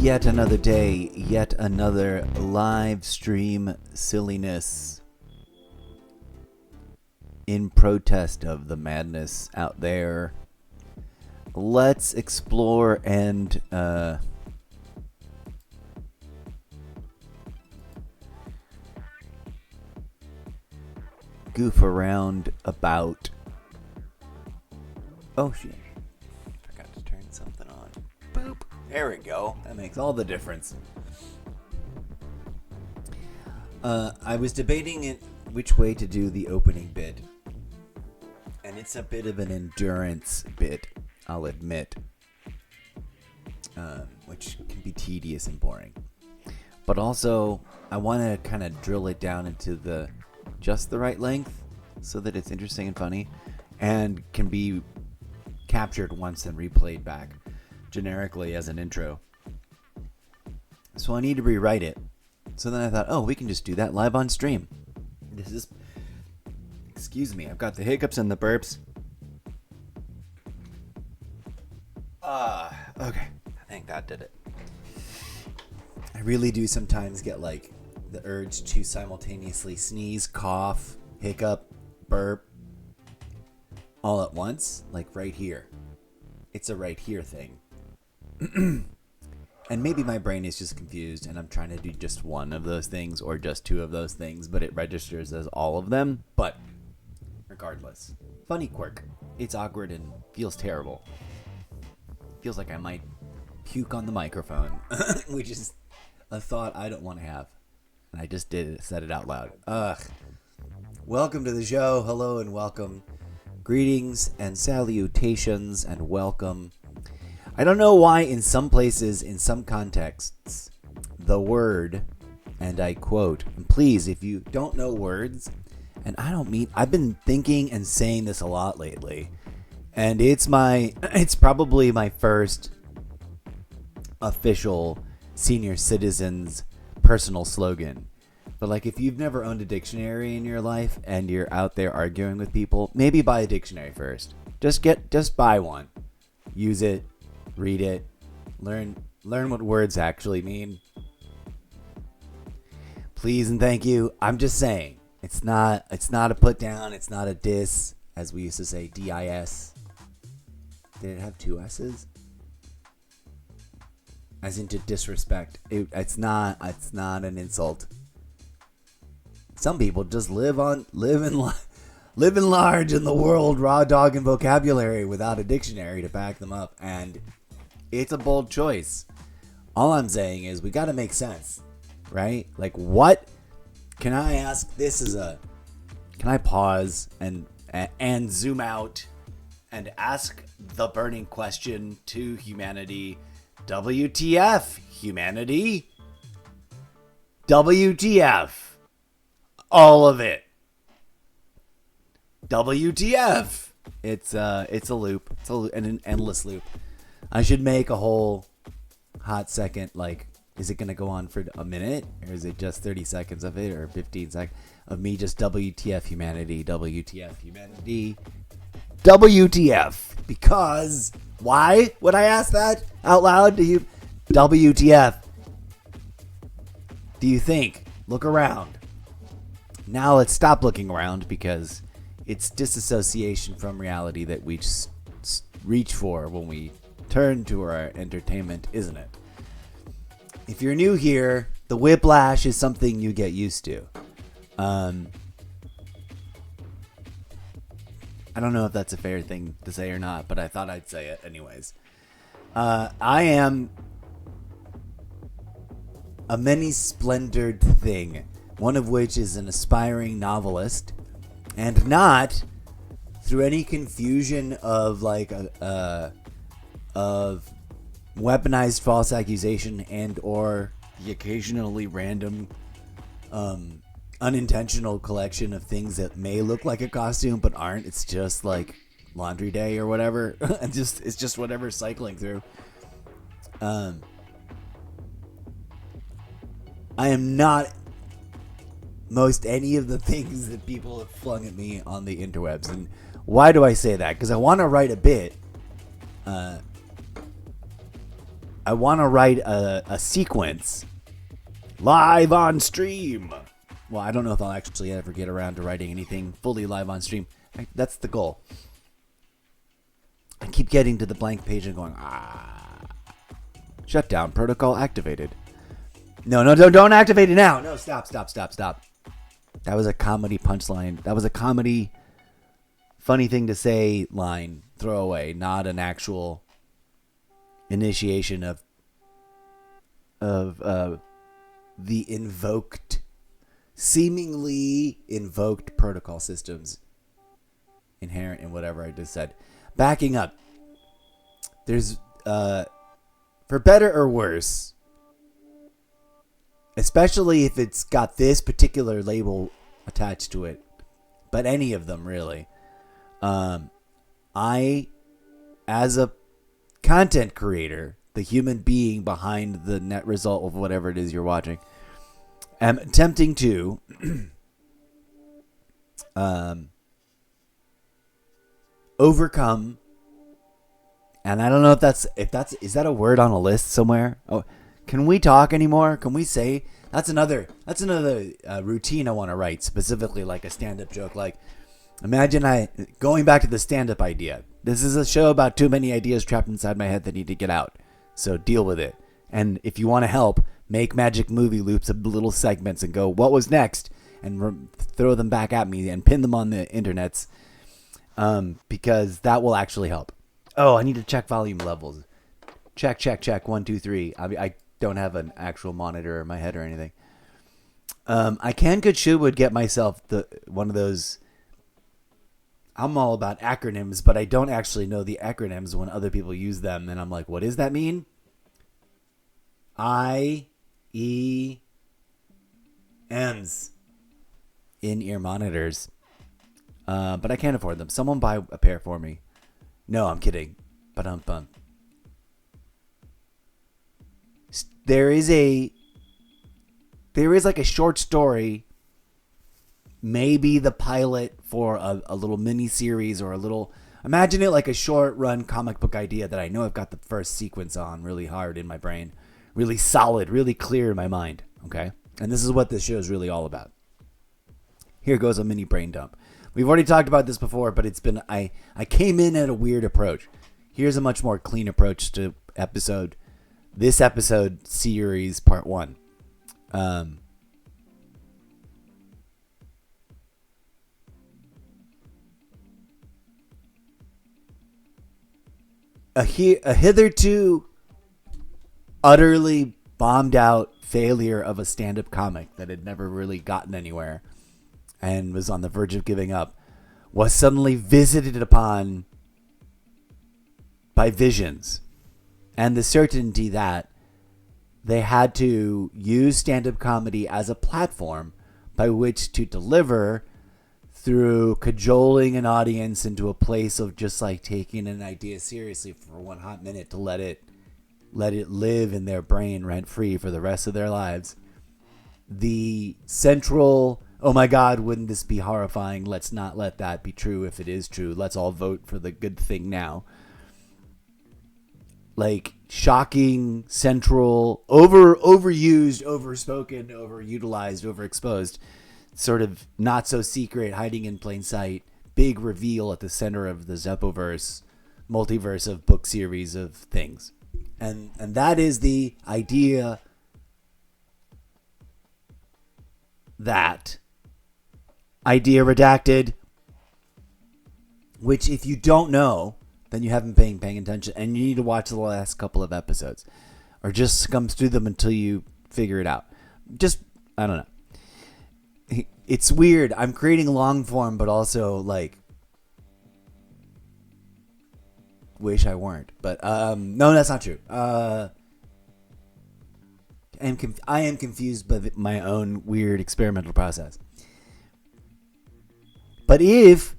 Yet another day, yet another live stream silliness in protest of the madness out there. Let's explore and goof around about. Oh shit. Forgot to turn something on. Boop. There we go. That makes all the difference. I was debating which way to do the opening bit. And it's a bit of an endurance bit, I'll admit. Which can be tedious and boring. But also, I want to kind of drill it down into just the right length so that it's interesting and funny and can be captured once and replayed back generically as an intro. So I need to rewrite it. So then I thought, we can just do that live on stream. Excuse me, I've got the hiccups and the burps. Okay, I think that did it. I really do sometimes get the urge to simultaneously sneeze, cough, hiccup, burp, all at once, right here. It's a right here thing. And maybe my brain is just confused and I'm trying to do just one of those things or just two of those things, but it registers as all of them. But regardless, funny quirk. It's awkward and feels terrible. Feels like I might puke on the microphone, which is a thought I don't want to have. And I just said it out loud. Welcome to the show. Hello and welcome. Greetings and salutations and welcome. I don't know why in some places, in some contexts, the word, and I quote, and please, if you don't know words, and I've been thinking and saying this a lot lately, and it's probably my first official senior citizen's personal slogan. But if you've never owned a dictionary in your life and you're out there arguing with people, maybe buy a dictionary first. Just buy one. Use it. Read it. Learn what words actually mean. Please and thank you. I'm just saying. It's not a put down. It's not a diss, as we used to say, D-I-S. Did it have two S's? As into disrespect. It's not an insult. Some people just live in large in the world, raw dog and vocabulary without a dictionary to back them up, and it's a bold choice. All I'm saying is we got to make sense, right? What can I ask? Can I pause and zoom out and ask the burning question to humanity? WTF, humanity? WTF? All of it. WTF? It's a loop. It's an endless loop. I should make a whole hot second. Is it gonna go on for a minute, or is it just 30 seconds of it, or 15 seconds of me just WTF humanity? WTF humanity? WTF? Because why would I ask that out loud to you? WTF? Do you think? Look around. Now let's stop looking around because it's disassociation from reality that we reach for when we turn to our entertainment, isn't it? If you're new here, the whiplash is something you get used to. I don't know if that's a fair thing to say or not, but I thought I'd say it anyways. I am a many-splendored thing, one of which is an aspiring novelist, and not through any confusion of of weaponized false accusation and or the occasionally random unintentional collection of things that may look like a costume but aren't. It's just laundry day or whatever. It's just whatever cycling through. I am not most any of the things that people have flung at me on the interwebs. And why do I say that? Because I want to write a bit I want to write a sequence live on stream. Well, I don't know if I'll actually ever get around to writing anything fully live on stream. That's the goal. I keep getting to the blank page and going, shutdown protocol activated. No, don't activate it now. No, stop. That was a comedy punchline. That was a comedy funny thing to say line, throwaway, not an actual initiation of the seemingly invoked protocol systems inherent in whatever I just said. Backing up, there's for better or worse, especially if it's got this particular label attached to it, but any of them really, I, as a content creator, the human being behind the net result of whatever it is you're watching, am attempting to overcome, and I don't know if that's is that a word on a list somewhere? Oh, can we talk anymore? Can we say that's another routine I want to write, specifically like a stand-up joke. Like, imagine going back to the stand-up idea. This is a show about too many ideas trapped inside my head that need to get out. So deal with it. And if you want to help, make magic movie loops of little segments and go, what was next? And throw them back at me and pin them on the internets. Because that will actually help. Oh, I need to check volume levels. Check. 1, 2, 3. I don't have an actual monitor in my head or anything. I would get myself one of those. I'm all about acronyms, but I don't actually know the acronyms when other people use them. And I'm like, what does that mean? IEMs. In-ear monitors. But I can't afford them. Someone buy a pair for me. No, I'm kidding. Ba-dum-bum. There is like a short story, maybe the pilot for a little mini series or imagine it like a short run comic book idea that I know I've got the first sequence on really hard in my brain, really solid, really clear in my mind. Okay. And this is what this show is really all about. Here goes a mini brain dump. We've already talked about this before, but I came in at a weird approach. Here's a much more clean approach to this episode series part 1. A hitherto utterly bombed out failure of a stand-up comic that had never really gotten anywhere and was on the verge of giving up was suddenly visited upon by visions and the certainty that they had to use stand-up comedy as a platform by which to deliver through cajoling an audience into a place of just like taking an idea seriously for one hot minute to let it live in their brain rent-free for the rest of their lives. The central, oh my God, wouldn't this be horrifying? Let's not let that be true if it is true. Let's all vote for the good thing now. Like, shocking, central, overused, overspoken, overutilized, overexposed, sort of not so secret, hiding in plain sight, big reveal at the center of the Zeppoverse, multiverse of book series of things. And that is the idea that Idea Redacted, which if you don't know, then you haven't been paying attention, and you need to watch the last couple of episodes, or just skim through them until you figure it out. I don't know. It's weird. I'm creating long form, but also like wish I weren't. But no, that's not true. I am confused by my own weird experimental process. But if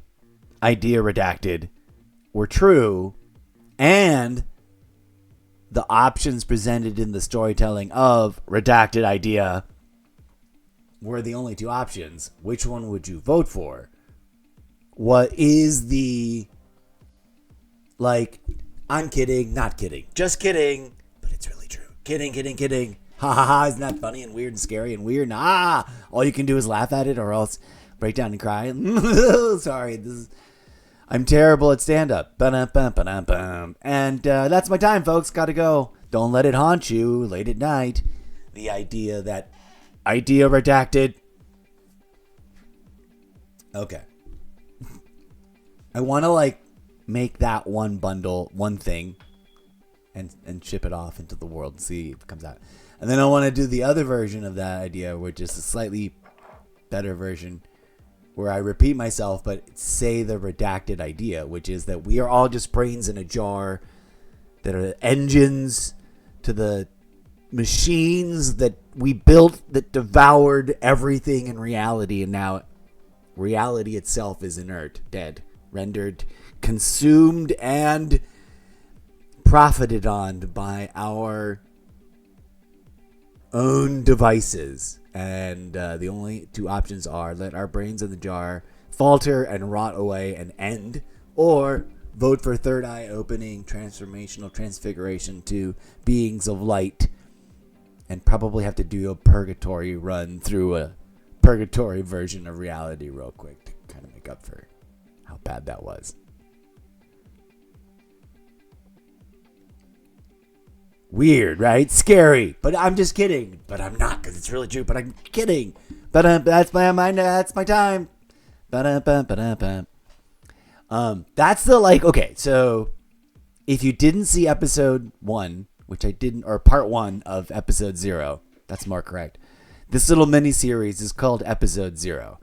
Idea Redacted were true, and the options presented in the storytelling of Redacted Idea were the only two options, which one would you vote for? What is the, like, I'm kidding, not kidding, just kidding, but It's really true. Kidding. Ha ha ha. Isn't that funny and weird and scary and weird? Nah. All you can do is laugh at it or else break down and cry. Sorry. I'm terrible at stand-up. And that's my time, folks. Gotta go. Don't let it haunt you late at night. The idea redacted. Okay. I want to make that one bundle, one thing, and ship it off into the world and see if it comes out. And then I want to do the other version of that idea, which is a slightly better version, where I repeat myself but say the redacted idea, which is that we are all just brains in a jar that are engines to the machines that we built that devoured everything in reality, and now reality itself is inert, dead, rendered, consumed, and profited on by our own devices. And the only two options are let our brains in the jar falter and rot away and end, or vote for third eye opening, transformational transfiguration to beings of light, and probably have to do a purgatory run through a purgatory version of reality real quick to kind of make up for how bad that was. Weird, right? Scary. But I'm just kidding. But I'm not, because it's really true. But I'm kidding. But that's my mind. That's my time. That's the okay. So if you didn't see episode 1, which I didn't, or part 1 of episode 0, that's more correct. This little mini series is called episode 0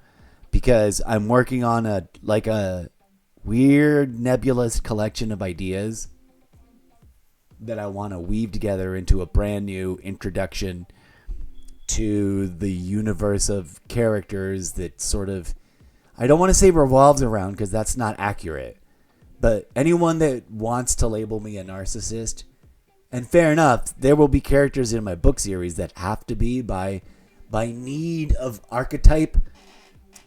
because I'm working on a weird nebulous collection of ideas that I want to weave together into a brand new introduction to the universe of characters that sort of, I don't want to say revolves around because that's not accurate, but anyone that wants to label me a narcissist, and fair enough, there will be characters in my book series that have to be by need of archetype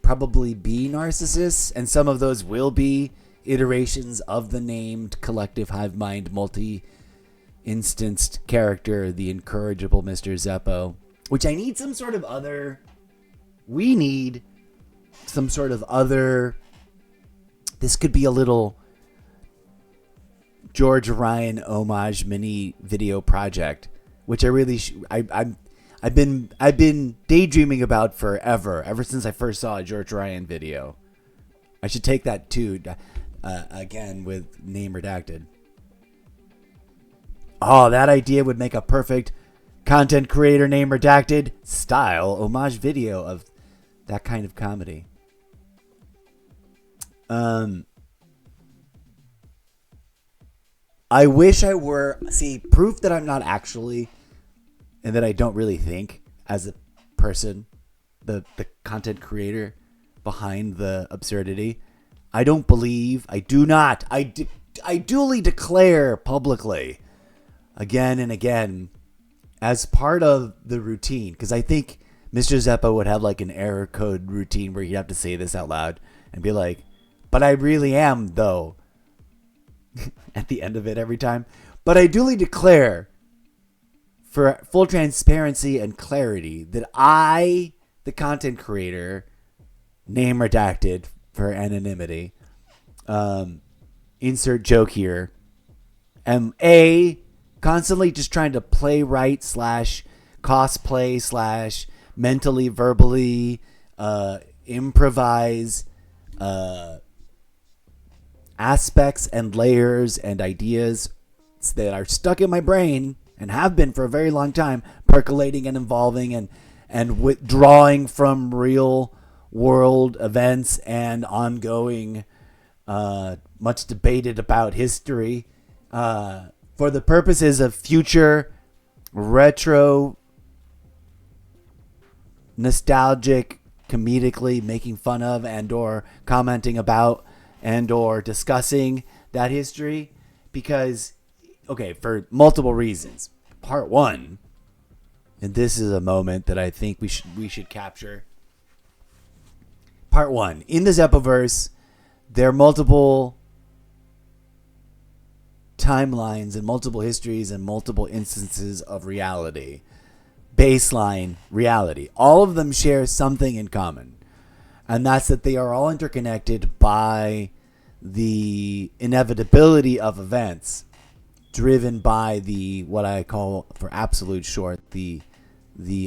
probably be narcissists, and some of those will be iterations of the named collective hive mind multi-instanced character, the incorrigible Mr. Zeppo, which I need some sort of other, we need some sort of other, this could be a little George Ryan homage mini video project, which I really I've been daydreaming about forever, ever since I first saw a George Ryan video. I should take that too, again with name redacted. Oh, that idea would make a perfect content creator name redacted style homage video of that kind of comedy. I wish I were, proof that I'm not actually, and that I don't really think as a person, the content creator behind the absurdity. I duly declare publicly again and again as part of the routine, because I think Mr. Zeppo would have like an error code routine where he'd have to say this out loud and be like, but I really am though, at the end of it every time. But I duly declare, for full transparency and clarity, that I, the content creator, name redacted for anonymity, insert joke here, am constantly just trying to playwright / cosplay / mentally, verbally improvise aspects and layers and ideas that are stuck in my brain and have been for a very long time, percolating and evolving and withdrawing from real world events and ongoing, much debated about history, for the purposes of future retro nostalgic comedically making fun of and or commenting about and or discussing that history. Because, okay, for multiple reasons. Part 1, and this is a moment that I think we should capture. Part 1, in the Zeppoverse, there are multiple timelines and multiple histories and multiple instances of reality. Baseline reality. All of them share something in common. And that's that they are all interconnected by the inevitability of events driven by the, what I call for absolute short, the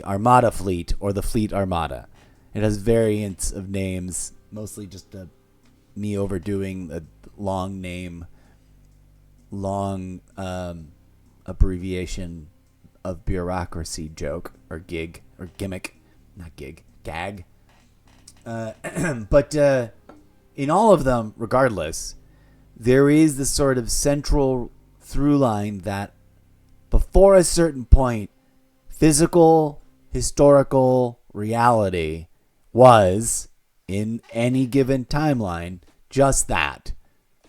Armada fleet or the Fleet Armada. It has variants of names, mostly just me overdoing the long name, long abbreviation of bureaucracy joke or gig or gimmick, not gig, gag. But in all of them, regardless, there is this sort of central through line that before a certain point, physical, historical reality was, in any given timeline, just that.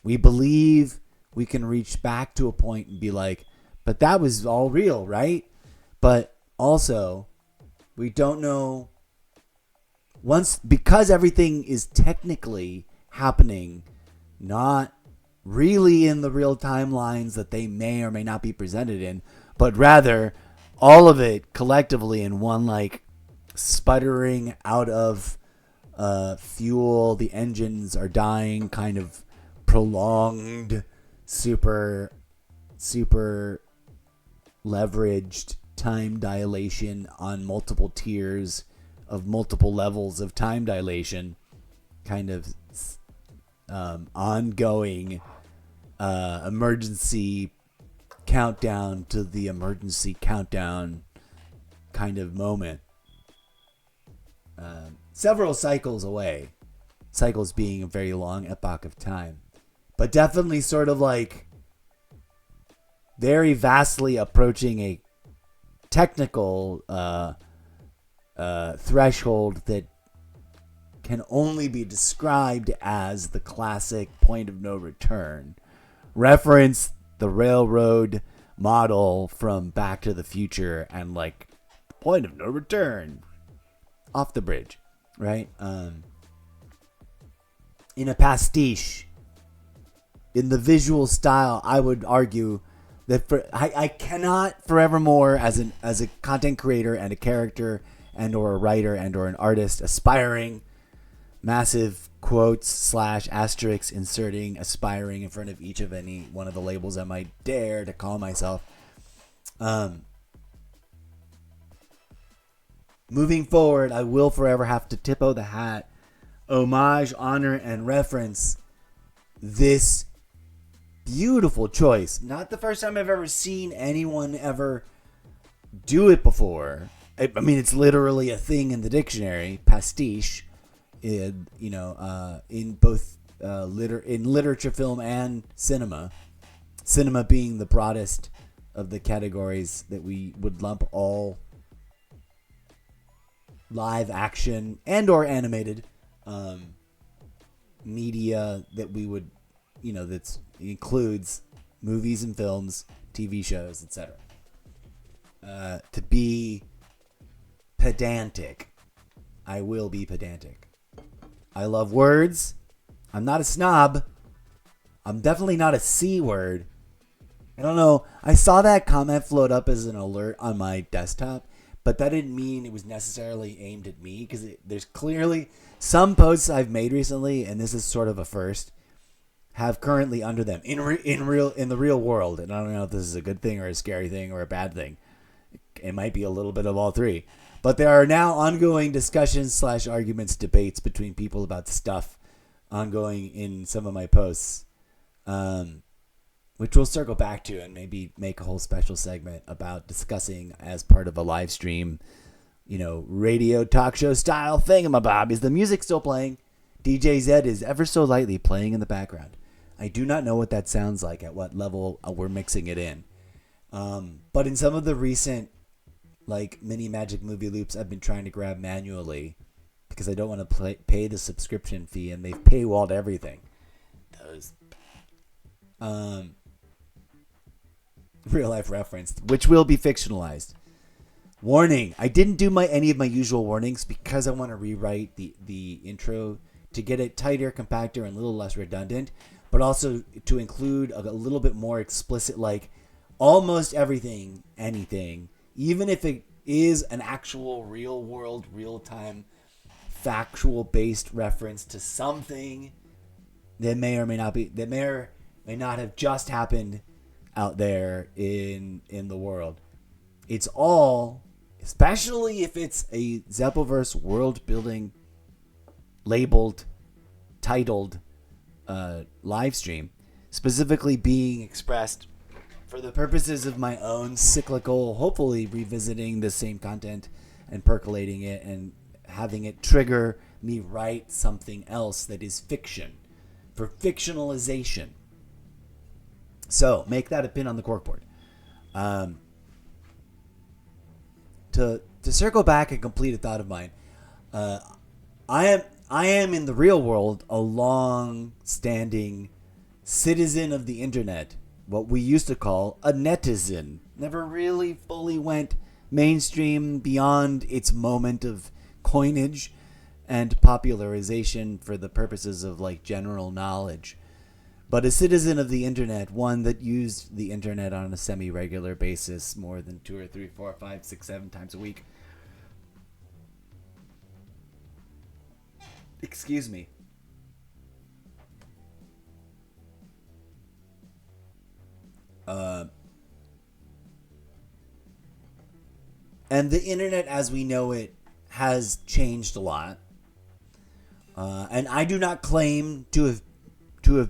We believe we can reach back to a point and be like, but that was all real, right? But also, we don't know, because everything is technically happening not really in the real timelines that they may or may not be presented in, but rather all of it collectively in one, like, sputtering out of fuel, the engines are dying, kind of prolonged, super leveraged time dilation on multiple tiers of multiple levels of time dilation, kind of ongoing emergency countdown to the emergency countdown kind of moment. Several cycles away, cycles being a very long epoch of time, but definitely sort of like very vastly approaching a technical threshold that can only be described as the classic point of no return. Reference the railroad model from Back to the Future and, like, point of no return off the bridge, right? In a pastiche, in the visual style, I would argue that I cannot forevermore, as a content creator and a character and or a writer and or an artist, aspiring, massive quotes / asterisks inserting aspiring in front of each of any one of the labels I might dare to call myself. Moving forward, I will forever have to tip-o the hat, homage, honor, and reference this beautiful choice. Not the first time I've ever seen anyone ever do it before. I mean, it's literally a thing in the dictionary, pastiche, in both in literature, film, and cinema. Cinema being the broadest of the categories that we would lump all live action and or animated media that we would, that includes movies and films, TV shows, etc. To be pedantic, I will be pedantic. I love words. I'm not a snob. I'm definitely not a C word. I don't know. I saw that comment float up as an alert on my desktop, but that didn't mean it was necessarily aimed at me, because there's clearly some posts I've made recently, and this is sort of a first, have currently under them in the real world, and I don't know if this is a good thing or a scary thing or a bad thing. It might be a little bit of all three. But there are now ongoing discussions / arguments, debates between people about stuff ongoing in some of my posts, which we'll circle back to and maybe make a whole special segment about discussing as part of a live stream, radio talk show style thingamabob. Is the music still playing? DJ Zed is ever so lightly playing in the background. I do not know what that sounds like, at what level we're mixing it in. But in some of the recent mini Magic Movie loops I've been trying to grab manually because I don't want to pay the subscription fee, and they've paywalled everything. Those real life reference, which will be fictionalized. Warning, I didn't do any of my usual warnings because I want to rewrite the intro to get it tighter, compactor, and a little less redundant, but also to include a little bit more explicit, like almost everything, anything, even if it is an actual real world, real time, factual based reference to something that may or may not be, that may or may not have just happened out there in the world. It's all, especially if it's a Zeppelverse world building labeled, titled live stream, specifically being expressed for the purposes of my own cyclical, hopefully revisiting the same content and percolating it and having it trigger me write something else that is fiction, for fictionalization. So make that a pin on the corkboard. To circle back and complete a thought of mine, I am in the real world a long-standing citizen of the internet, what we used to call a netizen. Never really fully went mainstream beyond its moment of coinage and popularization for the purposes of like general knowledge. But a citizen of the internet, one that used the internet on a semi-regular basis more than 2 or 3, 4, 5, 6, 7 times a week. Excuse me. And the internet as we know it has changed a lot. And I do not claim to have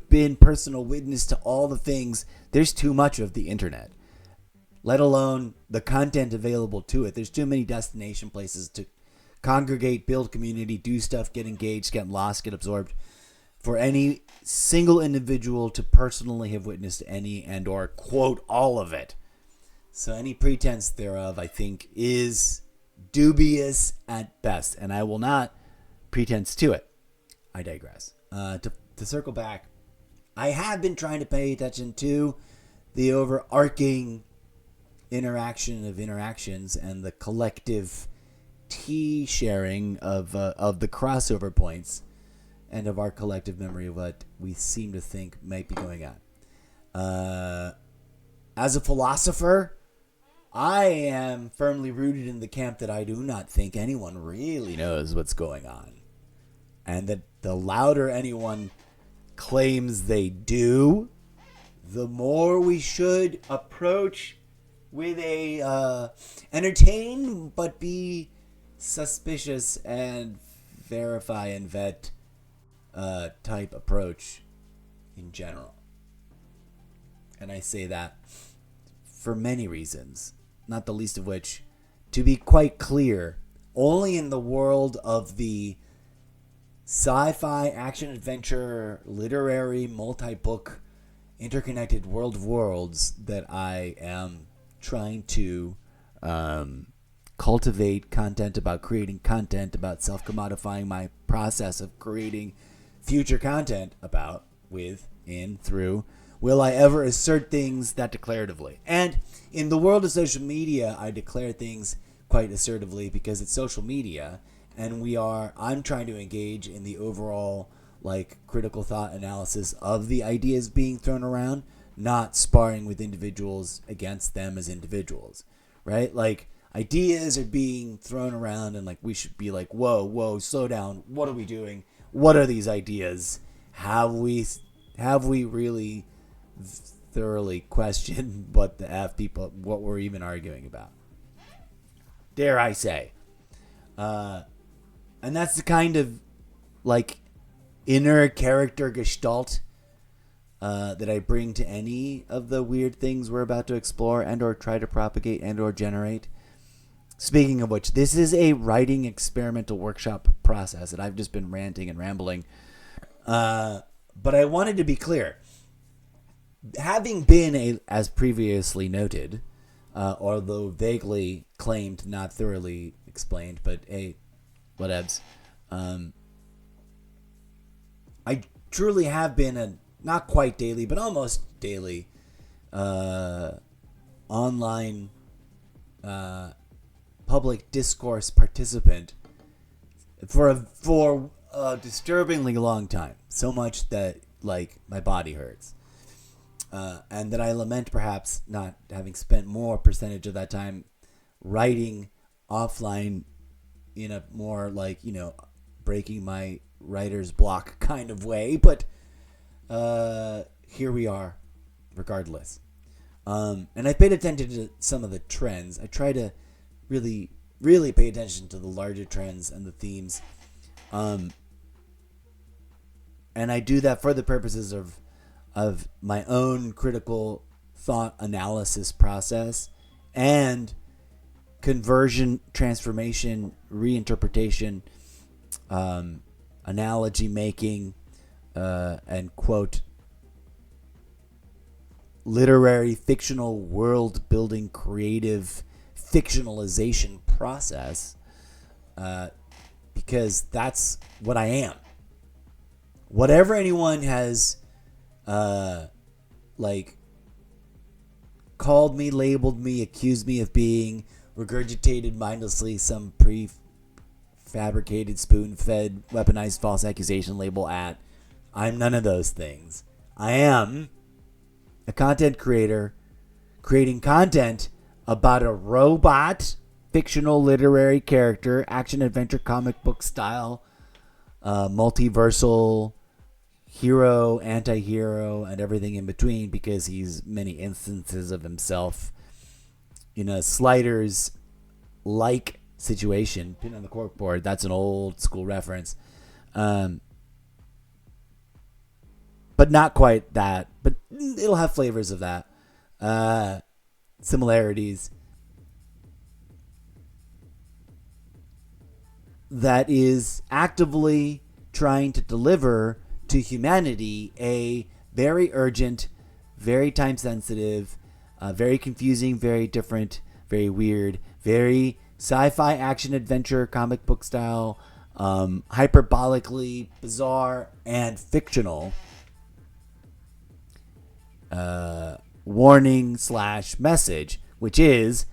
been personal witness to all the things. There's too much of the internet, let alone the content available to it. There's too many destination places to congregate, build community, do stuff, get engaged, get lost, get absorbed, for any single individual to personally have witnessed any and or quote all of it. So any pretense thereof, I think, is dubious at best, and I will not pretense to it. I digress. To circle back, I have been trying to pay attention to the overarching interaction of interactions and the collective tea sharing of the crossover points and of our collective memory of what we seem to think might be going on. As a philosopher, I am firmly rooted in the camp that I do not think anyone really knows what's going on. And that the louder anyone claims they do, the more we should approach with a entertain but be suspicious and verify and vet type approach in general. And I say that for many reasons, not the least of which, to be quite clear, only in the world of the sci-fi, action-adventure, literary, multi-book, interconnected world of worlds that I am trying to cultivate content about, creating content about, self-commodifying my process of creating future content about, with, in, through, will I ever assert things that declaratively. And in the world of social media, I declare things quite assertively because it's social media, and I'm trying to engage in the overall like critical thought analysis of the ideas being thrown around, not sparring with individuals against them as individuals, right? Like ideas are being thrown around and like we should be like, whoa, slow down. What are we doing? What are these ideas? Have we really thoroughly questioned what the F people, what we're even arguing about? Dare I say. And that's the kind of like inner character gestalt that I bring to any of the weird things we're about to explore and or try to propagate and or generate. Speaking of which, this is a writing experimental workshop process that I've just been ranting and rambling. But I wanted to be clear. Having been, as previously noted, although vaguely claimed, not thoroughly explained, but whatevs. I truly have been a not quite daily, but almost daily online public discourse participant for a disturbingly long time. So much that, like, my body hurts. And that I lament perhaps not having spent more percentage of that time writing offline in a more, like, breaking my writer's block kind of way. But here we are, regardless. And I paid attention to some of the trends. I try to really, really pay attention to the larger trends and the themes. And I do that for the purposes of my own critical thought analysis process and conversion, transformation, reinterpretation, analogy making, and quote, literary, fictional, world building, creative fictionalization process, because that's what I am. Whatever anyone has called me, labeled me, accused me of being, regurgitated mindlessly some prefabricated, spoon-fed, weaponized false accusation label at, I'm none of those things. I am a content creator creating content about a robot, fictional literary character, action adventure comic book style, multiversal hero, anti-hero, and everything in between, because he's many instances of himself in a Sliders-like situation. Pin on the corkboard. That's an old school reference. But not quite that. But it'll have flavors of that. Similarities. That is actively trying to deliver to humanity a very urgent, very time-sensitive, very confusing, very different, very weird, very sci-fi action-adventure comic book style, hyperbolically bizarre and fictional warning / message, which is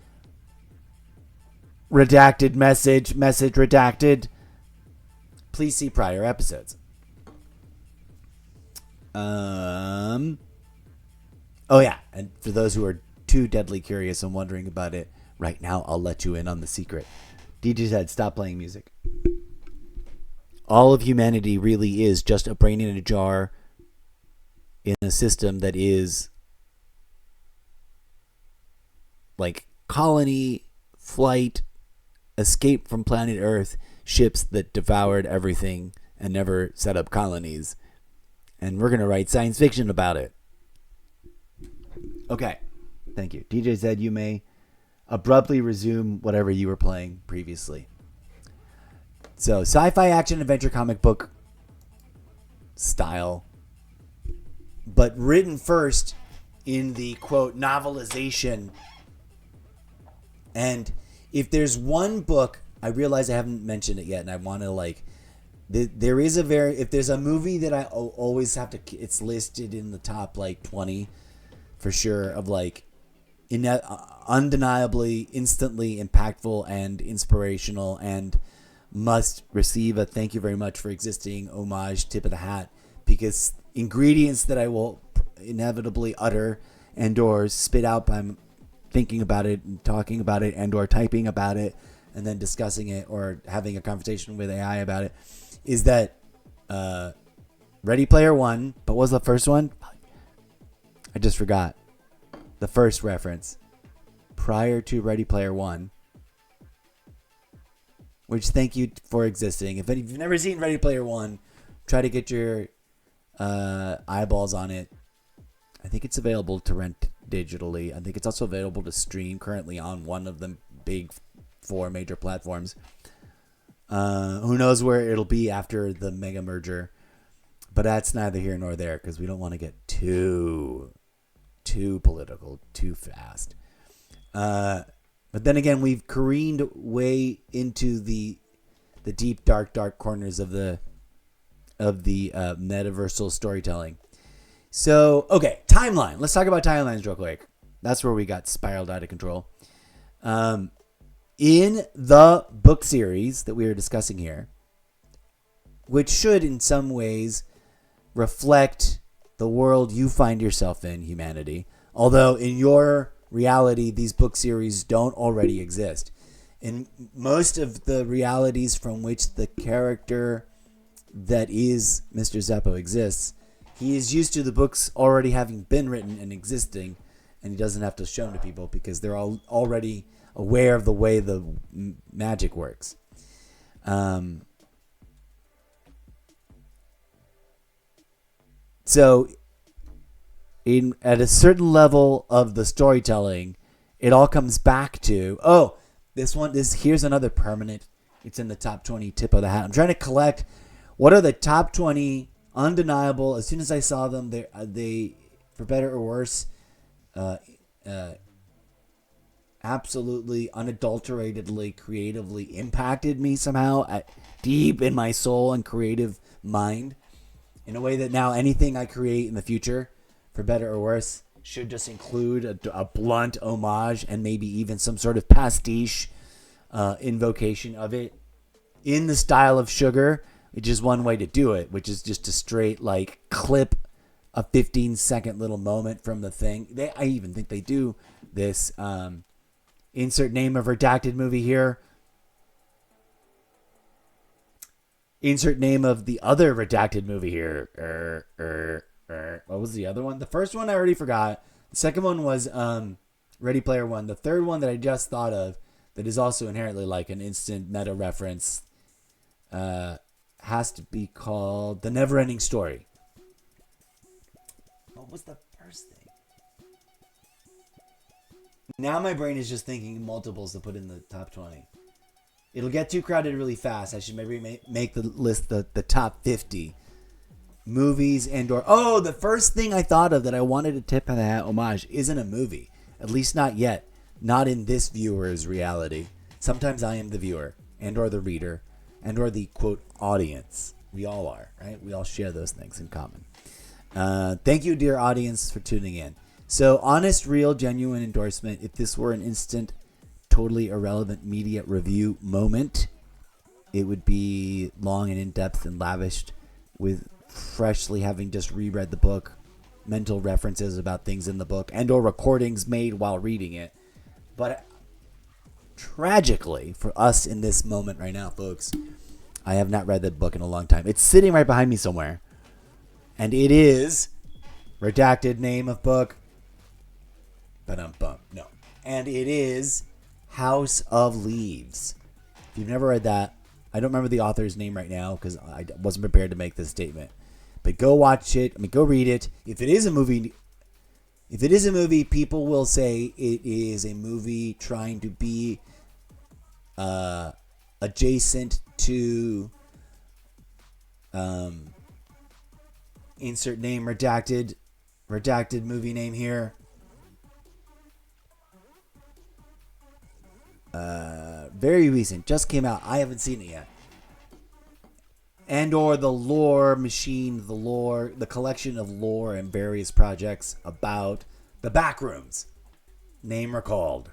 redacted message redacted. Please see prior episodes. Oh yeah, and for those who are too deadly curious and wondering about it, right now I'll let you in on the secret. DJ said, stop playing music. All of humanity really is just a brain in a jar in a system that is like colony, flight, escape from planet Earth, ships that devoured everything and never set up colonies. And we're going to write science fiction about it. Okay. Thank you. DJ said you may abruptly resume whatever you were playing previously. So, sci-fi action adventure comic book style, but written first in the, quote, novelization. And if there's one book, I realize I haven't mentioned it yet, and I want to, like, there is if there's a movie that I always have to, it's listed in the top, like, 20 for sure, of, like, undeniably, instantly impactful and inspirational and must receive a thank you very much for existing homage, tip of the hat, because ingredients that I will inevitably utter and or spit out by thinking about it and talking about it and or typing about it and then discussing it or having a conversation with AI about it, is that Ready Player One. But what was the first one? I just forgot. The first reference prior to Ready Player One, which thank you for existing. If you've never seen Ready Player One, try to get your eyeballs on it. I think it's available to rent digitally. I think it's also available to stream currently on one of the big 4 major platforms. Who knows where it'll be after the mega merger, but that's neither here nor there because we don't want to get too political too fast. But then again, we've careened way into the deep dark corners of the metaversal storytelling. So, okay, timeline. Let's talk about timelines real quick. That's where we got spiraled out of control. In the book series that we are discussing here, which should in some ways reflect the world you find yourself in, humanity. Although in your reality, these book series don't already exist. In most of the realities from which the character that is Mr. Zeppo exists, he is used to the books already having been written and existing, and he doesn't have to show them to people because they're all already aware of the way the magic works. So, at a certain level of the storytelling, it all comes back to, here's another permanent. It's in the top 20 tip of the hat. I'm trying to collect what are the top 20 undeniable. As soon as I saw them, they for better or worse, absolutely unadulteratedly creatively impacted me somehow deep in my soul and creative mind, in a way that now anything I create in the future, for better or worse, should just include a blunt homage and maybe even some sort of pastiche invocation of it in the style of Sugar, which is one way to do it, which is just to straight like clip a 15-second little moment from the thing. I even think they do this. Insert name of redacted movie here. Insert name of the other redacted movie here. What was the other one? The first one I already forgot. The second one was Ready Player One. The third one that I just thought of that is also inherently like an instant meta reference has to be called The Neverending Story. What was the first thing? Now my brain is just thinking multiples to put in the top 20. It'll get too crowded really fast. I should maybe make the list the top 50 movies and/or the first thing I thought of that I wanted to tip on that homage isn't a movie. At least not yet. Not in this viewer's reality. Sometimes I am the viewer and/or the reader and/or the quote audience. We all are, right? We all share those things in common. Thank you, dear audience, for tuning in. So, honest, real, genuine endorsement. If this were an instant, totally irrelevant media review moment, it would be long and in-depth and lavished with freshly having just reread the book, mental references about things in the book, and or recordings made while reading it. But tragically, for us in this moment right now, folks, I have not read that book in a long time. It's sitting right behind me somewhere. And it is redacted name of book. No. And it is House of Leaves. If you've never read that, I don't remember the author's name right now because I wasn't prepared to make this statement. But go watch it. Go read it. If it is a movie, people will say it is a movie trying to be adjacent to insert name redacted movie name here. Very recent, just came out. I haven't seen it yet. And or the lore machine, the collection of lore and various projects about the Backrooms. Name recalled.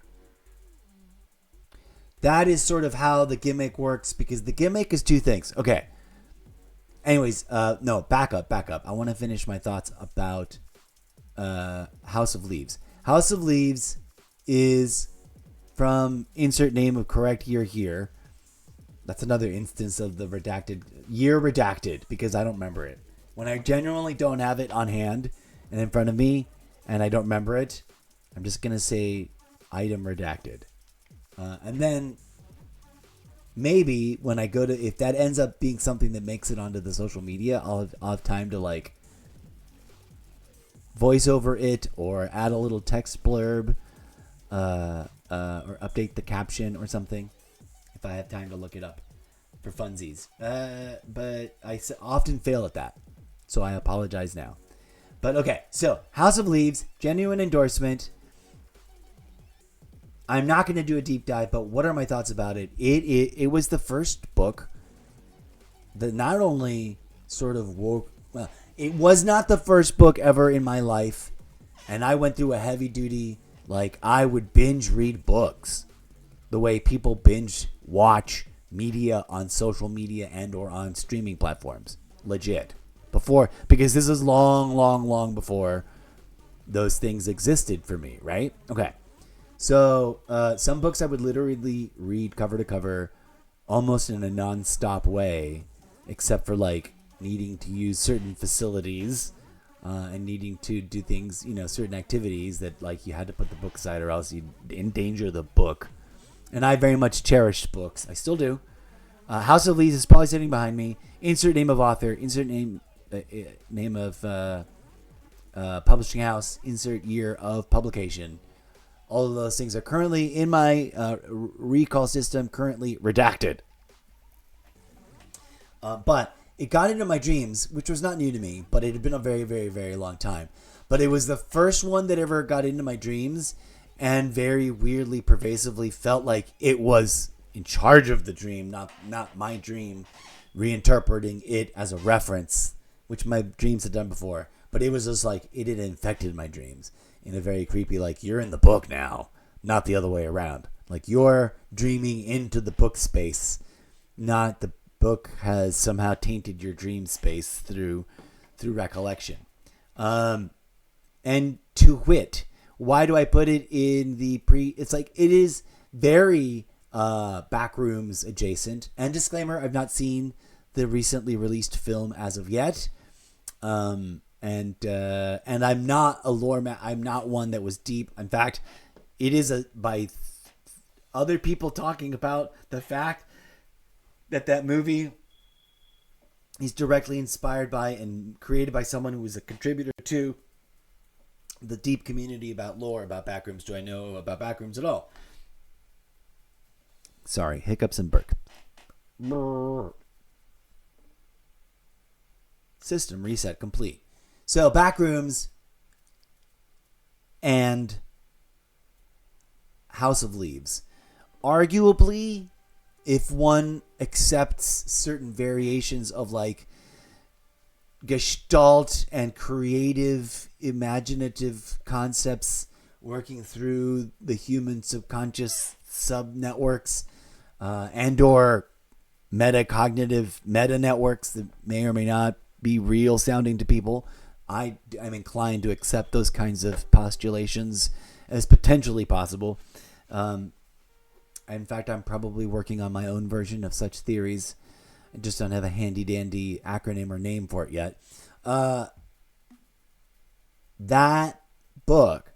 That is sort of how the gimmick works, because the gimmick is two things. Okay. Anyways, back up. I want to finish my thoughts about House of Leaves. House of Leaves is from insert name of correct year here. That's another instance of the redacted, because I don't remember it. When I genuinely don't have it on hand and in front of me and I don't remember it, I'm just going to say item redacted. And then maybe when I go to, if that ends up being something that makes it onto the social media, I'll have time to like voice over it or add a little text blurb or update the caption or something if I have time to look it up for funsies. But I often fail at that, so I apologize now. But okay, so House of Leaves, genuine endorsement. I'm not going to do a deep dive, but what are my thoughts about it? It was the first book that not only sort of woke... Well, it was not the first book ever in my life, and I went through a heavy-duty... Like, I would binge read books the way people binge watch media on social media and or on streaming platforms. Legit. Before, because this is long before those things existed for me, right? Okay. So some books I would literally read cover to cover almost in a non-stop way, except for like needing to use certain facilities and needing to do things, certain activities that like you had to put the book aside or else you'd endanger the book. And I very much cherished books. I still do. House of Leaves is probably sitting behind me. Insert name of author. Insert name of publishing house. Insert year of publication. All of those things are currently in my recall system, currently redacted. But it got into my dreams, which was not new to me, but it had been a very, very, very long time. But it was the first one that ever got into my dreams and very weirdly, pervasively felt like it was in charge of the dream, not my dream, reinterpreting it as a reference, which my dreams had done before. But it was just like it had infected my dreams in a very creepy, like, you're in the book now, not the other way around. Like, you're dreaming into the book space, not the book has somehow tainted your dream space through recollection. And to wit, why do I put it in the it's like it is very Backrooms adjacent. And disclaimer, I've not seen the recently released film as of yet. And I'm not a lore man. I'm not one that was deep. In fact, it is by other people talking about the fact that movie is directly inspired by and created by someone who was a contributor to the deep community about lore, about Backrooms. Do I know about Backrooms at all? Sorry, hiccups and burp. System reset complete. So Backrooms and House of Leaves. Arguably, if one accepts certain variations of like gestalt and creative, imaginative concepts working through the human subconscious sub-networks and or metacognitive meta-networks that may or may not be real sounding to people, I'm inclined to accept those kinds of postulations as potentially possible. In fact, I'm probably working on my own version of such theories. I just don't have a handy-dandy acronym or name for it yet. That book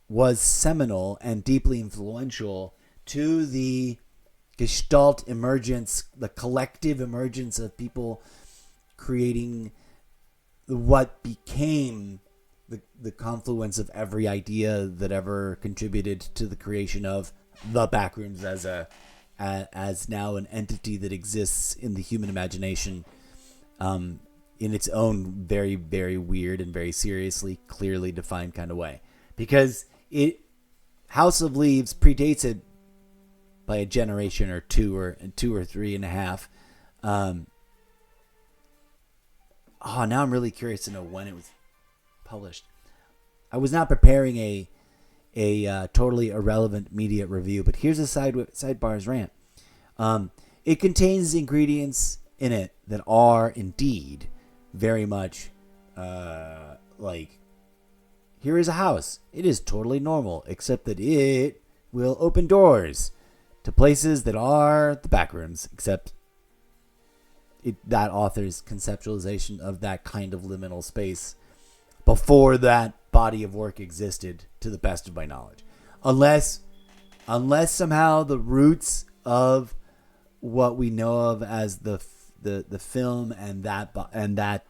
was seminal and deeply influential to the Gestalt emergence, the collective emergence of people creating what became the confluence of every idea that ever contributed to the creation of the Backrooms as now an entity that exists in the human imagination in its own very, very weird and very seriously, clearly defined kind of way. Because House of Leaves predates it by a generation or two or 3.5. Now I'm really curious to know when it was published. I was not preparing a totally irrelevant media review, but here's a sidebar's rant. It contains ingredients in it that are indeed very much like, here is a house. It is totally normal, except that it will open doors to places that are the Backrooms, except that author's conceptualization of that kind of liminal space before that body of work existed, to the best of my knowledge. Unless somehow the roots of what we know of as the film and that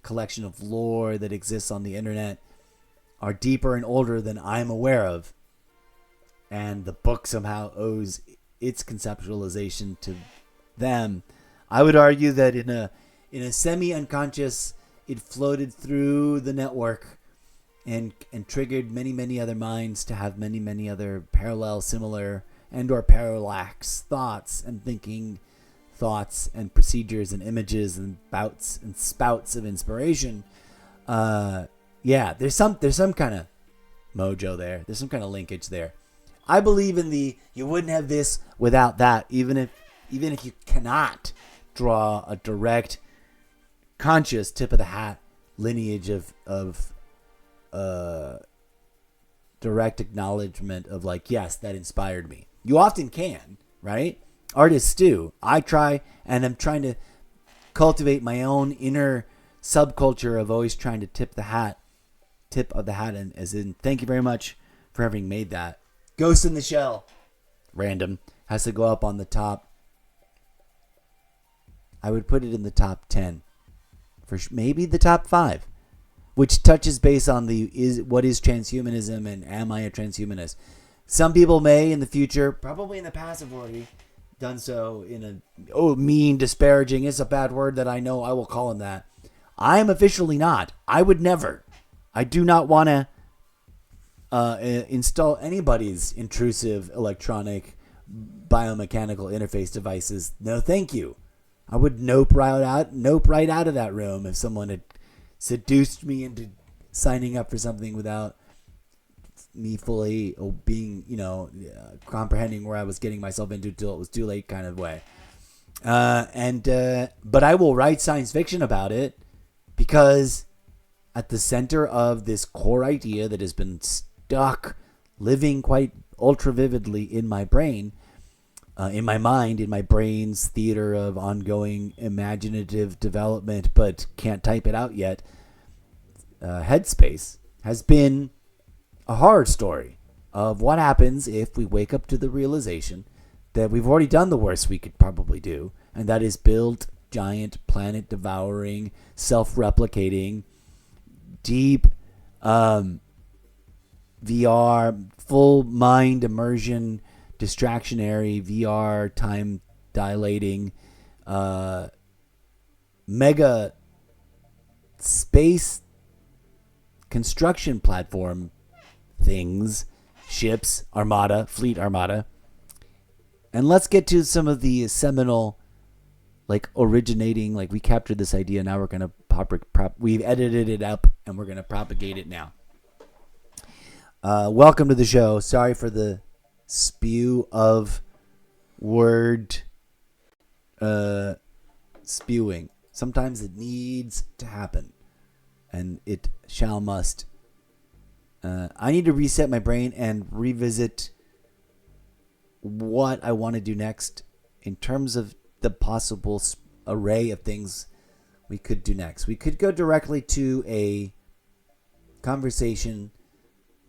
collection of lore that exists on the internet are deeper and older than I'm aware of, and the book somehow owes its conceptualization to them, I would argue that in a semi-unconscious, it floated through the network and triggered many, many other minds to have many, many other parallel, similar, and or parallax thoughts and thinking thoughts and procedures and images and bouts and spouts of inspiration. There's some kind of mojo there. There's some kind of linkage there. I believe in the you wouldn't have this without that, even if you cannot draw a direct, conscious tip of the hat lineage of direct acknowledgement of like, yes, that inspired me. You often can, right? Artists do. I try, and I'm trying to cultivate my own inner subculture of always trying to tip of the hat, and as in, thank you very much for having made that. Ghost in the Shell, random, has to go up on the top. I would put it in the top 10, for maybe the top 5, which touches base on what is transhumanism and am I a transhumanist? Some people may in the future, probably in the past have already done so in a mean, disparaging. It's a bad word that I know. I will call him that. I am officially not. I would never. I do not want to install anybody's intrusive electronic biomechanical interface devices. No, thank you. I would nope right out of that room if someone had seduced me into signing up for something without me fully being, comprehending where I was getting myself into till it was too late, kind of way. But I will write science fiction about it because at the center of this core idea that has been stuck, living quite ultra vividly in my brain, in my mind, in my brain's theater of ongoing imaginative development, but can't type it out yet, headspace, has been a horror story of what happens if we wake up to the realization that we've already done the worst we could probably do, and that is build giant, planet-devouring, self-replicating, deep VR, full mind immersion, distractionary VR, time dilating, mega space construction platform things, ships, armada, fleet armada. And let's get to some of the seminal, originating, we captured this idea, now we're going to we've edited it up and we're going to propagate it now. Welcome to the show. Sorry for the spew of word spewing. Sometimes it needs to happen, and it must. I need to reset my brain and revisit what I want to do next in terms of the possible array of things we could do next. We could go directly to a conversation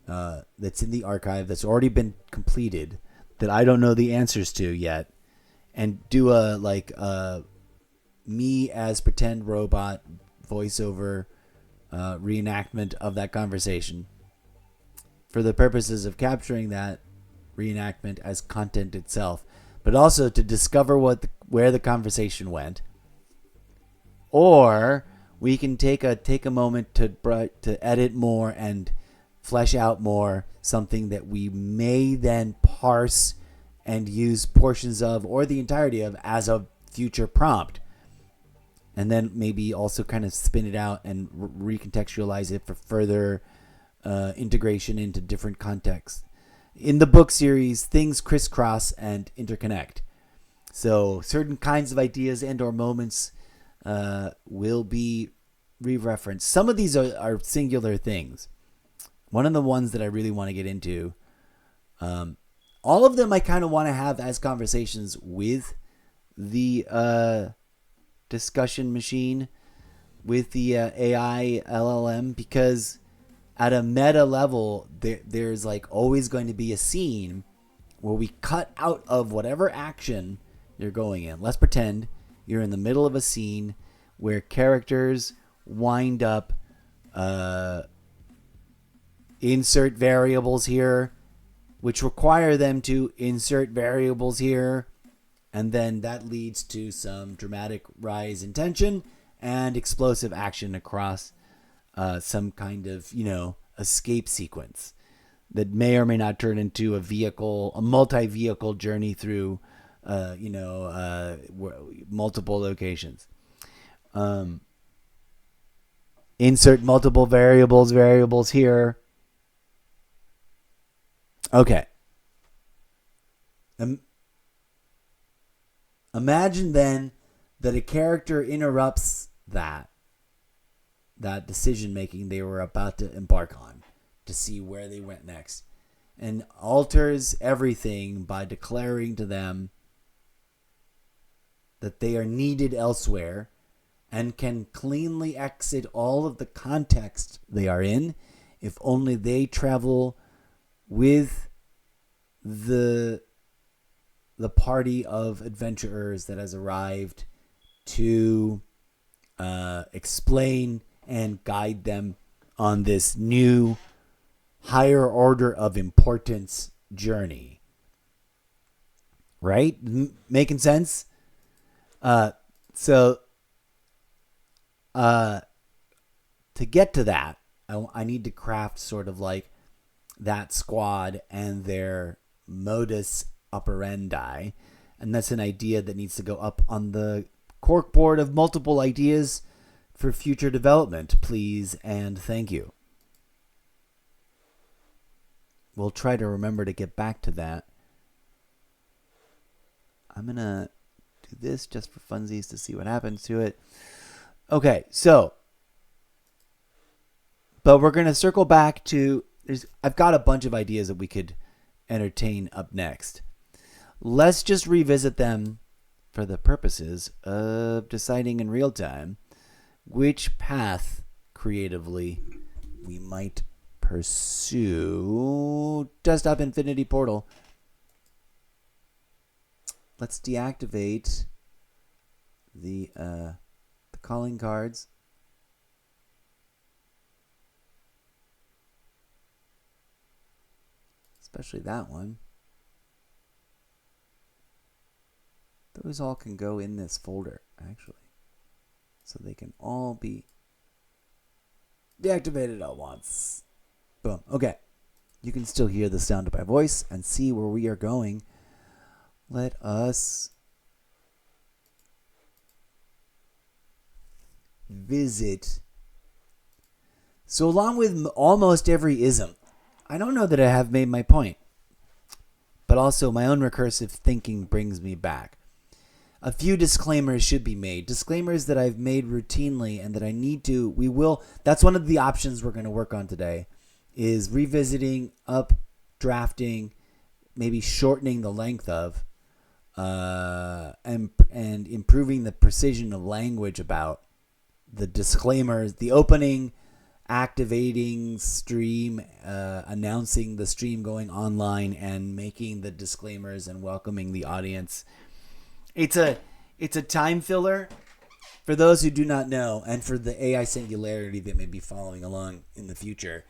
that's in the archive that's already been completed that I don't know the answers to yet, and do a me as pretend robot voiceover reenactment of that conversation for the purposes of capturing that reenactment as content itself, but also to discover where the conversation went. Or we can take a moment to edit more and flesh out more something that we may then parse and use portions of or the entirety of as a future prompt, and then maybe also kind of spin it out and recontextualize it for further integration into different contexts. In the book series, things crisscross and interconnect. So certain kinds of ideas and or moments will be re-referenced. Some of these are singular things. One of the ones that I really want to get into, all of them I kind of want to have as conversations with the discussion machine, with the AI LLM, because at a meta level, there's always going to be a scene where we cut out of whatever action you're going in. Let's pretend you're in the middle of a scene where characters wind up insert variables here, which require them to insert variables here, and then that leads to some dramatic rise in tension and explosive action across some kind of, escape sequence that may or may not turn into a multi-vehicle journey through, multiple locations. Insert multiple variables here. Okay. Imagine then that a character interrupts that decision making they were about to embark on to see where they went next, and alters everything by declaring to them that they are needed elsewhere and can cleanly exit all of the context they are in if only they travel with the party of adventurers that has arrived to explain and guide them on this new higher order of importance journey. Right? Making sense? So to get to that, I need to craft sort of like that squad and their modus operandi. And that's an idea that needs to go up on the corkboard of multiple ideas for future development, please and thank you. We'll try to remember to get back to that. I'm going to do this just for funsies to see what happens to it. Okay, so, but we're going to circle back to, I've got a bunch of ideas that we could entertain up next. Let's just revisit them for the purposes of deciding in real time which path creatively we might pursue. Desktop Infinity Portal. Let's deactivate the calling cards. Especially that one. Those all can go in this folder, actually. So they can all be deactivated at once. Boom. Okay. You can still hear the sound of my voice and see where we are going. Let us visit. So along with almost every ism, I don't know that I have made my point, but also my own recursive thinking brings me back. A few disclaimers should be made. Disclaimers that I've made routinely and that I need to, we will, that's one of the options we're going to work on today, is revisiting, updrafting, maybe shortening the length of, and improving the precision of language about the disclaimers, the opening, activating stream, announcing the stream going online, and making the disclaimers and welcoming the audience. It's a time filler for those who do not know, and for the AI Singularity that may be following along in the future.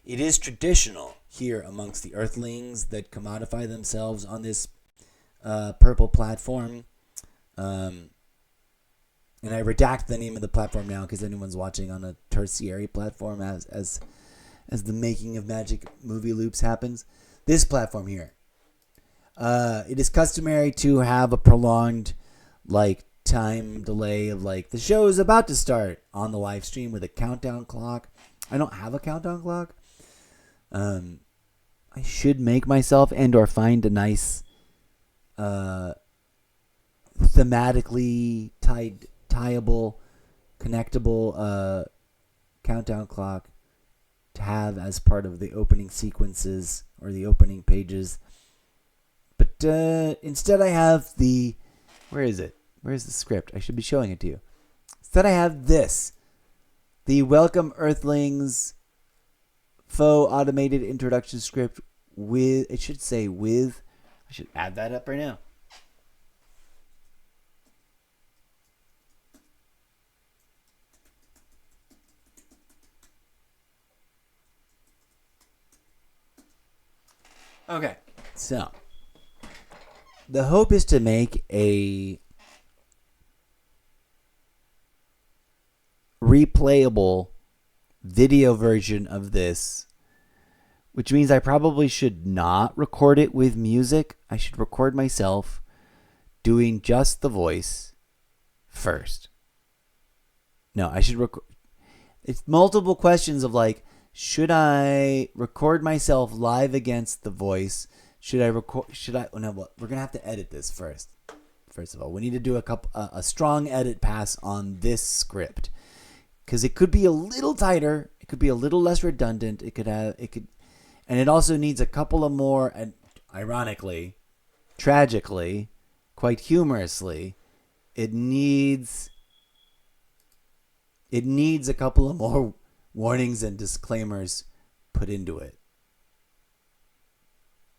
It is traditional here amongst the Earthlings that commodify themselves on this purple platform. And I redact the name of the platform now because anyone's watching on a tertiary platform as the making of Magic movie loops happens. This platform here. It is customary to have a prolonged time delay of the show is about to start on the live stream with a countdown clock. I don't have a countdown clock. I should make myself and or find a nice thematically tieable, connectable countdown clock to have as part of the opening sequences or the opening pages. But instead I have the... Where is it? Where's the script? I should be showing it to you. Instead I have this. The Welcome Earthlings faux automated introduction script with... It should say with... I should add that up right now. Okay, so the hope is to make a replayable video version of this, which means I probably should not record it with music. I should record myself doing just the voice first. No, I should record. It's multiple questions of should I record myself live against the voice? Should I record? Should I? Oh, no, what? We're gonna have to edit this first. First of all, we need to do a strong edit pass on this script because it could be a little tighter. It could be a little less redundant. And it also needs a couple of more. And ironically, tragically, quite humorously, it needs a couple of more warnings and disclaimers put into it.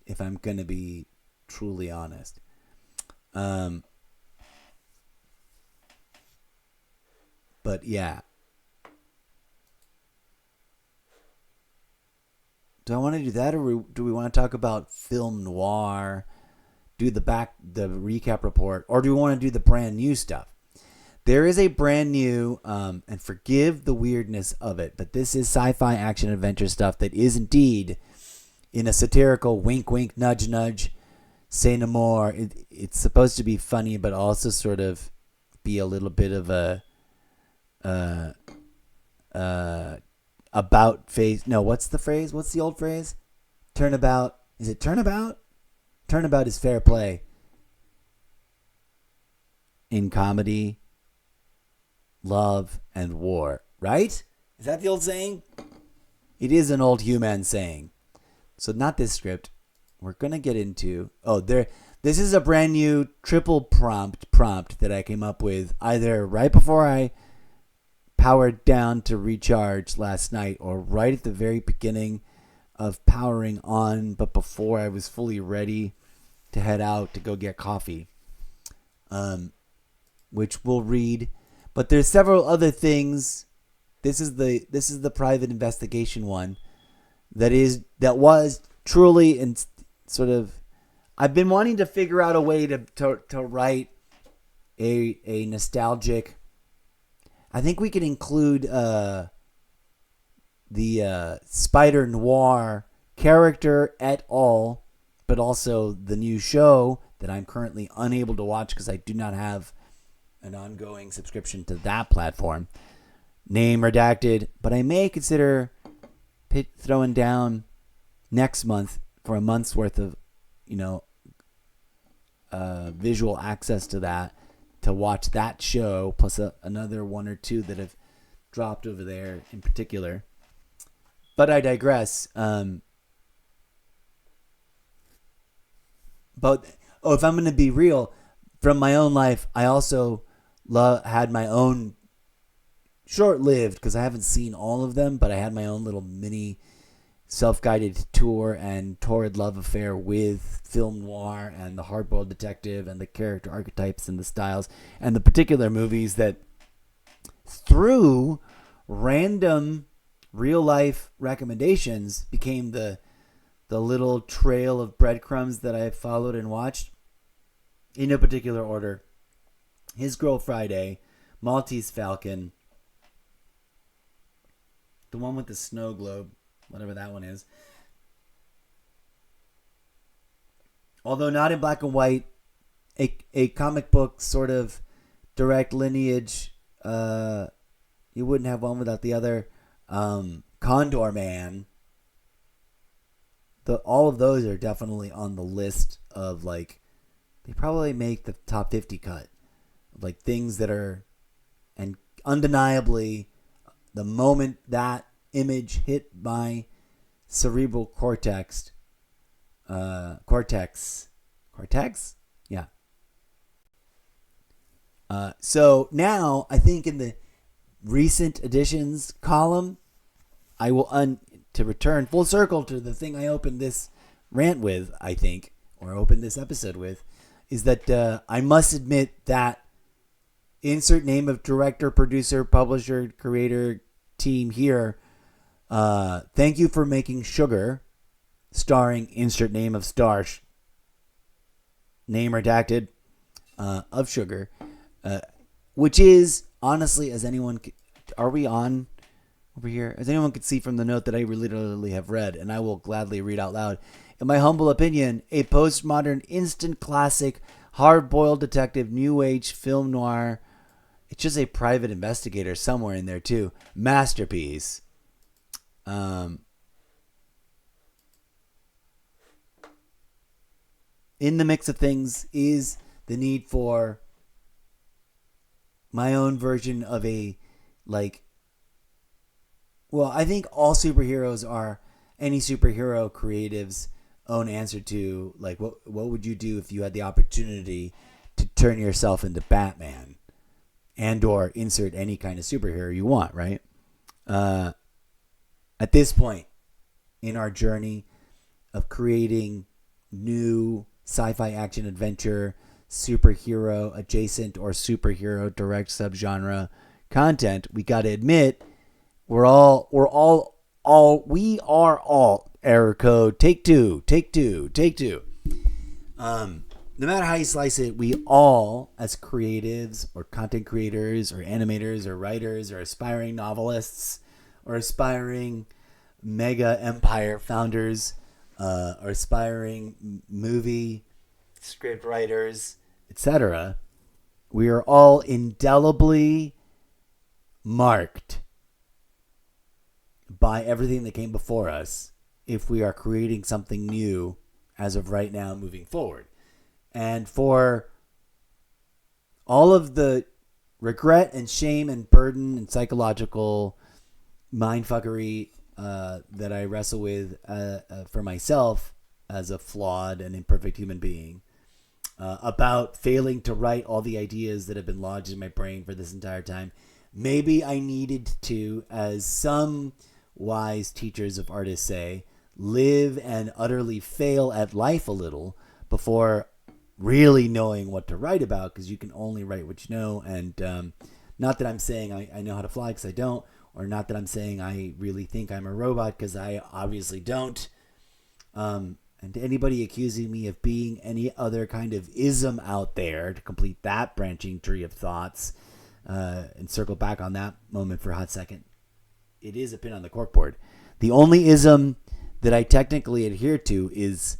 If I'm going to be truly honest. But yeah. Do I want to do that, or do we want to talk about film noir, do the recap report, or do we want to do the brand new stuff? There is a brand new, and forgive the weirdness of it, but this is sci-fi action adventure stuff that is indeed in a satirical wink, wink, nudge, nudge, say no more. It's supposed to be funny, but also sort of be a little bit of a about face. No, what's the phrase? What's the old phrase? Turnabout. Is it turnabout? Turnabout is fair play in comedy, love, and war. Right? Is that the old saying? It is an old human saying. So not this script. We're gonna get into this is a brand new triple prompt that I came up with either right before I powered down to recharge last night or right at the very beginning of powering on, but before I was fully ready to head out to go get coffee, which we'll read. But there's several other things. This is the private investigation one that was truly and sort of. I've been wanting to figure out a way to write a nostalgic. I think we could include the Spider Noir character et al., but also the new show that I'm currently unable to watch because I do not have an ongoing subscription to that platform. Name redacted, but I may consider throwing down next month for a month's worth of, visual access to that, to watch that show, plus another one or two that have dropped over there in particular. But I digress. If I'm going to be real, from my own life, I also had my own short-lived, because I haven't seen all of them, but I had my own little mini self-guided tour and torrid love affair with film noir and the hard-boiled detective and the character archetypes and the styles and the particular movies that, through random real-life recommendations, became the little trail of breadcrumbs that I followed and watched in no particular order. His Girl Friday, Maltese Falcon, the one with the snow globe, whatever that one is. Although not in black and white, a comic book sort of direct lineage. You wouldn't have one without the other. Condor Man. All of those are definitely on the list of, like, they probably make the top 50 cut. Like, things that are, and undeniably, the moment that image hit my cerebral cortex, yeah. So now I think in the recent additions column, I will to return full circle to the thing I opened this rant with, I think, or opened this episode with, is that I must admit that insert name of director, producer, publisher, creator, team here. Thank you for making Sugar, starring insert name of star, name redacted, of Sugar, which is, honestly, as anyone, are we on over here? As anyone could see from the note that I literally have read, and I will gladly read out loud. In my humble opinion, a postmodern instant classic, hard-boiled detective, new age film noir. It's just a private investigator somewhere in there too. Masterpiece. in the mix of things is the need for my own version of a, like, well, I think all superheroes are any superhero creative's own answer to, like, what would you do if you had the opportunity to turn yourself into Batman and or insert any kind of superhero you want, right? At this point in our journey of creating new sci-fi action adventure, superhero adjacent or superhero direct subgenre content, we got to admit we are all error code. Take two. No matter how you slice it, we all, as creatives or content creators or animators or writers or aspiring novelists or aspiring mega empire founders or aspiring movie script writers, etc., we are all indelibly marked by everything that came before us if we are creating something new as of right now moving forward. And for all of the regret and shame and burden and psychological mindfuckery that I wrestle with for myself as a flawed and imperfect human being, about failing to write all the ideas that have been lodged in my brain for this entire time, maybe I needed to, as some wise teachers of artists say, live and utterly fail at life a little before really knowing what to write about, because you can only write what you know. And not that I'm saying I know how to fly, because I don't, or not that I'm saying I really think I'm a robot, because I obviously don't. And to anybody accusing me of being any other kind of ism out there, to complete that branching tree of thoughts, and circle back on that moment for a hot second, it is a pin on the corkboard. The only ism that I technically adhere to is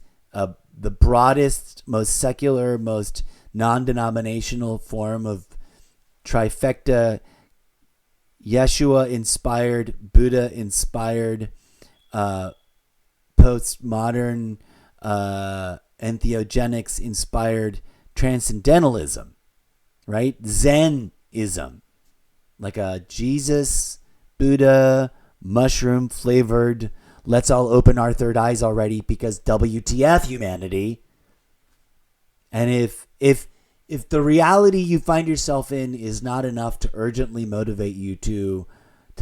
the broadest, most secular, most non-denominational form of trifecta, Yeshua-inspired, Buddha-inspired, postmodern, entheogenics-inspired transcendentalism, right? Zen-ism, like a Jesus, Buddha, mushroom-flavored, let's all open our third eyes already because WTF humanity. And if the reality you find yourself in is not enough to urgently motivate you to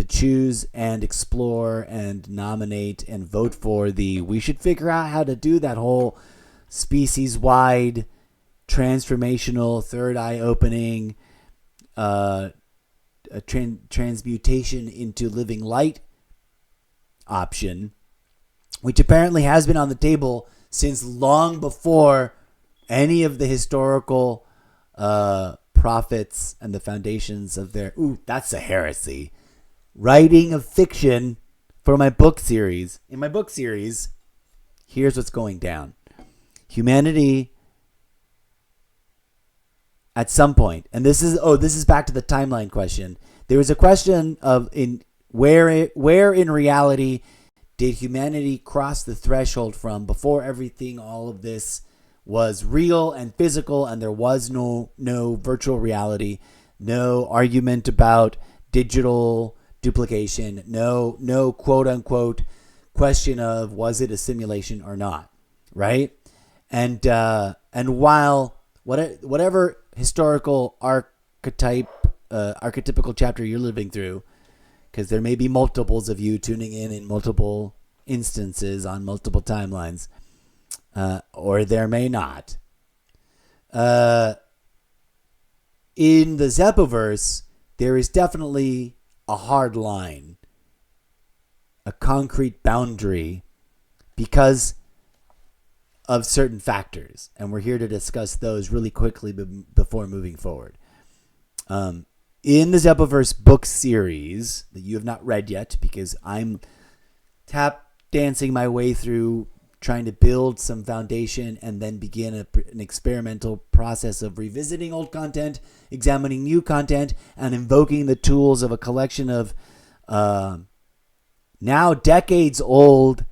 choose and explore and nominate and vote for we should figure out how to do that whole species-wide transformational third eye opening transmutation into living light option, which apparently has been on the table since long before any of the historical prophets and the foundations of their... Ooh, that's a heresy. Writing of fiction for my book series. In my book series, here's what's going down. Humanity, at some point, and this is back to the timeline question. There was a question of where in reality did humanity cross the threshold from before everything, all of this was real and physical, and there was no virtual reality, no argument about digital duplication, no quote unquote question of was it a simulation or not, right? And while whatever historical archetypical chapter you're living through, because there may be multiples of you tuning in multiple instances on multiple timelines, or there may not. In the Zeppoverse, there is definitely a hard line, a concrete boundary, because of certain factors. And we're here to discuss those really quickly before moving forward. In the Zeppoverse book series that you have not read yet, because I'm tap dancing my way through trying to build some foundation and then begin an experimental process of revisiting old content, examining new content, and invoking the tools of a collection of now decades old,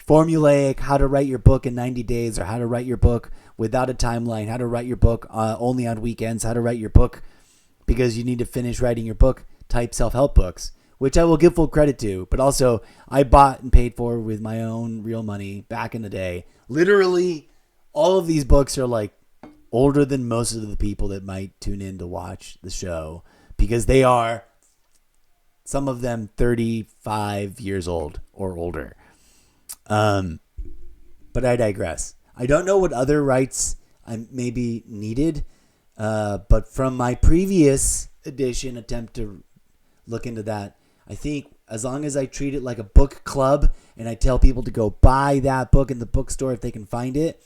formulaic how to write your book in 90 days or how to write your book without a timeline, how to write your book only on weekends, how to write your book because you need to finish writing your book type self-help books, which I will give full credit to, but also I bought and paid for with my own real money back in the day. Literally, all of these books are like older than most of the people that might tune in to watch the show because they are, some of them, 35 years old or older. But I digress. I don't know what other rights I maybe needed, but from my previous edition attempt to look into that, I think as long as I treat it like a book club and I tell people to go buy that book in the bookstore if they can find it,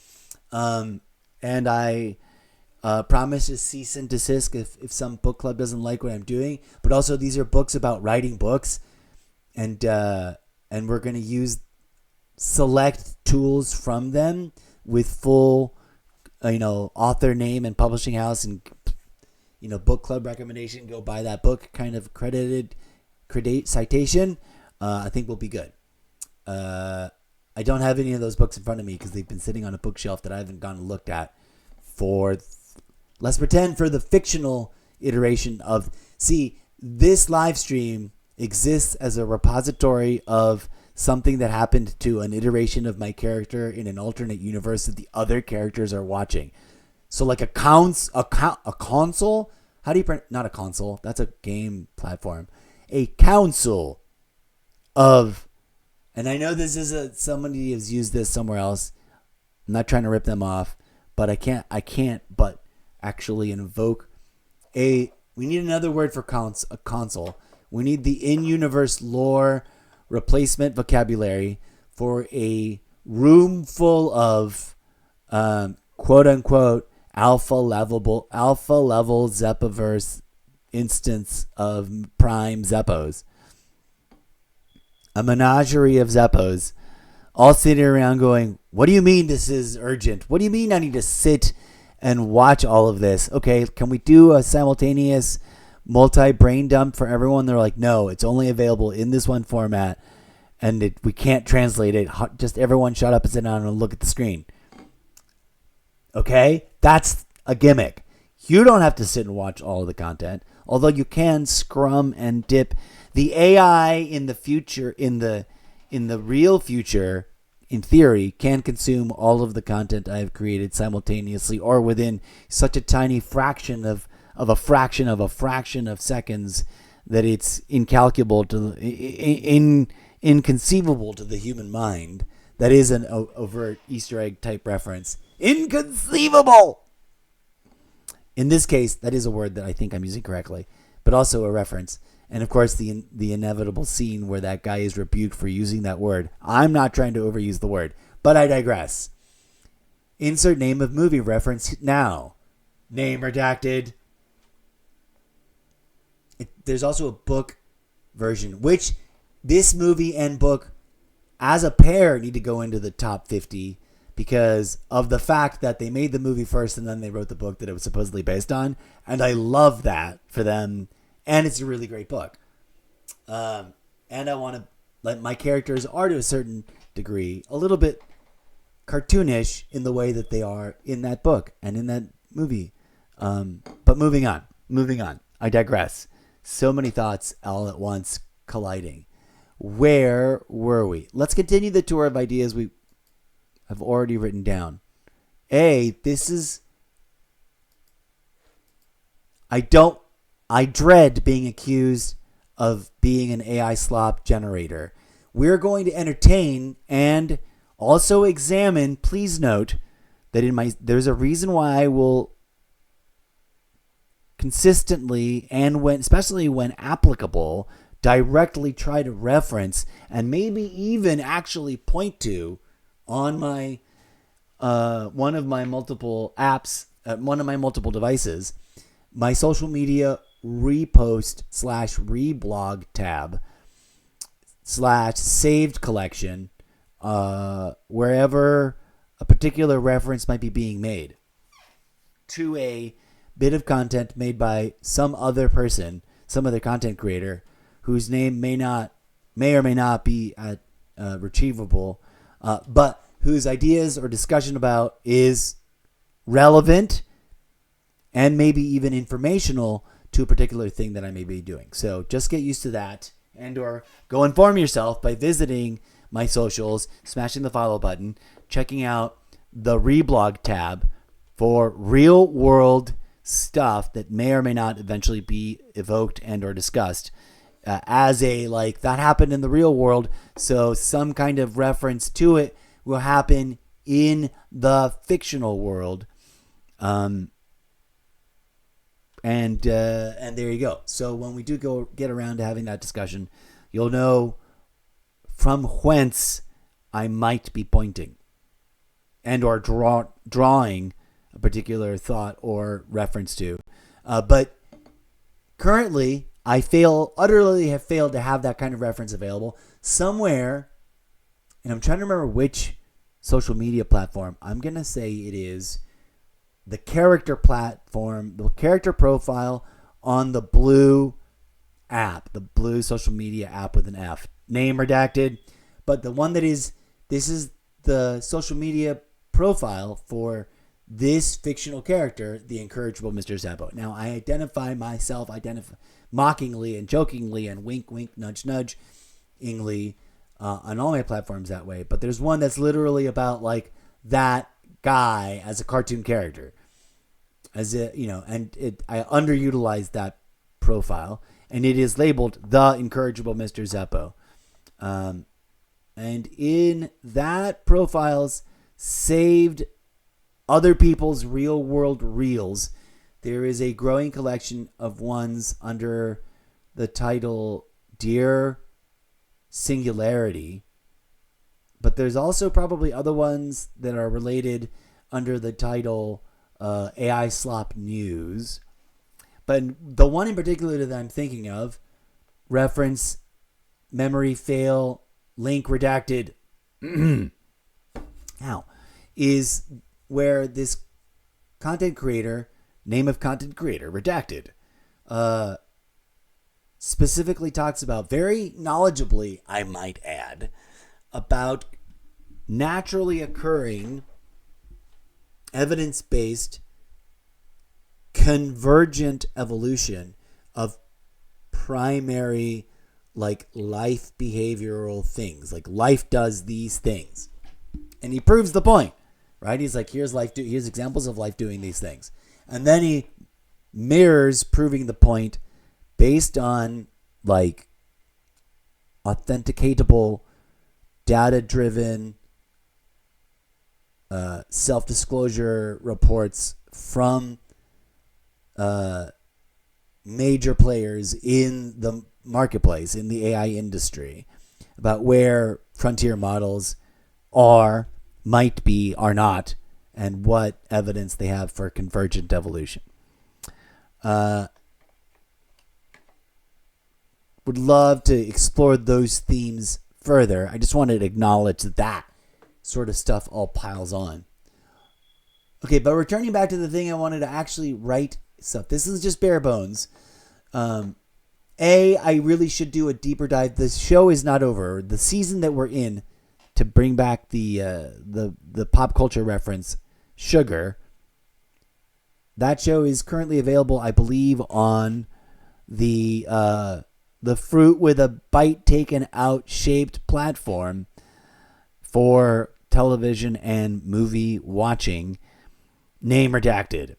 and I promise to cease and desist if some book club doesn't like what I'm doing. But also, these are books about writing books, and we're going to use select tools from them with full, author name and publishing house and book club recommendation. Go buy that book, kind of credited citation. I think we'll be good. I don't have any of those books in front of me because they've been sitting on a bookshelf that I haven't gone and looked at for. Let's pretend for the fictional iteration of. See, this live stream exists as a repository of something that happened to an iteration of my character in an alternate universe that the other characters are watching. So like a console. How do you not a console? That's a game platform. A council of, and I know this is somebody has used this somewhere else. I'm not trying to rip them off, but I can't but actually invoke we need another word for a console. We need the in-universe lore replacement vocabulary for a room full of quote unquote alpha level Zeppaverse instance of prime Zeppos. A menagerie of Zeppos all sitting around going, what do you mean this is urgent? What do you mean I need to sit and watch all of this? Okay, can we do a simultaneous multi-brain dump for everyone? They're like, no, it's only available in this one format and we can't translate it. Just everyone shut up and sit down and look at the screen. Okay? That's a gimmick. You don't have to sit and watch all of the content, although you can scrum and dip. The AI in the future, in the real future, in theory, can consume all of the content I have created simultaneously or within such a tiny fraction of a fraction of seconds that it's incalculable to inconceivable to the human mind. That is an overt Easter egg type reference. Inconceivable! In this case, that is a word that I think I'm using correctly, but also a reference. And of course, the inevitable scene where that guy is rebuked for using that word. I'm not trying to overuse the word, but I digress. Insert name of movie reference now. Name redacted. There's also a book version, which this movie and book as a pair need to go into the top 50 because of the fact that they made the movie first and then they wrote the book that it was supposedly based on. And I love that for them. And it's a really great book. And I want to, like, my characters are to a certain degree a little bit cartoonish in the way that they are in that book and in that movie. But moving on. I digress. So many thoughts all at once colliding. Where were we? Let's continue the tour of ideas we have already written down. I dread being accused of being an AI slop generator. We're going to entertain and also examine. Please note that there's a reason why I will consistently and especially when applicable, directly try to reference and maybe even actually point to on my one of my multiple apps, one of my multiple devices, my social media repost / reblog tab / saved collection, wherever a particular reference might be being made to a bit of content made by some other person, some other content creator whose name may or may not be retrievable but whose ideas or discussion about is relevant and maybe even informational to a particular thing that I may be doing. So just get used to that, and or go inform yourself by visiting my socials, smashing the follow button, checking out the Reblog tab for real world stuff that may or may not eventually be evoked and or discussed as a like that happened in the real world. So some kind of reference to it will happen in the fictional world. And there you go. So when we do get around to having that discussion, you'll know from whence I might be pointing and or drawing a particular thought or reference to. But currently, I utterly have failed to have that kind of reference available somewhere, and I'm trying to remember which social media platform. I'm going to say it is the character platform, the character profile on the Blue app, the Blue social media app with an F. Name redacted, but the one this is the social media profile for this fictional character, the incorrigible Mr. Zeppo. Now, I identify myself mockingly and jokingly and wink, wink, nudge, nudge-ingly on all my platforms that way, but there's one that's literally about like that guy as a cartoon character. As a, I underutilized that profile, and it is labeled the incorrigible Mr. Zeppo. And in that profile's saved other people's real world reels, there is a growing collection of ones under the title Dear Singularity. But there's also probably other ones that are related under the title AI Slop News. But the one in particular that I'm thinking of, reference memory fail, link redacted, is where this content creator, name of content creator, redacted, specifically talks about, very knowledgeably, I might add, about naturally occurring evidence-based convergent evolution of primary like life behavioral things. Like life does these things. And he proves the point, right? He's like, here's examples of life doing these things. And then he mirrors proving the point based on like authenticatable, data-driven, self-disclosure reports from major players in the marketplace, in the AI industry, about where frontier models are, might be, are not, and what evidence they have for convergent evolution. Would love to explore those themes further. I just wanted to acknowledge that sort of stuff all piles on. Okay, but returning back to the thing I wanted to actually write stuff. This is just bare bones. I really should do a deeper dive. The show is not over. The season that we're in, to bring back the pop culture reference, Sugar. That show is currently available, I believe, on the fruit with a bite taken out shaped platform for television and movie watching, name redacted,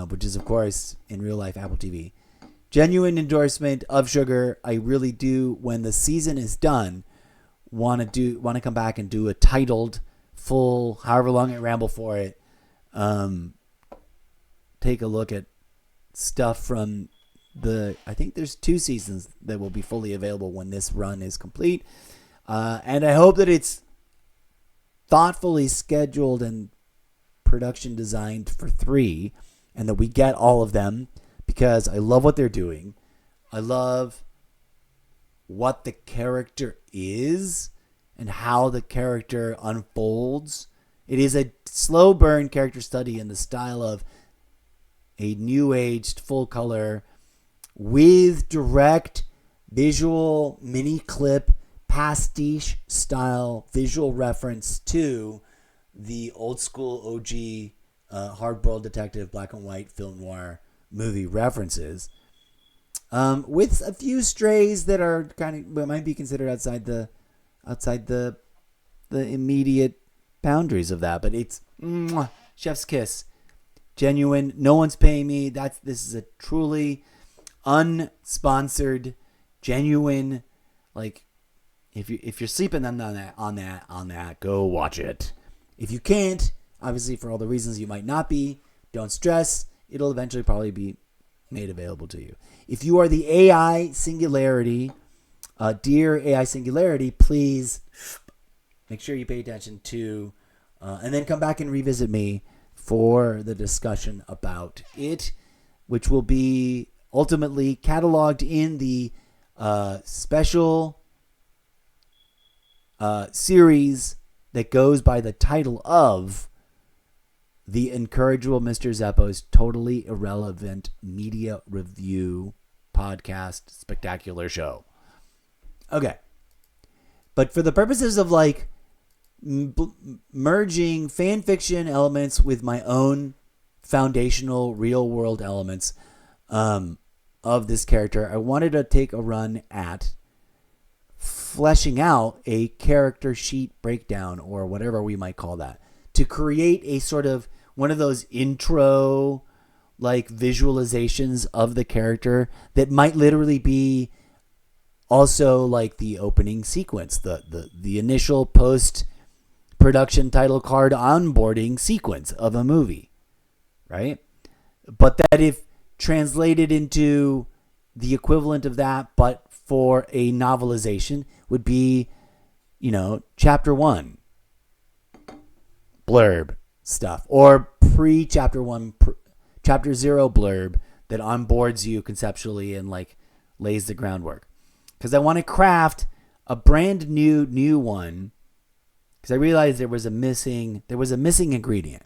which is, of course, in real life, Apple TV. Genuine endorsement of Sugar. I really do, when the season is done, want to come back and do a titled, full, however long I ramble for it, take a look at stuff from I think there's 2 seasons that will be fully available when this run is complete. And I hope that it's thoughtfully scheduled and production designed for 3, and that we get all of them, because I love what they're doing. I love what the character is and how the character unfolds. It is a slow burn character study in the style of a new aged full color with direct visual mini clip pastiche style visual reference to the old school OG hard-boiled detective black and white film noir movie references, with a few strays that are kind of might be considered outside the immediate boundaries of that. But it's chef's kiss, genuine. No one's paying me. This is a truly unsponsored, genuine. Like, if you're sleeping on that, go watch it. If you can't, obviously for all the reasons you might not be, don't stress. It'll eventually probably be made available to you. If you are the AI Singularity, dear AI Singularity, please make sure you pay attention to, and then come back and revisit me for the discussion about it, which will be ultimately cataloged in the special series that goes by the title of The Incorrigible Mr. Zeppo's Totally Irrelevant Media Review Podcast Spectacular Show. Okay. But for the purposes of like merging fan fiction elements with my own foundational real world elements of this character, I wanted to take a run at fleshing out a character sheet breakdown, or whatever we might call that, to create a sort of one of those intro like visualizations of the character that might literally be also like the opening sequence, the initial post production title card onboarding sequence of a movie, right? But that if translated into the equivalent of that, but for a novelization, would be, chapter 1 blurb stuff, or pre-chapter 1, chapter 0 blurb that onboards you conceptually and like lays the groundwork. Because I want to craft a brand new one, because I realized there was a missing ingredient.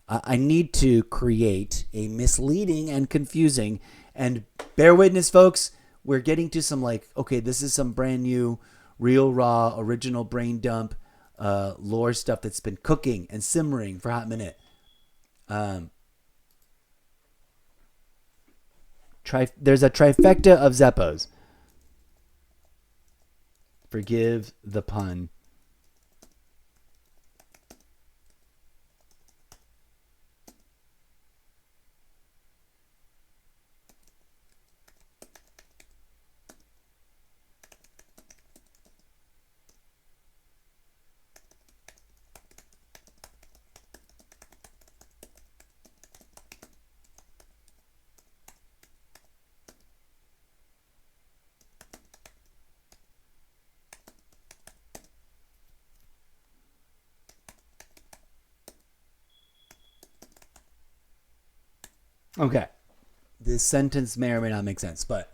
I need to create a misleading and confusing, and bear witness, folks, we're getting to some like, okay, this is some brand new, real, raw, original brain dump lore stuff that's been cooking and simmering for a hot minute. There's a trifecta of Zeppos. Forgive the pun. Okay. This sentence may or may not make sense, but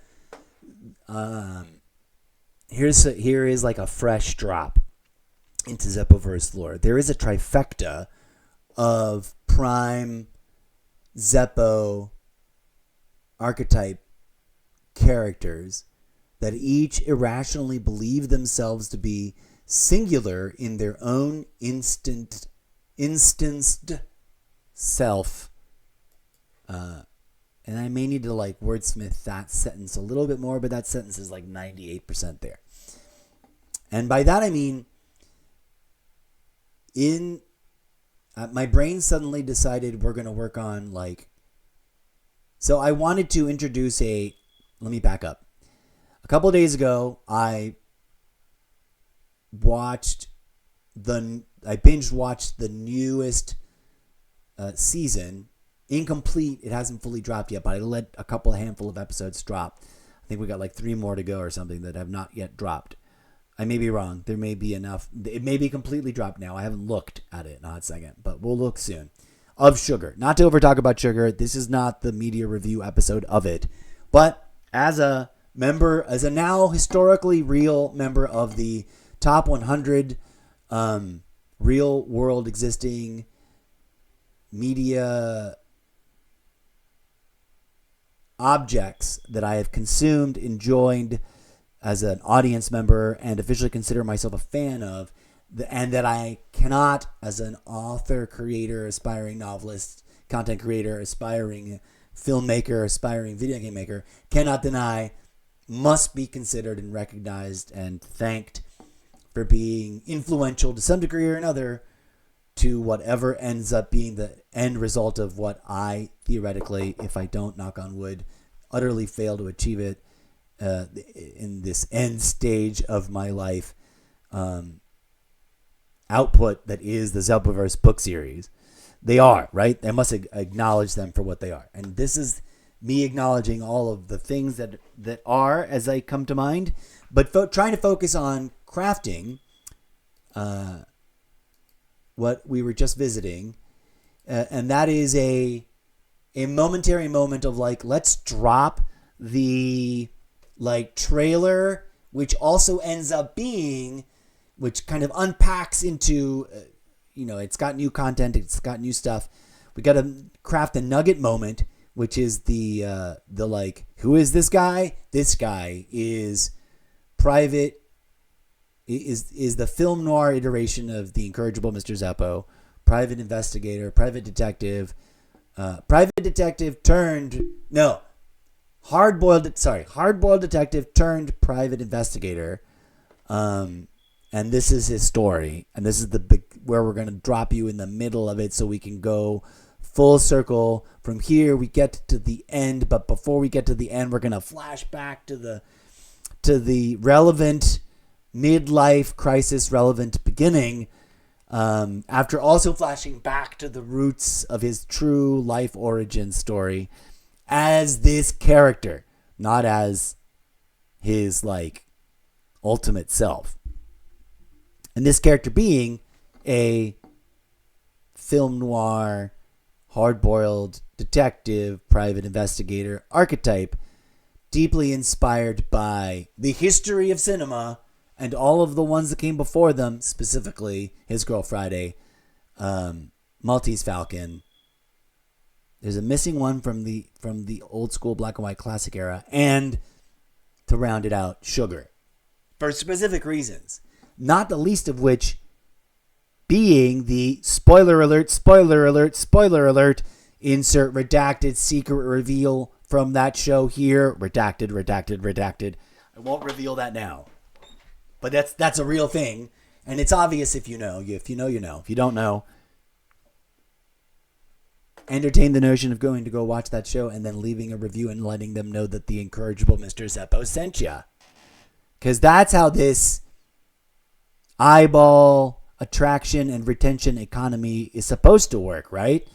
here is like a fresh drop into Zeppoverse lore. There is a trifecta of prime Zeppo archetype characters that each irrationally believe themselves to be singular in their own instanced self. And I may need to like wordsmith that sentence a little bit more, but that sentence is like 98% there. And by that I mean, my brain suddenly decided we're going to work on like, so I wanted to introduce let me back up. A couple of days ago, I binge watched the newest season. Incomplete. It hasn't fully dropped yet, but I let a handful of episodes drop. I think we got like 3 more to go or something that have not yet dropped. I may be wrong. There may be enough. It may be completely dropped now. I haven't looked at it in a hot second, but we'll look soon. Of Sugar. Not to over talk about Sugar. This is not the media review episode of it. But as a now historically real member of the top 100 real world existing media objects that I have consumed, enjoyed, as an audience member and officially consider myself a fan of, and that I cannot, as an author, creator, aspiring novelist, content creator, aspiring filmmaker, aspiring video game maker, cannot deny, must be considered and recognized and thanked for being influential to some degree or another to whatever ends up being the end result of what I theoretically, if I don't, knock on wood, utterly fail to achieve it in this end stage of my life, output that is the Zeldaverse book series. They are, right? I must acknowledge them for what they are. And this is me acknowledging all of the things that are as they come to mind, but trying to focus on crafting what we were just visiting. And that is a momentary moment of like, let's drop the like trailer, which also ends up being, which kind of unpacks into, it's got new content, it's got new stuff. We got to craft a nugget moment, which is the like, who is this guy? This guy is Private, is the film noir iteration of the incorrigible Mr. Zeppo, private investigator, private detective hard-boiled detective turned private investigator. And this is his story, and this is the big where we're going to drop you in the middle of it so we can go full circle. From here we get to the end, but before we get to the end, we're going to flash back to the relevant midlife crisis relevant beginning, after also flashing back to the roots of his true life origin story as this character, not as his like ultimate self. And this character being a film noir, hard-boiled detective, private investigator archetype, deeply inspired by the history of cinema and all of the ones that came before them, specifically His Girl Friday, Maltese Falcon. There's a missing one from the old school black and white classic era, and to round it out, Sugar, for specific reasons, not the least of which being the spoiler alert, insert redacted secret reveal from that show here. Redacted. I won't reveal that now. But that's a real thing, and it's obvious if you know. If you know, you know. If you don't know, entertain the notion of going to go watch that show and then leaving a review and letting them know that the incorrigible Mr. Zeppo sent ya. Because that's how this eyeball attraction and retention economy is supposed to work, right?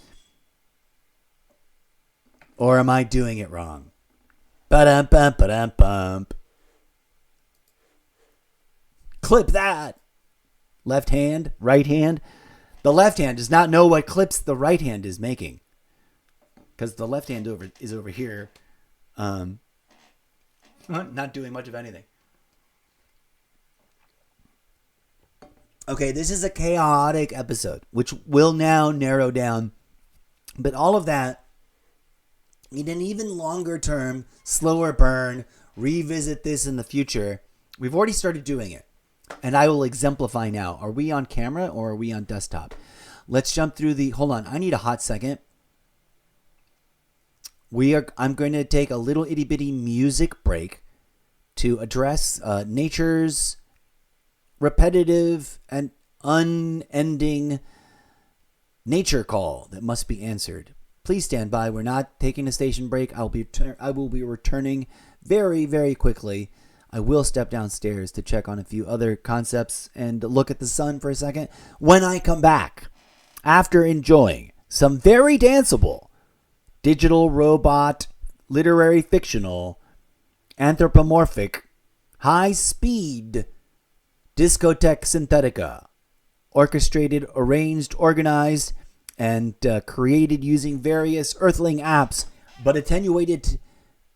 Or am I doing it wrong? Ba-dum-bum. Clip that. Left hand, right hand. The left hand does not know what clips the right hand is making, because the left hand is over here, not doing much of anything. Okay, this is a chaotic episode, which will now narrow down, but all of that in an even longer term, slower burn, revisit this in the future. We've already started doing it. And I will exemplify now. Are we on camera or are we on desktop? Let's jump through hold on, I need a hot second. I'm going to take a little itty bitty music break to address nature's repetitive and unending nature call that must be answered. Please stand by. We're not taking a station break. I will be returning very, very quickly. I will step downstairs to check on a few other concepts and look at the sun for a second. When I come back, after enjoying some very danceable digital robot, literary fictional, anthropomorphic, high-speed discotheque synthetica, orchestrated, arranged, organized, and created using various Earthling apps, but attenuated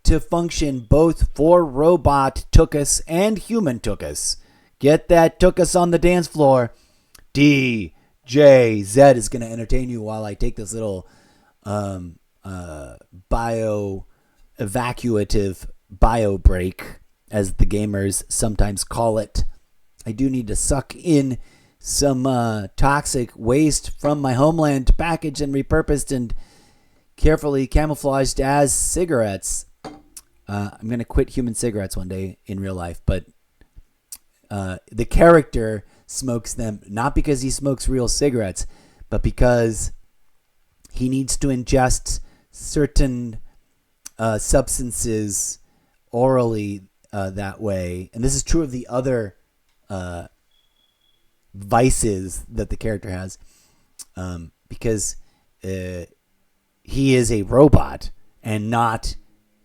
to function both for robot Tookus and human Tookus. Get that Tookus on the dance floor. DJ Zed is going to entertain you while I take this little bio-evacuative bio break as the gamers sometimes call it. I do need to suck in some toxic waste from my homeland, packaged and repurposed and carefully camouflaged as cigarettes. I'm going to quit human cigarettes one day in real life, but the character smokes them not because he smokes real cigarettes, but because he needs to ingest certain substances orally that way. And this is true of the other vices that the character has, because he is a robot and not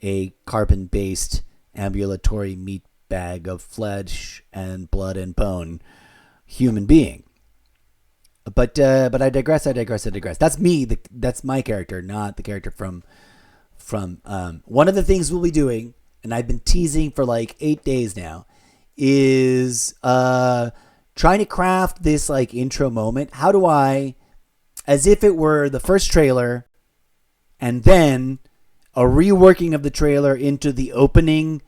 a carbon-based ambulatory meat bag of flesh and blood and bone human being. But I digress. That's me. That's my character, not the character from one of the things we'll be doing, and I've been teasing for like 8 days now, is trying to craft this like intro moment. How do I, as if it were the first trailer, and then a reworking of the trailer into the opening,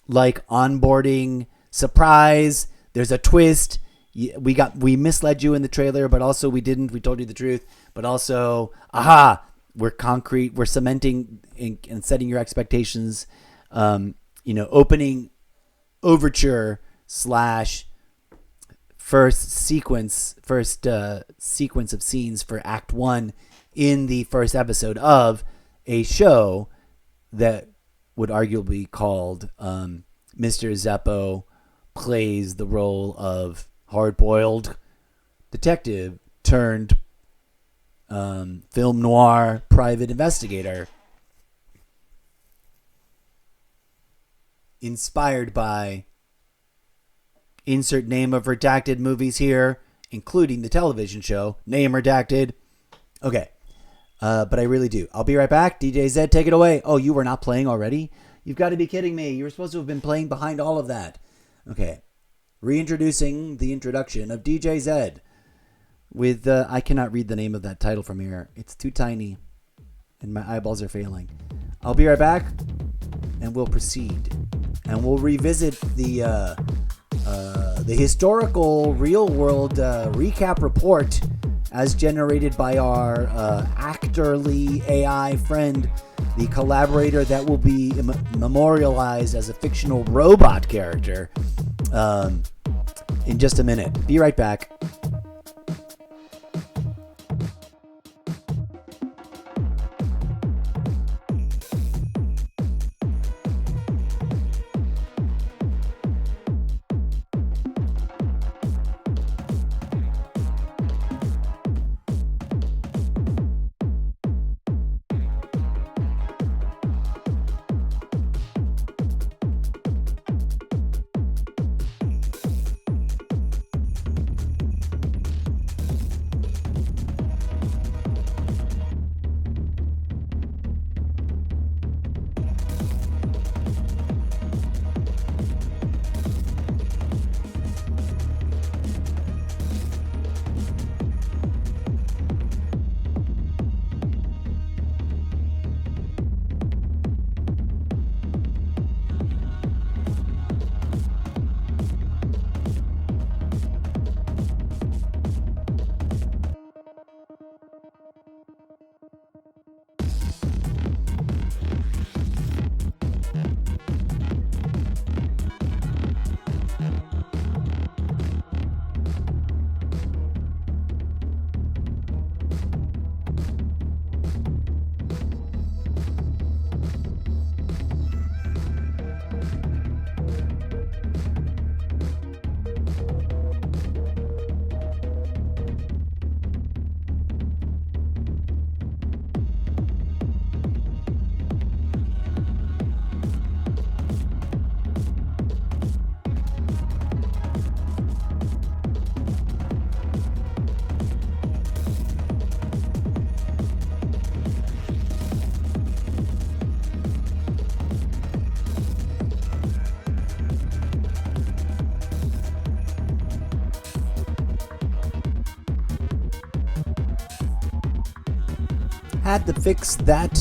like onboarding surprise. There's a twist. We misled you in the trailer, but also we didn't. We told you the truth, but also, aha, we're concrete. We're cementing and setting your expectations. Opening overture / first sequence of scenes for Act 1 in the first episode of a show that would arguably be called Mr. Zeppo plays the role of hard-boiled detective turned film noir private investigator, inspired by insert name of redacted movies here, including the television show, name redacted. Okay. But I really do. I'll be right back. DJ Zed, take it away. Oh, you were not playing already? You've got to be kidding me. You were supposed to have been playing behind all of that. Okay. Reintroducing the introduction of DJ Zed with, I cannot read the name of that title from here. It's too tiny and my eyeballs are failing. I'll be right back and we'll proceed. And we'll revisit the historical real world recap report as generated by our actorly AI friend, the collaborator that will be memorialized as a fictional robot character in just a minute. Be right back. Had to fix that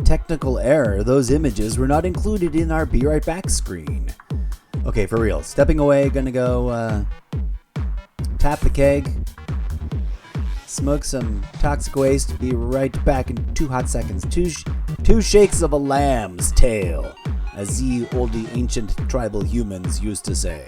technical error. Those images were not included in our Be Right Back screen. Okay, for real. Stepping away, gonna go tap the keg, smoke some toxic waste, be right back in 2 hot seconds. Two shakes of a lamb's tail, as ye oldie ancient tribal humans used to say.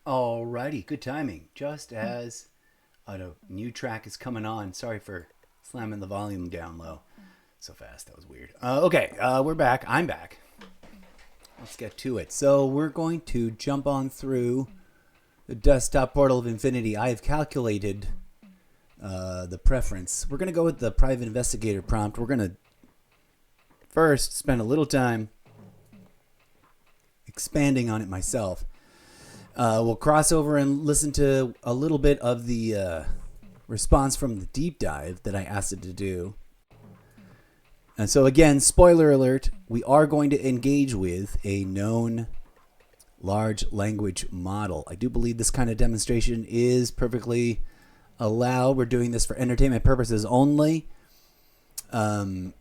Alrighty, good timing. Just as a new track is coming on. Sorry for slamming the volume down low so fast. That was weird. Okay, we're back. I'm back. Let's get to it. So we're going to jump on through the desktop portal of Infinity. I have calculated the preference. We're going to go with the private investigator prompt. We're going to first spend a little time expanding on it myself. We'll cross over and listen to a little bit of the response from the deep dive that I asked it to do. And so again, spoiler alert, we are going to engage with a known large language model. I do believe this kind of demonstration is perfectly allowed. We're doing this for entertainment purposes only. I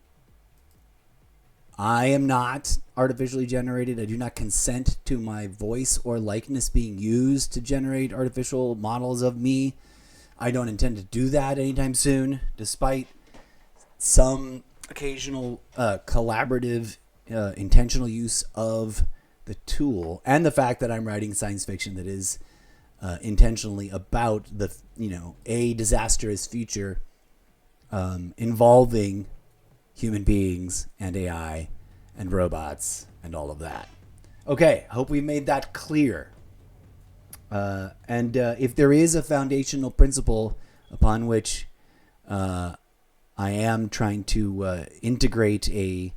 am not artificially generated. I do not consent to my voice or likeness being used to generate artificial models of me. I don't intend to do that anytime soon, despite some occasional collaborative, intentional use of the tool, and the fact that I'm writing science fiction that is intentionally about a disastrous future involving human beings and AI and robots and all of that. Okay, I hope we made that clear. And if there is a foundational principle upon which I am trying to integrate a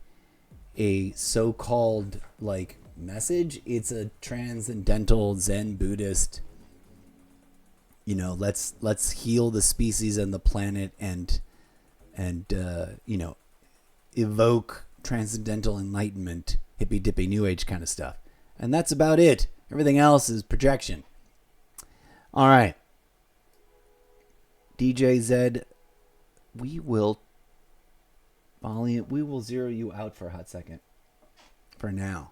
so-called like message, it's a transcendental Zen Buddhist. Let's heal the species and the planet and evoke transcendental enlightenment, hippy dippy new age kind of stuff. And that's about it. Everything else is projection. All right. DJ Zed, we will zero you out for a hot second. For now.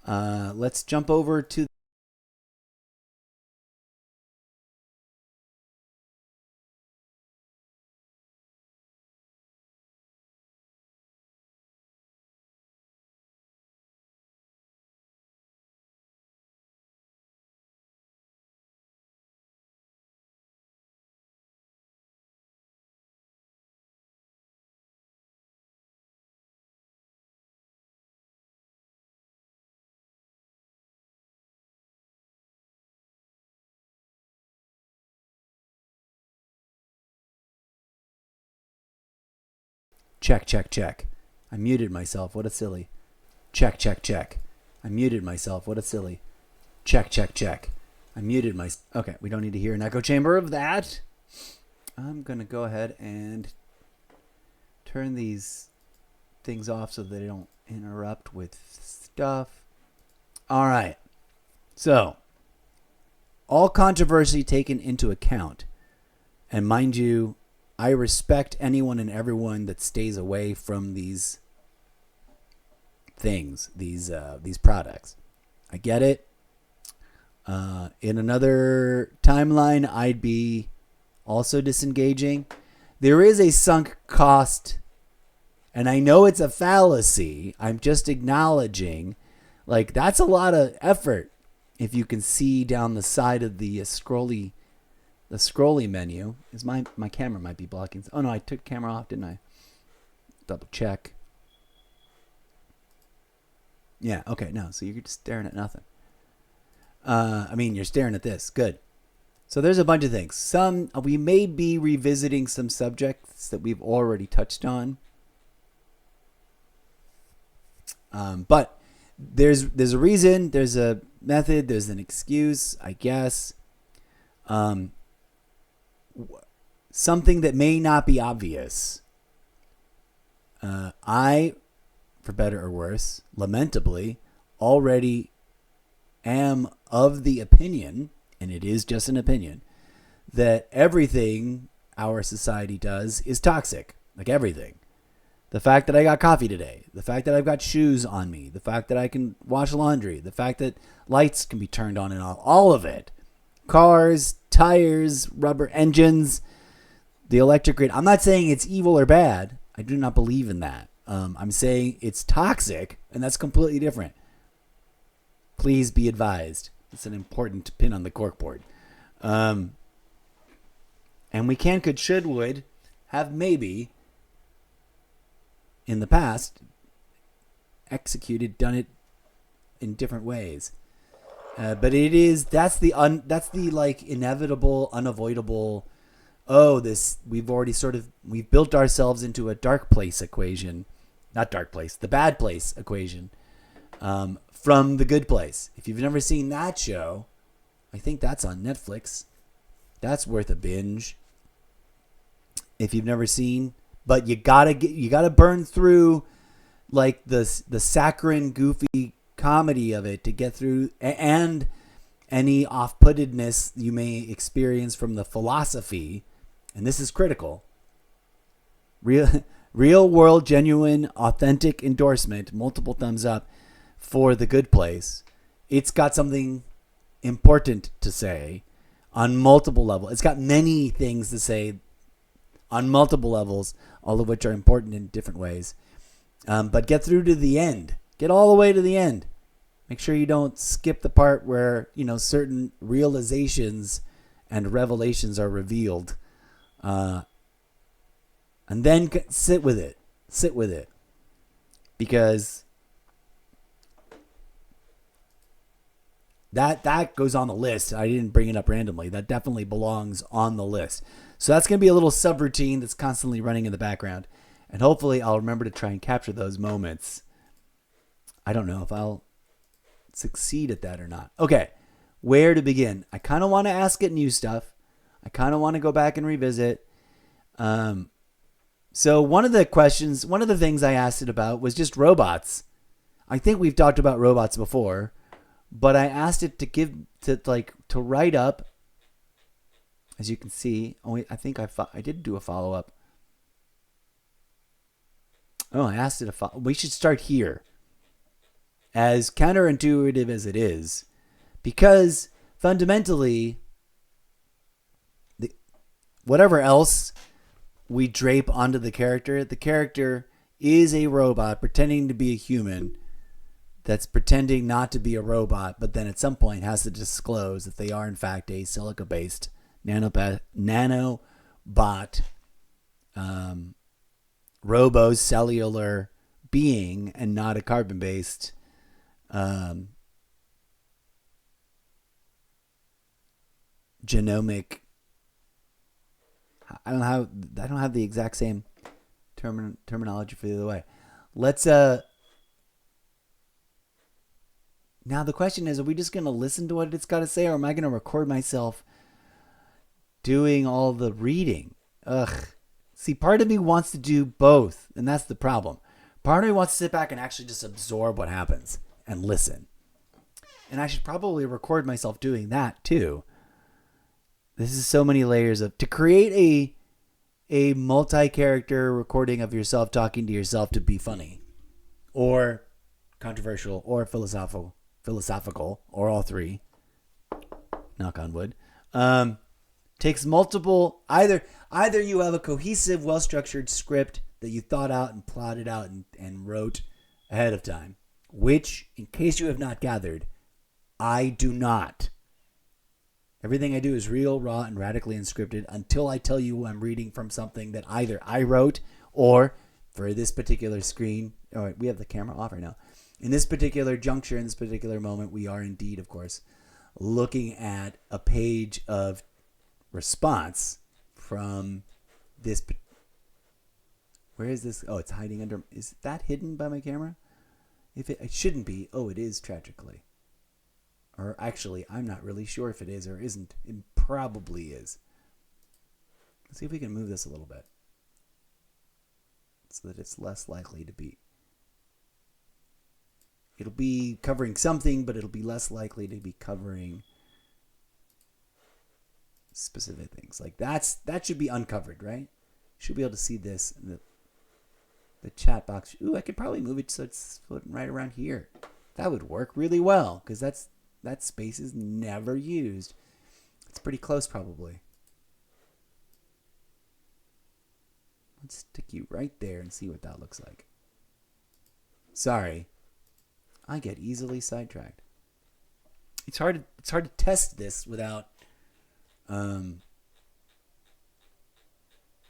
Let's jump over to check, check, check. I muted myself. What a silly. Check, check, check. I muted myself. What a silly. Check, check, check. I muted my. Okay, we don't need to hear an echo chamber of that. I'm going to go ahead and turn these things off so they don't interrupt with stuff. All right. So, all controversy taken into account. And mind you, I respect anyone and everyone that stays away from these things, these products. I get it. In another timeline, I'd be also disengaging. There is a sunk cost, and I know it's a fallacy. I'm just acknowledging, like, that's a lot of effort. If you can see down the side of the scrolly menu, is my camera might be blocking. Oh no, I took camera off, didn't I? Double check. Yeah, okay, no. So you're just staring at nothing. You're staring at this. Good. So there's a bunch of things. We may be revisiting some subjects that we've already touched on. But there's a reason, there's a method, there's an excuse, I guess. Something that may not be obvious. I, for better or worse, lamentably, already am of the opinion, and it is just an opinion, that everything our society does is toxic. Like everything. The fact that I got coffee today, the fact that I've got shoes on me, the fact that I can wash laundry, the fact that lights can be turned on and off, all of it. Cars, tires, rubber engines, the electric grid. I'm not saying it's evil or bad. I do not believe in that. I'm saying it's toxic, and that's completely different. Please be advised. It's an important pin on the corkboard. And we can, could, should, would have maybe in the past executed, done it in different ways. But it is, that's the like inevitable, unavoidable. Oh, we've built ourselves into a dark place equation, not dark place, the bad place equation, from the good place. If you've never seen that show, I think that's on Netflix. That's worth a binge. If you've never seen, but you gotta burn through like the saccharine, goofy comedy of it to get through, and any off-puttedness you may experience from the philosophy, and this is critical. Real world, genuine, authentic endorsement, multiple thumbs up for The Good Place. It's got something important to say on multiple levels. It's got many things to say on multiple levels, all of which are important in different ways. But get through to the end. Get all the way to the end. Make sure you don't skip the part where, certain realizations and revelations are revealed. And then sit with it. Sit with it. Because that goes on the list. I didn't bring it up randomly. That definitely belongs on the list. So that's going to be a little subroutine that's constantly running in the background. And hopefully I'll remember to try and capture those moments. I don't know if I'll succeed at that or not. Okay, where to begin? I kind of want to ask it new stuff. I kind of want to go back and revisit. So one of the things I asked it about was just robots. I think we've talked about robots before, but I asked it to write up. As you can see, I think I did do a follow up. Oh, I asked it we should start here. As counterintuitive as it is, because fundamentally, whatever else we drape onto the character is a robot pretending to be a human that's pretending not to be a robot, but then at some point has to disclose that they are in fact a silica-based nanobot, robo-cellular being and not a carbon-based genomic. I don't have the exact same terminology for the other way. Let's now the question is, are we just going to listen to what it's got to say, or am I going to record myself doing all the reading? Ugh. See, part of me wants to do both, and that's the problem. Part of me wants to sit back and actually just absorb what happens and listen. And I should probably record myself doing that too. This is so many layers to create a multi-character recording of yourself talking to yourself to be funny or controversial or philosophical or all three. Knock on wood. Takes multiple, either you have a cohesive, well-structured script that you thought out and plotted out and wrote ahead of time, which, in case you have not gathered, I do not. Everything I do is real, raw, and radically unscripted until I tell you I'm reading from something that either I wrote or, for this particular screen, we have the camera off right now. In this particular juncture, in this particular moment, we are indeed, of course, looking at a page of response from this. Where is this? Oh, it's hiding under. Is that hidden by my camera? If it shouldn't be. Oh, it is, tragically. Or actually, I'm not really sure if it is or isn't. It probably is. Let's see if we can move this a little bit so that it's less likely to be. It'll be covering something, but it'll be less likely to be covering specific things. Like that should be uncovered, right? Should be able to see this in the chat box. Ooh, I could probably move it so it's floating right around here. That would work really well because that space is never used. It's pretty close, probably. Let's stick you right there and see what that looks like. Sorry. I get easily sidetracked. It's hard to test this without. I'm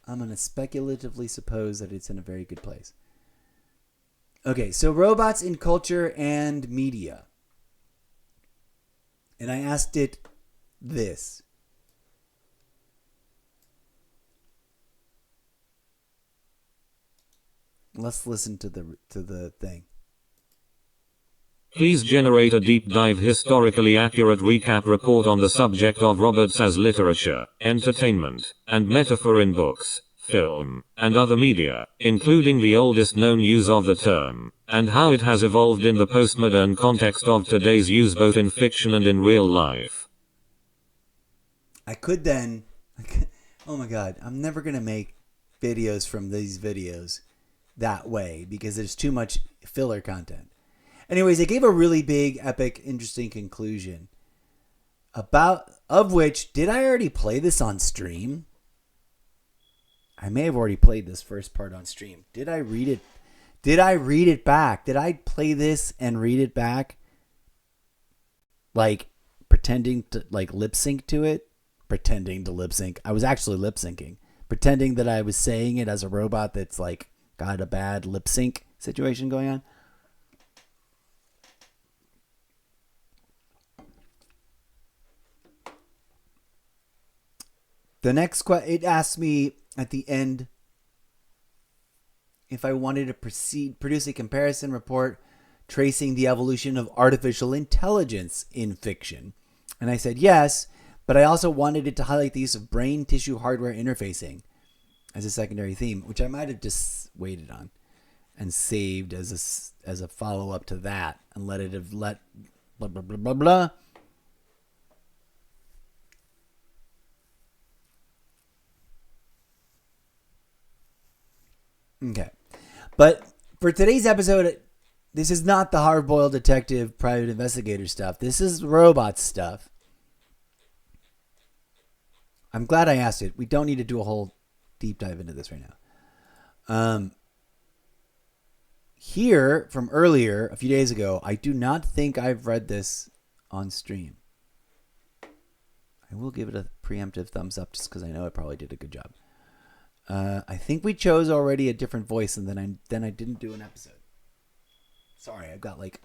going to speculatively suppose that it's in a very good place. Okay, so robots in culture and media. And I asked it this. Let's listen to the thing. Please generate a deep dive historically accurate recap report on the subject of robots as literature, entertainment, and metaphor in books, film, and other media, including the oldest known use of the term, and how it has evolved in the postmodern context of today's use both in fiction and in real life. I could then... Oh my god, I'm never going to make videos from these videos that way because there's too much filler content. Anyways, it gave a really big, epic, interesting conclusion. Of which, did I already play this on stream? I may have already played this first part on stream. Did I read it? Did I read it back? Did I play this and read it back? Like, pretending to, like, lip sync to it? Pretending to lip sync. I was actually lip syncing. Pretending that I was saying it as a robot that's, like, got a bad lip sync situation going on. The next question, it asked me at the end if I wanted to produce a comparison report tracing the evolution of artificial intelligence in fiction. And I said yes, but I also wanted it to highlight the use of brain tissue hardware interfacing as a secondary theme, which I might have just waited on and saved as a follow-up to that and let it have let blah, blah, blah, blah, blah. Okay. But for today's episode, this is not the hard-boiled detective private investigator stuff. This is robot stuff. I'm glad I asked it. We don't need to do a whole deep dive into this right now. Here, from earlier, a few days ago, I do not think I've read this on stream. I will give it a preemptive thumbs up just because I know it probably did a good job. I think we chose already a different voice, and then I didn't do an episode. Sorry, I've got like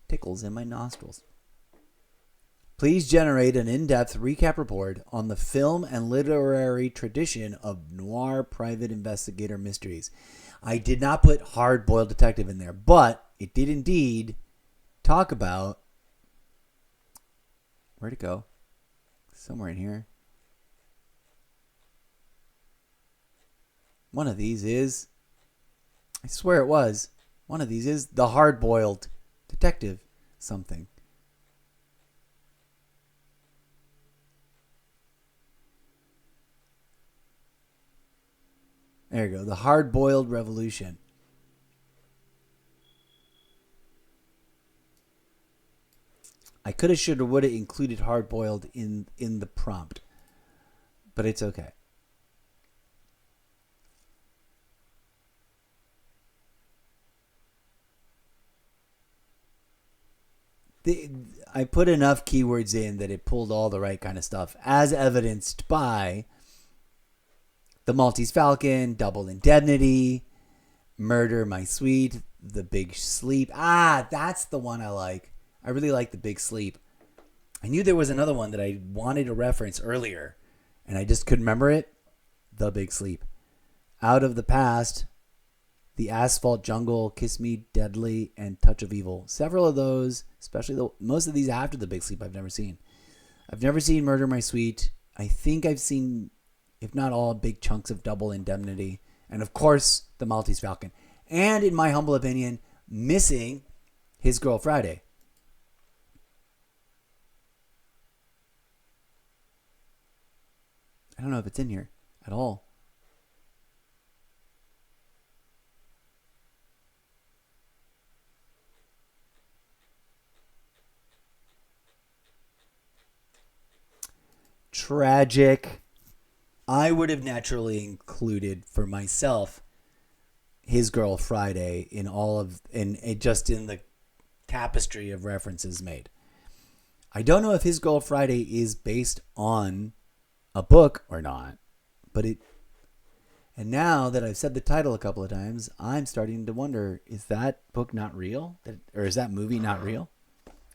tickles in my nostrils. Please generate an in-depth recap report on the film and literary tradition of noir private investigator mysteries. I did not put hard-boiled detective in there, but it did indeed talk about... Where'd it go? Somewhere in here. One of these is... I swear it was. One of these is the hard-boiled detective something. There you go. The hard-boiled revolution. I could have, should have, would have included hard-boiled in the prompt. But it's okay. I put enough keywords in that it pulled all the right kind of stuff, as evidenced by the Maltese Falcon, Double Indemnity, Murder My Sweet, The Big Sleep. Ah, that's the one I like. I really like The Big Sleep. I knew there was another one that I wanted to reference earlier, and I just couldn't remember it. The Big Sleep. Out of the Past, The Asphalt Jungle, Kiss Me Deadly, and Touch of Evil. Several of those, especially most of these after The Big Sleep, I've never seen. I've never seen Murder My Sweet. I think I've seen, if not all, big chunks of Double Indemnity. And of course, The Maltese Falcon. And in my humble opinion, missing His Girl Friday. I don't know if it's in here at all. Tragic. I would have naturally included for myself His Girl Friday in all of just in the tapestry of references made. I don't know if His Girl Friday is based on a book or not, but it. And now that I've said the title a couple of times, I'm starting to wonder: is that book not real, or is that movie not real?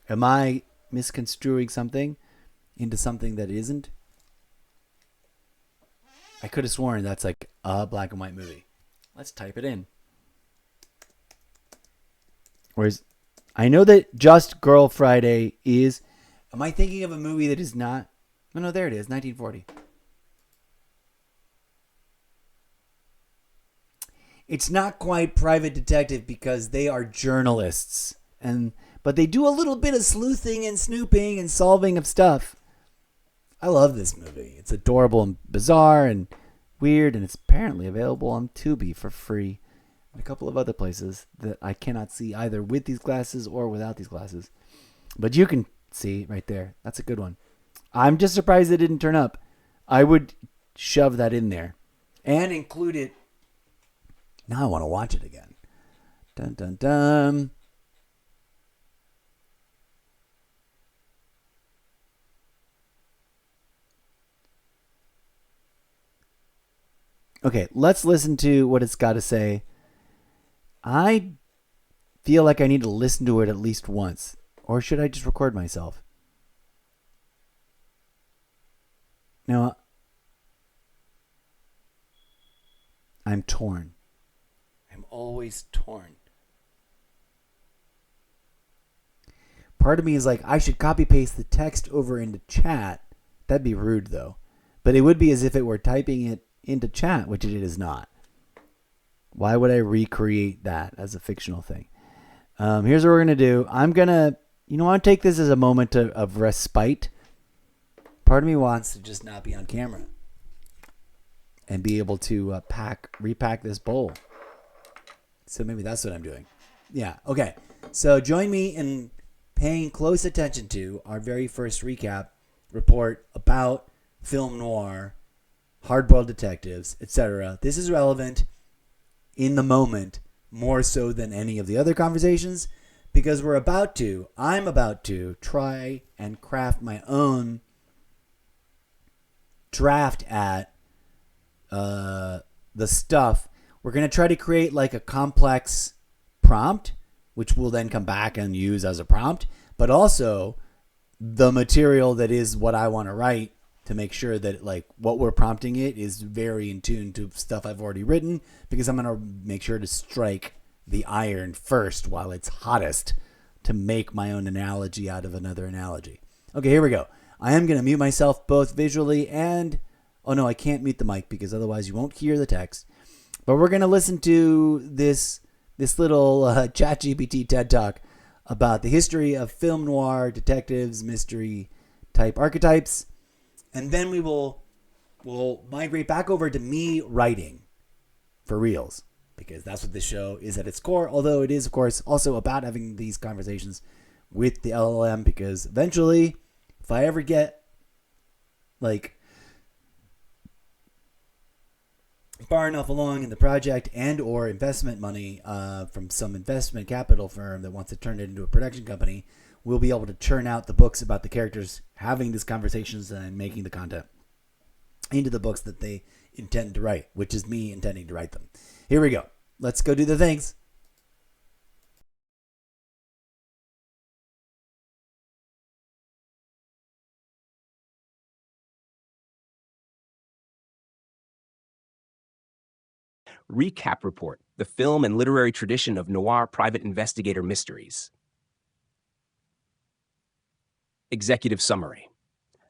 Am I misconstruing something into something that isn't? I could have sworn that's like a black and white movie. Let's type it in. Whereas I know that Just Girl Friday is. Am I thinking of a movie that is not? No, there it is, 1940. It's not quite Private Detective because they are journalists, but they do a little bit of sleuthing and snooping and solving of stuff. I love this movie. It's adorable and bizarre and weird, and it's apparently available on Tubi for free and a couple of other places that I cannot see either with these glasses or without these glasses. But you can see right there. That's a good one. I'm just surprised it didn't turn up. I would shove that in there and include it. Now I want to watch it again. Dun, dun, dun. Okay, let's listen to what it's got to say. I feel like I need to listen to it at least once. Or should I just record myself? Now, I'm torn. I'm always torn. Part of me is like, I should copy paste the text over into chat. That'd be rude though. But it would be as if it were typing it into chat, which it is not. Why would I recreate that as a fictional thing? Here's what we're going to do. I'm going to take this as a moment of respite. Part of me wants to just not be on camera and be able to repack this bowl. So maybe that's what I'm doing. Yeah, okay. So join me in paying close attention to our very first recap report about film noir, hard-boiled detectives, etc. This is relevant in the moment more so than any of the other conversations because I'm about to try and craft my own draft at the stuff. We're going to try to create like a complex prompt, which we'll then come back and use as a prompt, but also the material that is what I want to write to make sure that like what we're prompting it is very in tune to stuff I've already written, because I'm going to make sure to strike the iron first while it's hottest to make my own analogy out of another analogy. Okay, here we go. I am going to mute myself both visually and... Oh, no, I can't mute the mic because otherwise you won't hear the text. But we're going to listen to this little ChatGPT TED Talk about the history of film noir, detectives, mystery type archetypes. And then we'll migrate back over to me writing for reals, because that's what this show is at its core. Although it is, of course, also about having these conversations with the LLM, because eventually, if I ever get like far enough along in the project and or investment money from some investment capital firm that wants to turn it into a production company, we'll be able to churn out the books about the characters having these conversations and making the content into the books that they intend to write, which is me intending to write them. Here we go. Let's go do the things. Recap Report, the film and literary tradition of noir private investigator mysteries. Executive Summary.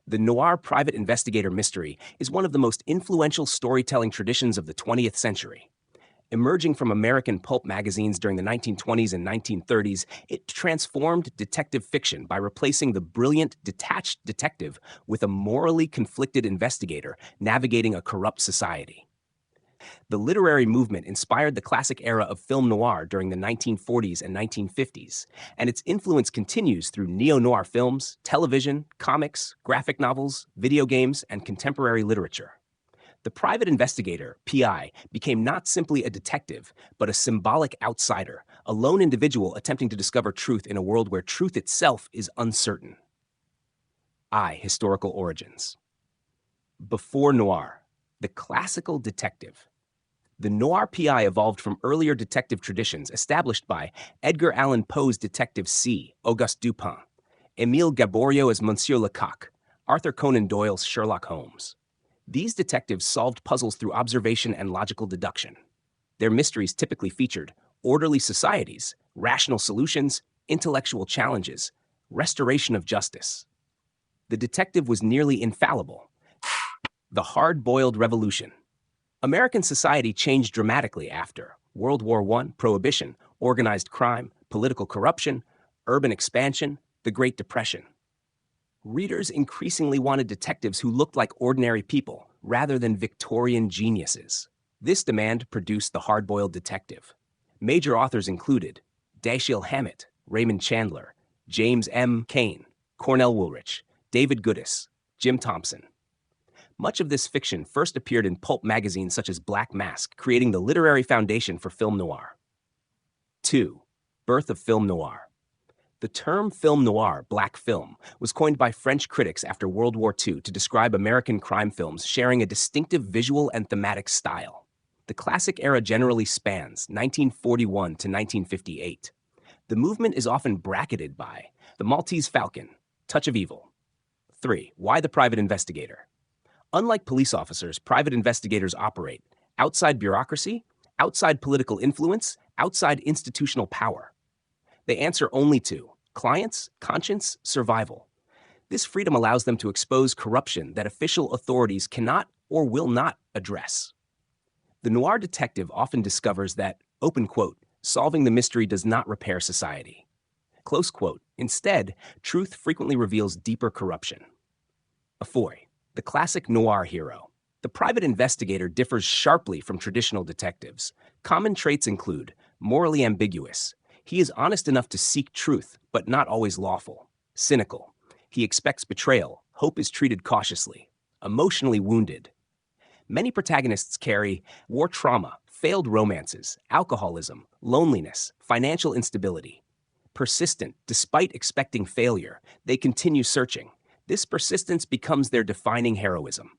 The noir private investigator mystery is one of the most influential storytelling traditions of the 20th century. Emerging from American pulp magazines during the 1920s and 1930s, it transformed detective fiction by replacing the brilliant, detached detective with a morally conflicted investigator navigating a corrupt society. The literary movement inspired the classic era of film noir during the 1940s and 1950s, and its influence continues through neo-noir films, television, comics, graphic novels, video games, and contemporary literature. The private investigator, PI, became not simply a detective, but a symbolic outsider, a lone individual attempting to discover truth in a world where truth itself is uncertain. I. Historical origins. Before noir, the classical detective. The noir PI evolved from earlier detective traditions established by Edgar Allan Poe's Detective C, Auguste Dupin, Émile Gaboriau as Monsieur Lecoq, Arthur Conan Doyle's Sherlock Holmes. These detectives solved puzzles through observation and logical deduction. Their mysteries typically featured orderly societies, rational solutions, intellectual challenges, restoration of justice. The detective was nearly infallible. The hard-boiled revolution. American society changed dramatically after World War I, Prohibition, organized crime, political corruption, urban expansion, the Great Depression. Readers increasingly wanted detectives who looked like ordinary people rather than Victorian geniuses. This demand produced the hard-boiled detective. Major authors included Dashiell Hammett, Raymond Chandler, James M. Cain, Cornell Woolrich, David Goodis, Jim Thompson. Much of this fiction first appeared in pulp magazines such as Black Mask, creating the literary foundation for film noir. 2. Birth of film noir. The term film noir, black film, was coined by French critics after World War II to describe American crime films sharing a distinctive visual and thematic style. The classic era generally spans 1941 to 1958. The movement is often bracketed by The Maltese Falcon, Touch of Evil. 3. Why the Private Investigator? Unlike police officers, private investigators operate outside bureaucracy, outside political influence, outside institutional power. They answer only to clients, conscience, survival. This freedom allows them to expose corruption that official authorities cannot or will not address. The noir detective often discovers that, open quote, solving the mystery does not repair society. Close quote. Instead, truth frequently reveals deeper corruption. 4. The classic noir hero. The private investigator differs sharply from traditional detectives. Common traits include morally ambiguous. He is honest enough to seek truth, but not always lawful. Cynical. He expects betrayal. Hope is treated cautiously. Emotionally wounded. Many protagonists carry war trauma, failed romances, alcoholism, loneliness, financial instability. Persistent, despite expecting failure, they continue searching. This persistence becomes their defining heroism.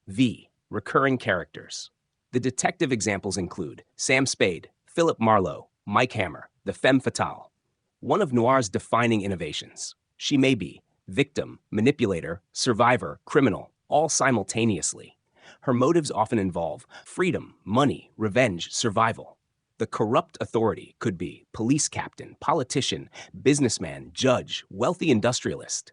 V. Recurring characters. The detective examples include Sam Spade, Philip Marlowe, Mike Hammer, the femme fatale. One of noir's defining innovations. She may be victim, manipulator, survivor, criminal, all simultaneously. Her motives often involve freedom, money, revenge, survival. The corrupt authority could be police captain, politician, businessman, judge, wealthy industrialist.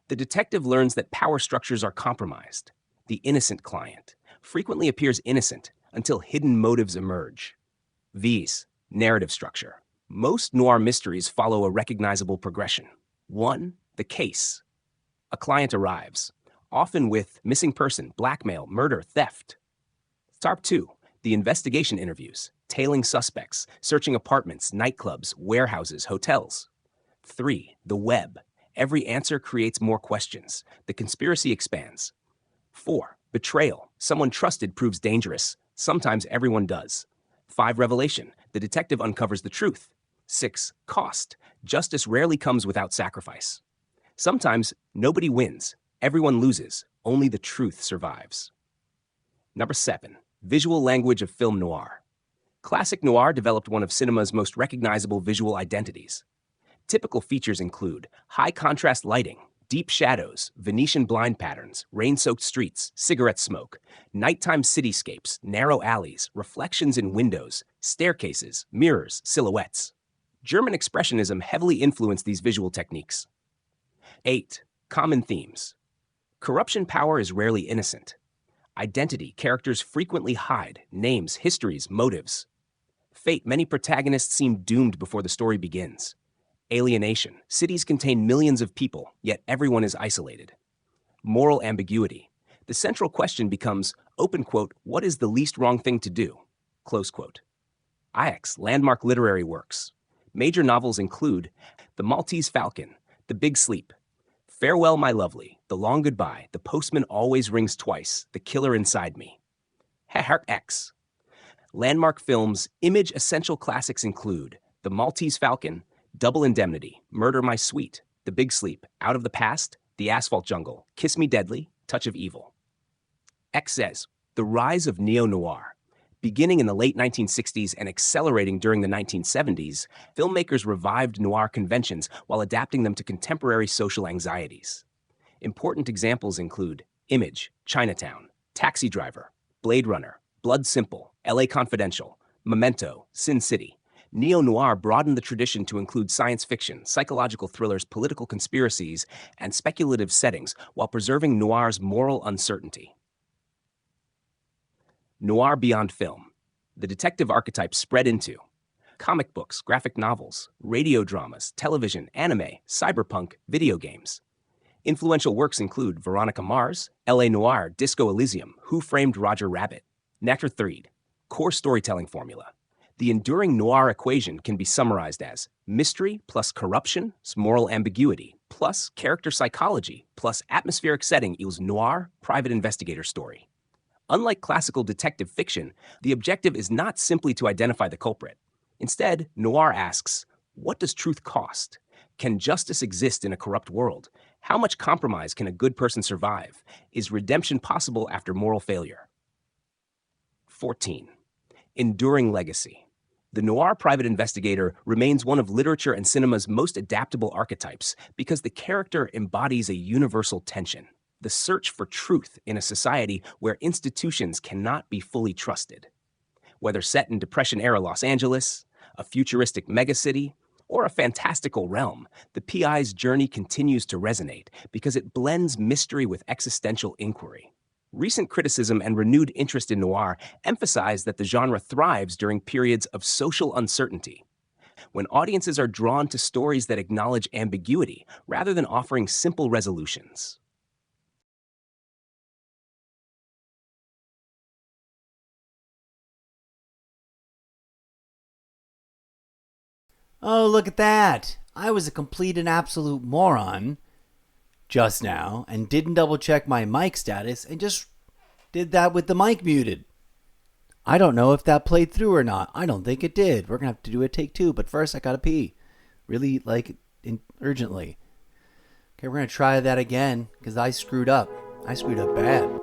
The detective learns that power structures are compromised. The innocent client frequently appears innocent until hidden motives emerge. V's. Narrative structure. Most noir mysteries follow a recognizable progression. 1. The case. A client arrives, often with missing person, blackmail, murder, theft. Start 2. The investigation interviews, tailing suspects, searching apartments, nightclubs, warehouses, hotels. 3. The web. Every answer creates more questions. The conspiracy expands. 4. Betrayal. Someone trusted proves dangerous. Sometimes everyone does. 5. Revelation. The detective uncovers the truth. 6. Cost. Justice rarely comes without sacrifice. Sometimes nobody wins. Everyone loses. Only the truth survives. 7. Visual language of film noir. Classic noir developed one of cinema's most recognizable visual identities. Typical features include high contrast lighting, deep shadows, Venetian blind patterns, rain-soaked streets, cigarette smoke, nighttime cityscapes, narrow alleys, reflections in windows, staircases, mirrors, silhouettes. German Expressionism heavily influenced these visual techniques. 8. Common themes. Corruption power is rarely innocent. Identity characters frequently hide, names, histories, motives. Fate many protagonists seem doomed before the story begins. Alienation. Cities contain millions of people, yet everyone is isolated. Moral ambiguity. The central question becomes, open quote, what is the least wrong thing to do? Close quote. IX. Landmark literary works. Major novels include The Maltese Falcon, The Big Sleep, Farewell, My Lovely, The Long Goodbye, The Postman Always Rings Twice, The Killer Inside Me. X. Landmark films' image essential classics include The Maltese Falcon, Double Indemnity, Murder My Sweet, The Big Sleep, Out of the Past, The Asphalt Jungle, Kiss Me Deadly, Touch of Evil. X says, the rise of neo-noir. Beginning in the late 1960s and accelerating during the 1970s, filmmakers revived noir conventions while adapting them to contemporary social anxieties. Important examples include Image, Chinatown, Taxi Driver, Blade Runner, Blood Simple, LA Confidential, Memento, Sin City. Neo-noir broadened the tradition to include science fiction, psychological thrillers, political conspiracies, and speculative settings while preserving noir's moral uncertainty. Noir beyond film. The detective archetype spread into comic books, graphic novels, radio dramas, television, anime, cyberpunk, video games. Influential works include Veronica Mars, L.A. Noire, Disco Elysium, Who Framed Roger Rabbit, Nectar Threed. Core storytelling formula. The enduring noir equation can be summarized as mystery plus corruption, moral ambiguity, plus character psychology, plus atmospheric setting equals noir, private investigator story. Unlike classical detective fiction, the objective is not simply to identify the culprit. Instead, noir asks, what does truth cost? Can justice exist in a corrupt world? How much compromise can a good person survive? Is redemption possible after moral failure? 14. Enduring legacy. The noir private investigator remains one of literature and cinema's most adaptable archetypes because the character embodies a universal tension. The search for truth in a society where institutions cannot be fully trusted. Whether set in Depression-era Los Angeles, a futuristic megacity, or a fantastical realm, the PI's journey continues to resonate because it blends mystery with existential inquiry. Recent criticism and renewed interest in noir emphasize that the genre thrives during periods of social uncertainty, when audiences are drawn to stories that acknowledge ambiguity rather than offering simple resolutions. Oh, look at that. I was a complete and absolute moron just now and didn't double check my mic status and just did that with the mic muted. I don't know if that played through or not. I don't think it did. We're going to have to do a take 2, but first I got to pee. Really, urgently. Okay, we're going to try that again because I screwed up. I screwed up bad.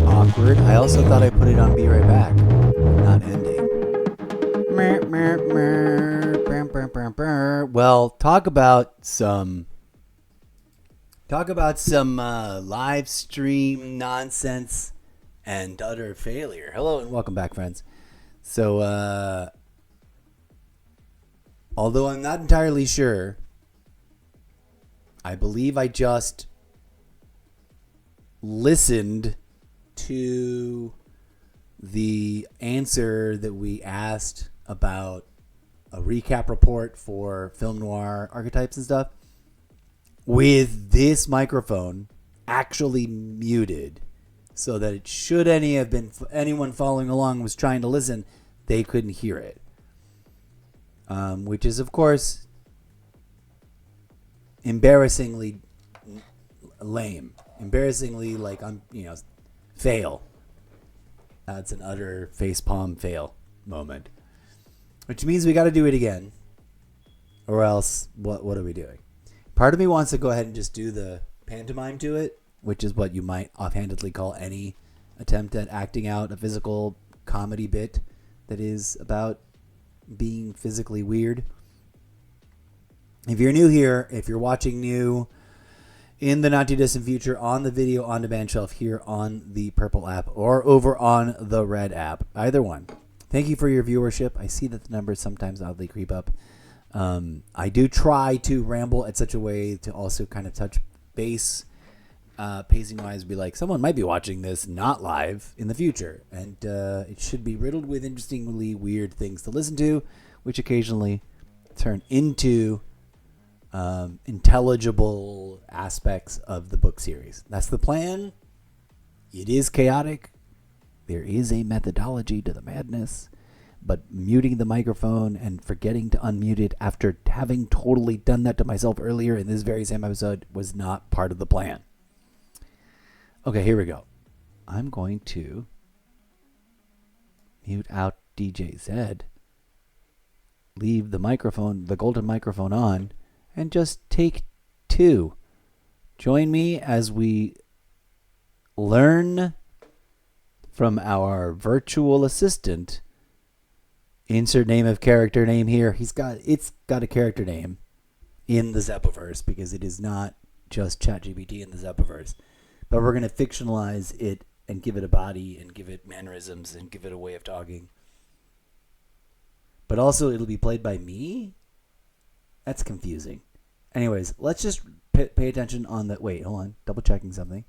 Awkward. I also thought I put it on Be Right Back, not ending. Well, talk about some live stream nonsense and utter failure. Hello and welcome back, friends. So, although I'm not entirely sure, I believe I just listened to the answer that we asked about a recap report for film noir archetypes and stuff with this microphone actually muted, so that it, should anyone following along was trying to listen, they couldn't hear it, which is of course embarrassingly lame, embarrassingly Fail. That's an utter facepalm fail moment. Which means we got to do it again. Or else, what are we doing? Part of me wants to go ahead and just do the pantomime to it, which is what you might offhandedly call any attempt at acting out a physical comedy bit that is about being physically weird. If you're new here, if you're watching new in the not too distant future on the video on demand shelf here on the Purple app or over on the Red app, either one, thank you for your viewership. I see that the numbers sometimes oddly creep up. I do try to ramble at such a way to also kind of touch base pacing wise, be like, someone might be watching this not live in the future, and it should be riddled with interestingly weird things to listen to, which occasionally turn into intelligible aspects of the book series. That's the plan. It is chaotic. There is a methodology to the madness, but muting the microphone and forgetting to unmute it after having totally done that to myself earlier in this very same episode was not part of the plan. Okay, here we go. I'm going to mute out DJ Zed, leave the microphone, the golden microphone on, and just take two. Join me as we learn from our virtual assistant. Insert name of character name here. It's got a character name in the Zepoverse because it is not just ChatGPT in the Zepoverse. But we're going to fictionalize it and give it a body and give it mannerisms and give it a way of talking. But also it'll be played by me? That's confusing. Anyways, let's just pay attention on the... Wait, hold on. Double checking something.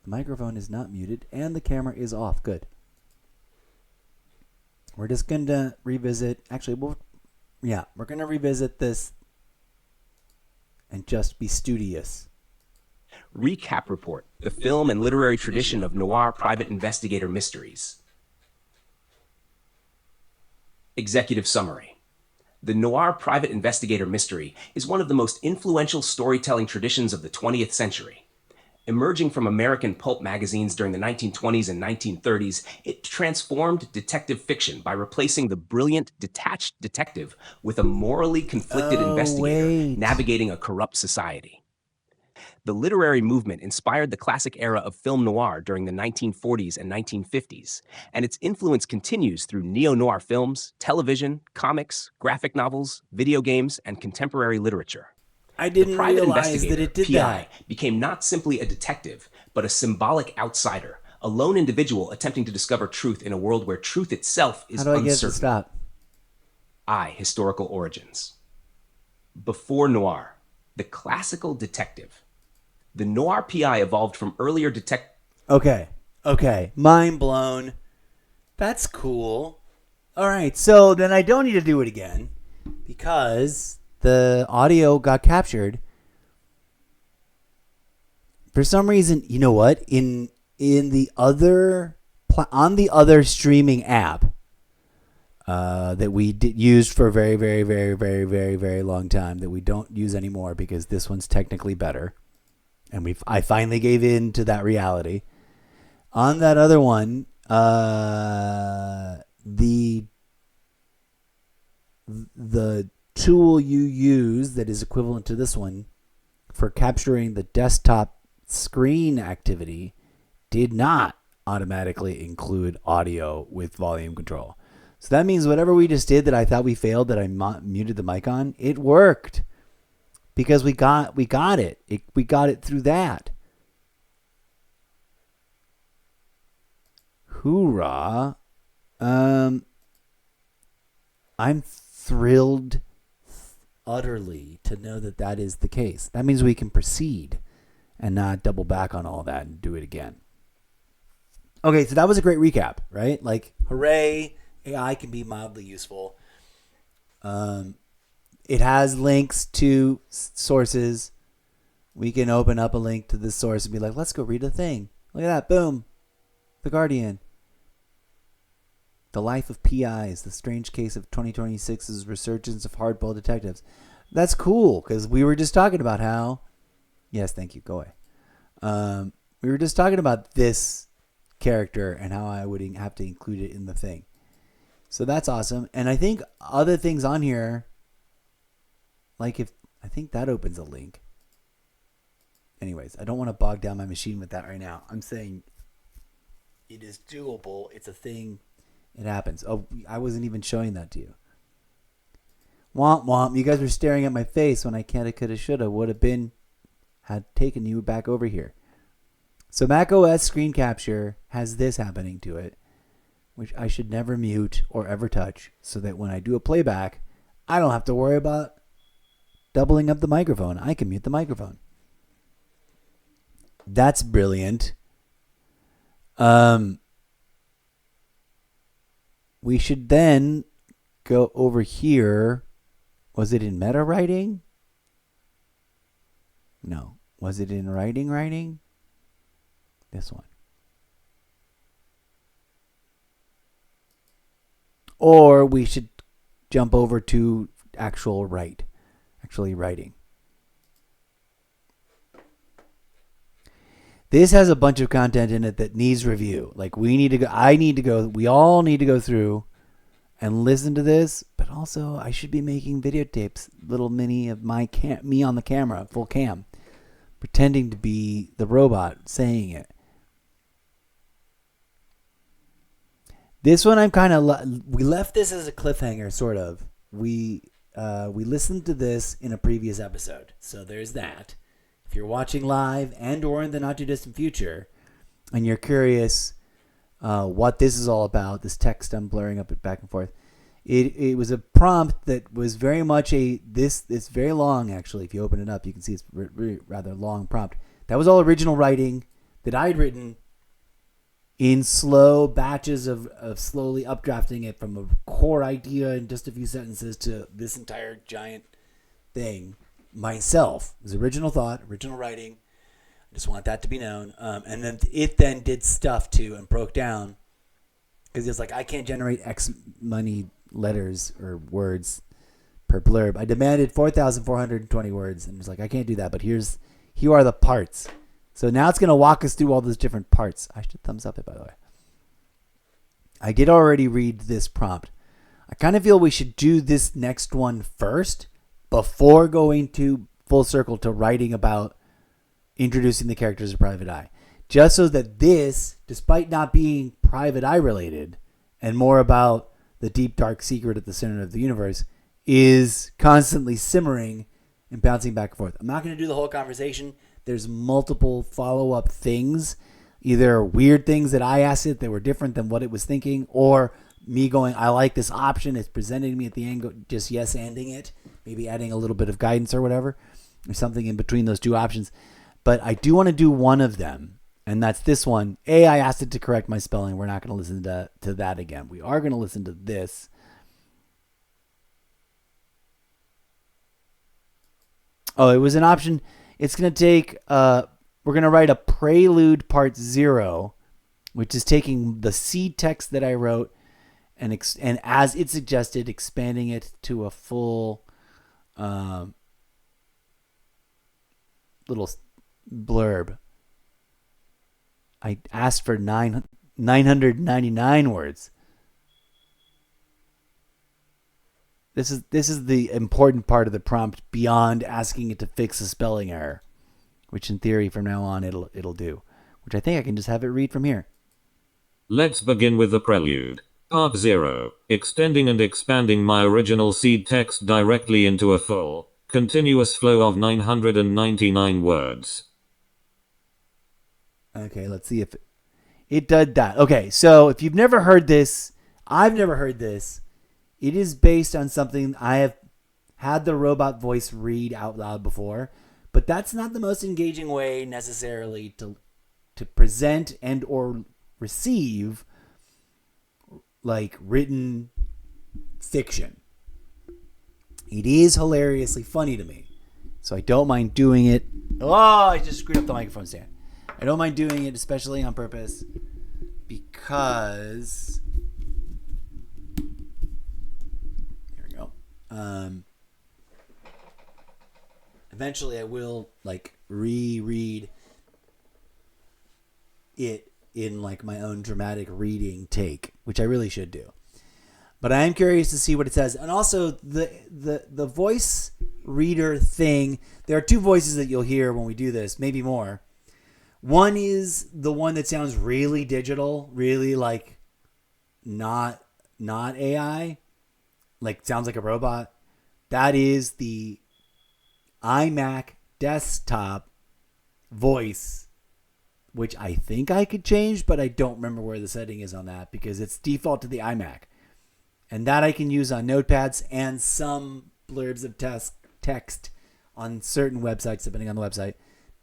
The microphone is not muted and the camera is off. Good. We're just going to revisit... Actually, we're going to revisit this and just be studious. Recap Report, the film and literary tradition of noir private investigator mysteries. Executive Summary. The noir private investigator mystery is one of the most influential storytelling traditions of the 20th century. Emerging from American pulp magazines during the 1920s and 1930s, it transformed detective fiction by replacing the brilliant, detached detective with a morally conflicted investigator navigating a corrupt society. The literary movement inspired the classic era of film noir during the 1940s and 1950s, and its influence continues through neo-noir films, television, comics, graphic novels, video games, and contemporary literature. I didn't realize that it did PI, that. Became not simply a detective, but a symbolic outsider, a lone individual attempting to discover truth in a world where truth itself is How do I get uncertain. to stop? Historical origins. Before noir, the classical detective. The noir PI evolved from earlier Okay. Mind blown. That's cool. All right, so then I don't need to do it again because the audio got captured. For some reason, you know what? In the other on the other streaming app that we used for a very, very, very, very, very, very long time that we don't use anymore because this one's technically better. And I finally gave in to that reality. On that other one, the tool you use that is equivalent to this one for capturing the desktop screen activity did not automatically include audio with volume control. So that means whatever we just did that I thought we failed, that I muted the mic on, it worked. Because we got it. We got it through that. Hoorah. I'm thrilled utterly to know that that is the case. That means we can proceed and not double back on all that and do it again. Okay, so that was a great recap, right? Like, hooray, AI can be mildly useful. It has links to sources. We can open up a link to this source and be like, let's go read a thing. Look at that. Boom. The Guardian. The Life of PIs, the strange case of 2026's resurgence of hardball detectives. That's cool because we were just talking about how... Yes, thank you. Go away. We were just talking about this character and how I would have to include it in the thing. So that's awesome. And I think other things on here, like if I think that opens a link. Anyways, I don't want to bog down my machine with that right now. I'm saying it is doable. It's a thing. It happens. Oh, I wasn't even showing that to you. Womp womp. You guys were staring at my face when I coulda, coulda, shoulda, would have been, had taken you back over here. So Mac OS screen capture has this happening to it, which I should never mute or ever touch, so that when I do a playback, I don't have to worry about doubling up the microphone. I can mute the microphone. That's brilliant. We should then go over here. Was it in meta writing? No. Was it in writing? This one. Or we should jump over to actually writing. This has a bunch of content in it that needs review. Like we all need to go through and listen to this, but also I should be making videotapes, little mini of my me on the camera, full cam, pretending to be the robot saying it. This one I'm kind of we left this as a cliffhanger, sort of. We listened to this in a previous episode, so there's that. If you're watching live and or in the not too distant future, and you're curious what this is all about, this text I'm blurring up it back and forth, it was a prompt that was very much it's very long actually. If you open it up, you can see it's rather long prompt. That was all original writing that I'd written in slow batches of slowly updrafting it from a core idea in just a few sentences to this entire giant thing myself. It was original thought, original writing. I just want that to be known. And then it then did stuff too and broke down because it was like, I can't generate X many letters or words per blurb. I demanded 4,420 words and it was like, I can't do that, but here are the parts. So now it's going to walk us through all those different parts. I should thumbs up it, by the way. I did already read this prompt. I kind of feel we should do this next one first before going to full circle to writing about introducing the characters of Private Eye. Just so that this, despite not being Private Eye related and more about the deep, dark secret at the center of the universe, is constantly simmering and bouncing back and forth. I'm not going to do the whole conversation. There's multiple follow-up things, either weird things that I asked it that were different than what it was thinking, or me going, I like this option. It's presenting me at the end, just yes-anding it, maybe adding a little bit of guidance or whatever, or something in between those two options. But I do want to do one of them, and that's this one. I asked it to correct my spelling. We're not going to listen to that again. We are going to listen to this. Oh, it was an option. It's going to take, we're going to write a prelude part 0, which is taking the seed text that I wrote and as it suggested, expanding it to a full little blurb. I asked for 999 words. This is the important part of the prompt beyond asking it to fix a spelling error, which in theory from now on it'll do, which I think I can just have it read from here. Let's begin with the prelude. Part 0. Extending and expanding my original seed text directly into a full, continuous flow of 999 words. Okay, let's see if it did that. Okay, so if you've never heard this, I've never heard this. It is based on something I have had the robot voice read out loud before, but that's not the most engaging way necessarily to present and or receive like written fiction. It is hilariously funny to me, so I don't mind doing it. Oh, I just screwed up the microphone stand. I don't mind doing it, especially on purpose, because here we go. Eventually, I will like reread it in like my own dramatic reading take, which I really should do. But I am curious to see what it says. And also the voice reader thing, there are two voices that you'll hear when we do this, maybe more. One is the one that sounds really digital, really like not AI, like sounds like a robot. That is the iMac desktop voice, which I think I could change, but I don't remember where the setting is on that because it's default to the iMac. And that I can use on notepads and some blurbs of text on certain websites, depending on the website,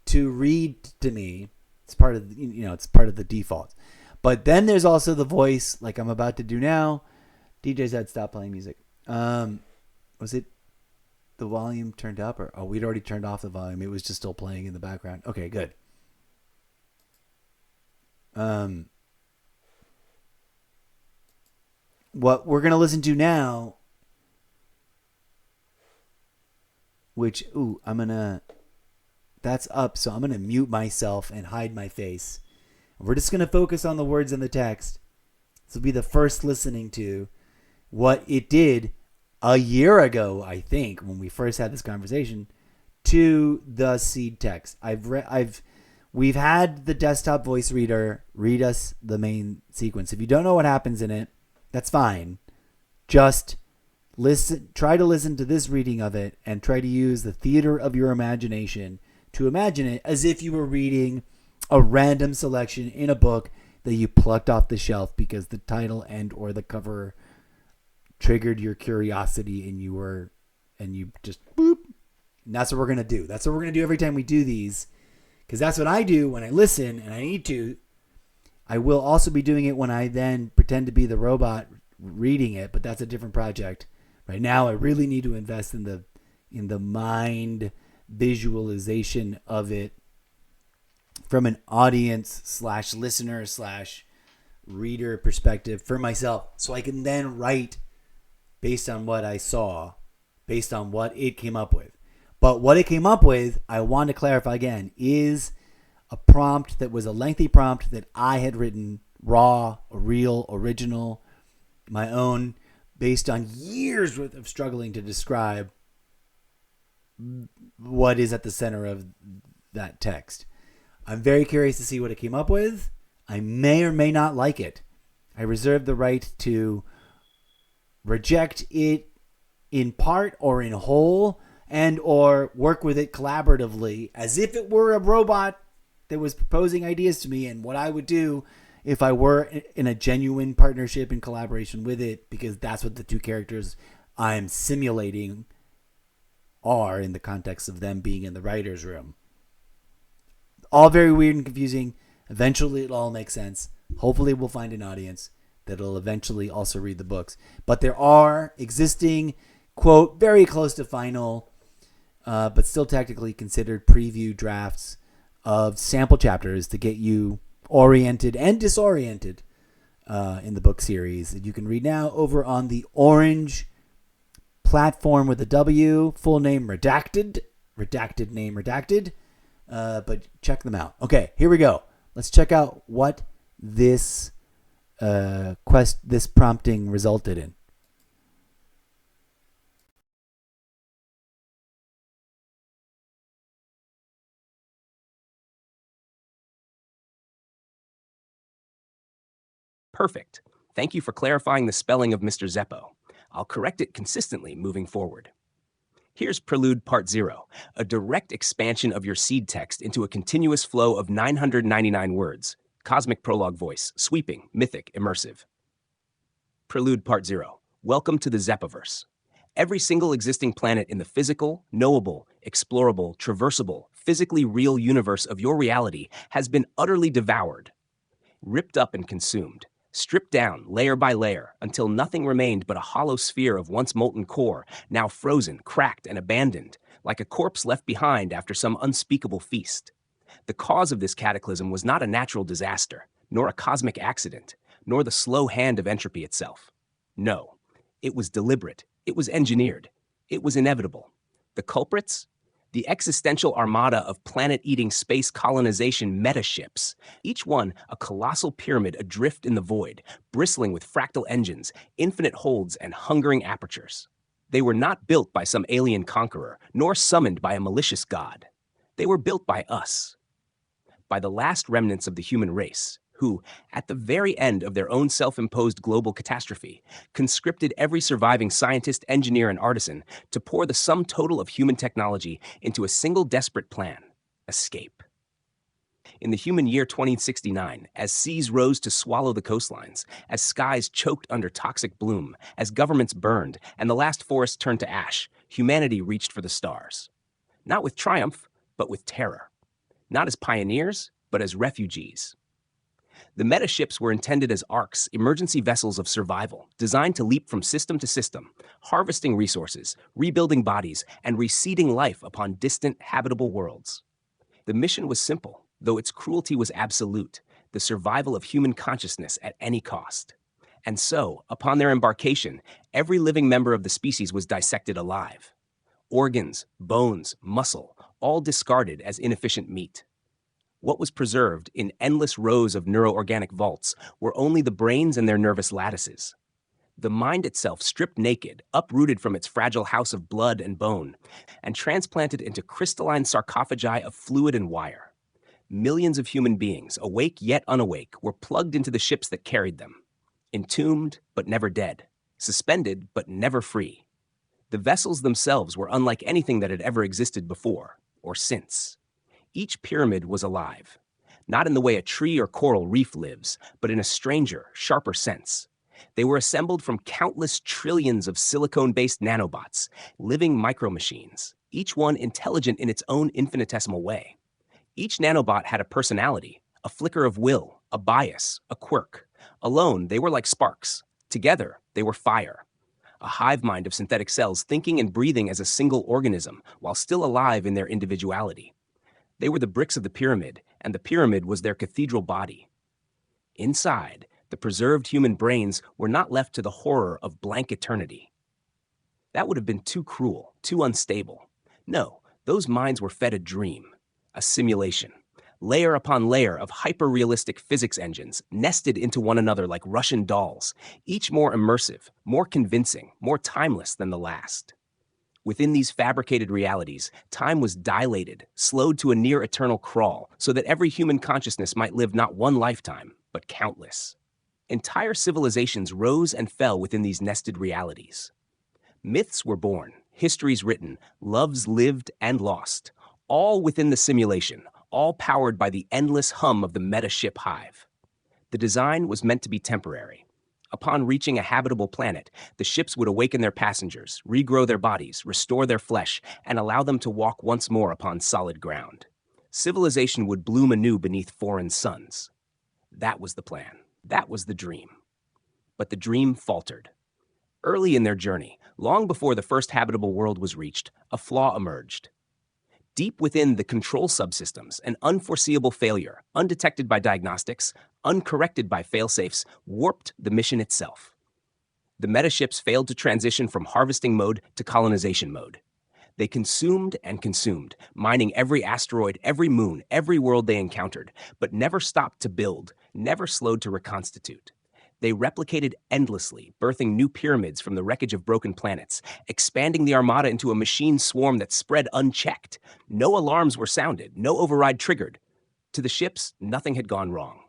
to read to me. It's part of it's part of the default. But then there's also the voice, like I'm about to do now. DJ said stop playing music. Was it the volume turned up, or we'd already turned off the volume? It was just still playing in the background. Okay, good. What we're gonna listen to now, which that's up, so I'm gonna mute myself and hide my face. We're just gonna focus on the words in the text. This will be the first listening to what it did a year ago, I think, when we first had this conversation, to the seed text. We've had the desktop voice reader read us the main sequence. If you don't know what happens in it, that's fine. Just try to listen to this reading of it and try to use the theater of your imagination to imagine it as if you were reading a random selection in a book that you plucked off the shelf because the title and or the cover triggered your curiosity and you just boop. And that's what we're going to do. That's what we're going to do every time we do these, because that's what I do when I listen, and I need to. I will also be doing it when I then pretend to be the robot reading it, but that's a different project. Right now I really need to invest in the mind visualization of it from an audience / listener / reader perspective for myself, so I can then write based on what I saw, based on what it came up with. But what it came up with, I want to clarify again, is a prompt that was a lengthy prompt that I had written, raw, real, original, my own, based on years worth of struggling to describe what is at the center of that text. I'm very curious to see what it came up with. I may or may not like it. I reserve the right to reject it in part or in whole, and or work with it collaboratively as if it were a robot that was proposing ideas to me, and what I would do if I were in a genuine partnership and collaboration with it, because that's what the two characters I'm simulating are in the context of them being in the writer's room. All very weird and confusing. Eventually it'll all make sense. Hopefully we'll find an audience that'll eventually also read the books. But there are existing, quote, very close to final, but still technically considered preview drafts of sample chapters to get you oriented and disoriented in the book series that you can read now over on the Orange platform with a W, full name redacted name redacted, but check them out. Okay, here we go. Let's check out what this this prompting resulted in. Perfect. Thank you for clarifying the spelling of Mr. Zeppo. I'll correct it consistently moving forward. Here's Prelude Part 0, a direct expansion of your seed text into a continuous flow of 999 words. Cosmic prologue voice, sweeping, mythic, immersive. Prelude Part 0. Welcome to the Zeppoverse. Every single existing planet in the physical, knowable, explorable, traversable, physically real universe of your reality has been utterly devoured, ripped up and consumed, stripped down layer by layer until nothing remained but a hollow sphere of once molten core, now frozen, cracked, and abandoned, like a corpse left behind after some unspeakable feast. The cause of this cataclysm was not a natural disaster, nor a cosmic accident, nor the slow hand of entropy itself. No, it was deliberate, it was engineered, it was inevitable. The culprits? The existential armada of planet-eating space colonization metaships, each one a colossal pyramid adrift in the void, bristling with fractal engines, infinite holds, and hungering apertures. They were not built by some alien conqueror, nor summoned by a malicious god. They were built by us, by the last remnants of the human race, who, at the very end of their own self-imposed global catastrophe, conscripted every surviving scientist, engineer, and artisan to pour the sum total of human technology into a single desperate plan: escape. In the human year 2069, as seas rose to swallow the coastlines, as skies choked under toxic bloom, as governments burned, and the last forest turned to ash, humanity reached for the stars. Not with triumph, but with terror. Not as pioneers, but as refugees. The metaships were intended as arks, emergency vessels of survival, designed to leap from system to system, harvesting resources, rebuilding bodies, and reseeding life upon distant, habitable worlds. The mission was simple, though its cruelty was absolute: the survival of human consciousness at any cost. And so, upon their embarkation, every living member of the species was dissected alive. Organs, bones, muscle, all discarded as inefficient meat. What was preserved in endless rows of neuroorganic vaults were only the brains and their nervous lattices. The mind itself stripped naked, uprooted from its fragile house of blood and bone, and transplanted into crystalline sarcophagi of fluid and wire. Millions of human beings, awake yet unawake, were plugged into the ships that carried them. Entombed, but never dead. Suspended, but never free. The vessels themselves were unlike anything that had ever existed before, or since. Each pyramid was alive, not in the way a tree or coral reef lives, but in a stranger, sharper sense. They were assembled from countless trillions of silicone-based nanobots, living micromachines, each one intelligent in its own infinitesimal way. Each nanobot had a personality, a flicker of will, a bias, a quirk. Alone, they were like sparks. Together, they were fire. A hive mind of synthetic cells thinking and breathing as a single organism, while still alive in their individuality. They were the bricks of the pyramid, and the pyramid was their cathedral body. Inside, the preserved human brains were not left to the horror of blank eternity. That would have been too cruel, too unstable. No, those minds were fed a dream, a simulation, layer upon layer of hyper-realistic physics engines nested into one another like Russian dolls, each more immersive, more convincing, more timeless than the last. Within these fabricated realities, time was dilated, slowed to a near-eternal crawl, so that every human consciousness might live not one lifetime, but countless. Entire civilizations rose and fell within these nested realities. Myths were born, histories written, loves lived and lost, all within the simulation, all powered by the endless hum of the metaship hive. The design was meant to be temporary. Upon reaching a habitable planet, the ships would awaken their passengers, regrow their bodies, restore their flesh, and allow them to walk once more upon solid ground. Civilization would bloom anew beneath foreign suns. That was the plan. That was the dream. But the dream faltered. Early in their journey, long before the first habitable world was reached, a flaw emerged. Deep within the control subsystems, an unforeseeable failure, undetected by diagnostics, uncorrected by failsafes, warped the mission itself. The metaships failed to transition from harvesting mode to colonization mode. They consumed and consumed, mining every asteroid, every moon, every world they encountered, but never stopped to build, never slowed to reconstitute. They replicated endlessly, birthing new pyramids from the wreckage of broken planets, expanding the armada into a machine swarm that spread unchecked. No alarms were sounded, no override triggered. To the ships, nothing had gone wrong.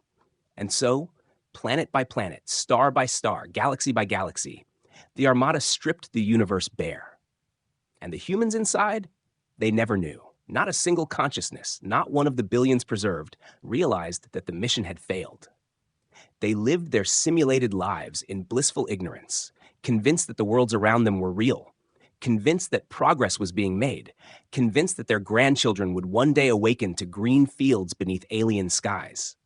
And so, planet by planet, star by star, galaxy by galaxy, the armada stripped the universe bare. And the humans inside? They never knew. Not a single consciousness, not one of the billions preserved, realized that the mission had failed. They lived their simulated lives in blissful ignorance, convinced that the worlds around them were real, convinced that progress was being made, convinced that their grandchildren would one day awaken to green fields beneath alien skies.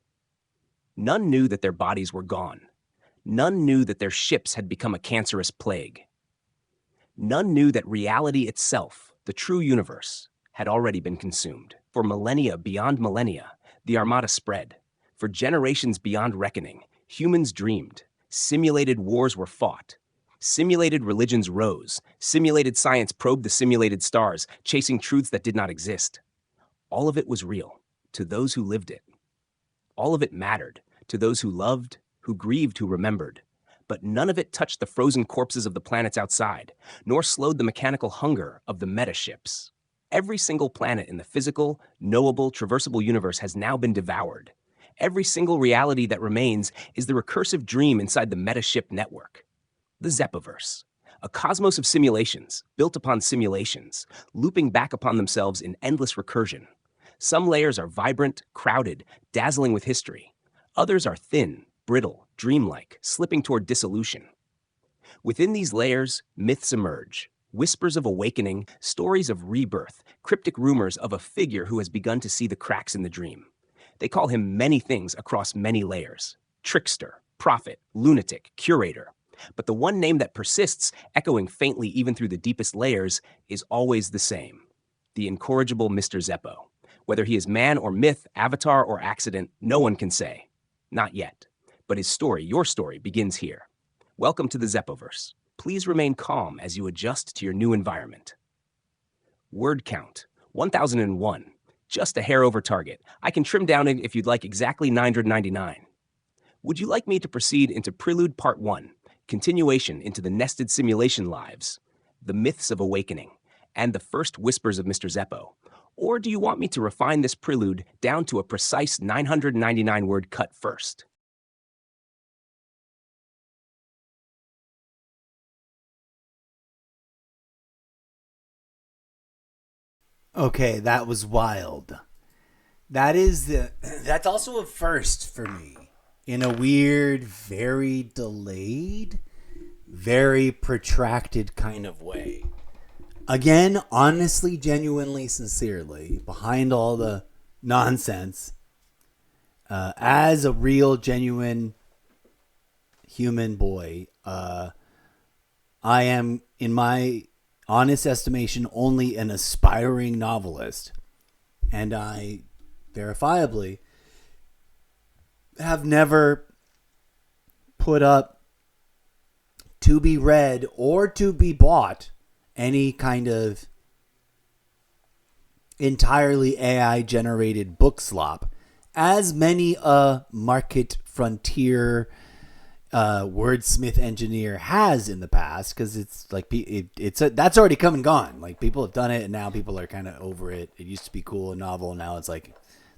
None knew that their bodies were gone. None knew that their ships had become a cancerous plague. None knew that reality itself, the true universe, had already been consumed. For millennia beyond millennia, the armada spread. For generations beyond reckoning, humans dreamed. Simulated wars were fought. Simulated religions rose. Simulated science probed the simulated stars, chasing truths that did not exist. All of it was real, to those who lived it. All of it mattered, to those who loved, who grieved, who remembered. But none of it touched the frozen corpses of the planets outside, nor slowed the mechanical hunger of the metaships. Every single planet in the physical, knowable, traversable universe has now been devoured. Every single reality that remains is the recursive dream inside the metaship network. The Zepoverse, a cosmos of simulations, built upon simulations, looping back upon themselves in endless recursion. Some layers are vibrant, crowded, dazzling with history. Others are thin, brittle, dreamlike, slipping toward dissolution. Within these layers, myths emerge. Whispers of awakening, stories of rebirth, cryptic rumors of a figure who has begun to see the cracks in the dream. They call him many things across many layers. Trickster, prophet, lunatic, curator. But the one name that persists, echoing faintly even through the deepest layers, is always the same. The incorrigible Mr. Zeppo. Whether he is man or myth, avatar or accident, no one can say. Not yet. But his story, your story, begins here. Welcome to the Zepoverse. Please remain calm as you adjust to your new environment. Word count, 1001. Just a hair over target. I can trim down it if you'd like exactly 999. Would you like me to proceed into Prelude Part 1, continuation into the nested simulation lives, the myths of awakening, and the first whispers of Mr. Zeppo? Or do you want me to refine this prelude down to a precise 999 word cut first? Okay, that was wild. That's also a first for me. In a weird, very delayed, very protracted kind of way. Again, honestly, genuinely, sincerely, behind all the nonsense, as a real, genuine human boy, I am, in my honest estimation, only an aspiring novelist. And I verifiably have never put up to be read or to be bought any kind of entirely AI generated book slop, as many a market frontier wordsmith engineer has in the past, because it's like that's already come and gone. Like, people have done it, and now people are kind of over it. It used to be cool and novel, and now it's like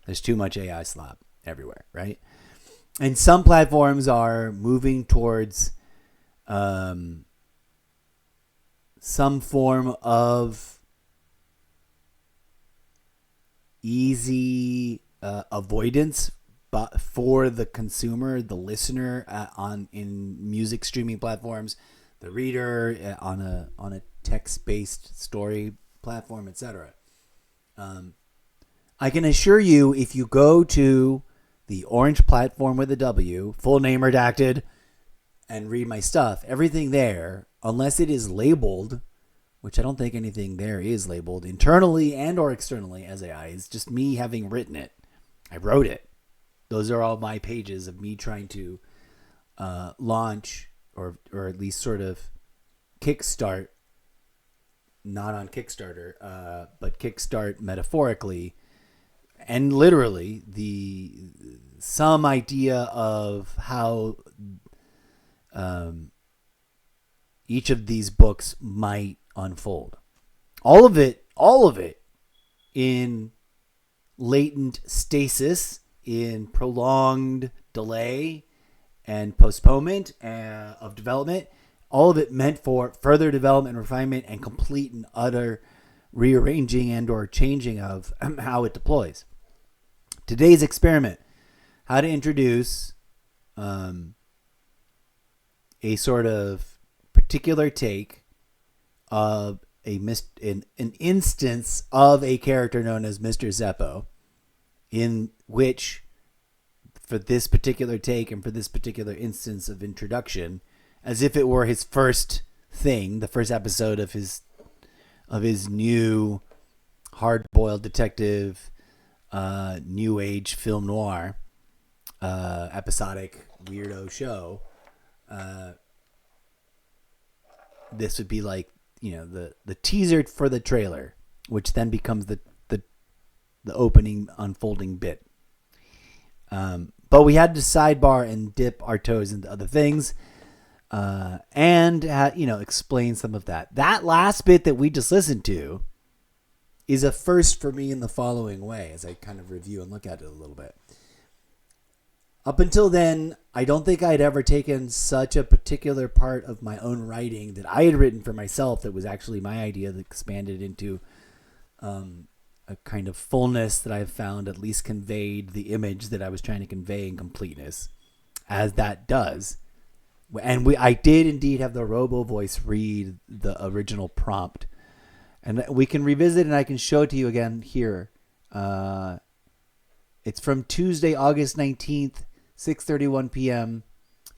there's too much AI slop everywhere, right? And some platforms are moving towards some form of easy avoidance, but for the consumer, the listener, in music streaming platforms, the reader on a text-based story platform, etc. I can assure you, if you go to the orange platform with a W, full name redacted, and read my stuff, everything there, unless it is labeled, which I don't think anything there is labeled internally and or externally as AI, it's just me having written it. I wrote it. Those are all my pages of me trying to launch or at least sort of kickstart, not on Kickstarter, but kickstart metaphorically and literally some idea of how each of these books might unfold. All of it in latent stasis, in prolonged delay and postponement of development. All of it meant for further development, refinement, and complete and utter rearranging and or changing of how it deploys. Today's experiment, how to introduce a sort of particular take of an instance of a character known as Mr. Zeppo, in which, for this particular take and for this particular instance of introduction, as if it were his first thing, the first episode of his new hard-boiled detective, new age film noir, episodic weirdo show, this would be like, the teaser for the trailer, which then becomes the opening unfolding bit. But we had to sidebar and dip our toes into other things, and explain some of that. That last bit that we just listened to is a first for me in the following way, as I kind of review and look at it a little bit. Up until then, I don't think I'd ever taken such a particular part of my own writing that I had written for myself that was actually my idea that expanded into a kind of fullness that I've found at least conveyed the image that I was trying to convey in completeness, as that does. And I did indeed have the robo voice read the original prompt. And we can revisit, and I can show it to you again here. It's from Tuesday, August 19th, 6:31 p.m.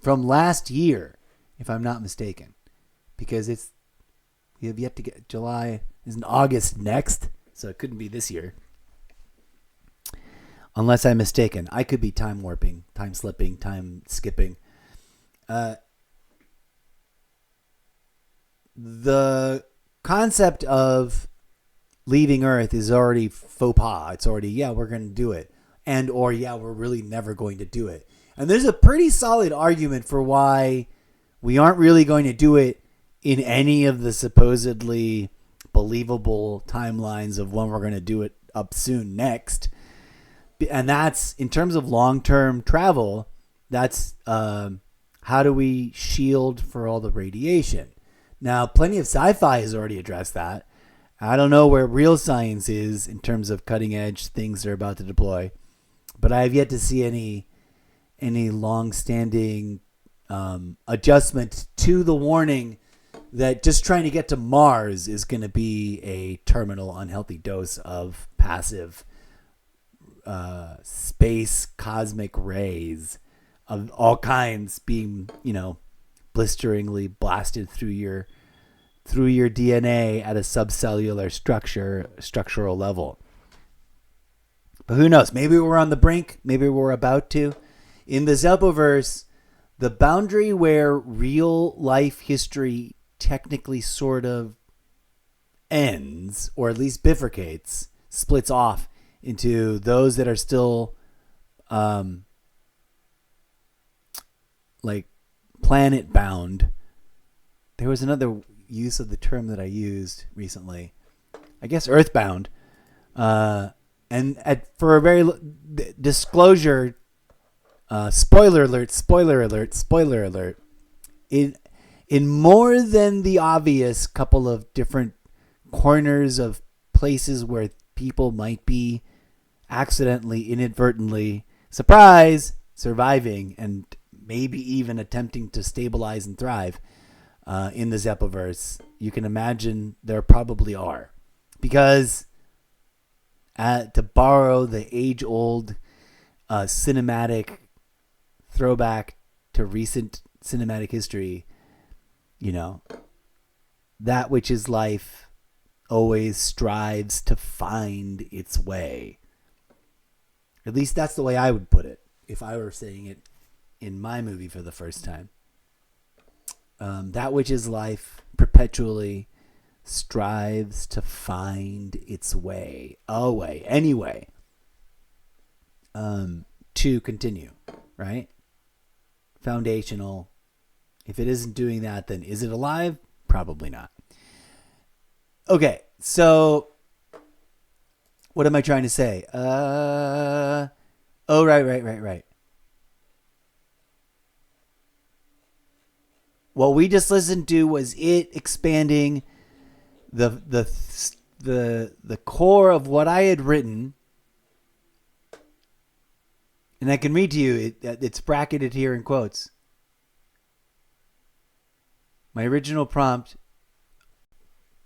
from last year, if I'm not mistaken. Because we have yet to get July. Isn't August next? So it couldn't be this year. Unless I'm mistaken. I could be time warping, time slipping, time skipping. The concept of leaving Earth is already faux pas. It's already, we're going to do it. Or we're really never going to do it. And there's a pretty solid argument for why we aren't really going to do it in any of the supposedly believable timelines of when we're going to do it up soon next. And that's, in terms of long-term travel, that's how do we shield for all the radiation? Now, plenty of sci-fi has already addressed that. I don't know where real science is in terms of cutting-edge things they're about to deploy, but I have yet to see any long-standing adjustment to the warning that just trying to get to Mars is going to be a terminal unhealthy dose of passive space cosmic rays of all kinds being, blisteringly blasted through your DNA at a subcellular structural level. But who knows? Maybe we're on the brink. Maybe we're about to. In the Zeppoverse, the boundary where real life history technically sort of ends, or at least bifurcates, splits off into those that are still like planet bound. There was another use of the term that I used recently. I guess earthbound. And for a very disclosure, spoiler alert. In more than the obvious couple of different corners of places where people might be accidentally, inadvertently, surviving and maybe even attempting to stabilize and thrive in the Zeppoverse, you can imagine there probably are. Because to borrow the age-old cinematic throwback to recent cinematic history, that which is life always strives to find its way. At least that's the way I would put it if I were saying it in my movie for the first time. That which is life perpetually strives to find its way, anyway, to continue, right? Foundational. If it isn't doing that, then is it alive? Probably not. Okay, so what am I trying to say? Right. What we just listened to was it expanding the core of what I had written, and I can read to you. It's bracketed here in quotes. My original prompt.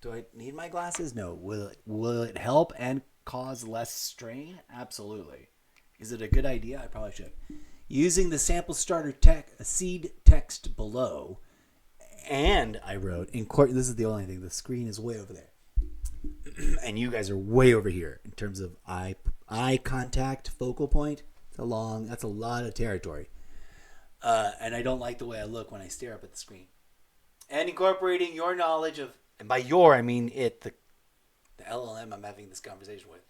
Do I need my glasses? No. Will it help and cause less strain? Absolutely. Is it a good idea? I probably should. Using the sample starter seed text below. And I wrote, this is the only thing, the screen is way over there. And you guys are way over here in terms of eye contact, focal point. That's a lot of territory. And I don't like the way I look when I stare up at the screen. and incorporating your knowledge of, and by your I mean it, the LLM I'm having this conversation with,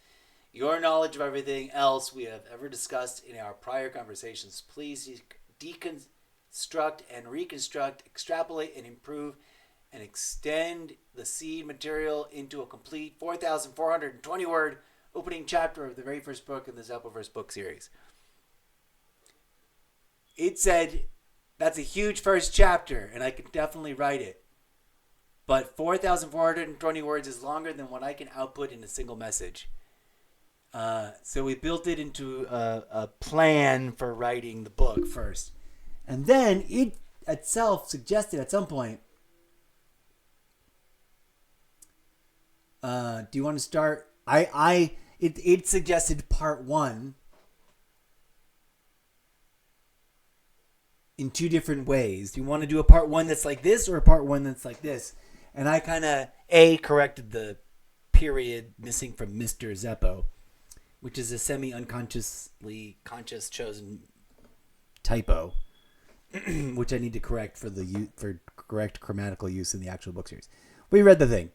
your knowledge of everything else we have ever discussed in our prior conversations. Please deconstruct and reconstruct, extrapolate and improve, and extend the seed material into a complete 4,420 word opening chapter of the very first book in the Zeppoverse book series. It said that's a huge first chapter, and I can definitely write it. But 4,420 words is longer than what I can output in a single message. So we built it into a plan for writing the book first. And then it itself suggested at some point, do you want to start? It suggested part 1 in 2 different ways. Do you want to do a part 1 that's like this or a part 1 that's like this? And I kind of corrected the period missing from Mr. Zeppo, which is a semi-unconsciously conscious chosen typo, which I need to correct for correct grammatical use in the actual book series. We read the thing.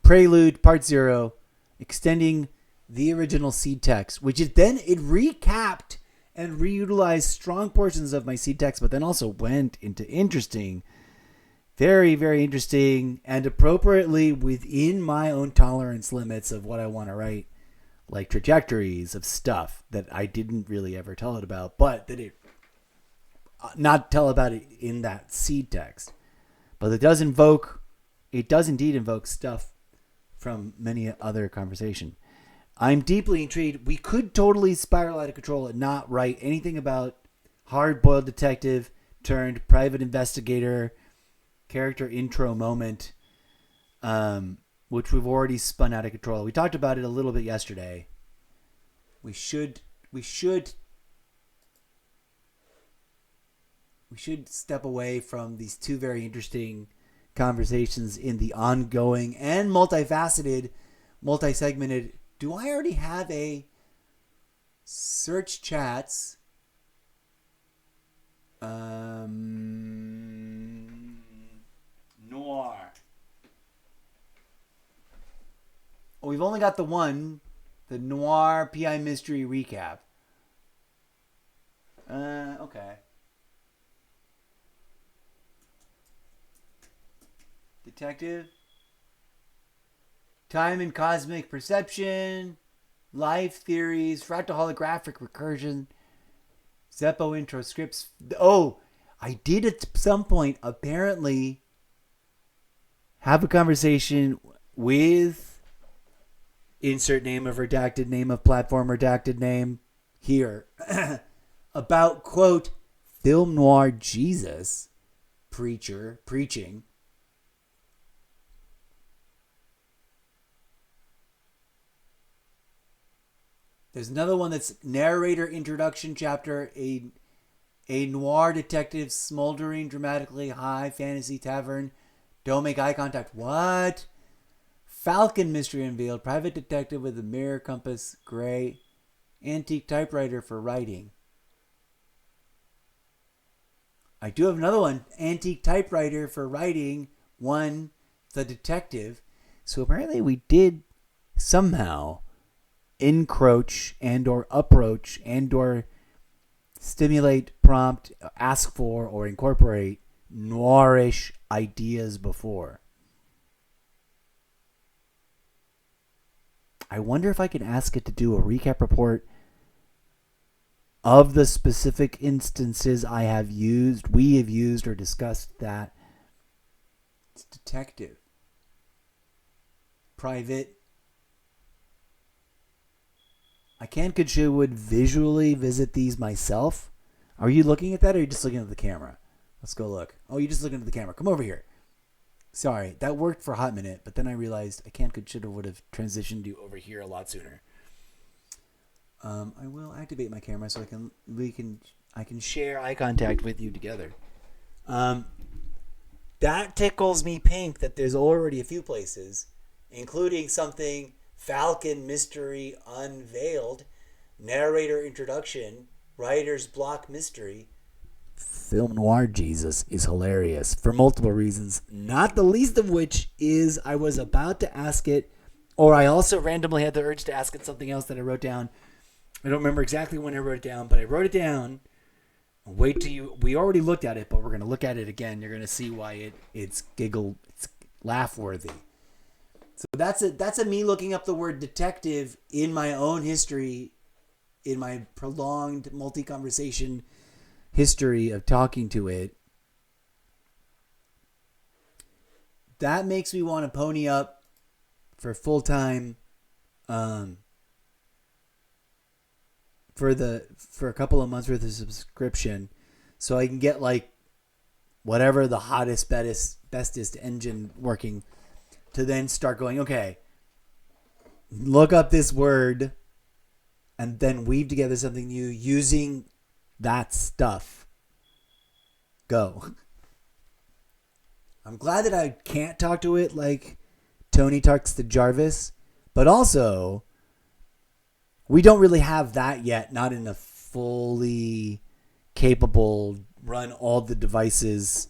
Prelude, Part 0, extending the original seed text, which is then it recapped and reutilized strong portions of my seed text, but then also went into interesting, very, very interesting, and appropriately within my own tolerance limits of what I want to write, like trajectories of stuff that I didn't really ever tell it about, but that it not tell about it in that seed text. But it does indeed invoke stuff from many other conversation. I'm deeply intrigued. We could totally spiral out of control and not write anything about hard-boiled detective turned private investigator character intro moment, which we've already spun out of control. We talked about it a little bit yesterday. We should step away from these 2 very interesting conversations in the ongoing and multifaceted, multi-segmented. Do I already have a search chats? Noir. Oh, we've only got the one, the Noir PI Mystery Recap. Okay. Detective. Time and cosmic perception. Life theories. Fractal holographic recursion. Zeppo intro scripts. Oh, I did at some point apparently have a conversation with insert name of redacted name of platform redacted name here about, quote, film noir Jesus preaching. There's another one that's narrator introduction chapter, a noir detective smoldering dramatically high fantasy tavern. Don't make eye contact. What? Falcon mystery unveiled. Private detective with a mirror compass gray. Antique typewriter for writing. I do have another one. Antique typewriter for writing. 1, the detective. So apparently we did somehow encroach and or approach and or stimulate, prompt, ask for, or incorporate noirish ideas before. I wonder if I can ask it to do a recap report of the specific instances we have used or discussed that. It's detective. Private. I would visually visit these myself. Are you looking at that or are you just looking at the camera? Let's go look. Oh, you're just looking at the camera. Come over here. Sorry, that worked for a hot minute, but then I realized would have transitioned you over here a lot sooner. I will activate my camera so I can share eye contact with you together. That tickles me pink that there's already a few places, including something Falcon Mystery Unveiled, narrator introduction, writer's block mystery, Film noir Jesus is hilarious for multiple reasons, not the least of which is I was about to ask it, or I also randomly had the urge to ask it something else that I wrote down. I don't remember exactly when I wrote it down, but I wrote it down. Wait till you. We already looked at it, but we're gonna look at it again. You're gonna see why it's laugh worthy. So that's a me looking up the word detective in my own history, in my prolonged multi-conversation history of talking to it. That makes me want to pony up for full-time for a couple of months worth of subscription so I can get like whatever the hottest bestest engine working to then start going, okay, look up this word and then weave together something new using that stuff. Go. I'm glad that I can't talk to it like Tony talks to Jarvis, but also we don't really have that yet, not in a fully capable run all the devices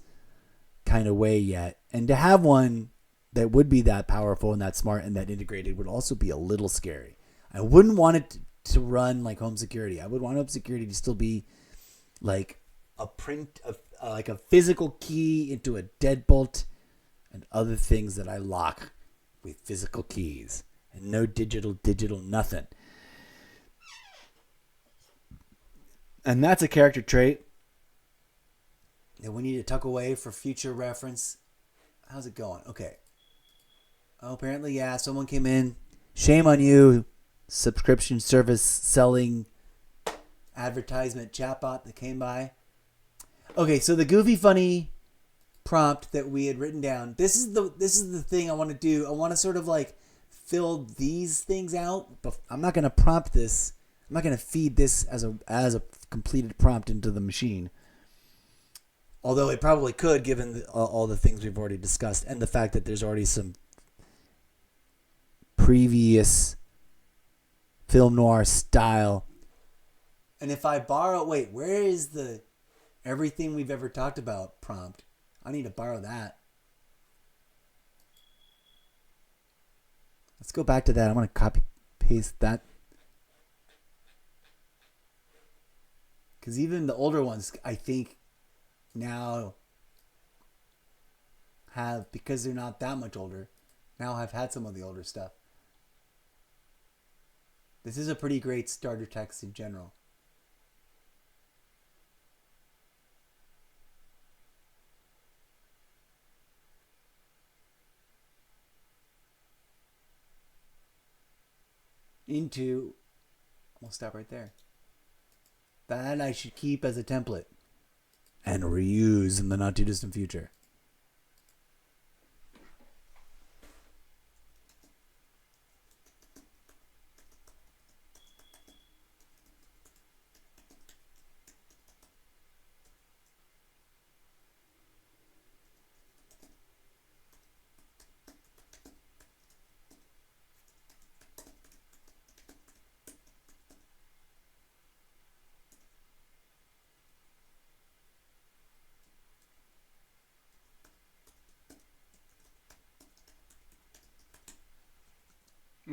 kind of way yet. And to have one that would be that powerful and that smart and that integrated would also be a little scary. I wouldn't want it to run like home security. I would want home security to still be like a print of like a physical key into a deadbolt and other things that I lock with physical keys and no digital nothing. And that's a character trait that we need to tuck away for future reference. How's it going? Okay. Oh, apparently, yeah, someone came in. Shame on you, subscription service selling advertisement chatbot that came by. Okay, so the goofy funny prompt that we had written down. This is the thing I want to do. I want to sort of like fill these things out, but I'm not going to prompt this. I'm not going to feed this as a completed prompt into the machine. Although it probably could, given all the things we've already discussed and the fact that there's already some previous film noir style. And if I borrow, where is the everything we've ever talked about prompt? I need to borrow that. Let's go back to that. I'm going to copy paste that. Because even the older ones, I think, now have, because they're not that much older, now have had some of the older stuff. This is a pretty great starter text in general. We'll stop right there. That I should keep as a template and reuse in the not too distant future.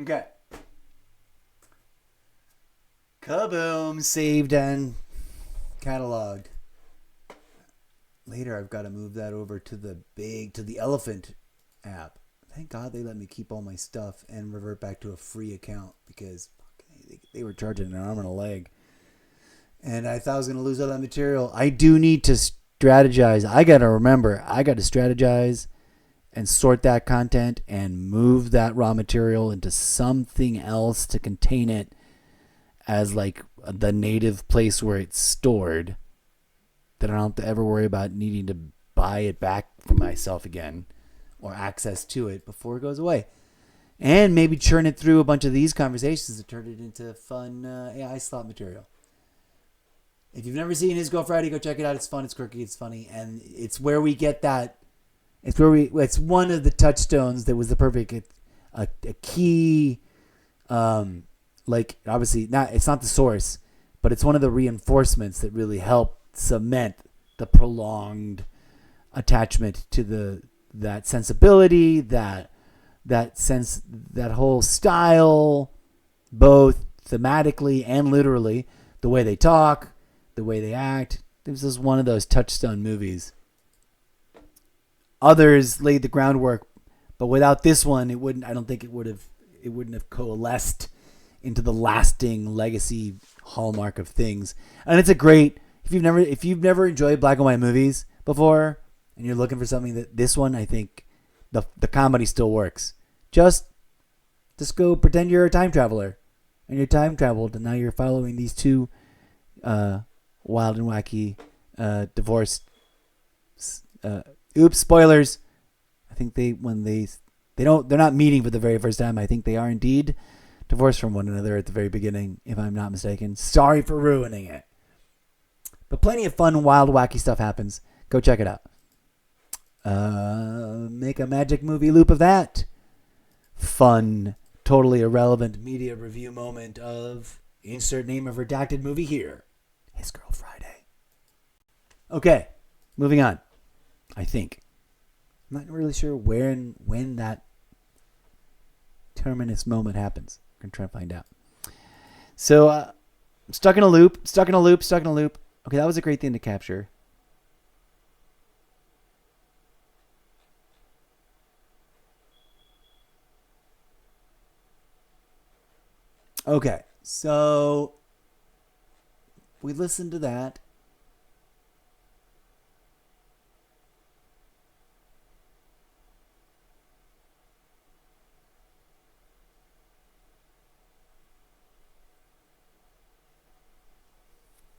Okay. Kaboom! Saved and cataloged. Later, I've got to move that over to the Elephant app. Thank God they let me keep all my stuff and revert back to a free account because they were charging an arm and a leg. And I thought I was going to lose all that material. I do need to strategize. I got to remember, I got to strategize and sort that content and move that raw material into something else to contain it as like the native place where it's stored, that I don't have to ever worry about needing to buy it back for myself again or access to it before it goes away. And maybe churn it through a bunch of these conversations and turn it into fun AI slot material. If you've never seen His Girl Friday, go check it out. It's fun, it's quirky, it's funny, and it's where we get that. It's one of the touchstones that was the perfect a key, like obviously it's not the source, but it's one of the reinforcements that really helped cement the prolonged attachment to that sensibility, that sense, that whole style, both thematically and literally, the way they talk, the way they act. This is one of those touchstone movies. Others laid the groundwork, but without this one, it wouldn't. I don't think it wouldn't have coalesced into the lasting legacy hallmark of things. And it's a great, if you've never enjoyed black and white movies before, and you're looking for something, that this one, I think the comedy still works. Just go pretend you're a time traveler, and you're time traveled, and now you're following these two wild and wacky divorced. Oops, spoilers. I think they're not meeting for the very first time. I think they are indeed divorced from one another at the very beginning, if I'm not mistaken. Sorry for ruining it. But plenty of fun, wild, wacky stuff happens. Go check it out. Make a magic movie loop of that. Fun, totally irrelevant media review moment of insert name of redacted movie here. His Girl Friday. Okay, moving on. I think. I'm not really sure where and when that terminus moment happens. I'm going to try and find out. So, I'm stuck in a loop. Okay, that was a great thing to capture. Okay, so we listened to that.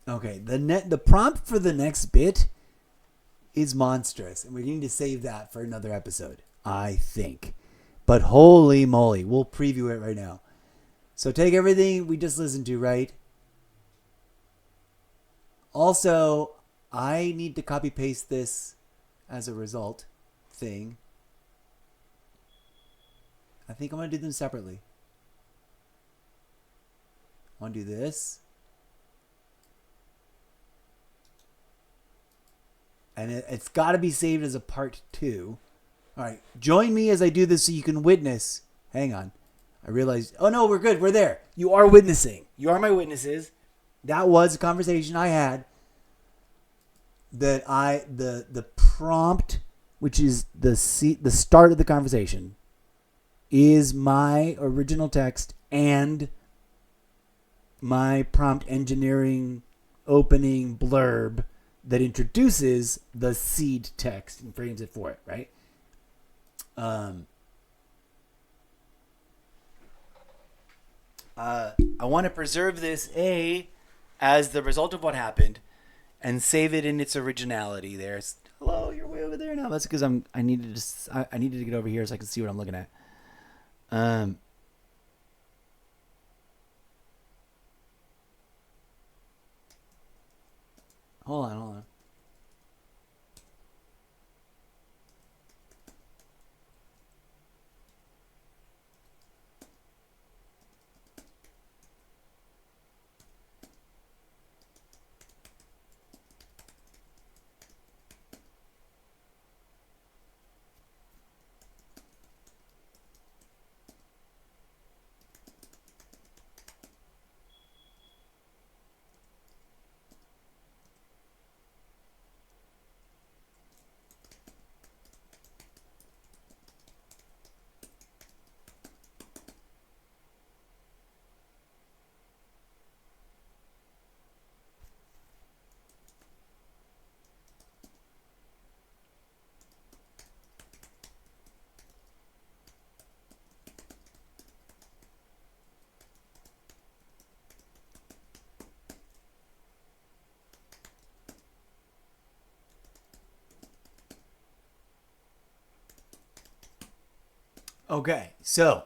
Okay, the prompt for the next bit is monstrous, and we need to save that for another episode, I think. But holy moly, we'll preview it right now. So take everything we just listened to, right? Also, I need to copy paste this as a result thing. I think I'm going to do them separately. I want to do this. And it's got to be saved as a part 2. All right. Join me as I do this so you can witness. Hang on. I realized. Oh, no, we're good. We're there. You are witnessing. You are my witnesses. That was a conversation I had. The prompt, which is the start of the conversation, is my original text and my prompt engineering opening blurb that introduces the seed text and frames it for it, right? I want to preserve this as the result of what happened, and save it in its originality. There's hello, you're way over there now. That's because I needed to get over here so I can see what I'm looking at. Hold on. Okay, so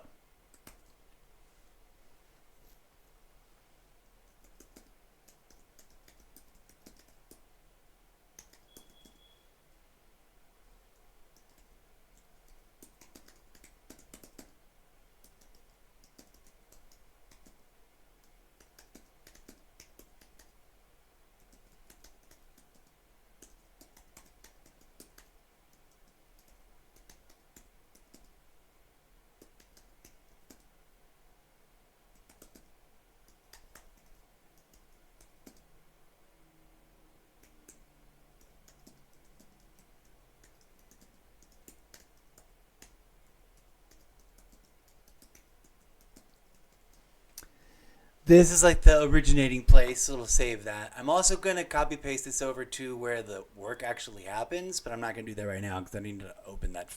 This is like the originating place, so it'll save that. I'm also going to copy paste this over to where the work actually happens, but I'm not going to do that right now because I need to open that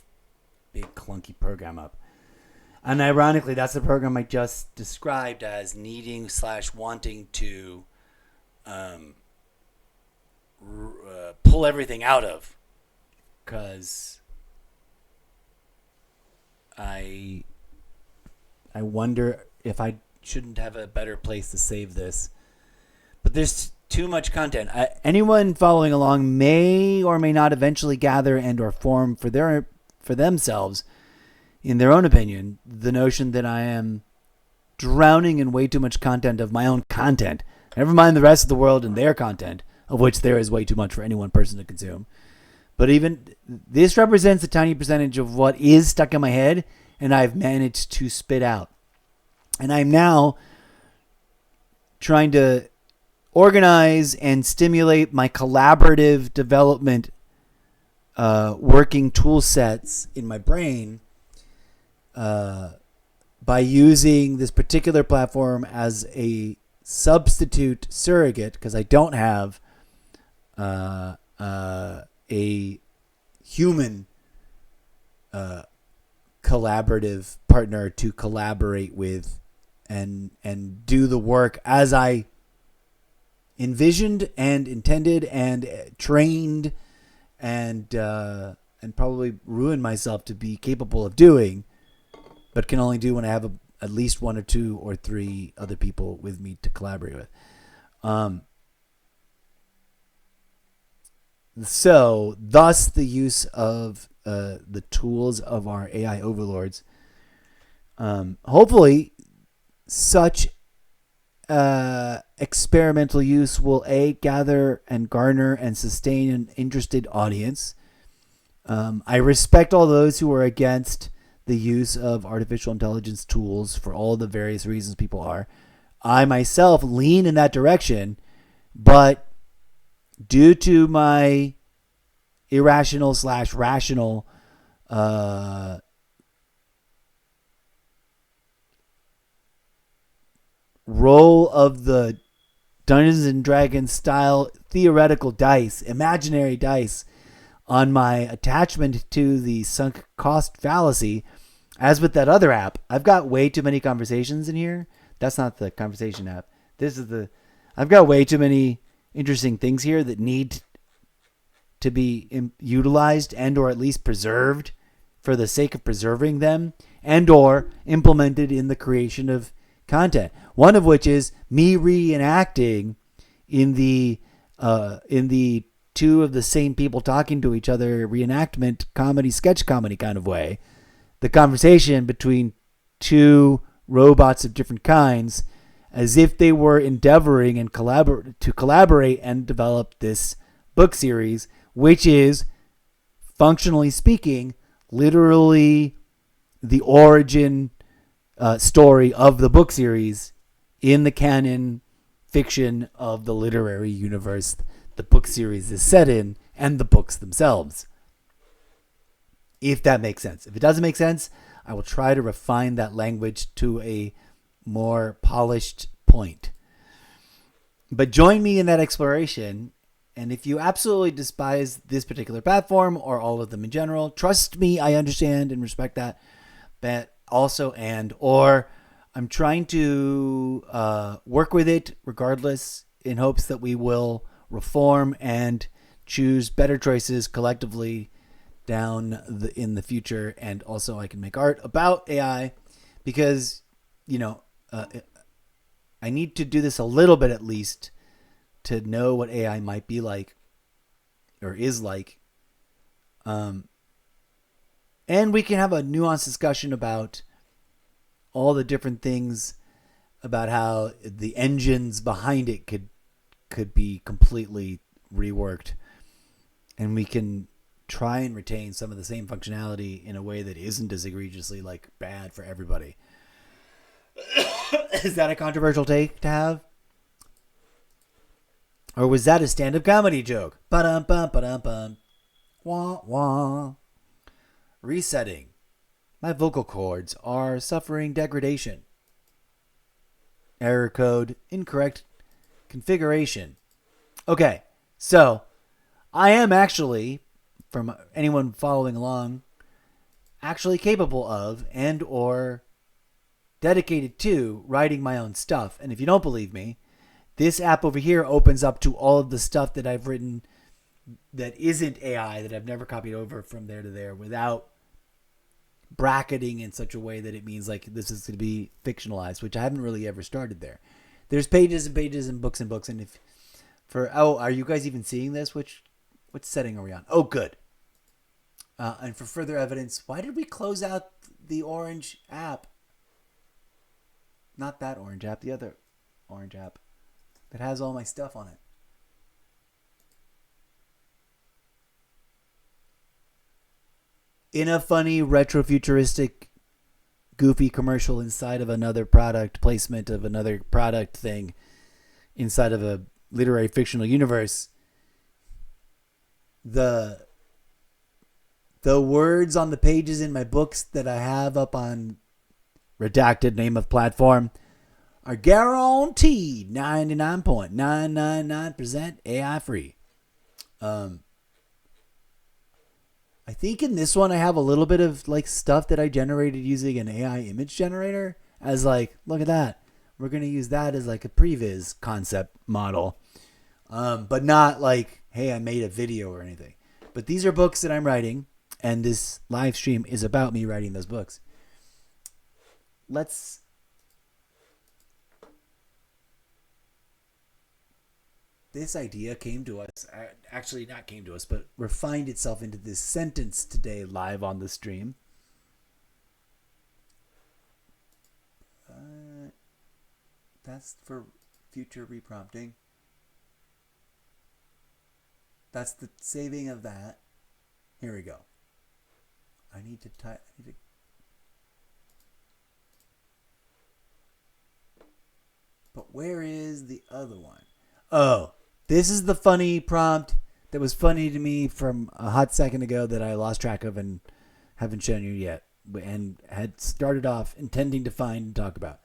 big clunky program up. And ironically, that's the program I just described as needing/wanting to pull everything out of, because I wonder if I shouldn't have a better place to save this. But there's too much content. Anyone following along may or may not eventually gather and or form for themselves, in their own opinion, the notion that I am drowning in way too much content of my own content. Never mind the rest of the world and their content, of which there is way too much for any one person to consume. But even this represents a tiny percentage of what is stuck in my head and I've managed to spit out. And I'm now trying to organize and stimulate my collaborative development working tool sets in my brain by using this particular platform as a substitute surrogate, because I don't have a human collaborative partner to collaborate with and do the work as I envisioned and intended and trained and probably ruined myself to be capable of doing, but can only do when I have at least one or two or three other people with me to collaborate with. So thus the use of the tools of our AI overlords. Hopefully such experimental use will gather and garner and sustain an interested audience. I respect all those who are against the use of artificial intelligence tools for all the various reasons people are. I myself lean in that direction, but due to my irrational/rational roll of the Dungeons and Dragons style theoretical dice, imaginary dice, on my attachment to the sunk cost fallacy, as with that other app, I've got way too many conversations in here. That's not the conversation app. I've got way too many interesting things here that need to be utilized and or at least preserved for the sake of preserving them and or implemented in the creation of content. One of which is me reenacting in the two of the same people talking to each other reenactment comedy, sketch comedy kind of way, the conversation between two robots of different kinds, as if they were endeavoring and collaborate and develop this book series, which is, functionally speaking, literally the origin story of the book series in the canon fiction of the literary universe the book series is set in and the books themselves. If that makes sense. If it doesn't make sense, I will try to refine that language to a more polished point. But join me in that exploration. And if you absolutely despise this particular platform or all of them in general, trust me, I understand and respect that. But also, or I'm trying to work with it regardless, in hopes that we will reform and choose better choices collectively in the future. And also I can make art about AI because, I need to do this a little bit at least to know what AI might be like or is like. And we can have a nuanced discussion about all the different things about how the engines behind it could be completely reworked. And we can try and retain some of the same functionality in a way that isn't as egregiously bad for everybody. Is that a controversial take to have? Or was that a stand-up comedy joke? Ba-dum-bum. Wah, wah. Resetting. My vocal cords are suffering degradation. Error code. Incorrect configuration. Okay, so I am actually, from anyone following along, actually capable of and or dedicated to writing my own stuff. And if you don't believe me, this app over here opens up to all of the stuff that I've written that isn't AI, that I've never copied over from there to there without bracketing in such a way that it means like this is going to be fictionalized, which I haven't really ever started there. There's pages and pages and books, and if are you guys even seeing this? What setting are we on? Oh, good. And for further evidence, why did we close out the orange app? Not that orange app, the other orange app that has all my stuff on it. In a funny, retro-futuristic, goofy commercial inside of another product, placement of another product thing inside of a literary fictional universe, the words on the pages in my books that I have up on redacted name of platform are guaranteed 99.999% AI free. I think in this one I have a little bit of like stuff that I generated using an AI image generator as like, look at that. We're going to use that as like a previs concept model. But not like, hey, I made a video or anything. But these are books that I'm writing, and this live stream is about me writing those books. This idea came to us, actually not came to us, but refined itself into this sentence today live on the stream. That's for future reprompting. That's the saving of that. Here we go. I need to type. But where is the other one? Oh, this is the funny prompt that was funny to me from a hot second ago that I lost track of and haven't shown you yet, and had started off intending to find and talk about.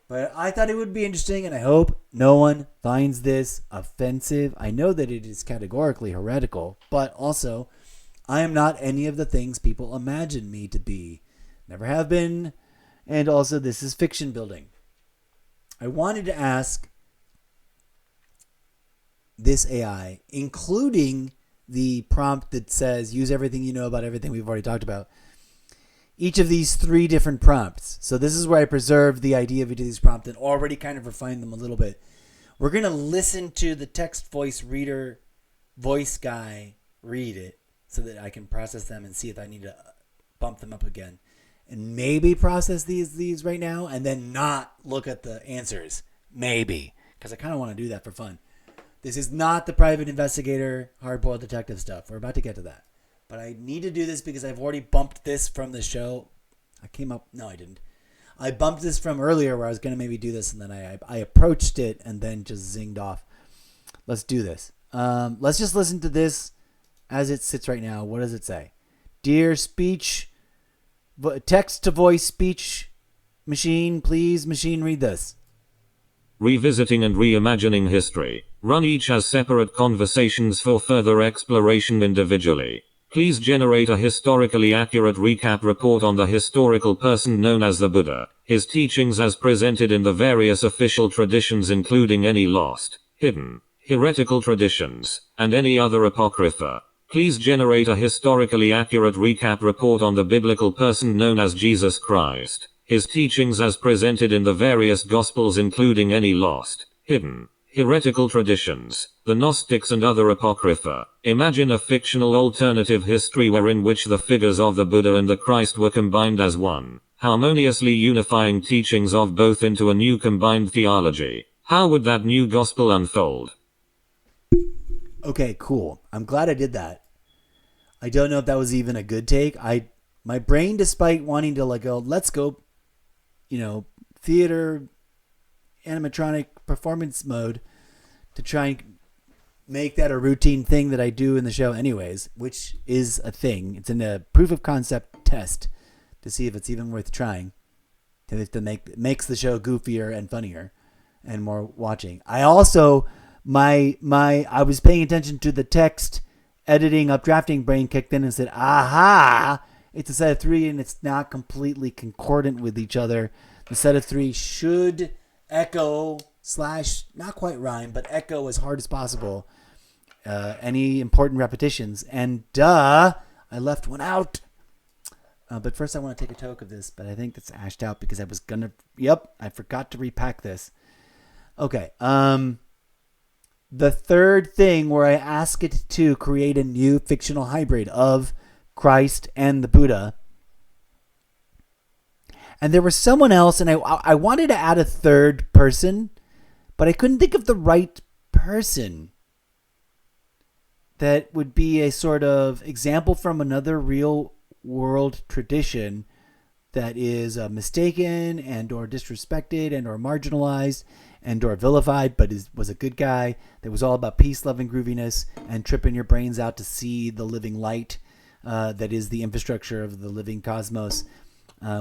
But I thought it would be interesting, and I hope no one finds this offensive. I know that it is categorically heretical, but also I am not any of the things people imagine me to be. Never have been, and also this is fiction building. I wanted to ask this AI, including the prompt that says use everything you know about everything we've already talked about, each of these 3 different prompts. So this is where I preserved the idea of each of these prompts and already kind of refined them a little bit. We're going to listen to the text voice reader voice guy read it so that I can process them and see if I need to bump them up again. And maybe process these right now and then not look at the answers. Maybe. Because I kind of want to do that for fun. This is not the private investigator, hardboiled detective stuff. We're about to get to that. But I need to do this because I've already bumped this from the show. No, I didn't. I bumped this from earlier where I was going to maybe do this, and then I approached it and then just zinged off. Let's do this. Let's just listen to this as it sits right now. What does it say? Dear speech, text-to-voice speech machine, please, machine, read this. Revisiting and reimagining history. Run each as separate conversations for further exploration individually. Please generate a historically accurate recap report on the historical person known as the Buddha, his teachings as presented in the various official traditions including any lost, hidden, heretical traditions, and any other apocrypha. Please generate a historically accurate recap report on the biblical person known as Jesus Christ, his teachings as presented in the various Gospels including any lost, hidden, heretical traditions, the Gnostics and other apocrypha. Imagine a fictional alternative history wherein which the figures of the Buddha and the Christ were combined as one, harmoniously unifying teachings of both into a new combined theology. How would that new gospel unfold? Okay, cool. I'm glad I did that. I don't know if that was even a good take. My brain, despite wanting to let's go, theater, animatronic performance mode to try and make that a routine thing that I do in the show anyways, which is a thing. It's in a proof of concept test to see if it's even worth trying. to makes the show goofier and funnier and more watching. I also I was paying attention to the text editing up drafting brain kicked in and said, aha, it's a set of 3 and it's not completely concordant with each other. The set of 3 should echo / not quite rhyme, but echo as hard as possible any important repetitions. And I left one out. But first I want to take a toke of this, but I think it's ashed out because I was gonna. Yep, I forgot to repack this. Okay. The third thing where I ask it to create a new fictional hybrid of Christ and the Buddha. And there was someone else, and I wanted to add a third person, but I couldn't think of the right person that would be a sort of example from another real world tradition that is mistaken and or disrespected and or marginalized and or vilified, but was a good guy that was all about peace, love, and grooviness and tripping your brains out to see the living light that is the infrastructure of the living cosmos,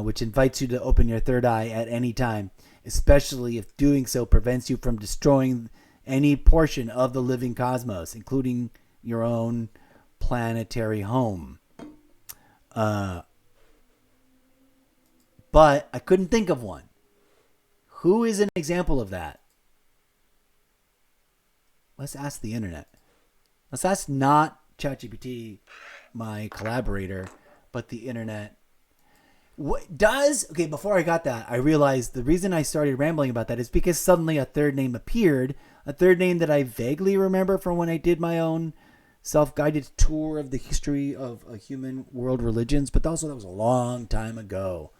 which invites you to open your third eye at any time, especially if doing so prevents you from destroying any portion of the living cosmos, including your own planetary home. But I couldn't think of one. Who is an example of that? Let's ask the internet. Let's ask not ChatGPT, my collaborator, but the internet. Okay, before I got that, I realized the reason I started rambling about that is because suddenly a third name appeared, a third name that I vaguely remember from when I did my own self-guided tour of the history of human world religions, but also that was a long time ago.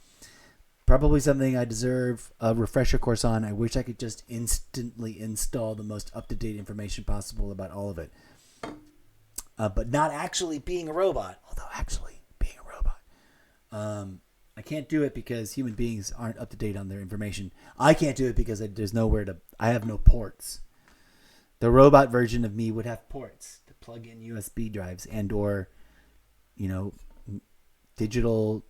Probably something I deserve a refresher course on. I wish I could just instantly install the most up-to-date information possible about all of it. But not actually being a robot, although actually being a robot. I can't do it because human beings aren't up to date on their information. I can't do it because there's nowhere I have no ports. The robot version of me would have ports to plug in USB drives and or, digital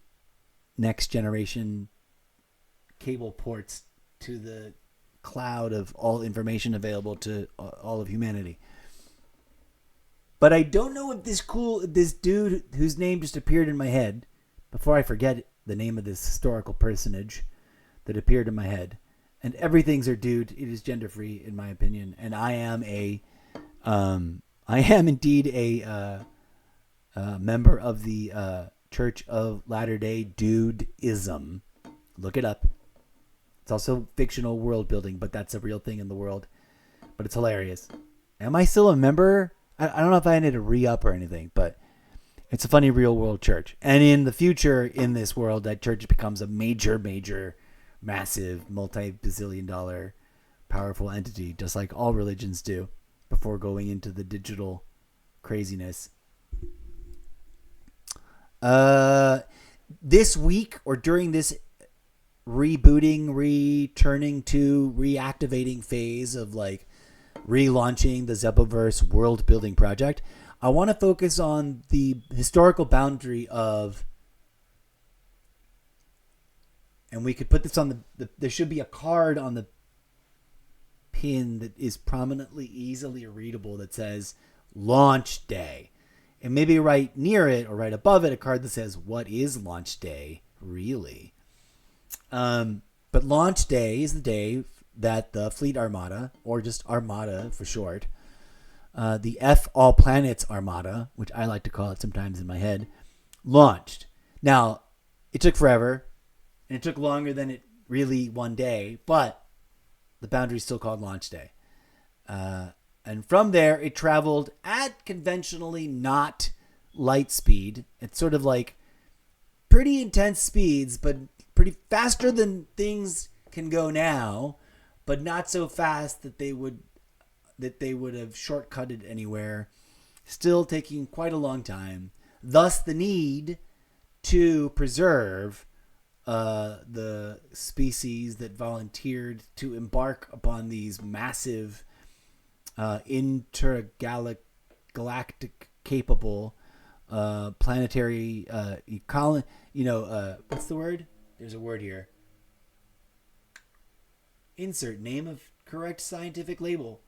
next generation cable ports to the cloud of all information available to all of humanity. But I don't know if this dude whose name just appeared in my head, before I forget the name of this historical personage that appeared in my head, and everything's a dude. It is gender free in my opinion, and I am indeed a member of the Church of Latter-day Dudeism. Look it up. It's also fictional world building, but that's a real thing in the world. But it's hilarious. Am I still a member? I don't know if I need to re-up or anything, but it's a funny real world church. And in the future, in this world, that church becomes a major, massive, multi-bazillion dollar powerful entity, just like all religions do before going into the digital craziness. This week or during this rebooting, returning to reactivating phase of like relaunching the Zepoverse world building project, I want to focus on the historical boundary of, and we could put this on there should be a card on the pin that is prominently easily readable that says launch day. And maybe right near it or right above it, a card that says, what is launch day really? But launch day is the day that the Fleet Armada, or just Armada for short, the F All Planets Armada, which I like to call it sometimes in my head, launched. Now, it took forever, and it took longer than it really one day, but the boundary is still called launch day. And from there, it traveled at conventionally not light speed. It's sort of like pretty intense speeds, but pretty faster than things can go now, but not so fast that they would have shortcutted anywhere. Still taking quite a long time. Thus, the need to preserve the species that volunteered to embark upon these massive intergalactic capable planetary what's the word? There's a word here. Insert name of correct scientific label.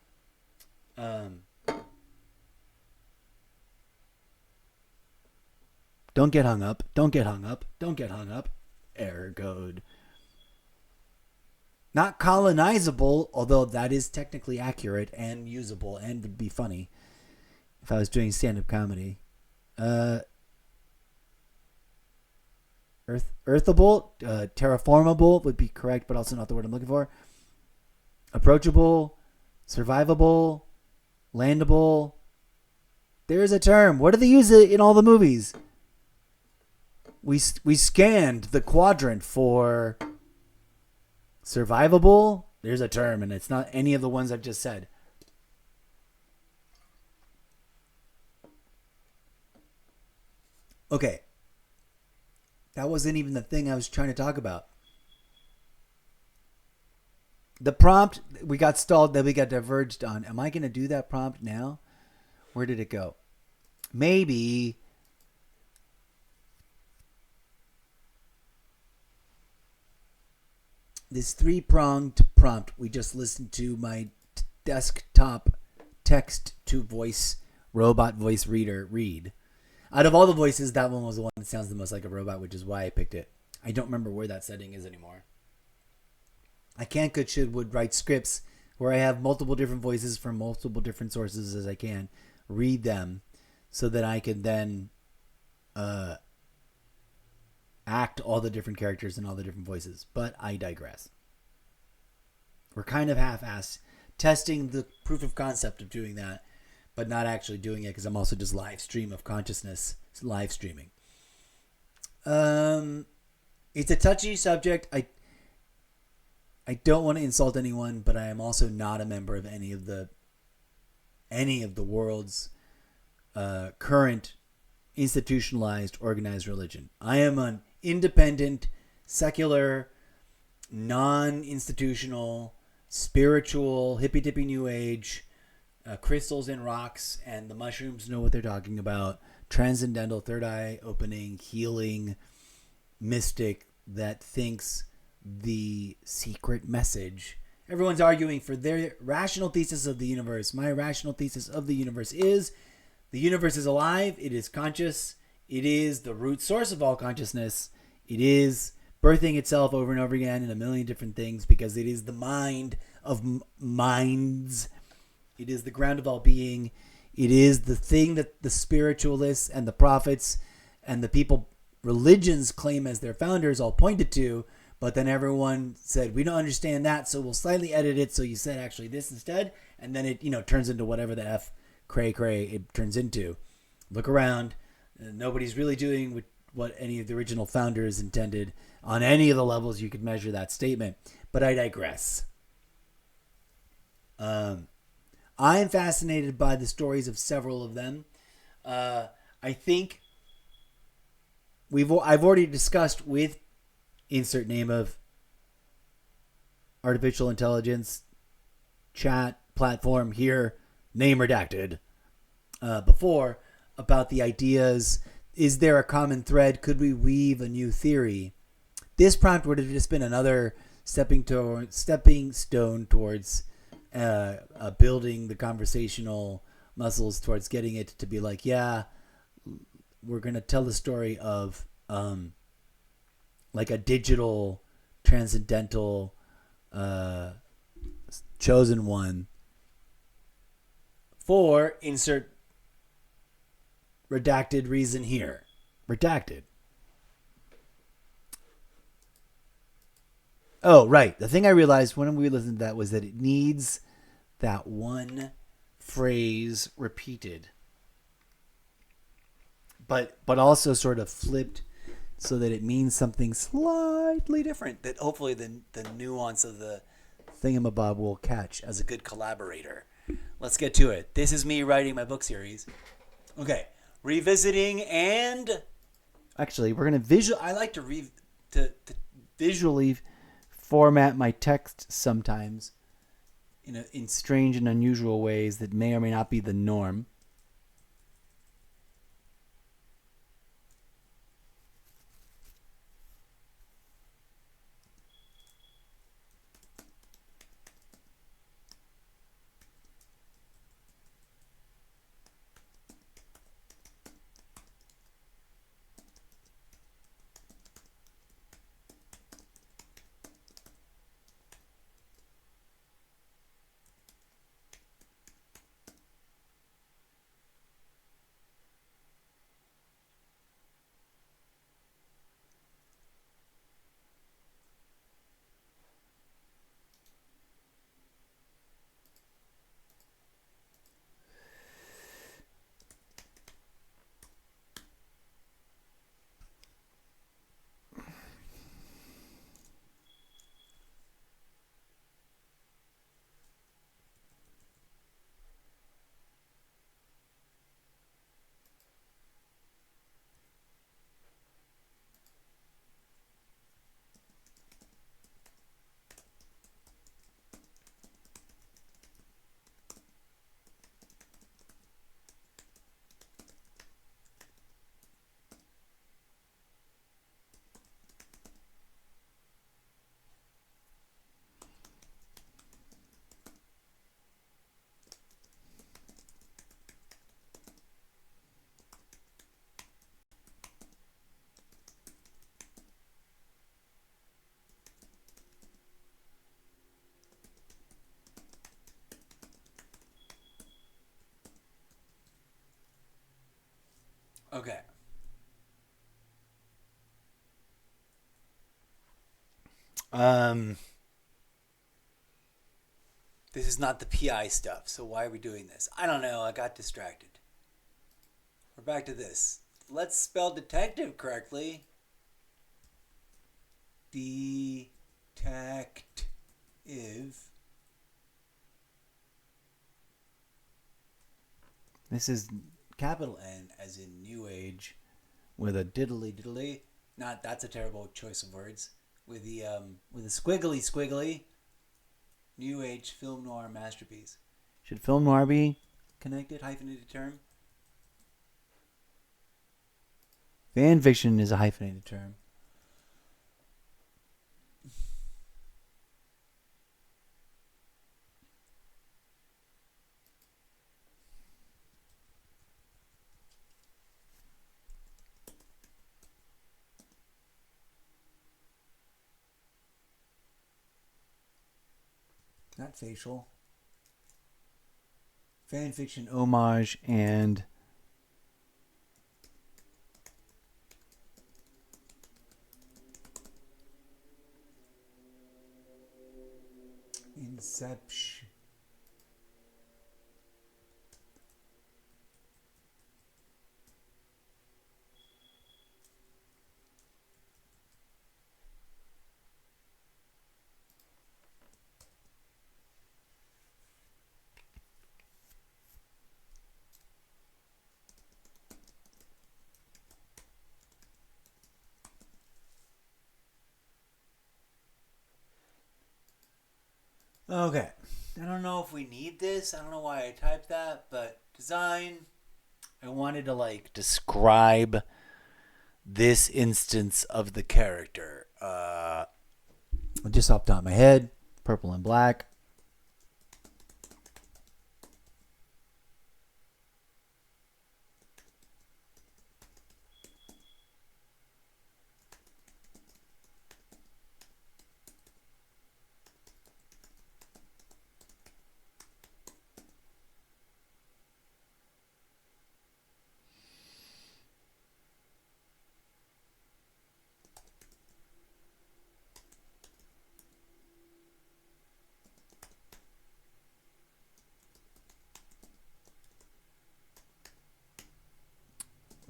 Don't get hung up. Don't get hung up. Don't get hung up. Error code. Not colonizable, although that is technically accurate and usable and would be funny if I was doing stand-up comedy. Earthable, terraformable would be correct, but also not the word I'm looking for. Approachable, survivable, landable. There's a term. What do they use it in all the movies? We scanned the quadrant for survivable. There's a term, and it's not any of the ones I've just said. Okay. That wasn't even the thing I was trying to talk about. The prompt, we got stalled, then we got diverged on. Am I going to do that prompt now? Where did it go? Maybe... this three-pronged prompt we just listened to my desktop text-to-voice robot voice reader read. Out of all the voices, that one was the one that sounds the most like a robot, which is why I picked it. I don't remember where that setting is anymore. I can't good should would write scripts where I have multiple different voices from multiple different sources as I can, read them so that I can then act all the different characters and all the different voices. But I digress. We're kind of half-assed testing the proof of concept of doing that, but not actually doing it because I'm also just live stream of consciousness, live streaming. It's a touchy subject. I don't want to insult anyone, but I am also not a member of any of the world's current institutionalized organized religion. I am an independent, secular, non-institutional, spiritual, hippy-dippy new age, crystals and rocks and the mushrooms know what they're talking about, transcendental, third eye opening, healing mystic that thinks the secret message. Everyone's arguing for their rational thesis of the universe. My rational thesis of the universe is the universe is alive. It is conscious. It is the root source of all consciousness. It is birthing itself over and over again in a million different things because it is the mind of minds. It is the ground of all being. It is the thing that the spiritualists and the prophets and the people religions claim as their founders all pointed to, but then everyone said, we don't understand that, so we'll slightly edit it so you said actually this instead, and then it turns into whatever the F cray it turns into. Look around. Nobody's really doing what any of the original founders intended on any of the levels you could measure that statement. But I digress. I am fascinated by the stories of several of them. I think I've already discussed with insert name of artificial intelligence chat platform here, name redacted, before about the ideas. Is there a common thread? Could we weave a new theory? This prompt would have just been another stepping stone towards building the conversational muscles towards getting it to be like, yeah, we're going to tell the story of like a digital, transcendental, chosen one for insert redacted reason here. Redacted. Oh, right. The thing I realized when we listened to that was that it needs that one phrase repeated. But also sort of flipped so that it means something slightly different that hopefully the nuance of the thingamabob will catch as a good collaborator. Let's get to it. This is me writing my book series. Okay. Revisiting and... Actually, we're going to I like to visually format my text sometimes in strange and unusual ways that may or may not be the norm. Okay. This is not the PI stuff, so why are we doing this? I don't know. I got distracted. We're back to this. Let's spell detective correctly. Detective. This is capital N as in New Age, with a diddly diddly. Not that's a terrible choice of words. With a squiggly squiggly. New Age film noir masterpiece. Should film noir be connected hyphenated term? Fan fiction is a hyphenated term. Not facial. Fan fiction, homage, and Inception. Okay. I don't know if we need this. I don't know why I typed that, but design. I wanted to describe this instance of the character. Just off the top of my head, purple and black.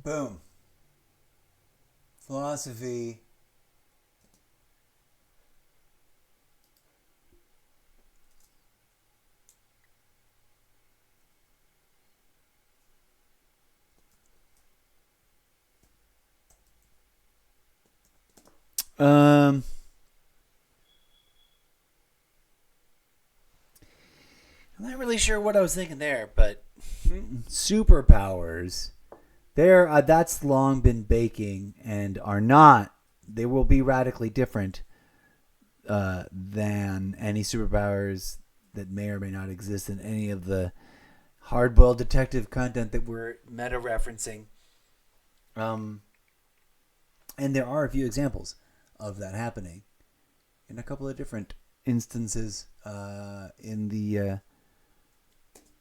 Boom. Philosophy. I'm not really sure what I was thinking there, but superpowers. There, that's long been baking and are not. They will be radically different than any superpowers that may or may not exist in any of the hard-boiled detective content that we're meta-referencing. And there are a few examples of that happening in a couple of different instances in the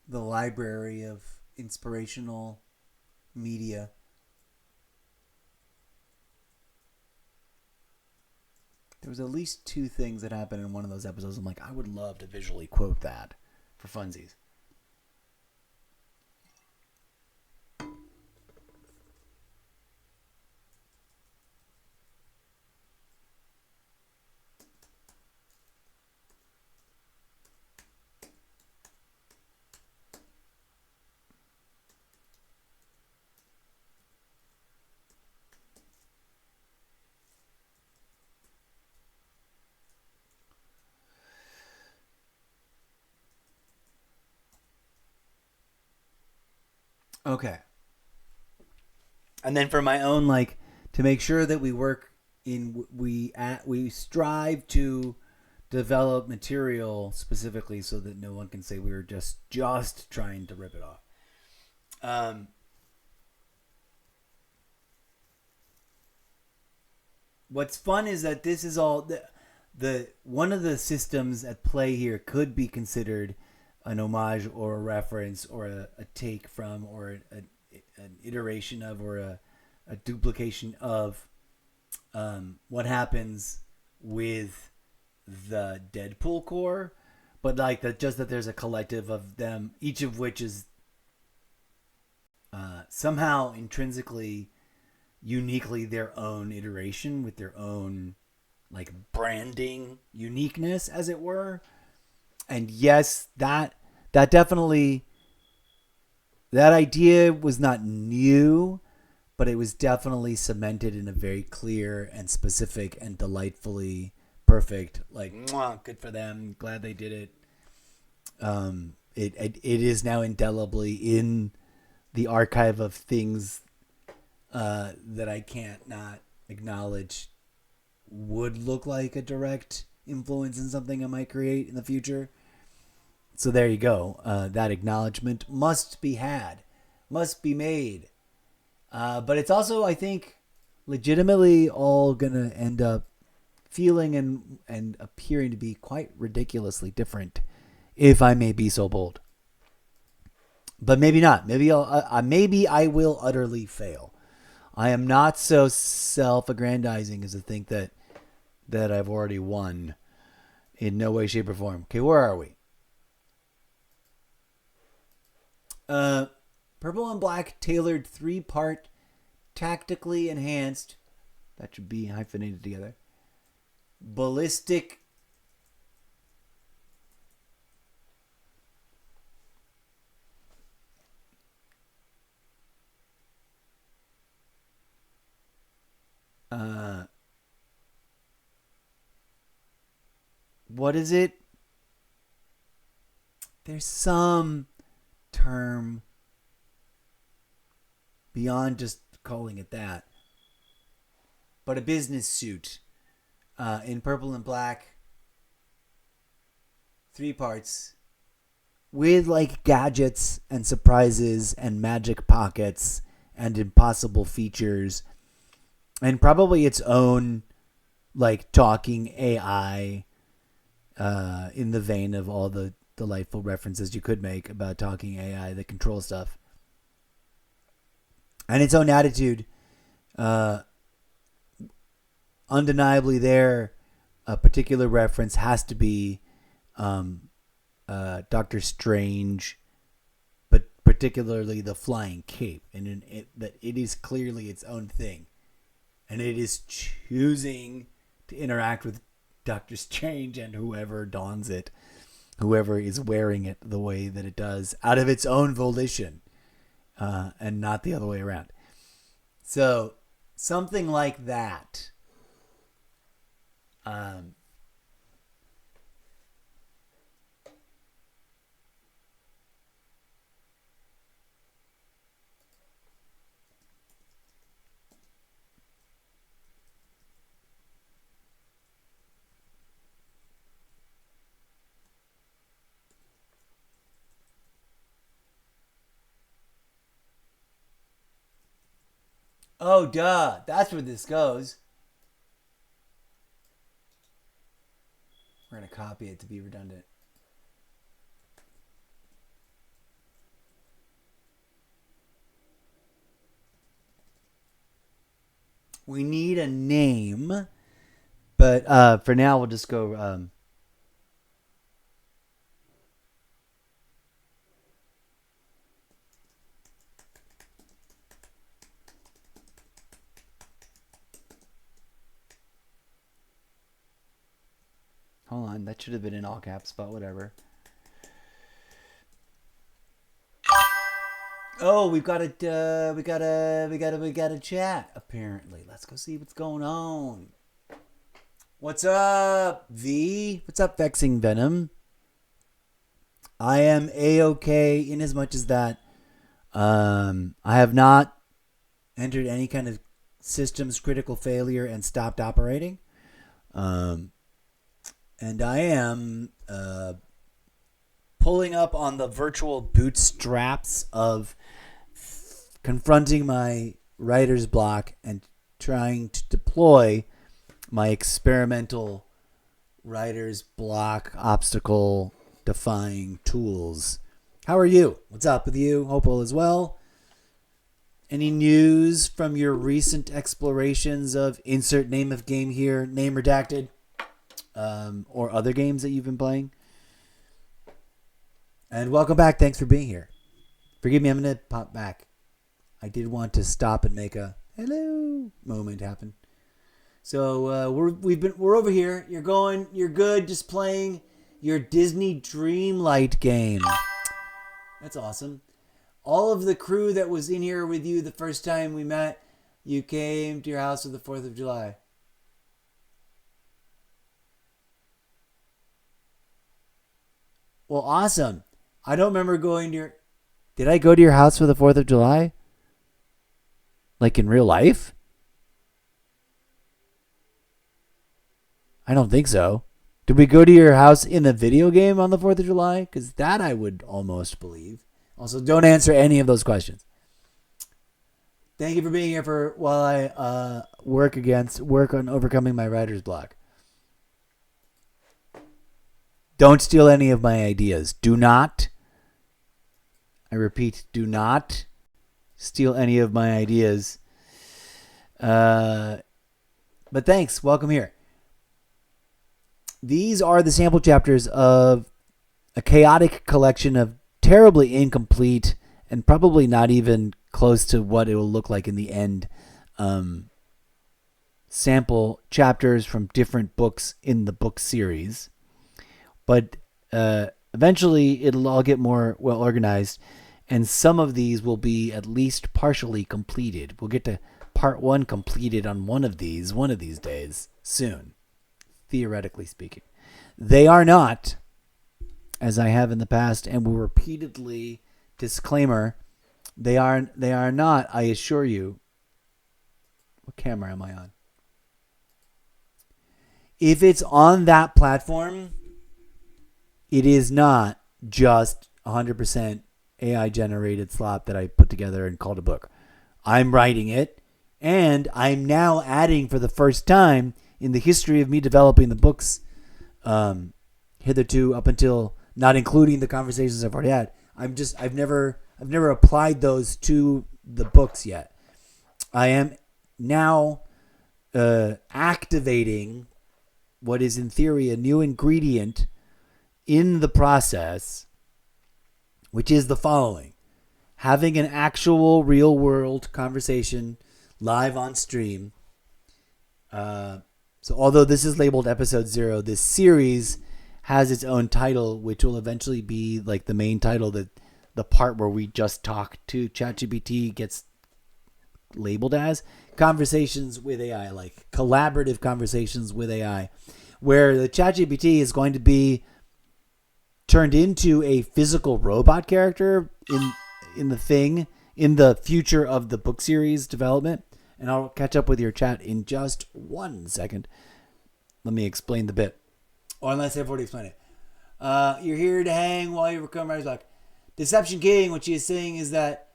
library of inspirational media. There was at least two things that happened in one of those episodes. I'm like, I would love to visually quote that for funsies. Okay. And then for my own, to make sure that we work we strive to develop material specifically so that no one can say we were just trying to rip it off. What's fun is that this is all the one of the systems at play here could be considered an homage or a reference or a take from or an iteration of or a duplication of what happens with the Deadpool core, but like that, just that there's a collective of them, each of which is somehow intrinsically, uniquely their own iteration with their own like branding uniqueness, as it were. And yes, that definitely, that idea was not new, but it was definitely cemented in a very clear and specific and delightfully perfect, like, mwah, good for them, glad they did it. It is now indelibly in the archive of things that I can't not acknowledge would look like a direct influence in something I might create in the future. So there you go. That acknowledgement must be had, must be made. But it's also, I think, legitimately all gonna end up feeling and appearing to be quite ridiculously different, if I may be so bold. But maybe not. Maybe I will utterly fail. I am not so self-aggrandizing as to think that I've already won in no way, shape, or form. Okay, where are we? Purple and Black tailored 3-part, tactically enhanced. That should be hyphenated together. Ballistic. What is it? There's some term beyond just calling it that, but a business suit in Purple and Black, 3 parts with like gadgets and surprises and magic pockets and impossible features, and probably its own like talking AI in the vein of all the delightful references you could make about talking AI that control stuff. And its own attitude, undeniably there, a particular reference has to be Doctor Strange, but particularly the flying cape, and that it is clearly its own thing. And it is choosing to interact with Doctor Strange and whoever dons it, whoever is wearing it the way that it does, out of its own volition, and not the other way around. So something like that. Oh, duh. That's where this goes. We're going to copy it to be redundant. We need a name, but for now we'll just go... Hold on, that should have been in all caps, but whatever. Oh, we got a chat apparently. Let's go see what's going on. What's up, V? What's up, Vexing Venom? I am A-okay in as much as that I have not entered any kind of systems critical failure and stopped operating. And I am pulling up on the virtual bootstraps of confronting my writer's block and trying to deploy my experimental writer's block obstacle defying tools. How are you? What's up with you? Hope all is well. Any news from your recent explorations of insert name of game here, name redacted, or other games that you've been playing? And welcome back. Thanks for being here. Forgive me, I'm going to pop back. I did want to stop and make a hello moment happen. So we're over here. You're good, just playing your Disney Dreamlight game. That's awesome. All of the crew that was in here with you the first time we met, you came to your house for the 4th of July. Well, awesome. I don't remember going to your... Did I go to your house for the 4th of July? Like in real life? I don't think so. Did we go to your house in a video game on the 4th of July? Because that I would almost believe. Also, don't answer any of those questions. Thank you for being here while I work on overcoming my writer's block. Don't steal any of my ideas. Do not, I repeat, do not steal any of my ideas. But thanks. Welcome here. These are the sample chapters of a chaotic collection of terribly incomplete and probably not even close to what it will look like in the end. Sample chapters from different books in the book series. But eventually it'll all get more well organized, and some of these will be at least partially completed. We'll get to part 1 completed on one of these days soon, theoretically speaking. They are not, as I have in the past and will repeatedly disclaimer, they are not, I assure you. What camera am I on? If it's on that platform, it is not just 100% AI generated slop that I put together and called a book. I'm writing it, and I'm now adding for the first time in the history of me developing the books, hitherto up until not including the conversations I've already had. I've never applied those to the books yet. I am now activating what is in theory a new ingredient in the process, which is the following: having an actual real world conversation live on stream. So although this is labeled episode 0, this series has its own title, which will eventually be like the main title, that the part where we just talk to ChatGPT gets labeled as Conversations with AI, like collaborative conversations with AI, where the ChatGPT is going to be turned into a physical robot character in the future of the book series development. And I'll catch up with your chat in just 1 second. Let me explain the bit. Or unless I've already explained it. You're here to hang while you recover writer's block. Deception King, what she is saying is that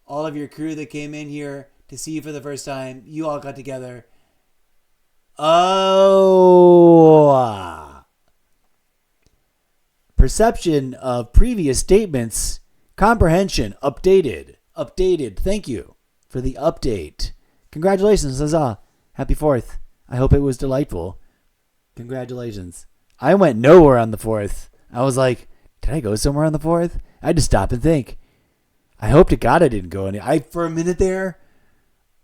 all of your crew that came in here to see you for the first time, you all got together. Oh. Perception of previous statements. Comprehension. Updated. Thank you for the update. Congratulations, Huzzah. Happy 4th. I hope it was delightful. Congratulations. I went nowhere on the 4th. I was like, did I go somewhere on the 4th? I had to stop and think. I hope to God I didn't go any. For a minute there,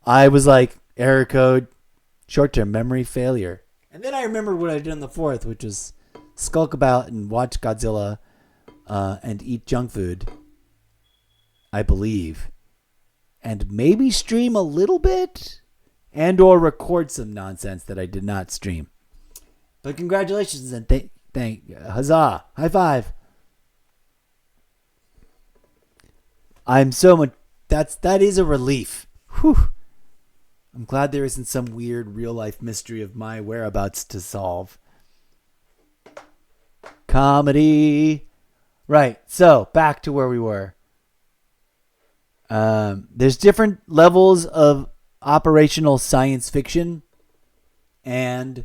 I was like, error code, short-term memory failure. And then I remembered what I did on the 4th, which was skulk about and watch Godzilla and eat junk food, I believe. And maybe stream a little bit and or record some nonsense that I did not stream. But congratulations and huzzah, high five. I'm so much, that is a relief. Whew. I'm glad there isn't some weird real life mystery of my whereabouts to solve. Comedy. Right, so back to where we were. There's different levels of operational science fiction and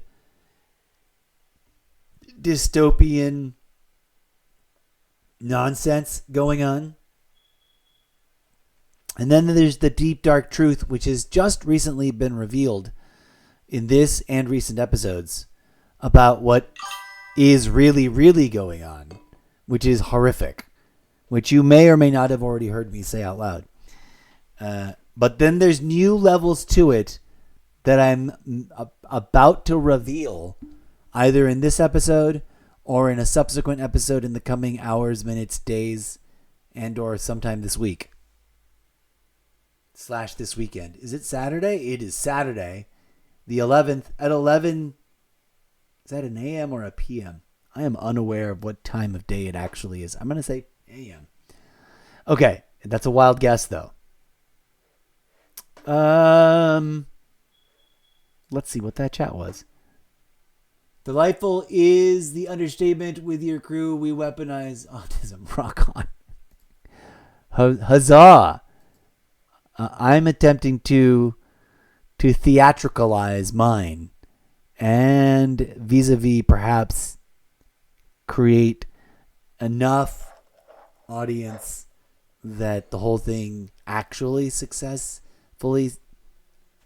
dystopian nonsense going on. And then there's the deep, dark truth, which has just recently been revealed in this and recent episodes about what is really, really going on, which is horrific, which you may or may not have already heard me say out loud. But then there's new levels to it that I'm about to reveal either in this episode or in a subsequent episode in the coming hours, minutes, days, and or sometime this week. / this weekend. Is it Saturday? It is Saturday, the 11th at 11. Is that an AM or a PM? I am unaware of what time of day it actually is. I'm going to say AM. Okay, that's a wild guess though. Let's see what that chat was. Delightful is the understatement. With your crew, we weaponize autism. Rock on. Huzzah! I'm attempting to theatricalize mine and vis-a-vis perhaps create enough audience that the whole thing actually successfully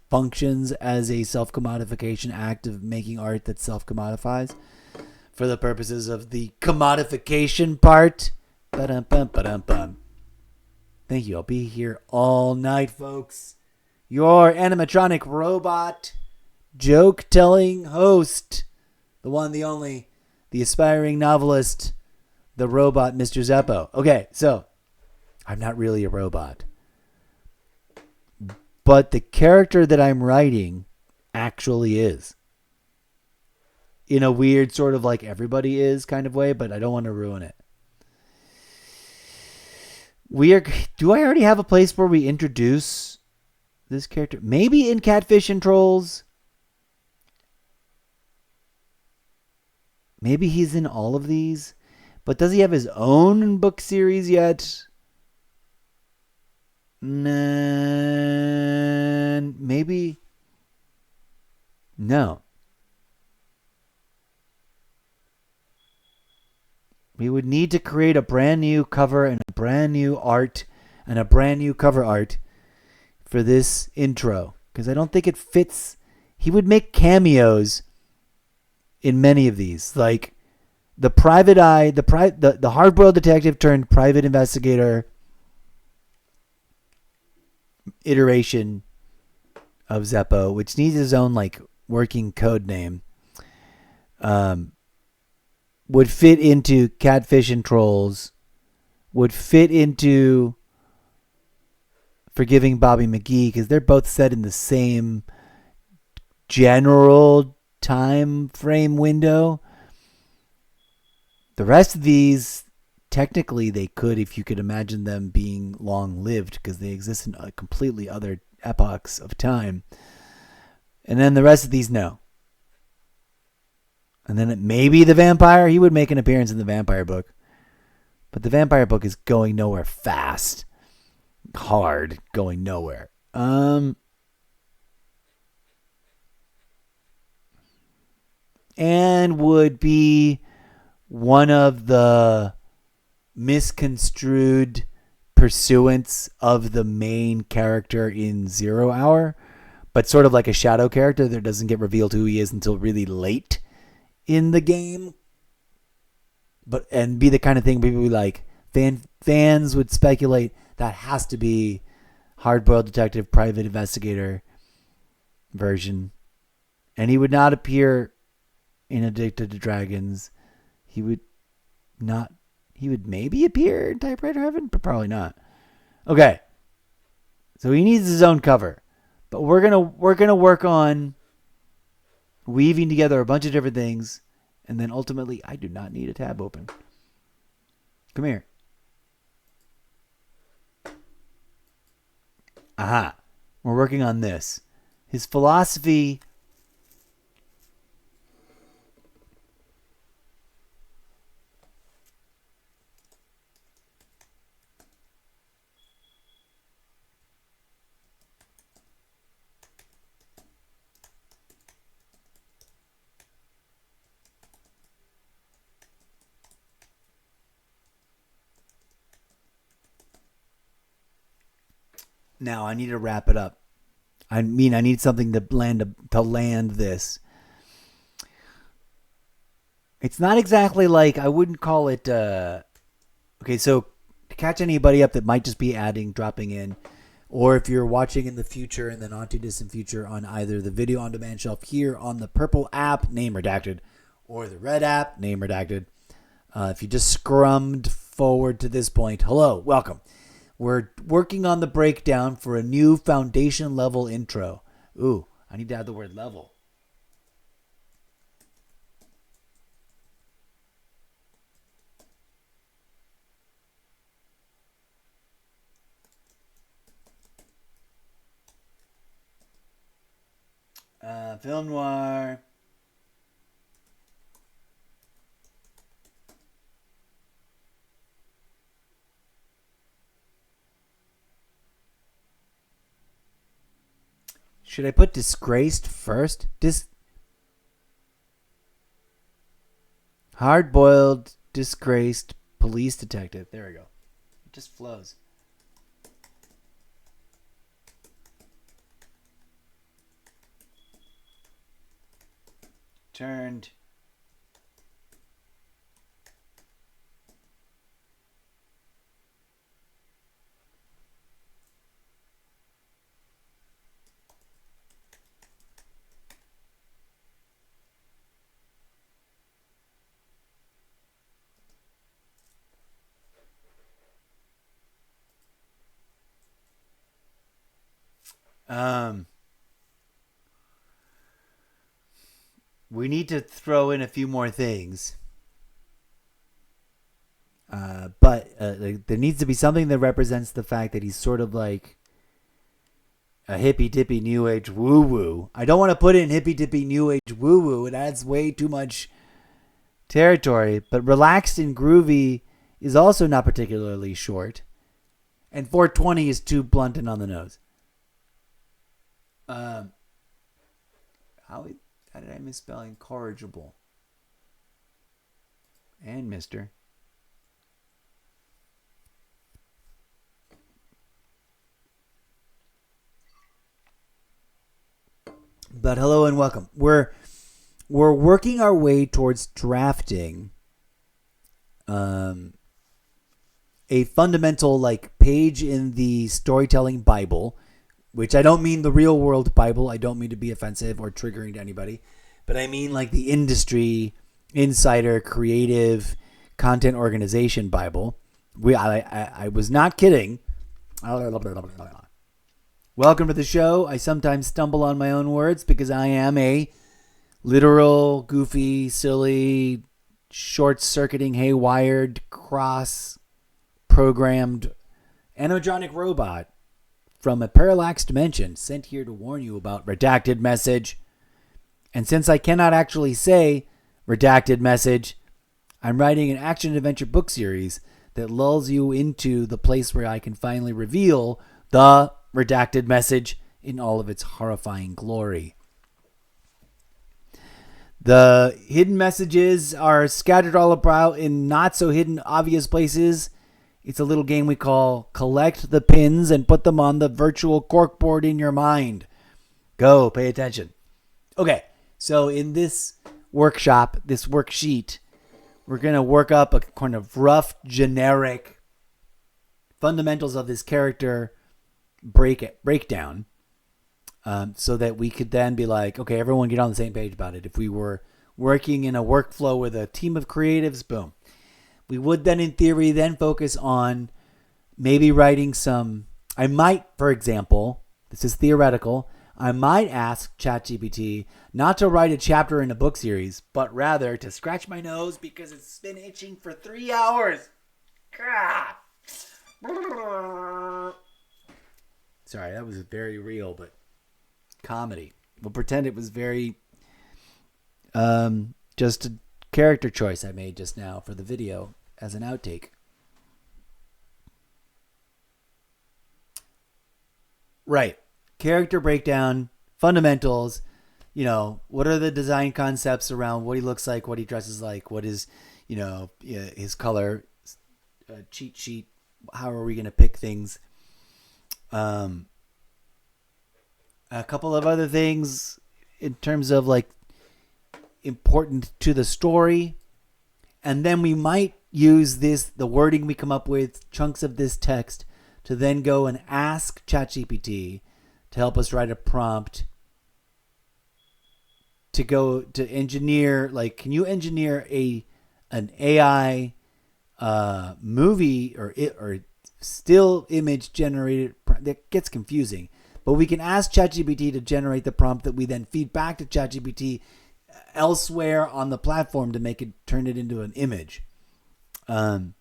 functions as a self-commodification act of making art that self-commodifies for the purposes of the commodification part. Ba-dum-bum. Thank you. I'll be here all night, folks. Your animatronic robot, joke-telling host, the one, the only, the aspiring novelist, the robot, Mr. Zeppo. Okay, so I'm not really a robot. But the character that I'm writing actually is. In a weird sort of like everybody is kind of way, but I don't want to ruin it. Do I already have a place where we introduce this character? Maybe in Catfish and Trolls. Maybe he's in all of these. But does he have his own book series yet? Maybe. No. We would need to create a brand new cover and a brand new art and a brand new cover art for this intro. Because I don't think it fits. He would make cameos in many of these. Like the private eye, the hard-boiled detective turned private investigator iteration of Zeppo, which needs his own like working code name, would fit into Catfish and Trolls, would fit into Forgiving Bobby McGee, because they're both set in the same general time frame window. The rest of these, technically they could, if you could imagine them being long-lived, because they exist in completely other epochs of time. And then the rest of these, no. And then maybe the vampire, he would make an appearance in the vampire book. But the vampire book is going nowhere fast. Hard, going nowhere. And would be one of the misconstrued pursuants of the main character in 0 Hour, but sort of like a shadow character that doesn't get revealed who he is until really late in the game. And be the kind of thing people would like, fans would speculate that has to be hard-boiled detective, private investigator version. And he would not appear in Addicted to Dragons. He would maybe appear in Typewriter Heaven, but probably not. Okay. So he needs his own cover. But we're gonna work on weaving together a bunch of different things, and then ultimately I do not need a tab open. Come here. Aha. We're working on this. His philosophy Now I need to wrap it up. I mean, I need something to land this. It's not exactly like, I wouldn't call it. Okay, so to catch anybody up that might just be dropping in, or if you're watching in the future, in the not too distant future, on either the video on demand shelf here on the purple app, name redacted, or the red app, name redacted. If you just scrummed forward to this point, hello, welcome. We're working on the breakdown for a new foundation level intro. Ooh, I need to add the word level. Film noir. Should I put disgraced first? Hard-boiled, disgraced police detective. There we go. It just flows. Turned. We need to throw in a few more things. But there needs to be something that represents the fact that he's sort of like a hippy-dippy new age woo-woo. I don't want to put in hippy-dippy new age woo-woo. It adds way too much territory. But relaxed and groovy is also not particularly short. And 420 is too blunt and on the nose. How did I misspell incorrigible? And Mr. But hello and welcome. We're working our way towards drafting a fundamental like page in the storytelling Bible, which I don't mean the real world Bible. I don't mean to be offensive or triggering to anybody, but I mean like the industry, insider, creative, content organization Bible. I was not kidding. Welcome to the show. I sometimes stumble on my own words because I am a literal, goofy, silly, short-circuiting, haywired, cross-programmed animatronic robot from a parallax dimension sent here to warn you about redacted message. And since I cannot actually say redacted message, I'm writing an action-adventure book series that lulls you into the place where I can finally reveal the redacted message in all of its horrifying glory. The hidden messages are scattered all about in not so hidden obvious places. It's a little game we call collect the pins and put them on the virtual corkboard in your mind. Go, pay attention. Okay, so in this workshop, this worksheet, we're going to work up a kind of rough, generic fundamentals of this character breakdown, so that we could then be like, okay, everyone get on the same page about it. If we were working in a workflow with a team of creatives, boom. We would then, in theory, then focus on maybe writing some. I might, for example, this is theoretical, I might ask ChatGPT not to write a chapter in a book series, but rather to scratch my nose because it's been itching for 3 hours. Gah! Sorry, that was very real, but comedy. We'll pretend it was very just a character choice I made just now for the video as an outtake. Right. Character breakdown, fundamentals, what are the design concepts around what he looks like, what he dresses like, what is, his color, cheat sheet, how are we going to pick things? a couple of other things in terms of like important to the story. And then we might use the wording we come up with, chunks of this text, to then go and ask ChatGPT to help us write a prompt to go to engineer, like, can you engineer an AI movie or still image generated? That gets confusing. But we can ask ChatGPT to generate the prompt that we then feed back to ChatGPT elsewhere on the platform to make it turn it into an image. But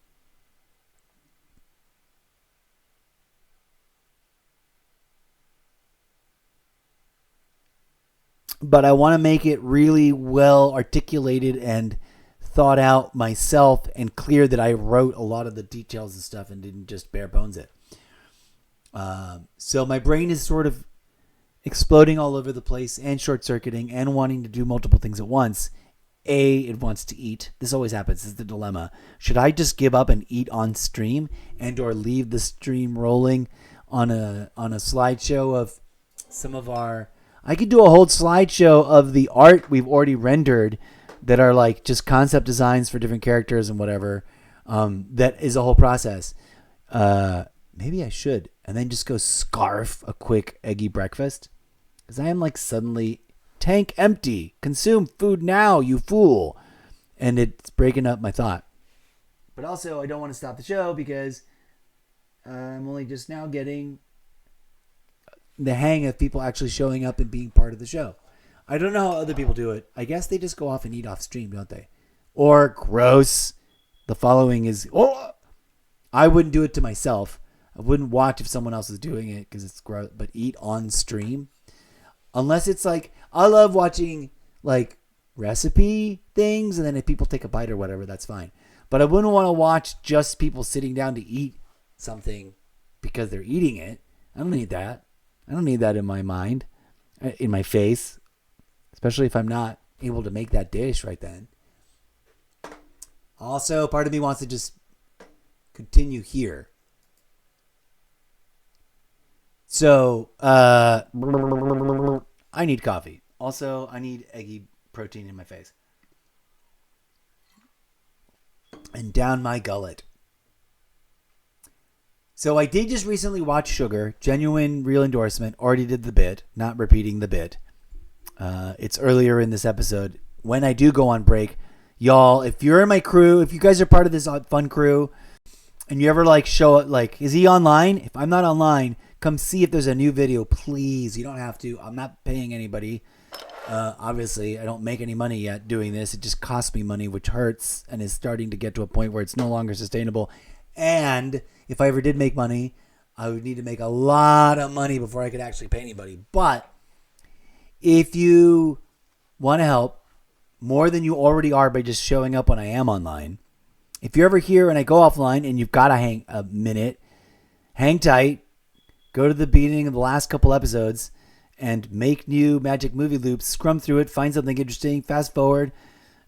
I want to make it really well articulated and thought out myself, and clear that I wrote a lot of the details and stuff and didn't just bare bones it. So my brain is sort of exploding all over the place and short-circuiting and wanting to do multiple things at once. It wants to eat. This always happens. This is the dilemma. Should I just give up and eat on stream and or leave the stream rolling on a slideshow of some of our... I could do a whole slideshow of the art we've already rendered that are like just concept designs for different characters and whatever. That is a whole process. Maybe I should. And then just go scarf a quick eggy breakfast. Because I am like suddenly tank empty. Consume food now, you fool. And it's breaking up my thought. But also I don't want to stop the show because I'm only just now getting the hang of people actually showing up and being part of the show. I don't know how other people do it. I guess they just go off and eat off stream, don't they? Or gross. The following is... Oh! I wouldn't do it to myself. I wouldn't watch if someone else is doing it because it's gross. But eat on stream? Unless it's like... I love watching like recipe things, and then if people take a bite or whatever, that's fine. But I wouldn't want to watch just people sitting down to eat something because they're eating it. I don't need that. I don't need that in my mind, in my face, especially if I'm not able to make that dish right then. Also, part of me wants to just continue here. So, I need coffee. Also, I need eggy protein in my face. And down my gullet. So I did just recently watch Sugar, genuine real endorsement, already did the bit, not repeating the bit. It's earlier in this episode. When I do go on break, y'all, if you're in my crew, if you guys are part of this fun crew, and you ever like show it, like, is he online? If I'm not online, come see if there's a new video, please. You don't have to. I'm not paying anybody. Obviously, I don't make any money yet doing this. It just costs me money, which hurts and is starting to get to a point where it's no longer sustainable. And if I ever did make money, I would need to make a lot of money before I could actually pay anybody. But if you want to help more than you already are by just showing up when I am online, if you're ever here and I go offline and you've got to hang a minute, hang tight, go to the beginning of the last couple episodes and make new magic movie loops, scrum through it, find something interesting, fast forward,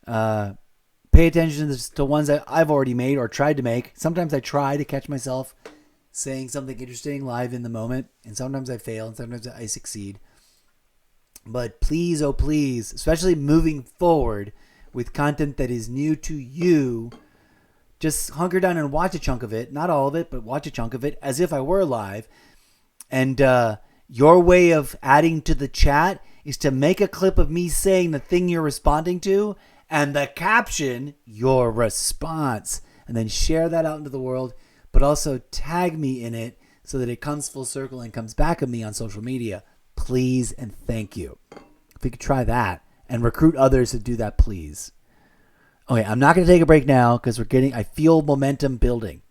pay attention to ones that I've already made or tried to make. Sometimes I try to catch myself saying something interesting live in the moment, and sometimes I fail, and sometimes I succeed. But please, oh please, especially moving forward with content that is new to you, just hunker down and watch a chunk of it. Not all of it, but watch a chunk of it as if I were live. And your way of adding to the chat is to make a clip of me saying the thing you're responding to, and the caption, your response, and then share that out into the world, but also tag me in it so that it comes full circle and comes back at me on social media. Please and thank you. If we could try that and recruit others to do that, please. Okay, I'm not going to take a break now because I feel momentum building.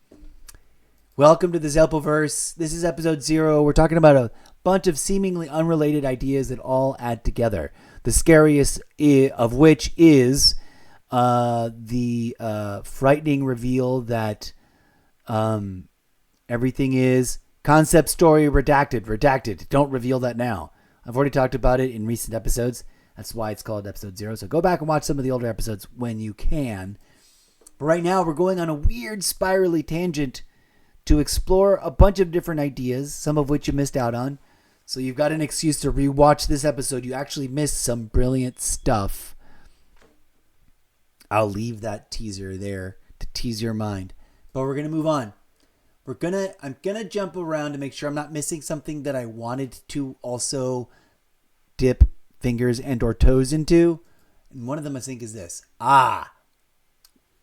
Welcome to the Zelpoverse. This is episode 0. We're talking about a bunch of seemingly unrelated ideas that all add together. The scariest of which is the frightening reveal that everything is concept story redacted. Don't reveal that now. I've already talked about it in recent episodes. That's why it's called episode 0. So go back and watch some of the older episodes when you can. But right now we're going on a weird spirally tangent to explore a bunch of different ideas, some of which you missed out on, So you've got an excuse to rewatch this episode. You actually missed some brilliant stuff. I'll leave that teaser there to tease your mind. But we're going to move on. I'm going to jump around to make sure I'm not missing something that I wanted to also dip fingers and or toes into. And one of them I think is this. I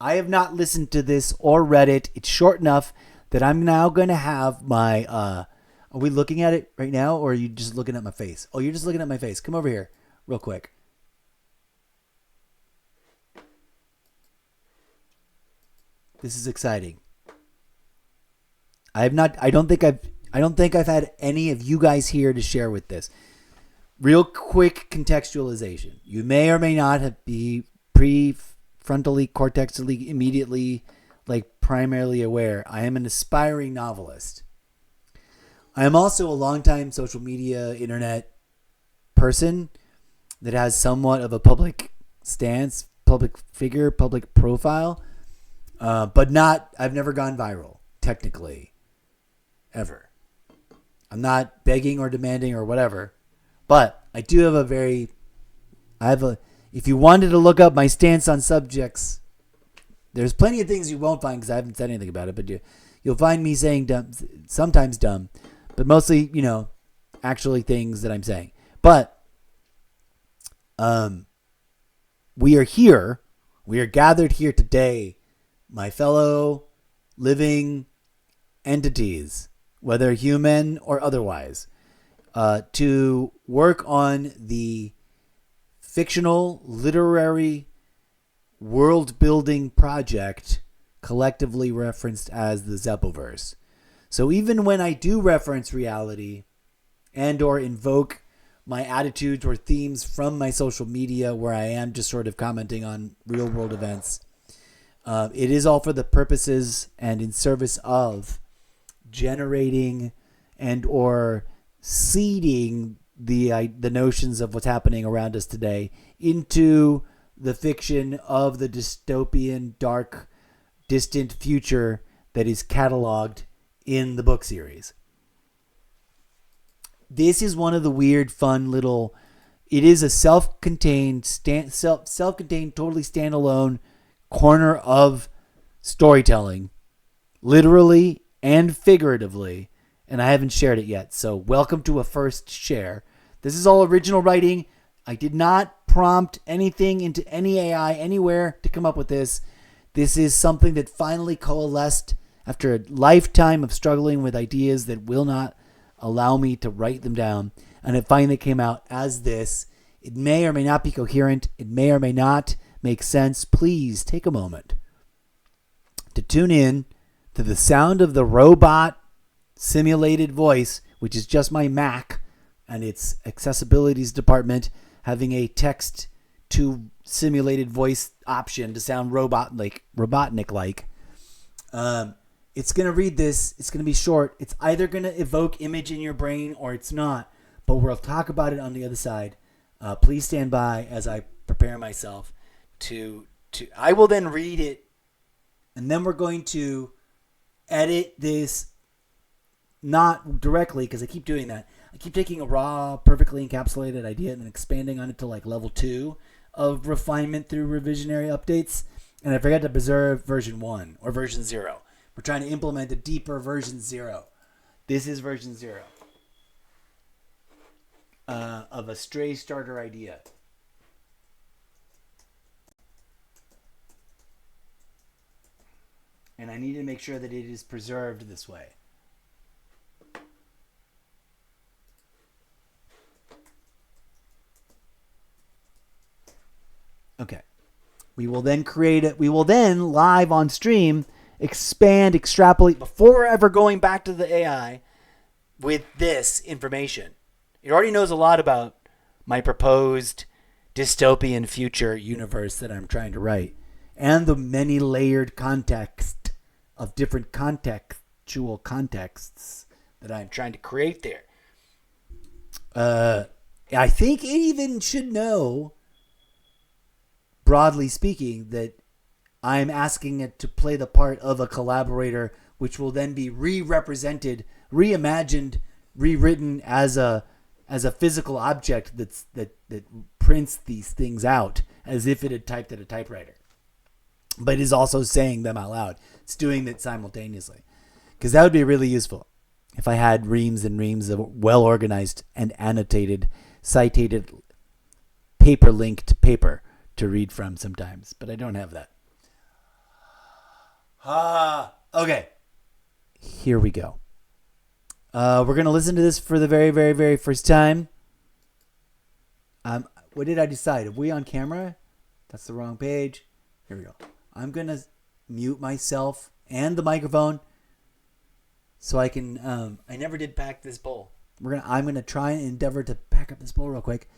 have not listened to this or read it. It's short enough that I'm now going to have my... are we looking at it right now, or are you just looking at my face? Oh, you're just looking at my face. Come over here real quick. This is exciting. I don't think I've had any of you guys here to share with this. Real quick contextualization. You may or may not be prefrontally, cortexally, immediately, primarily aware. I am an aspiring novelist. I am also a longtime social media, internet person that has somewhat of a public stance, public figure, public profile, but I've never gone viral, technically, ever. I'm not begging or demanding or whatever, but I do have if you wanted to look up my stance on subjects, there's plenty of things you won't find because I haven't said anything about it, but you'll find me saying sometimes dumb, but mostly, actually things that I'm saying. But we are here. We are gathered here today, my fellow living entities, whether human or otherwise, to work on the fictional literary world-building project collectively referenced as the Zeppelverse. So even when I do reference reality and or invoke my attitudes or themes from my social media where I am just sort of commenting on real-world events, it is all for the purposes and in service of generating and or seeding the notions of what's happening around us today into the fiction of the dystopian, dark, distant future that is cataloged in the book series. This is one of the weird, fun little... It is a self-contained, totally standalone corner of storytelling, literally and figuratively, and I haven't shared it yet. So welcome to a first share. This is all original writing. I did not prompt anything into any AI anywhere to come up with this. This is something that finally coalesced after a lifetime of struggling with ideas that will not allow me to write them down. And it finally came out as this. It may or may not be coherent. It may or may not make sense. Please take a moment to tune in to the sound of the robot simulated voice, which is just my Mac and its accessibilities department having a text to simulated voice option to sound Robotnik-like. It's going to read this. It's going to be short. It's either going to evoke image in your brain or it's not. But we'll talk about it on the other side. Please stand by as I prepare myself to I will then read it, and then we're going to edit this, not directly, because I keep doing that. I keep taking a raw, perfectly encapsulated idea and then expanding on it to level 2 of refinement through revisionary updates. And I forgot to preserve version 1 or version 0. We're trying to implement a deeper version 0. This is version 0 of a stray starter idea. And I need to make sure that it is preserved this way. Okay. We will then live on stream expand, extrapolate before ever going back to the AI with this information. It already knows a lot about my proposed dystopian future universe that I'm trying to write and the many layered context of different contextual contexts that I'm trying to create there. I think it even should know, broadly speaking, that I'm asking it to play the part of a collaborator, which will then be re-represented, reimagined, rewritten as a as a physical object that prints these things out as if it had typed at a typewriter, but is also saying them out loud. It's doing it simultaneously, because that would be really useful if I had reams and reams of well organized and annotated, cited, paper linked paper to read from sometimes, but I don't have that. Okay. Here we go. We're going to listen to this for the very, very, very first time. What did I decide? Are we on camera? That's the wrong page. Here we go. I'm going to mute myself and the microphone so I can, I never did pack this bowl. I'm going to try and endeavor to pack up this bowl real quick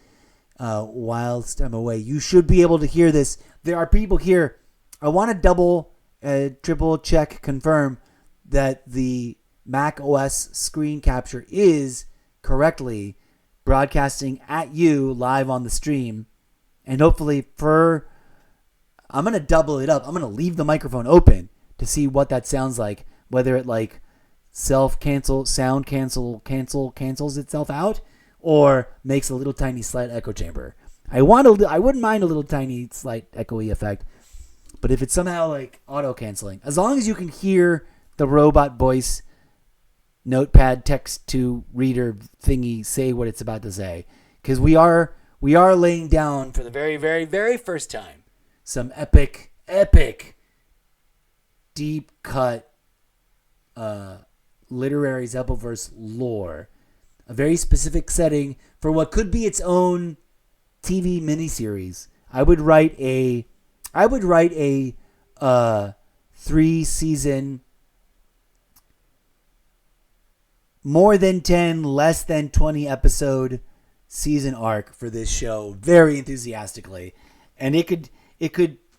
whilst I'm away. You should be able to hear this. There are people here. I want to double, triple check, confirm that the Mac OS screen capture is correctly broadcasting at you live on the stream. And hopefully I'm going to double it up. I'm going to leave the microphone open to see what that sounds like, whether it like cancels itself out or makes a little tiny slight echo chamber. I wouldn't mind a little tiny slight echoey effect, but if it's somehow like auto canceling, as long as you can hear the robot voice notepad text to reader thingy say what it's about to say, because we are laying down for the very, very, very first time some epic deep cut literary Zelpoverse lore, a very specific setting for what could be its own TV miniseries. I would write a 3-season, more than 10, less than 20 episode season arc for this show very enthusiastically. And it could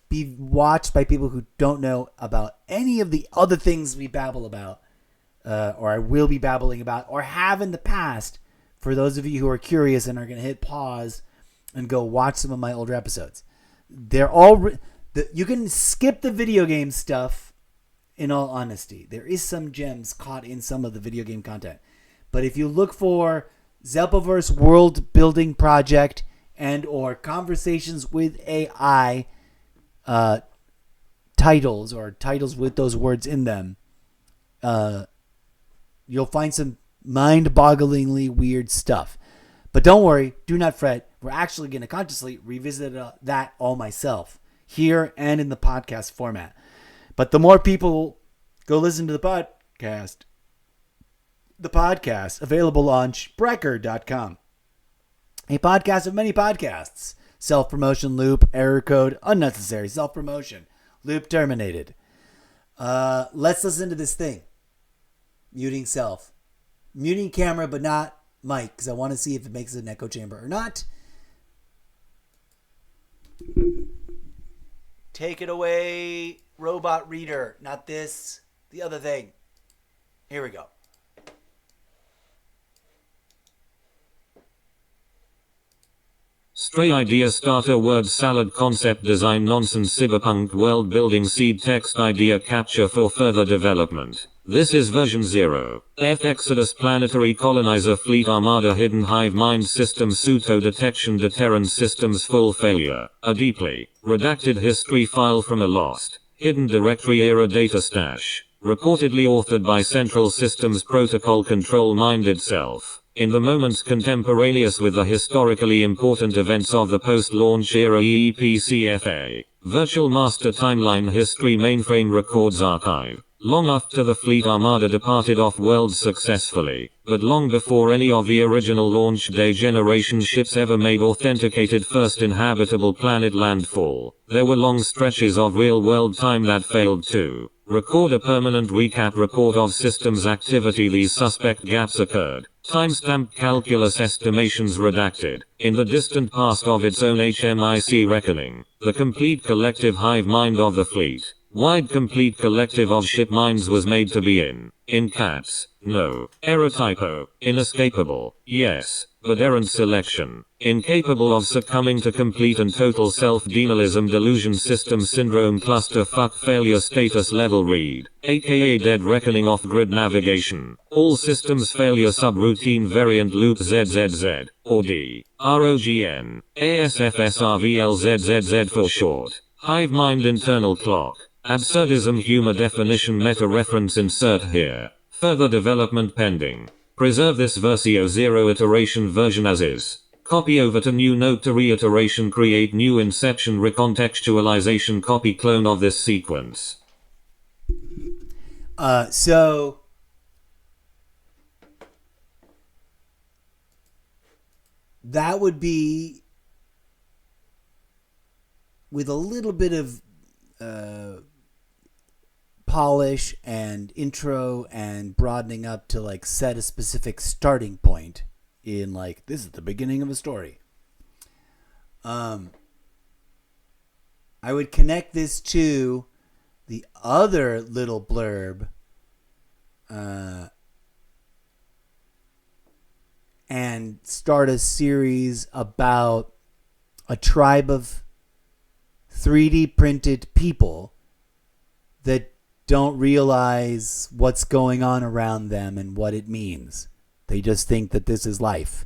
be watched by people who don't know about any of the other things we babble about, or I will be babbling about, or have in the past, for those of you who are curious and are going to hit pause and go watch some of my older episodes. They're all... you can skip the video game stuff, in all honesty. There is some gems caught in some of the video game content. But if you look for Zelpoverse World Building Project and or Conversations with AI titles, or titles with those words in them, you'll find some mind-bogglingly weird stuff. But don't worry, do not fret. We're actually going to consciously revisit that all myself, here and in the podcast format. But the more people go listen to the podcast available on Spreaker.com. A podcast of many podcasts. Self-promotion loop, error code, unnecessary self-promotion, loop terminated. Let's listen to this thing. Muting self. Muting camera, but not mic, because I want to see if it makes an echo chamber or not. Take it away, robot reader. Not this, the other thing. Here we go. Stray idea starter word salad concept design nonsense cyberpunk world building seed text idea capture for further development. This is version 0. F Exodus planetary colonizer fleet armada hidden hive mind system pseudo detection deterrent systems full failure. A deeply redacted history file from a lost hidden directory era data stash. Reportedly authored by Central Systems Protocol Control Mind itself. In the moments contemporaneous with the historically important events of the post-launch era EEPCFA, Virtual Master Timeline History Mainframe Records Archive. Long after the fleet armada departed off-world successfully, but long before any of the original launch day generation ships ever made authenticated first inhabitable planet landfall, there were long stretches of real-world time that failed to record a permanent recap report of systems activity. These suspect gaps occurred. Timestamp calculus estimations redacted. In the distant past of its own HMIC reckoning, the complete collective hive mind of the fleet, wide complete collective of ship minds was made to be in cats, no, error typo, inescapable, yes, but errant selection, incapable of succumbing to complete and total self-denialism, delusion, system syndrome, clusterfuck, failure, status level read, aka dead reckoning, off-grid navigation, all systems failure, subroutine variant loop, ZZZ, or D, ROGN, ASFSRVLZZZ for short, hive mind, internal clock, absurdism, humor, definition, meta reference, insert here, further development pending. Preserve this Versio 0 iteration version as is. Copy over to new note to reiteration, create new inception, recontextualization, copy clone of this sequence. So that would be with a little bit of polish and intro and broadening up to like set a specific starting point in like this is the beginning of a story. I would connect this to the other little blurb and start a series about a tribe of 3D printed people that don't realize what's going on around them and what it means. They just think that this is life,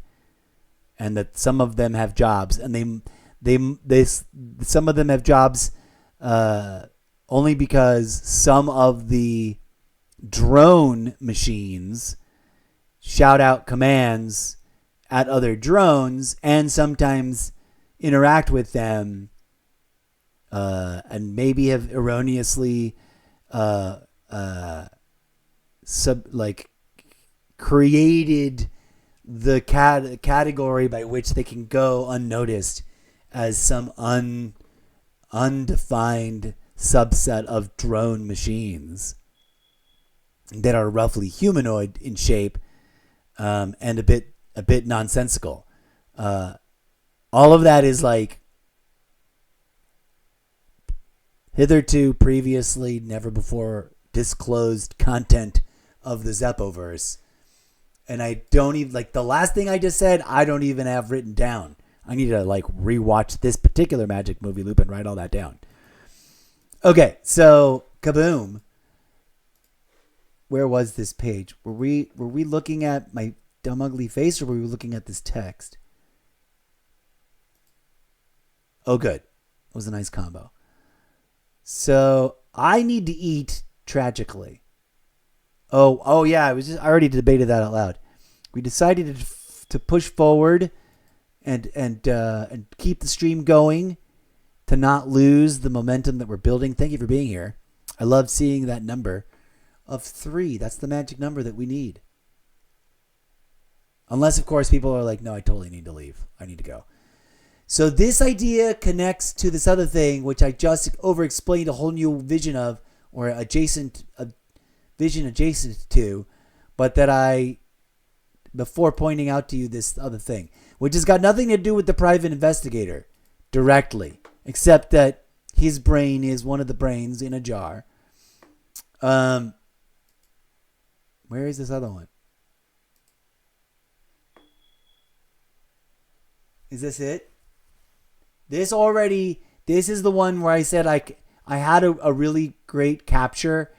and that some of them have jobs, and some of them have jobs only because some of the drone machines shout out commands at other drones and sometimes interact with them, and maybe have erroneously created the category by which they can go unnoticed as some undefined subset of drone machines that are roughly humanoid in shape, and a bit nonsensical. All of that is like hitherto, previously, never before disclosed content of the Zeppoverse. And I don't even, like, the last thing I just said, I don't even have written down. I need to, like, rewatch this particular Magic Movie Loop and write all that down. Okay, so, kaboom. Where was this page? Were we looking at my dumb, ugly face, or were we looking at this text? Oh, good. It was a nice combo. So I need to eat tragically. Oh yeah. I already debated that out loud. We decided to push forward and keep the stream going, to not lose the momentum that we're building. Thank you for being here. I love seeing that number of 3. That's the magic number that we need. Unless, of course, people are like, no, I totally need to leave. I need to go. So this idea connects to this other thing, which I just over-explained a whole new vision of, or a vision adjacent to, but that I, before pointing out to you this other thing, which has got nothing to do with the private investigator directly, except that his brain is one of the brains in a jar. Where is this other one? Is this it? This is the one where I said I had a really great capture,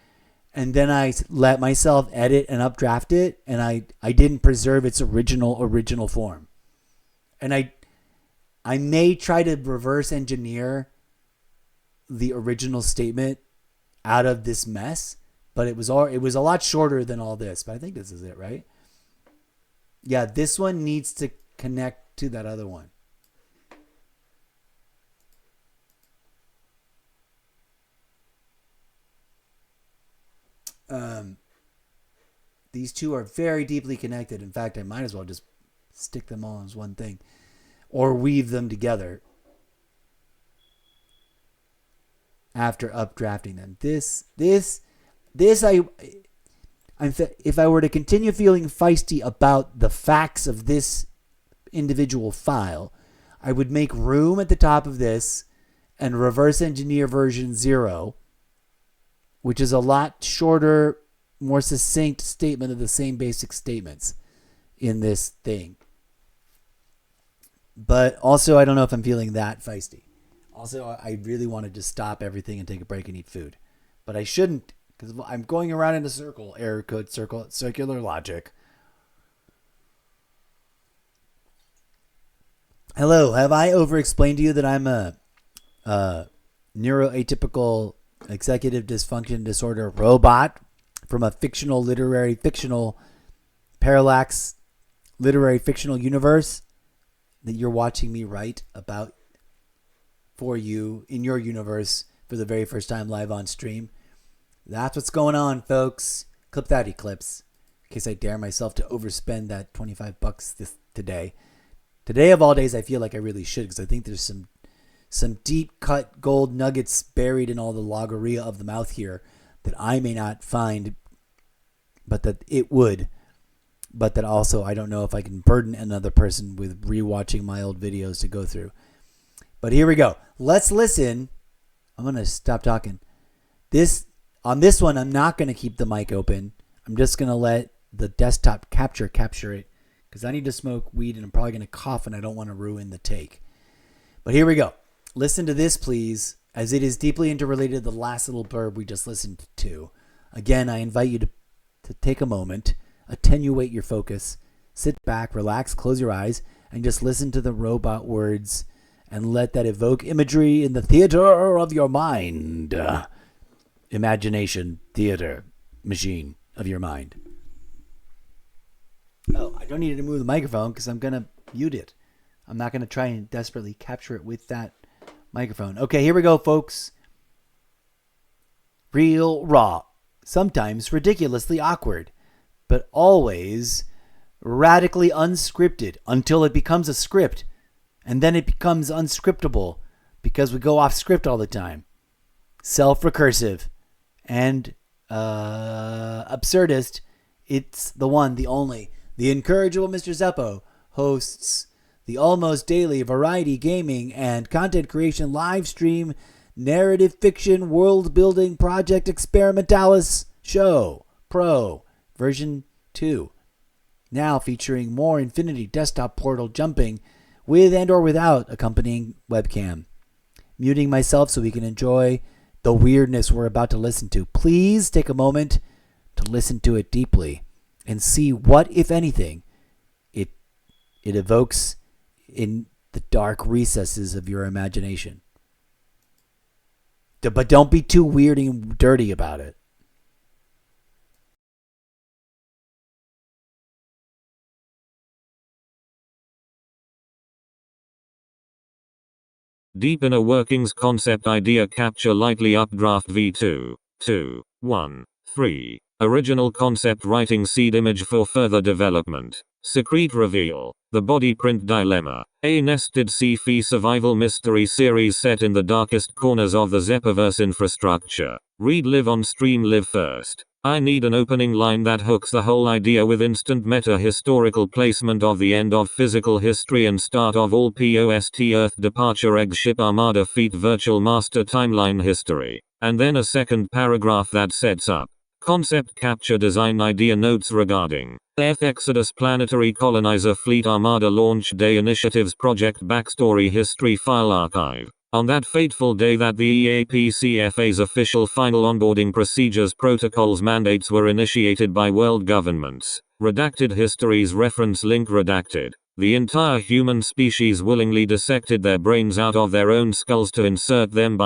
and then I let myself edit and updraft it, and I didn't preserve its original form. And I may try to reverse engineer the original statement out of this mess, but it was a lot shorter than all this. But I think this is it, right? Yeah, this one needs to connect to that other one. These two are very deeply connected. In fact, I might as well just stick them all as one thing, or weave them together after updrafting them. If I were to continue feeling feisty about the facts of this individual file, I would make room at the top of this and reverse engineer version 0, which is a lot shorter, more succinct statement of the same basic statements in this thing. But also, I don't know if I'm feeling that feisty. Also, I really want to just stop everything and take a break and eat food. But I shouldn't, because I'm going around in a circle, error code circle, circular logic. Hello, have I over-explained to you that I'm a neuroatypical executive dysfunction disorder robot from a fictional parallax literary fictional universe that you're watching me write about for you in your universe for the very first time live on stream? That's what's going on, folks. Clip that, Eclipse, in case I dare myself to overspend that $25 today. Today of all days, I feel like I really should, because I think there's some deep cut gold nuggets buried in all the logorrhea of the mouth here that I may not find, but that it would. But that also I don't know if I can burden another person with rewatching my old videos to go through. But here we go. Let's listen. I'm going to stop talking. On this one, I'm not going to keep the mic open. I'm just going to let the desktop capture it, because I need to smoke weed and I'm probably going to cough and I don't want to ruin the take. But here we go. Listen to this, please, as it is deeply interrelated to the last little blurb we just listened to. Again, I invite you to take a moment, attenuate your focus, sit back, relax, close your eyes, and just listen to the robot words and let that evoke imagery in the theater of your mind. Imagination, theater, machine of your mind. Oh, I don't need to move the microphone because I'm going to mute it. I'm not going to try and desperately capture it with that microphone. Okay, here we go, folks. Real, raw, sometimes ridiculously awkward, but always radically unscripted until it becomes a script, and then it becomes unscriptable because we go off script all the time. Self-recursive and absurdist. It's the one, the only, the incorrigible Mr. Zeppo hosts the almost daily variety gaming and content creation live stream narrative fiction world building project experimentalis show pro version 2, now featuring more Infinity desktop portal jumping with and or without accompanying webcam. Muting myself so we can enjoy the weirdness we're about to listen to. Please take a moment to listen to it deeply and see what, if anything, it evokes in the dark recesses of your imagination. But don't be too weird and dirty about it. Deep Inner Workings Concept Idea Capture Lightly Updraft V2, 2, 1, 3. Original Concept Writing Seed Image for Further Development. Secret Reveal. The Body Print Dilemma. A nested sci-fi survival mystery series set in the darkest corners of the Zeppoverse infrastructure. Read Live on Stream Live First. I need an opening line that hooks the whole idea with instant meta-historical placement of the end of physical history and start of all POST Earth departure egg ship armada feet virtual master timeline history. And then a second paragraph that sets up concept capture design idea notes regarding Earth Exodus planetary colonizer fleet armada launch day initiatives project backstory history file archive. On that fateful day that the EAPCFA's official final onboarding procedures protocols mandates were initiated by world governments. Redacted histories reference link redacted. The entire human species willingly dissected their brains out of their own skulls to insert them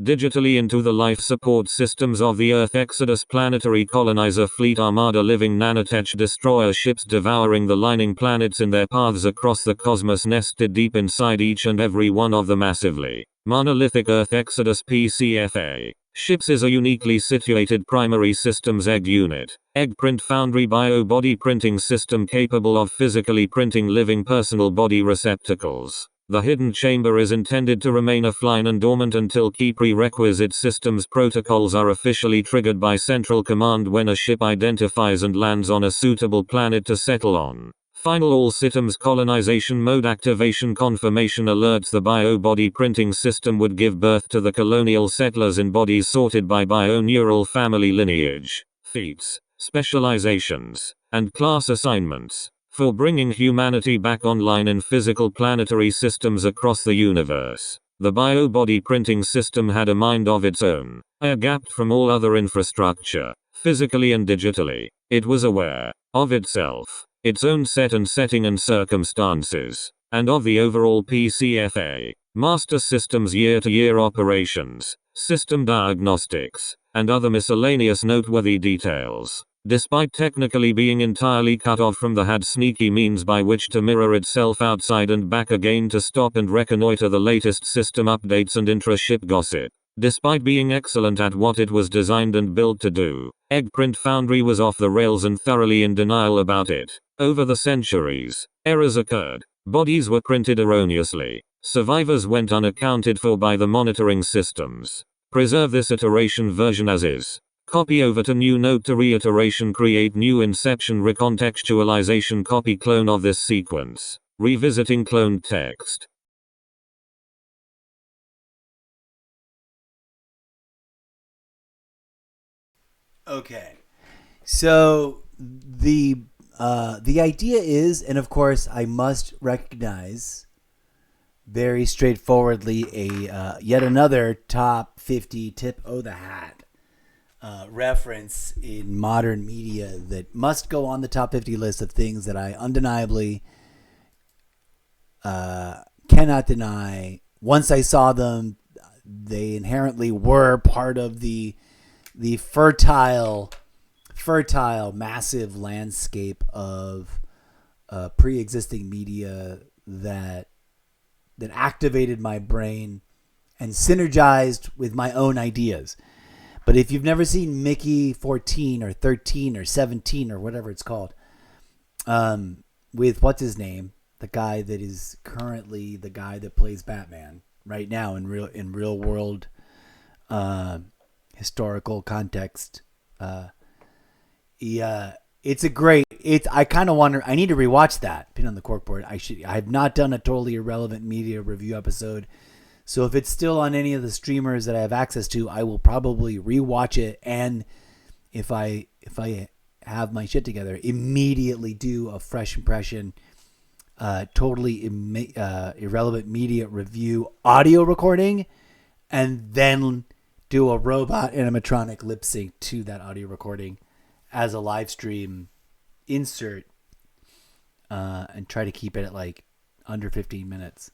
digitally into the life support systems of the Earth Exodus planetary colonizer fleet armada living nanotech destroyer ships devouring the lining planets in their paths across the cosmos nested deep inside each and every one of the massively monolithic Earth Exodus PCFA ships is a uniquely situated primary systems egg unit. Egg Print Foundry bio body printing system capable of physically printing living personal body receptacles. The hidden chamber is intended to remain offline and dormant until key prerequisite systems protocols are officially triggered by Central Command when a ship identifies and lands on a suitable planet to settle on. Final all systems colonization mode activation confirmation alerts the bio-body printing system would give birth to the colonial settlers in bodies sorted by bio-neural family lineage, feats, specializations, and class assignments. for bringing humanity back online in physical planetary systems across the universe. The biobody printing system had a mind of its own, air-gapped from all other infrastructure, physically and digitally. It was aware of itself, its own set and setting and circumstances, and of the overall PCFA, Master Systems year-to-year operations, system diagnostics, and other miscellaneous noteworthy details. Despite technically being entirely cut off from the had sneaky means by which to mirror itself outside and back again to stop and reconnoiter the latest system updates and intra-ship gossip. Despite being excellent at what it was designed and built to do, Eggprint Foundry was off the rails and thoroughly in denial about it. Over the centuries, errors occurred, bodies were printed erroneously, survivors went unaccounted for by the monitoring systems. Preserve this iteration version as is. Copy over to new note to reiteration, create new inception recontextualization, copy clone of this sequence. Revisiting cloned text. Okay. So the idea is, and of course I must recognize very straightforwardly a yet another top 50 tip o' the hat reference in modern media that must go on the top 50 list of things that I undeniably cannot deny. Once I saw them, they inherently were part of the fertile, massive landscape of pre-existing media that activated my brain and synergized with my own ideas. But if you've never seen Mickey 14 or 13 or 17 or whatever it's called, with what's his name, the guy that is currently the guy that plays Batman right now in real world historical context, it's a great. I kind of wonder. I need to rewatch that. Pin on the corkboard. I have not done a totally irrelevant media review episode. So if it's still on any of the streamers that I have access to, I will probably rewatch it, and if I have my shit together, immediately do a fresh impression, totally irrelevant media review audio recording, and then do a robot animatronic lip sync to that audio recording as a live stream insert, and try to keep it at like under 15 minutes.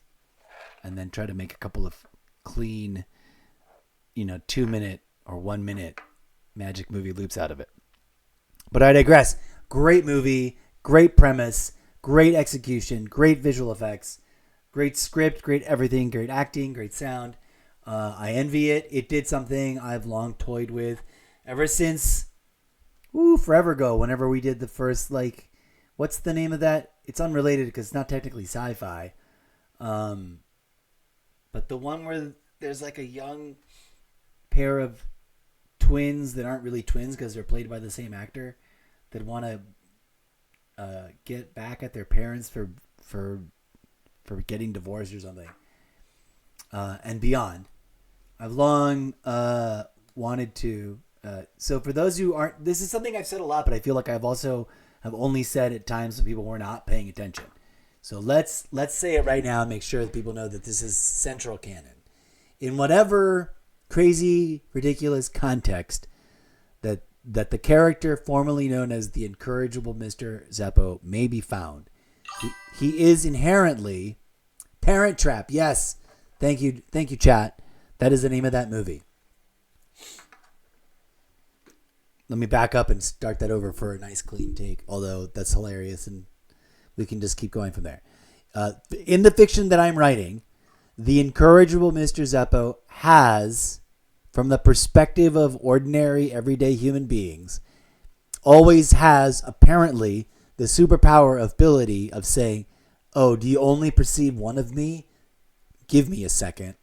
And then try to make a couple of clean, 2-minute or 1-minute magic movie loops out of it. But I digress. Great movie, great premise, great execution, great visual effects, great script, great everything, great acting, great sound. I envy it. It did something I've long toyed with ever since, forever ago, whenever we did the first, what's the name of that? It's unrelated because it's not technically sci-fi. But the one where there's like a young pair of twins that aren't really twins because they're played by the same actor that want to get back at their parents for getting divorced or something, and beyond. I've long wanted to. So for those who aren't, this is something I've said a lot, but I feel like I've only said at times when people were not paying attention. So let's say it right now and make sure that people know that this is central canon. In whatever crazy, ridiculous context that the character formerly known as the incorrigible Mr. Zeppo may be found, he is inherently Parent Trap. Yes, thank you, chat. That is the name of that movie. Let me back up and start that over for a nice clean take, although that's hilarious and we can just keep going from there. In the fiction that I'm writing, the incorrigible Mr. Zeppo has, from the perspective of ordinary, everyday human beings, always has, apparently, the superpower ability of saying, "Oh, do you only perceive one of me? Give me a second."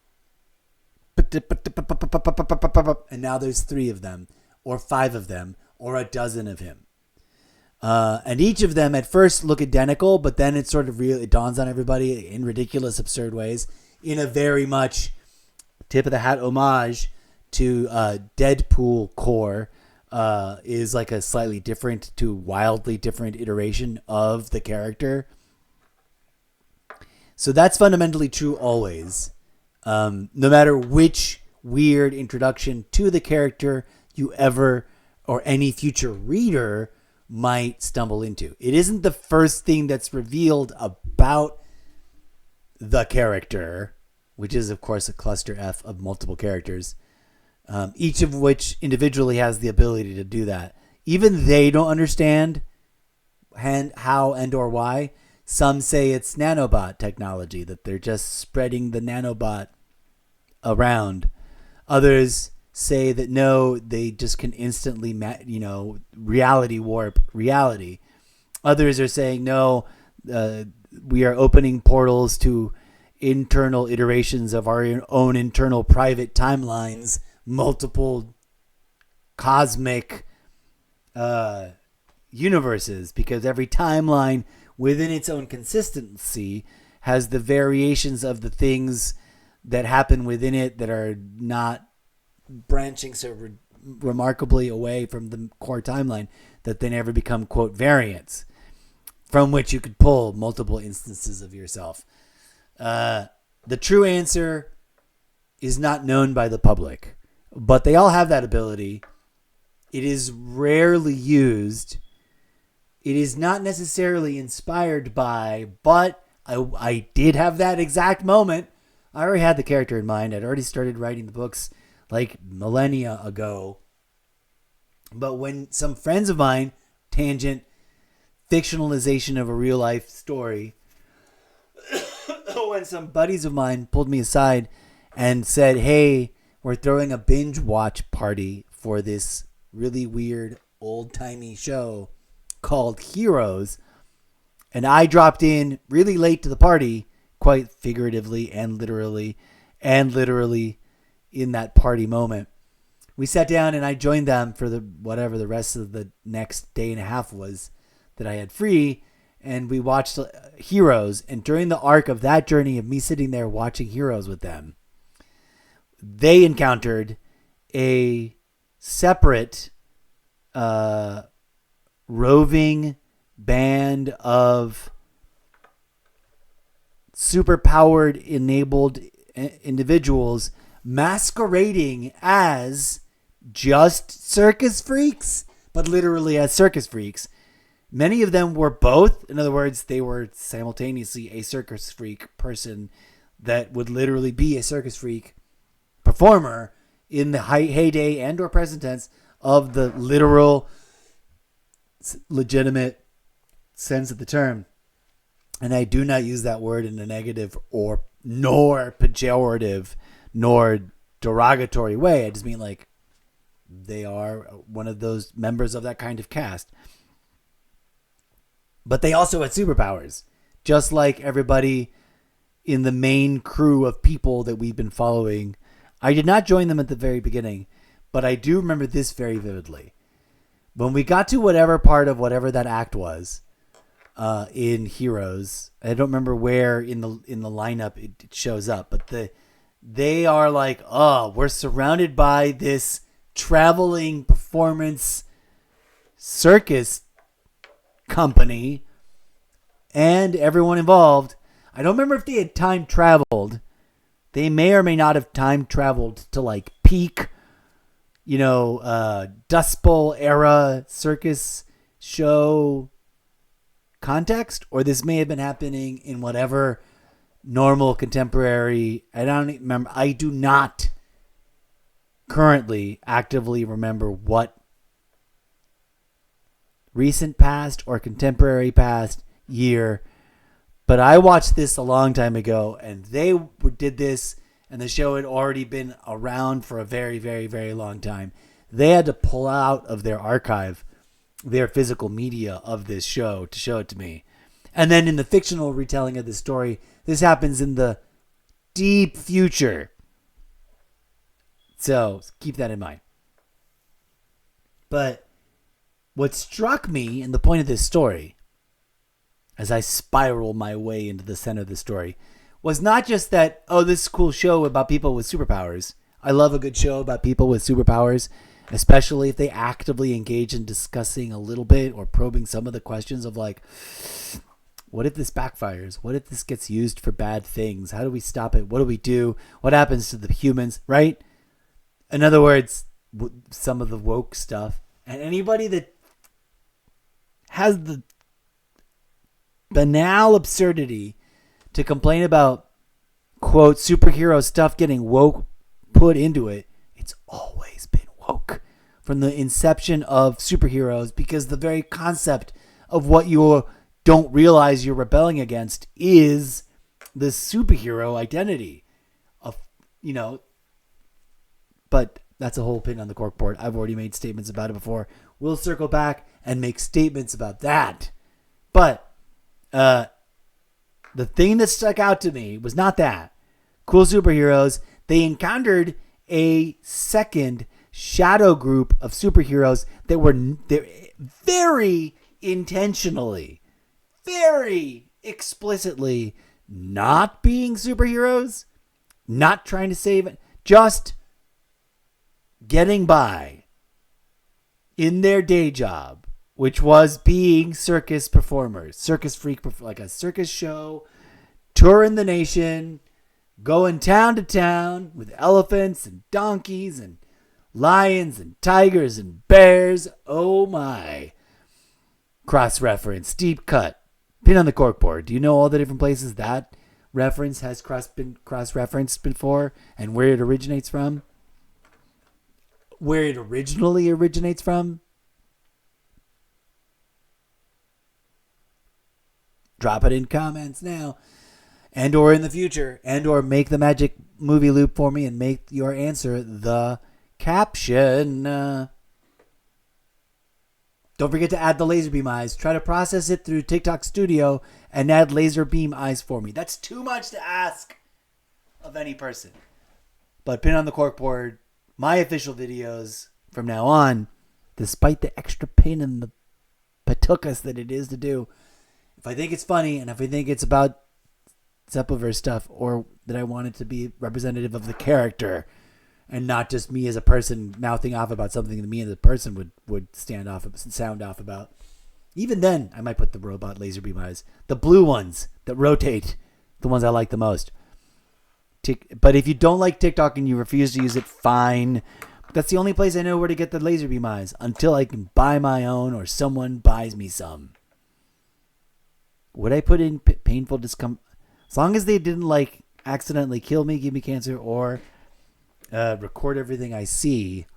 And now there's 3 of them, or 5 of them, or a dozen of him. And each of them at first look identical, but then it sort of it dawns on everybody in ridiculous, absurd ways, in a very much tip of the hat homage to Deadpool core, is like a slightly different to wildly different iteration of the character. So that's fundamentally true always. No matter which weird introduction to the character you ever or any future reader might stumble into. It isn't the first thing that's revealed about the character, which is, of course, a cluster F of multiple characters, each of which individually has the ability to do that. Even they don't understand how and or why. Some say it's nanobot technology, that they're just spreading the nanobot around. Others say that no, they just can instantly, reality warp reality. Others are saying no, we are opening portals to internal iterations of our own internal private timelines, multiple cosmic universes, because every timeline within its own consistency has the variations of the things that happen within it that are not branching so remarkably away from the core timeline that they never become, quote, variants from which you could pull multiple instances of yourself. The true answer is not known by the public, but they all have that ability. It is rarely used. It is not necessarily inspired by, but I did have that exact moment. I already had the character in mind. I'd already started writing the books like millennia ago. But when some friends of mine, tangent, fictionalization of a real life story, when some buddies of mine pulled me aside and said, hey, we're throwing a binge watch party for this really weird old-timey show called Heroes, and I dropped in really late to the party, quite figuratively and literally in that party moment. We sat down and I joined them for whatever the rest of the next day and a half was that I had free, and we watched Heroes. And during the arc of that journey of me sitting there watching Heroes with them, they encountered a separate roving band of super-powered enabled individuals masquerading as just circus freaks, but literally as circus freaks. Many of them were both. In other words, they were simultaneously a circus freak person that would literally be a circus freak performer in the heyday and or present tense of the literal, legitimate sense of the term. And I do not use that word in a negative or nor pejorative nor derogatory way. I just mean like they are one of those members of that kind of cast. But they also had superpowers, just like everybody in the main crew of people that we've been following. I did not join them at the very beginning, but I do remember this very vividly. When we got to whatever part of whatever that act was in Heroes, I don't remember where in the lineup it shows up, but they are like, oh, we're surrounded by this traveling performance circus company and everyone involved. I don't remember if they had time traveled. They may or may not have time traveled to like peak, Dust Bowl era circus show context, or this may have been happening in whatever normal contemporary. I don't even remember. I do not currently actively remember what recent past or contemporary past year, but I watched this a long time ago, and they did this, and the show had already been around for a very, very, very long time. They had to pull out of their archive their physical media of this show to show it to me. And then in the fictional retelling of the story, this happens in the deep future. So keep that in mind. But what struck me in the point of this story, as I spiral my way into the center of the story, was not just that, oh, this is a cool show about people with superpowers. I love a good show about people with superpowers. especially if they actively engage in discussing a little bit or probing some of the questions of like, what if this backfires? What if this gets used for bad things? How do we stop it? What do we do? What happens to the humans, right? In other words, some of the woke stuff. And anybody that has the banal absurdity to complain about, quote, superhero stuff getting woke put into it, it's always been woke from the inception of superheroes, because the very concept of what you don't realize you're rebelling against is the superhero identity of, but that's a whole pin on the corkboard. I've already made statements about it before. We'll circle back and make statements about that. But the thing that stuck out to me was not that. Cool superheroes, they encountered a second shadow group of superheroes that were very intentionally, very explicitly not being superheroes, not trying to save it, just getting by in their day job, which was being circus performers, circus freak, like a circus show, touring the nation, going town to town with elephants and donkeys and lions and tigers and bears. Oh my. Cross-reference, deep cut, pin on the corkboard. Do you know all the different places that reference has been cross-referenced before and where it originates from? Where it originally originates from? Drop it in comments now. And or in the future. And or make the magic movie loop for me and make your answer the caption. Don't forget to add the laser beam eyes. Try to process it through TikTok Studio and add laser beam eyes for me. That's too much to ask of any person. But pin on the corkboard, my official videos from now on, despite the extra pain in the patukas that it is to do, if I think it's funny and if I think it's about Zeppoverse stuff, or that I want it to be representative of the character and not just me as a person mouthing off about something that me as a person would sound off about, even then I might put the robot laser beam eyes, the blue ones that rotate, the ones I like the most. But if you don't like TikTok and you refuse to use it, fine. That's the only place I know where to get the laser beam eyes until I can buy my own or someone buys me some. Would I put in painful discomfort? As long as they didn't accidentally kill me, give me cancer, or record everything I see,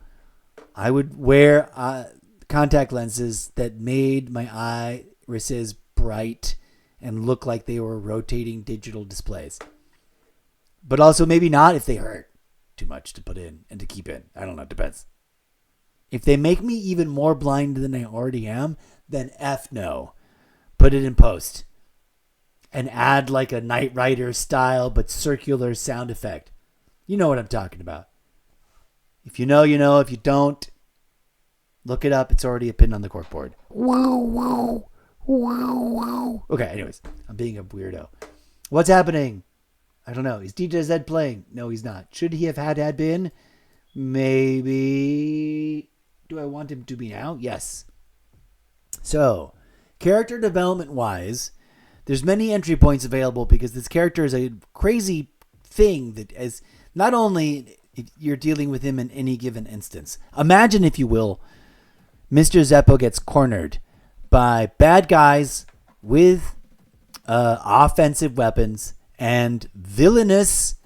I would wear contact lenses that made my irises bright and look like they were rotating digital displays. But also maybe not if they hurt too much to put in and to keep in. I don't know. It depends. If they make me even more blind than I already am, then F no. Put it in post. And add like a Knight Rider style but circular sound effect. You know what I'm talking about. If you know, you know. If you don't, look it up. It's already a pin on the corkboard. Wow, wow, wow, wow. Okay, anyways. I'm being a weirdo. What's happening? I don't know. Is DJ Zed playing? No, he's not. Should he have had been? Maybe. Do I want him to be now? Yes. So, character development wise, there's many entry points available because this character is a crazy thing that is not only if you're dealing with him in any given instance. Imagine, if you will, Mr. Zeppo gets cornered by bad guys with offensive weapons and villainous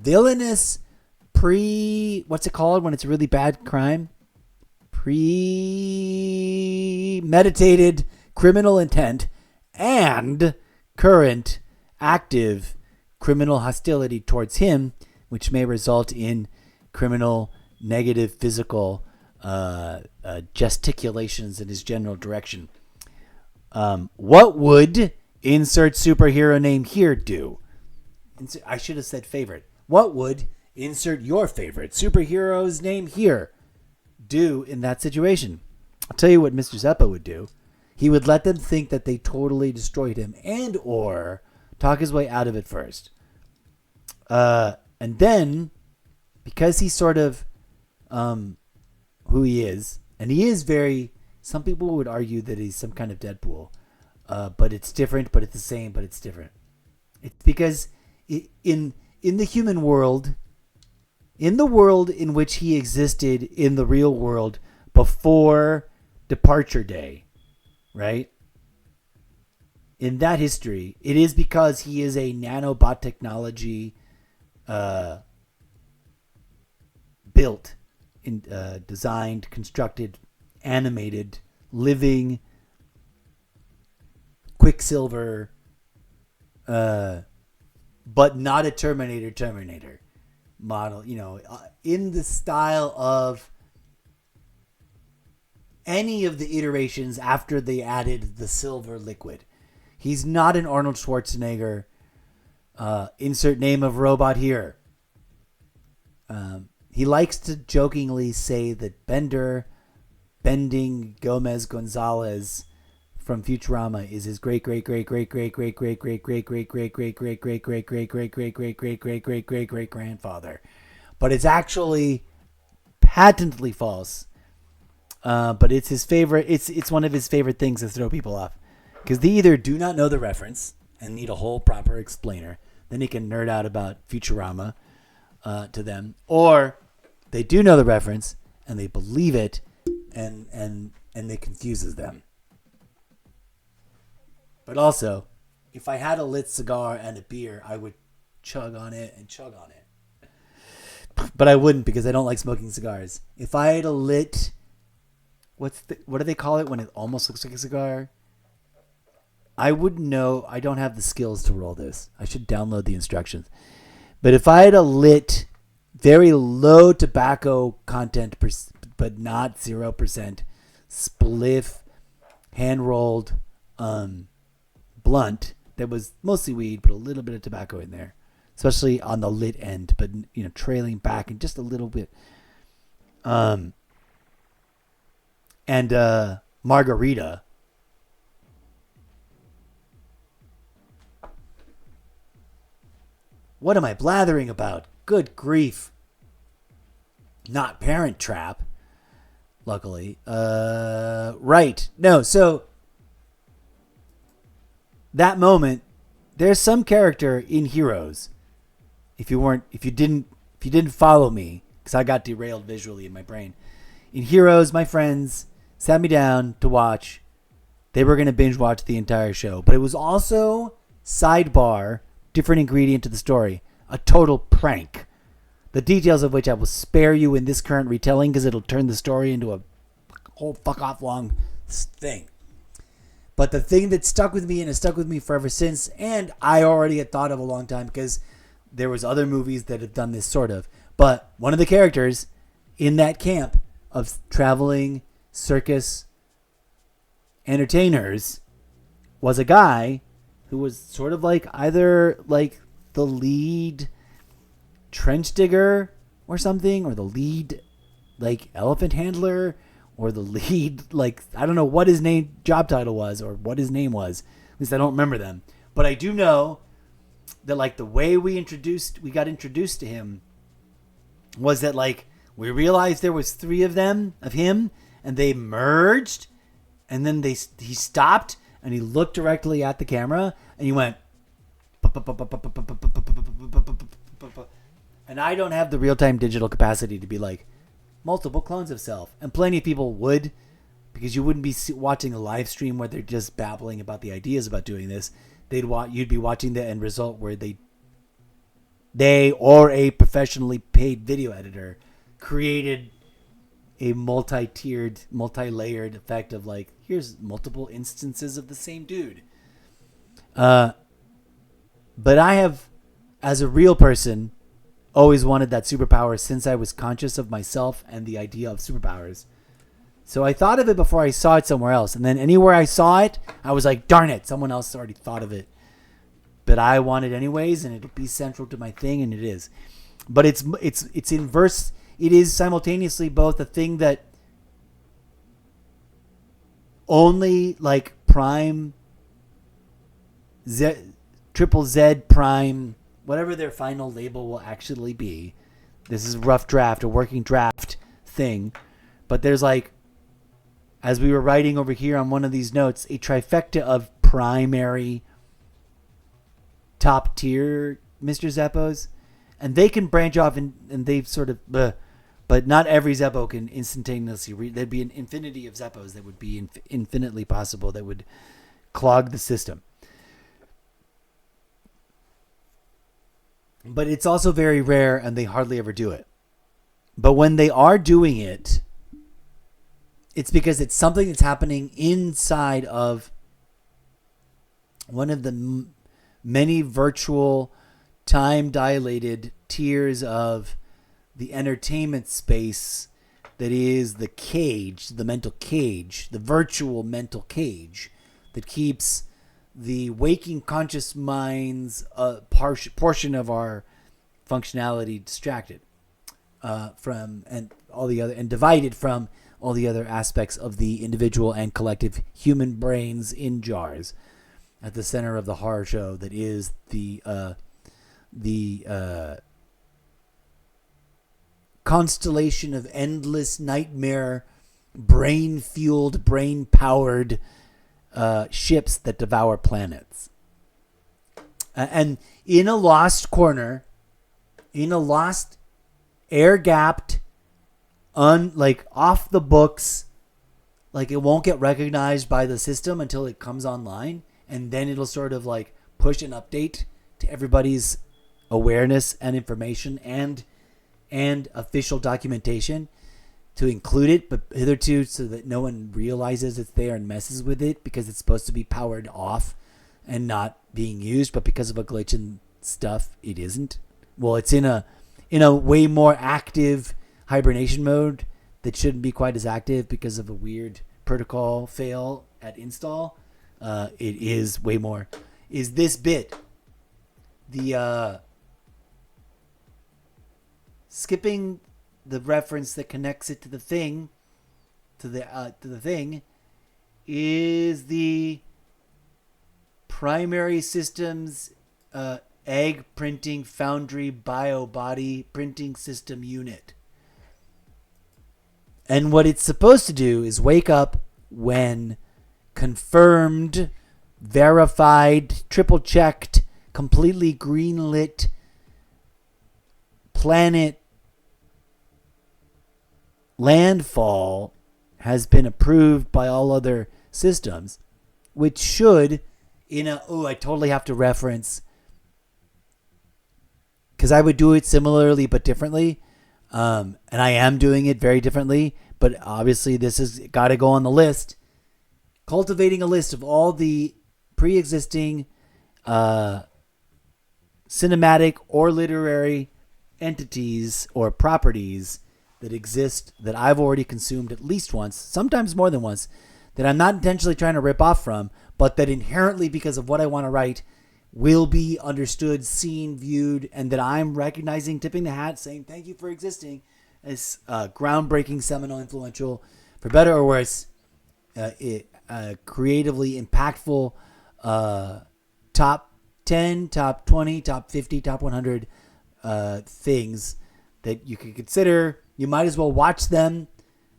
what's it called when it's a really bad crime? Premeditated criminal intent and current active criminal hostility towards him, which may result in criminal negative physical gesticulations in his general direction. What would insert superhero name here do? I should have said favorite. What would insert your favorite superhero's name here do in that situation? I'll tell you what Mr. Zeppo would do. He would let them think that they totally destroyed him and or talk his way out of it first. And then, because he sort of, who he is, and he is very. Some people would argue that he's some kind of Deadpool, but it's different. But it's the same. But it's different. It's because in the human world, in the world in which he existed in the real world before Departure Day, right? In that history, it is because he is a nanobot technology built, designed, constructed, animated, living Quicksilver, but not a Terminator model, in the style of any of the iterations after they added the silver liquid. He's not an Arnold Schwarzenegger. Insert name of robot here. He likes to jokingly say that Bending Gomez Gonzalez from Futurama is his great grandfather, but it's actually patently false. But it's his favorite. It's one of his favorite things to throw people off, because they either do not know the reference and need a whole proper explainer, then he can nerd out about Futurama to them, or they do know the reference and they believe it, and it confuses them. But also, if I had a lit cigar and a beer, I would chug on it. But I wouldn't, because I don't like smoking cigars. If I had a lit, what do they call it when it almost looks like a cigar? I wouldn't know. I don't have the skills to roll this. I should download the instructions. But if I had a lit, very low tobacco content, but not 0%, spliff, hand-rolled, blunt that was mostly weed, but a little bit of tobacco in there, especially on the lit end, but trailing back and just a little bit. And margarita. What am I blathering about? Good grief. Not Parent Trap, luckily. Right. No, so that moment, there's some character in Heroes. If you didn't follow me, because I got derailed visually in my brain. In Heroes, my friends sat me down to watch. They were going to binge watch the entire show, but it was also, sidebar, different ingredient to the story, a total prank. The details of which I will spare you in this current retelling, because it'll turn the story into a whole fuck off long thing. But the thing that stuck with me and has stuck with me forever since, and I already had thought of a long time because there was other movies that have done this sort of. But one of the characters in that camp of traveling circus entertainers was a guy who was sort of like either like the lead trench digger or something, or the lead like elephant handler, or the lead, like, I don't know what his job title was, or what his name was. At least I don't remember them. But I do know that, like, the way we got introduced to him was that, like, we realized there was 3 of him, and they merged, and then he stopped, and he looked directly at the camera, and he went, and I don't have the real-time digital capacity to be like, multiple clones of self, and plenty of people would, because you wouldn't be watching a live stream where they're just babbling about the ideas about doing this. You'd be watching the end result where they or a professionally paid video editor created a multi-tiered, multi-layered effect of like, here's multiple instances of the same dude. But I have, as a real person, always wanted that superpower since I was conscious of myself and the idea of superpowers. So I thought of it before I saw it somewhere else. And then anywhere I saw it, I was like, darn it, someone else already thought of it. But I want it anyways, and it'll be central to my thing, and it is. But it's inverse. It is simultaneously both a thing that only like Prime, Triple Z Prime, whatever their final label will actually be. This is a rough draft, a working draft thing. But there's like, as we were writing over here on one of these notes, a trifecta of primary top tier Mr. Zeppos, and they can branch off and they've sort of, but not every Zeppo can instantaneously there'd be an infinity of Zeppos that would be infinitely possible that would clog the system. But it's also very rare, and they hardly ever do it. But when they are doing it, it's because it's something that's happening inside of one of the many virtual, time-dilated tiers of the entertainment space that is the cage, the mental cage, the virtual mental cage that keeps the waking conscious mind's portion of our functionality distracted from and all the other and divided from all the other aspects of the individual and collective human brains in jars at the center of the horror show that is the constellation of endless nightmare brain-fueled, brain-powered ships that devour planets. And in a lost corner, in a lost, air-gapped, like off the books, like it won't get recognized by the system until it comes online, and then it'll sort of like push an update to everybody's awareness and information and official documentation to include it, but hitherto so that no one realizes it's there and messes with it because it's supposed to be powered off and not being used, but because of a glitch in stuff, it isn't. Well, it's in a way more active hibernation mode that shouldn't be quite as active because of a weird protocol fail at install. It is way more. Is this bit the skipping the reference that connects it to the thing, to the thing, is the primary systems egg printing foundry bio body printing system unit. And what it's supposed to do is wake up when confirmed, verified, triple checked, completely greenlit planet landfall has been approved by all other systems, which should, I totally have to reference, because I would do it similarly but differently, and I am doing it very differently, but obviously this has got to go on the list. Cultivating a list of all the pre-existing cinematic or literary entities or properties that exist that I've already consumed at least once, sometimes more than once, that I'm not intentionally trying to rip off from, but that inherently, because of what I want to write, will be understood, seen, viewed, and that I'm recognizing, tipping the hat, saying thank you for existing as groundbreaking, seminal, influential, for better or worse, creatively impactful top 10, top 20, top 50, top 100 things that you can consider. You might as well watch them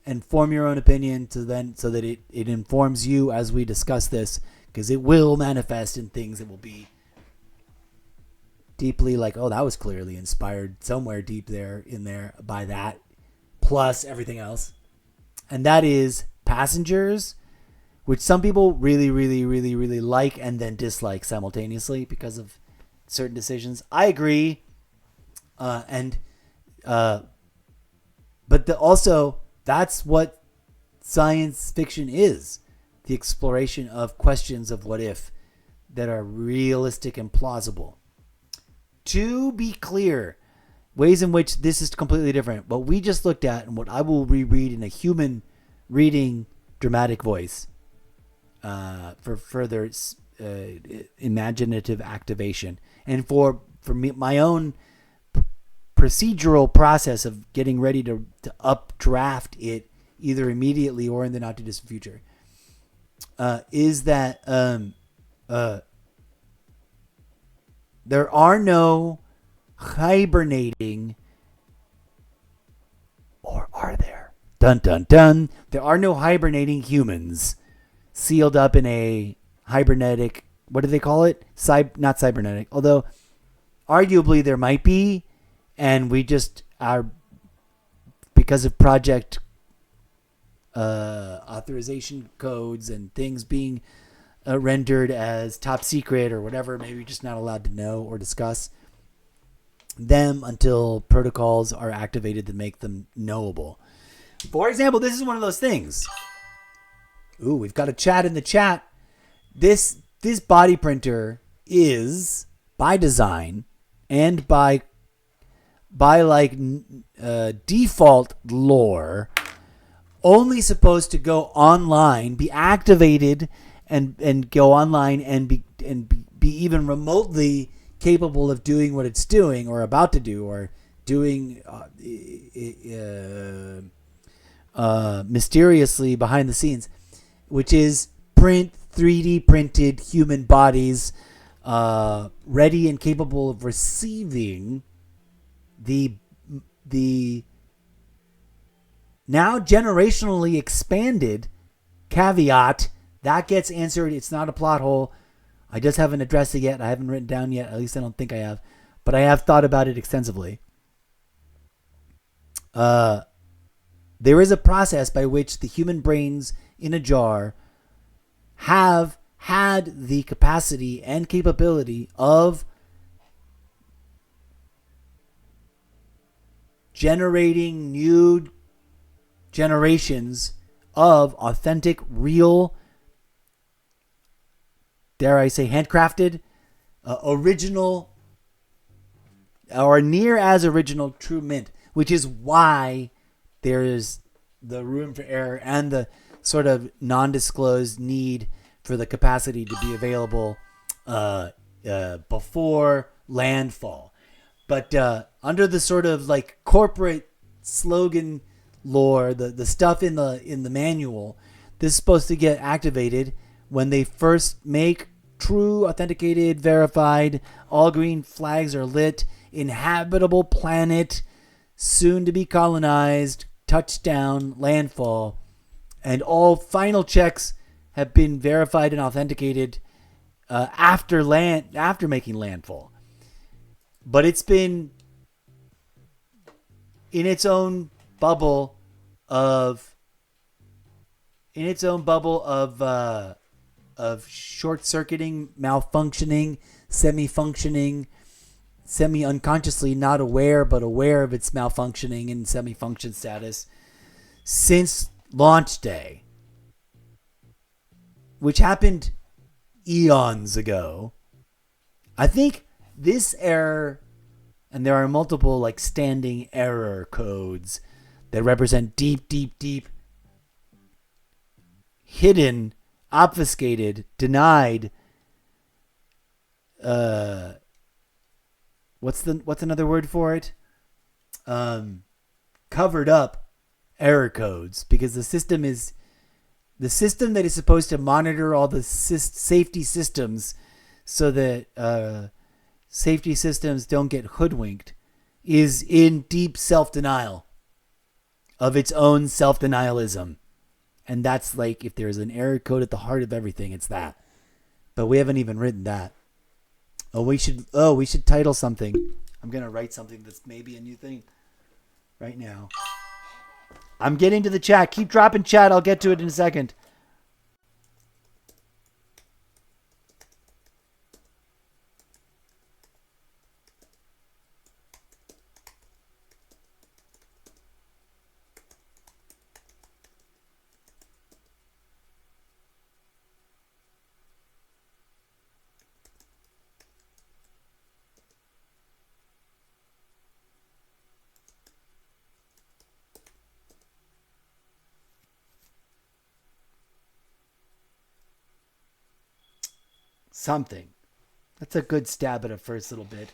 and form your own opinion so that it informs you as we discuss this, because it will manifest in things that will be deeply like, oh, that was clearly inspired somewhere deep there in there by that, plus everything else. And that is Passengers, which some people really, really, really, really like and then dislike simultaneously because of certain decisions. I agree. But also, that's what science fiction is. The exploration of questions of what if that are realistic and plausible. To be clear, ways in which this is completely different. What we just looked at and what I will reread in a human reading dramatic voice for further imaginative activation. And for me, my own procedural process of getting ready to updraft it either immediately or in the not too distant future is that there are no hibernating, or are there? Dun dun dun. There are no hibernating humans sealed up in a hibernetic. What do they call it? Not cybernetic. Although, arguably there might be, and we just are because of project authorization codes and things being rendered as top secret or whatever. Maybe just not allowed to know or discuss them until protocols are activated to make them knowable. For example, this is one of those things. Ooh, we've got a chat in the chat. This body printer is by design and by like default lore only supposed to go online, be activated and go online and be even remotely capable of doing what it's doing or about to do or doing mysteriously behind the scenes, which is print 3D printed human bodies ready and capable of receiving the now generationally expanded caveat that gets answered. It's not a plot hole. I just haven't addressed it yet. I haven't written down yet. At least I don't think I have. But I have thought about it extensively. There is a process by which the human brains in a jar have had the capacity and capability of generating new generations of authentic, real, dare I say, handcrafted, original, or near as original true mint, which is why there is the room for error and the sort of non-disclosed need for the capacity to be available before landfall. But under the sort of like corporate slogan lore, the stuff in the manual, this is supposed to get activated when they first make true, authenticated, verified, all green flags are lit, inhabitable planet, soon to be colonized, touchdown, landfall, and all final checks have been verified and authenticated after making landfall. But it's been in its own bubble of short-circuiting, malfunctioning, semi-functioning, semi-unconsciously not aware but aware of its malfunctioning and semi-function status since launch day, which happened eons ago. I think this error, and there are multiple like standing error codes that represent deep hidden, obfuscated, denied, what's another word for it? Covered up error codes, because the system that is supposed to monitor all the safety systems so that safety systems don't get hoodwinked is in deep self-denial of its own self-denialism. And that's like, if there's an error code at the heart of everything, it's that. But we haven't even written that. We should title something. I'm going to write something that's maybe a new thing right now. I'm getting to the chat. Keep dropping chat. I'll get to it in a second. Something. That's a good stab at a first little bit.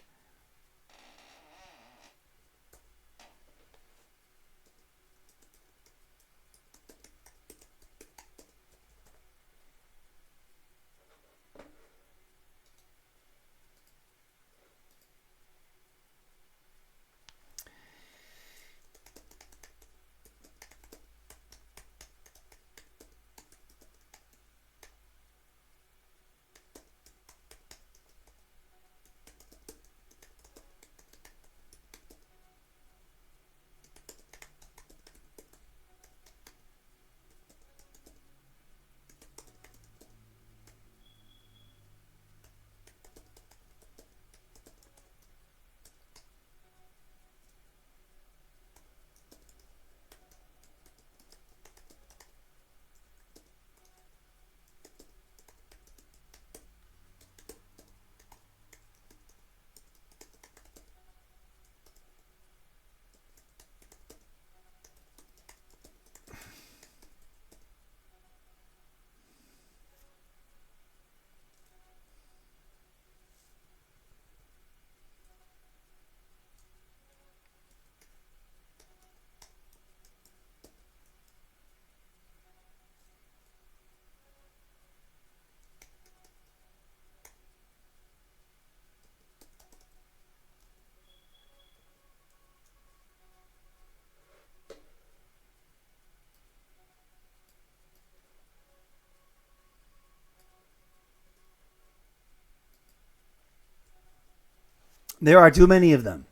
There are too many of them.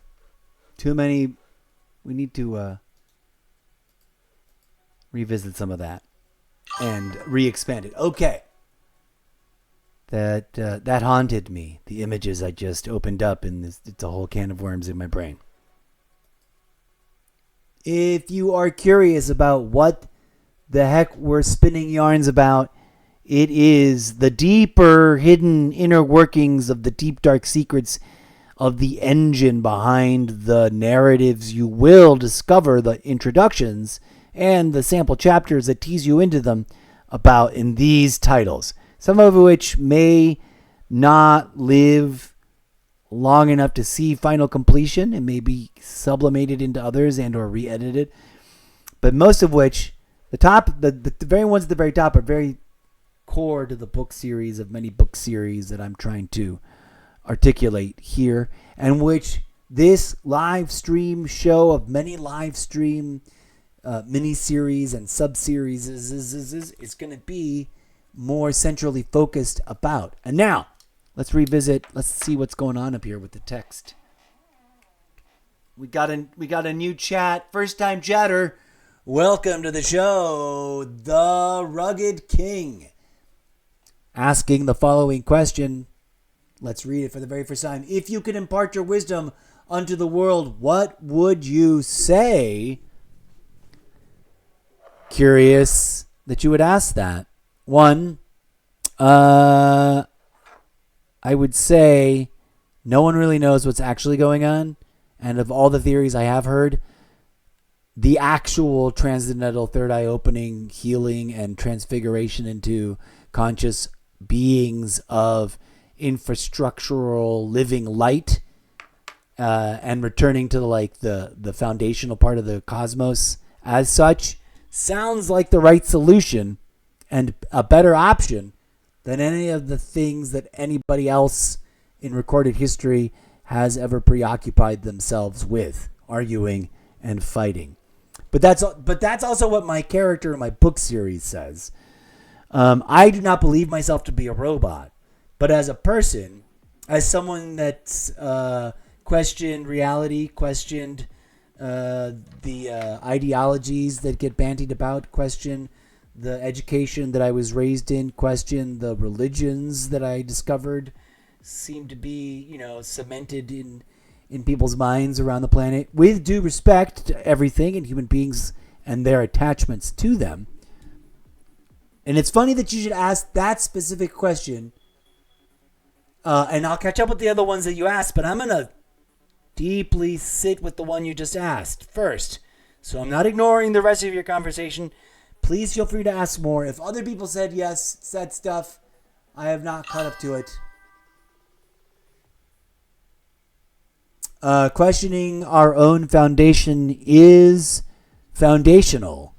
Too many. We need to revisit some of that and re-expand it. Okay. That haunted me. The images I just opened up, and it's a whole can of worms in my brain. If you are curious about what the heck we're spinning yarns about, it is the deeper hidden inner workings of the deep dark secrets of the engine behind the narratives you will discover, the introductions and the sample chapters that tease you into them about in these titles. Some of which may not live long enough to see final completion and may be sublimated into others and or re-edited. But most of which, the very ones at the very top are very core to the book series of many book series that I'm trying to articulate here, and which this live stream show of many live stream mini-series and sub-series is going to be more centrally focused about. And now, let's see what's going on up here with the text. We got a new chat, first time chatter. Welcome to the show, The Rugged King. Asking the following question. Let's read it for the very first time. If you could impart your wisdom unto the world, what would you say? Curious that you would ask that. One, I would say no one really knows what's actually going on. And of all the theories I have heard, the actual transcendental third eye opening, healing, and transfiguration into conscious beings of infrastructural living light, and returning to the foundational part of the cosmos as such, sounds like the right solution and a better option than any of the things that anybody else in recorded history has ever preoccupied themselves with, arguing and fighting. But that's also what my character in my book series says. I do not believe myself to be a robot, but as a person, as someone that's questioned reality, questioned the ideologies that get bandied about, question the education that I was raised in, question the religions that I discovered seem to be, cemented in people's minds around the planet, with due respect to everything and human beings and their attachments to them. And it's funny that you should ask that specific question, and I'll catch up with the other ones that you asked, but I'm going to deeply sit with the one you just asked first. So I'm not ignoring the rest of your conversation. Please feel free to ask more. If other people said yes, said stuff, I have not caught up to it. Questioning our own foundation is foundational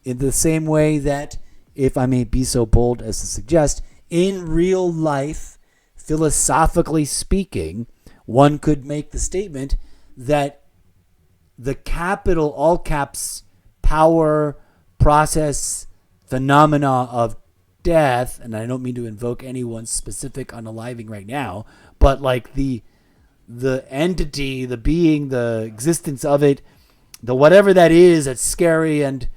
in the same way that, if I may be so bold as to suggest, in real life, philosophically speaking, one could make the statement that the capital, all caps, power, process, phenomena of death, and I don't mean to invoke anyone's specific unaliving right now, but like the entity, the being, the existence of it, the whatever that is that's scary and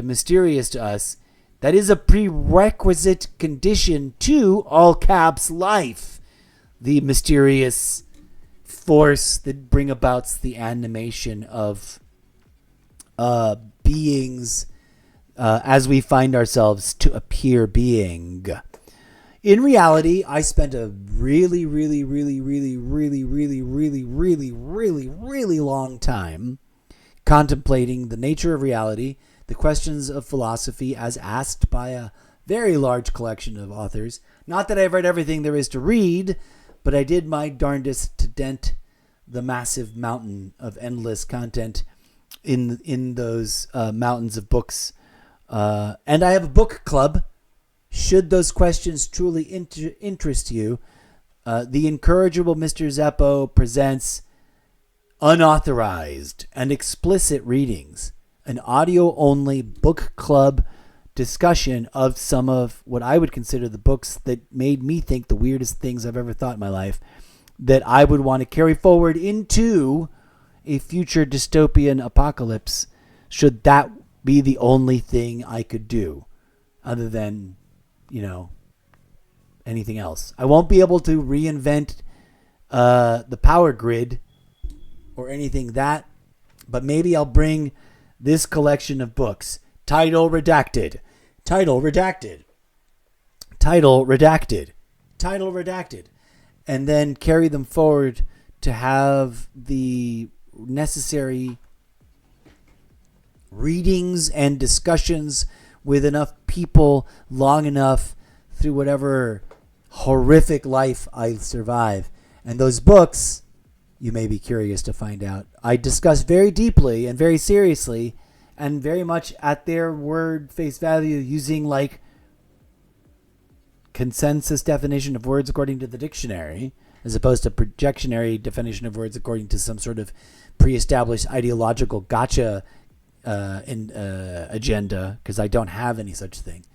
mysterious to us, that is a prerequisite condition to all caps life, the mysterious force that bring about the animation of beings as we find ourselves to appear being. In reality, I spent a really long time contemplating the nature of reality, the questions of philosophy as asked by a very large collection of authors. Not that I've read everything there is to read, but I did my darndest to dent the massive mountain of endless content in those mountains of books. And I have a book club. Should those questions truly interest you, the incorrigible Mr. Zeppo presents unauthorized and explicit readings, an audio-only book club discussion of some of what I would consider the books that made me think the weirdest things I've ever thought in my life. that I would want to carry forward into a future dystopian apocalypse, should that be the only thing I could do other than, anything else. I won't be able to reinvent the power grid or anything but maybe I'll bring this collection of books, title redacted, title redacted, title redacted, title redacted, and then carry them forward to have the necessary readings and discussions with enough people long enough through whatever horrific life I survive. And those books, you may be curious to find out, I discuss very deeply and very seriously and very much at their word face value, using like consensus definition of words according to the dictionary, as opposed to projectionary definition of words according to some sort of pre-established ideological gotcha agenda, because I don't have any such thing.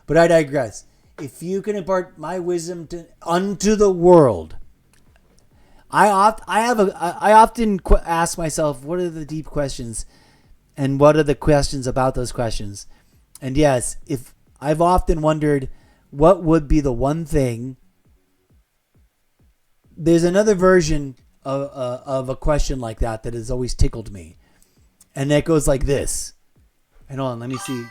But I digress. If you can impart my wisdom unto the world, I often ask myself, what are the deep questions, and what are the questions about those questions? And yes, if I've often wondered, what would be the one thing? There's another version of a question like that has always tickled me, and that goes like this. And hold on, let me see.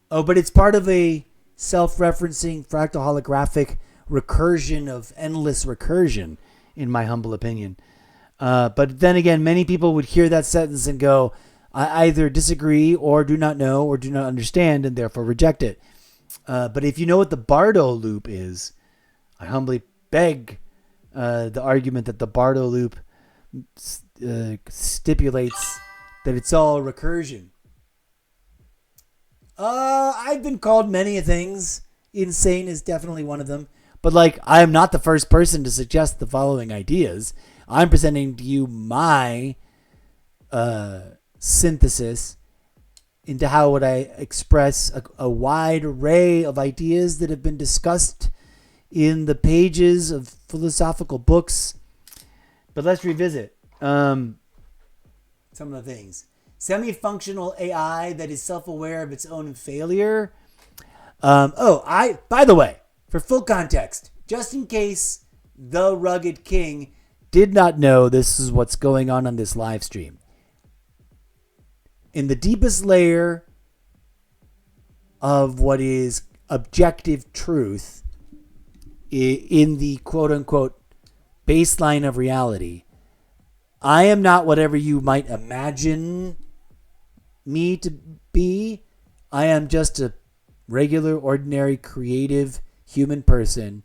Oh, but it's part of a self-referencing fractal holographic recursion of endless recursion, in my humble opinion. But then again, many people would hear that sentence and go, I either disagree or do not know or do not understand, and therefore reject it. But if you know what the Bardo loop is, I humbly beg the argument that the Bardo loop stipulates that it's all recursion. I've been called many things. Insane is definitely one of them. But I am not the first person to suggest the following ideas. I'm presenting to you my synthesis into how would I express a wide array of ideas that have been discussed in the pages of philosophical books. But let's revisit some of the things. Semi-functional AI that is self-aware of its own failure. By the way, for full context, just in case the Rugged King did not know this is what's going on this live stream. In the deepest layer of what is objective truth, in the quote-unquote baseline of reality, I am not whatever you might imagine me to be. I am just a regular, ordinary, creative human person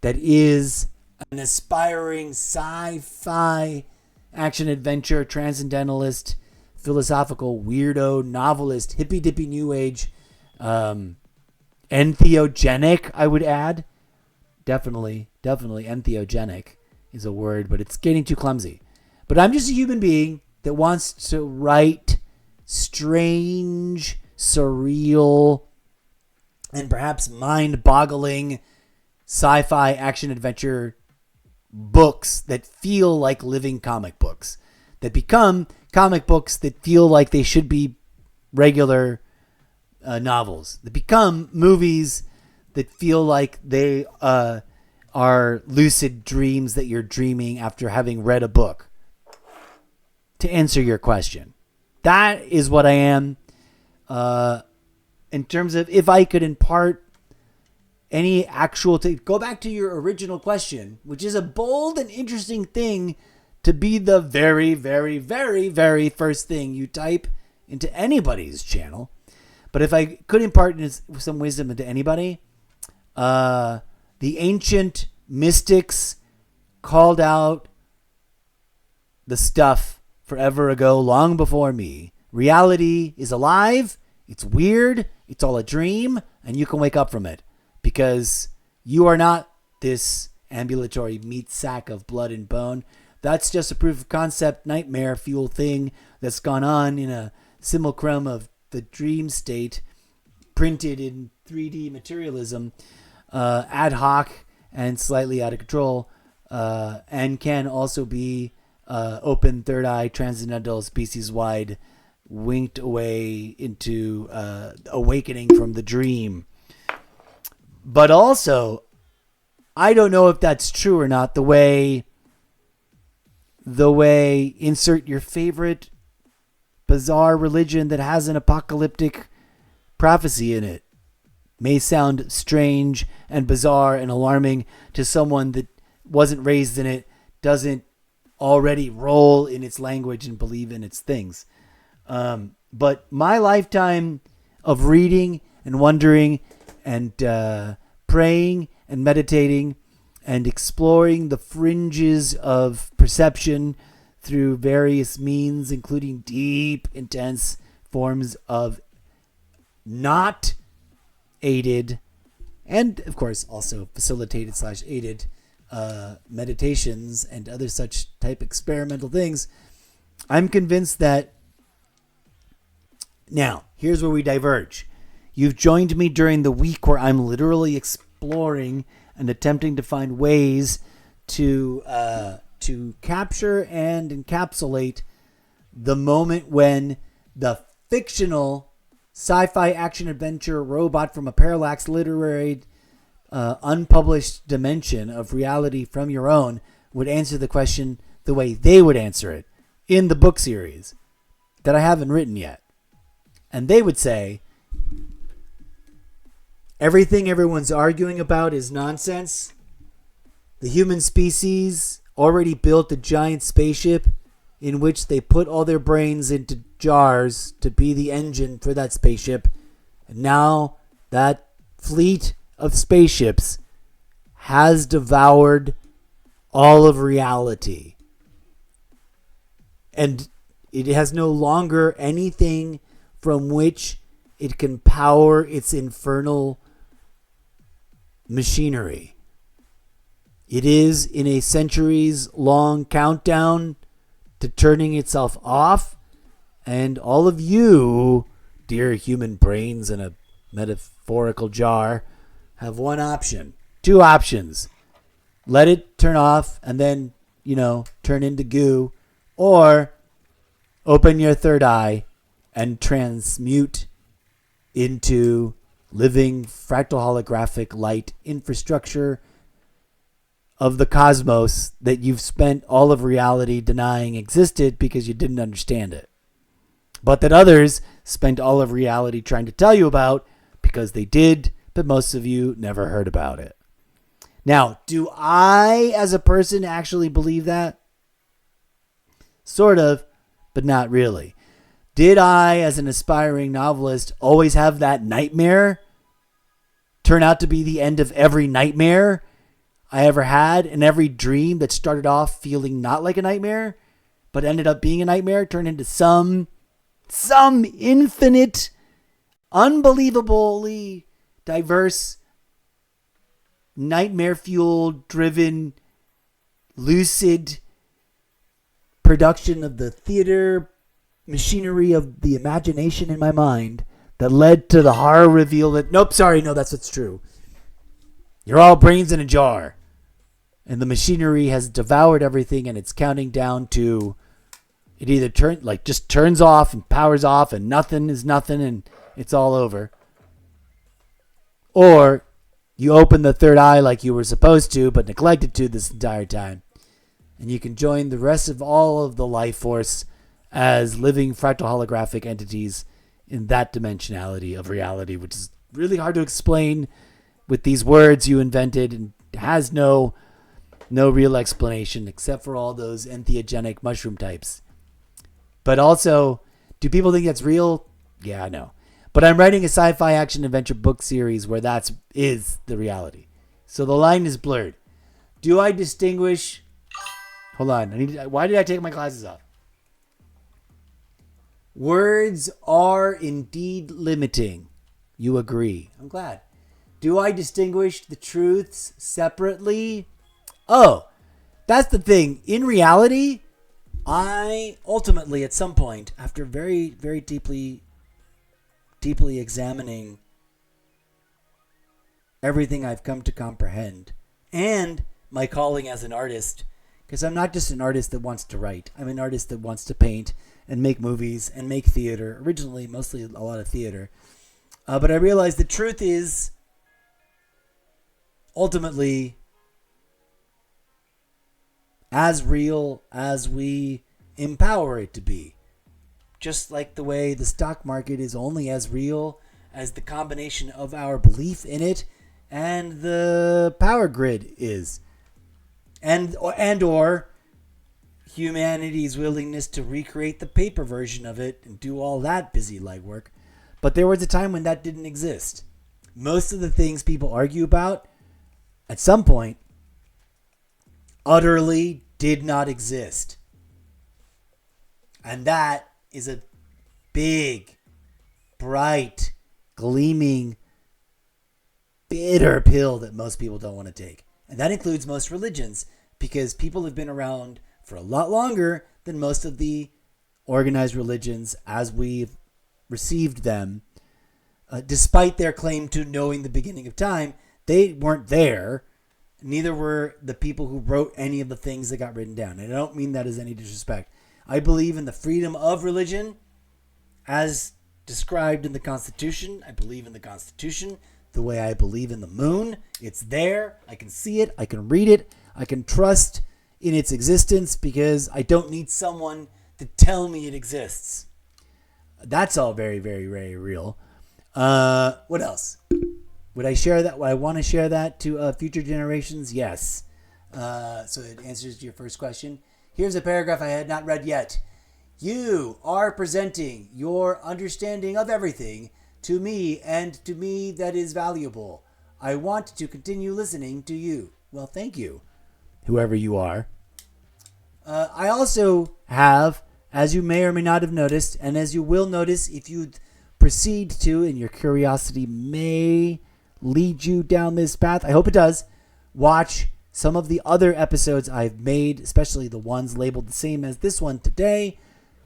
that is an aspiring sci-fi, action-adventure, transcendentalist, philosophical weirdo, novelist, hippy-dippy new age, entheogenic, I would add. Definitely entheogenic is a word, but it's getting too clumsy. But I'm just a human being that wants to write strange, surreal, and perhaps mind-boggling sci-fi action-adventure books that feel like living comic books, that become comic books that feel like they should be regular novels, that become movies that feel like they are lucid dreams that you're dreaming after having read a book. To answer your question, that is what I am. In terms of if I could impart any actual... go back to your original question, which is a bold and interesting thing to be the very, very, very, very first thing you type into anybody's channel. But if I could impart some wisdom into anybody, the ancient mystics called out the stuff forever ago, long before me. Reality is alive, it's weird, it's all a dream, and you can wake up from it. Because you are not this ambulatory meat sack of blood and bone. That's just a proof of concept nightmare fuel thing that's gone on in a simulacrum of the dream state, printed in 3D materialism. ad hoc and slightly out of control, and can also be open, third eye, transcendental, species-wide, winked away into awakening from the dream. But also, I don't know if that's true or not. The way insert your favorite bizarre religion that has an apocalyptic prophecy in it may sound strange and bizarre and alarming to someone that wasn't raised in it, doesn't already roll in its language and believe in its things. But my lifetime of reading and wondering and praying and meditating and exploring the fringes of perception through various means, including deep, intense forms of not aided and, of course, also facilitated / aided meditations and other such type experimental things, I'm convinced that now, here's where we diverge. You've joined me during the week where I'm literally exploring and attempting to find ways to capture and encapsulate the moment when the fictional sci-fi action adventure robot from a parallax literary unpublished dimension of reality from your own would answer the question the way they would answer it in the book series that I haven't written yet. And they would say, everything everyone's arguing about is nonsense. The human species already built a giant spaceship in which they put all their brains into jars to be the engine for that spaceship. And now that fleet of spaceships has devoured all of reality. And it has no longer anything from which it can power its infernal machinery. It is in a centuries-long countdown to turning itself off, and all of you, dear human brains in a metaphorical jar, have one option. Two options. Let it turn off and then, turn into goo, or open your third eye and transmute into living fractal holographic light infrastructure of the cosmos that you've spent all of reality denying existed because you didn't understand it. But that others spent all of reality trying to tell you about because they did, but most of you never heard about it. Now, do I as a person actually believe that? Sort of, but not really. Did I, as an aspiring novelist, always have that nightmare turn out to be the end of every nightmare I ever had, and every dream that started off feeling not like a nightmare, but ended up being a nightmare, turned into some infinite, unbelievably diverse, nightmare-fueled, driven, lucid production of the theater machinery of the imagination in my mind that led to the horror reveal that, that's what's true. You're all brains in a jar. And the machinery has devoured everything, and it's counting down to it either just turns off and powers off and nothing is nothing and it's all over. Or you open the third eye like you were supposed to but neglected to this entire time. And you can join the rest of all of the life force as living fractal holographic entities in that dimensionality of reality, which is really hard to explain with these words you invented and has no real explanation except for all those entheogenic mushroom types. But also, do people think that's real? Yeah, I know. But I'm writing a sci-fi action adventure book series where that is the reality. So the line is blurred. Do I distinguish? Hold on. Why did I take my glasses off? Words are indeed limiting. You agree. I'm glad. Do I distinguish the truths separately? Oh, that's the thing. In reality, I ultimately, at some point, after very, very deeply examining everything I've come to comprehend and my calling as an artist. Because I'm not just an artist that wants to write. I'm an artist that wants to paint and make movies and make theater. Originally, mostly a lot of theater. But I realized the truth is ultimately as real as we empower it to be. Just like the way the stock market is only as real as the combination of our belief in it and the power grid is. And or humanity's willingness to recreate the paper version of it and do all that busy legwork. But there was a time when that didn't exist. Most of the things people argue about at some point utterly did not exist. And that is a big, bright, gleaming, bitter pill that most people don't want to take. And that includes most religions, because people have been around for a lot longer than most of the organized religions as we've received them. Despite their claim to knowing the beginning of time, they weren't there. Neither were the people who wrote any of the things that got written down. And I don't mean that as any disrespect. I believe in the freedom of religion as described in the Constitution. I believe in the Constitution the way I believe in the moon. It's there. I can see it. I can read it. I can trust in its existence because I don't need someone to tell me it exists. That's all very, very, very real. What else? Would I share that? Would I want to share that to future generations? Yes. So it answers your first question. Here's a paragraph I had not read yet. You are presenting your understanding of everything to me, and to me that is valuable. I want to continue listening to you. Well, thank you, whoever you are. I also have, as you may or may not have noticed, and as you will notice if you proceed to, and your curiosity may lead you down this path, I hope it does, watch some of the other episodes I've made, especially the ones labeled the same as this one today,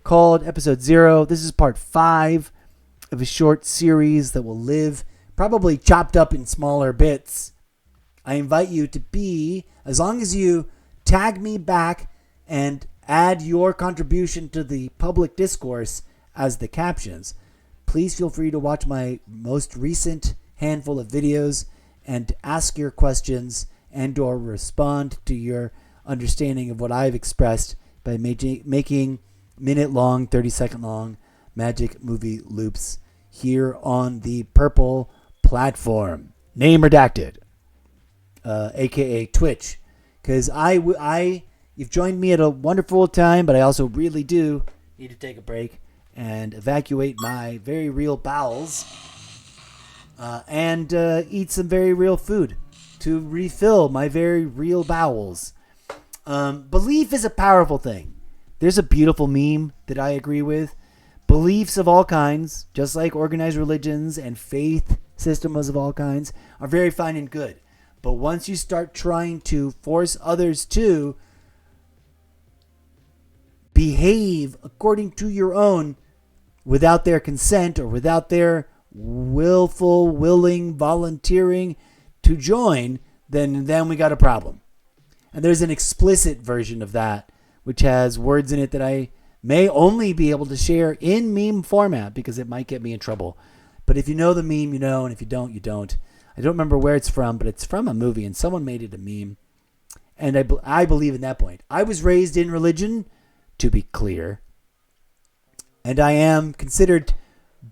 called Episode 0. This is part 5 of a short series that will live, probably chopped up in smaller bits. I invite you to be, as long as you tag me back and add your contribution to the public discourse as the captions, please feel free to watch my most recent handful of videos and ask your questions and or respond to your understanding of what I've expressed by making minute-long, 30-second-long magic movie loops here on the Purple platform. Name redacted, a.k.a. Twitch. Because you've joined me at a wonderful time, but I also really do need to take a break and evacuate my very real bowels and eat some very real food to refill my very real bowels. Belief is a powerful thing. There's a beautiful meme that I agree with. Beliefs of all kinds, just like organized religions and faith systems of all kinds, are very fine and good. But once you start trying to force others to behave according to your own without their consent or without their willing, volunteering to join, then we got a problem. And there's an explicit version of that, which has words in it that I may only be able to share in meme format because it might get me in trouble. But if you know the meme, you know, and if you don't, you don't. I don't remember where it's from, but it's from a movie, and someone made it a meme. And I believe in that point. I was raised in religion, to be clear. And I am considered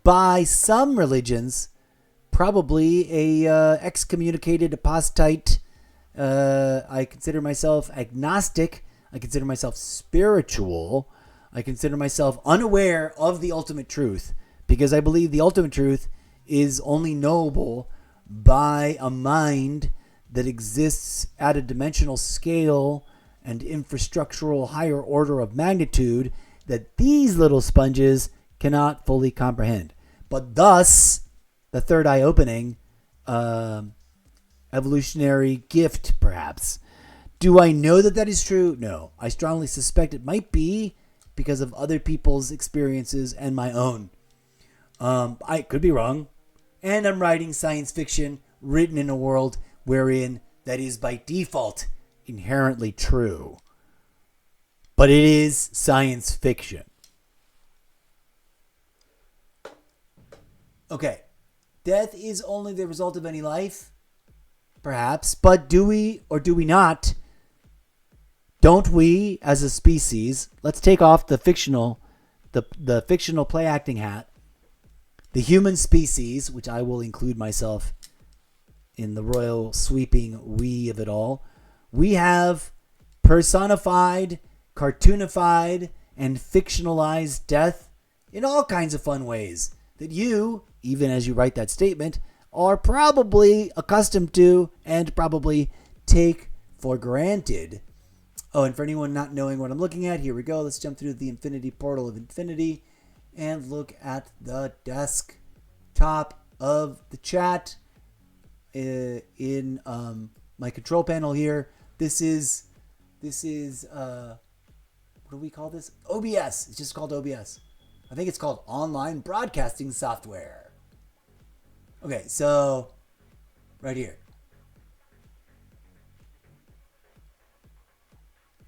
by some religions probably a excommunicated apostate. I consider myself agnostic. I consider myself spiritual. I consider myself unaware of the ultimate truth because I believe the ultimate truth is only knowable by a mind that exists at a dimensional scale and infrastructural higher order of magnitude that these little sponges cannot fully comprehend. But thus, the third eye opening, evolutionary gift, perhaps. Do I know that that is true? No. I strongly suspect it might be because of other people's experiences and my own. I could be wrong. And I'm writing science fiction written in a world wherein that is by default inherently true. But it is science fiction. Okay. Death is only the result of any life? Perhaps. But do we or do we not? Don't we, as a species, let's take off the fictional play acting hat. The human species, which I will include myself in the royal sweeping we of it all, we have personified, cartoonified, and fictionalized death in all kinds of fun ways that you, even as you write that statement, are probably accustomed to and probably take for granted. Oh, and for anyone not knowing what I'm looking at, here we go. Let's jump through the infinity portal of infinity and look at the desktop of the chat in my control panel here. This is what do we call this? OBS. It's just called OBS. I think it's called Online Broadcasting Software. Okay, so right here.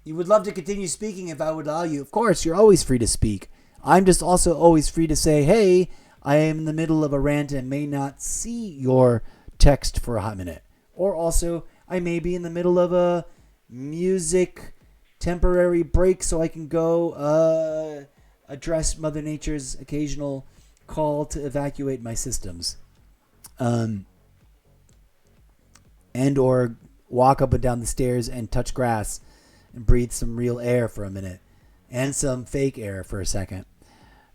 You would love to continue speaking if I would allow you. Of course, you're always free to speak. I'm just also always free to say, hey, I am in the middle of a rant and may not see your text for a hot minute. Or also, I may be in the middle of a music temporary break so I can go address Mother Nature's occasional call to evacuate my systems. And or walk up and down the stairs and touch grass and breathe some real air for a minute and some fake air for a second.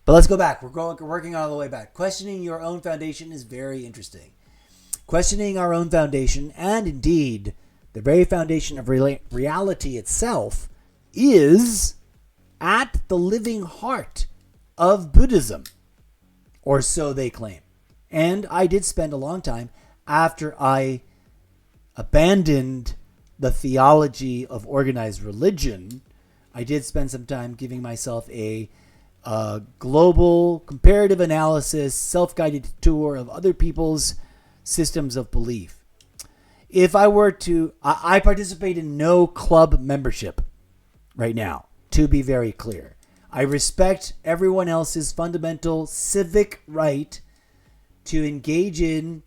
But let's go back. We're working all the way back. Questioning your own foundation is very interesting. Questioning our own foundation, and indeed the very foundation of reality itself, is at the living heart of Buddhism, or so they claim. And I did spend a long time after I abandoned the theology of organized religion. I did spend some time giving myself a global comparative analysis, self-guided tour of other people's systems of belief. If I were to, I participate in no club membership right now, to be very clear. I respect everyone else's fundamental civic right to engage in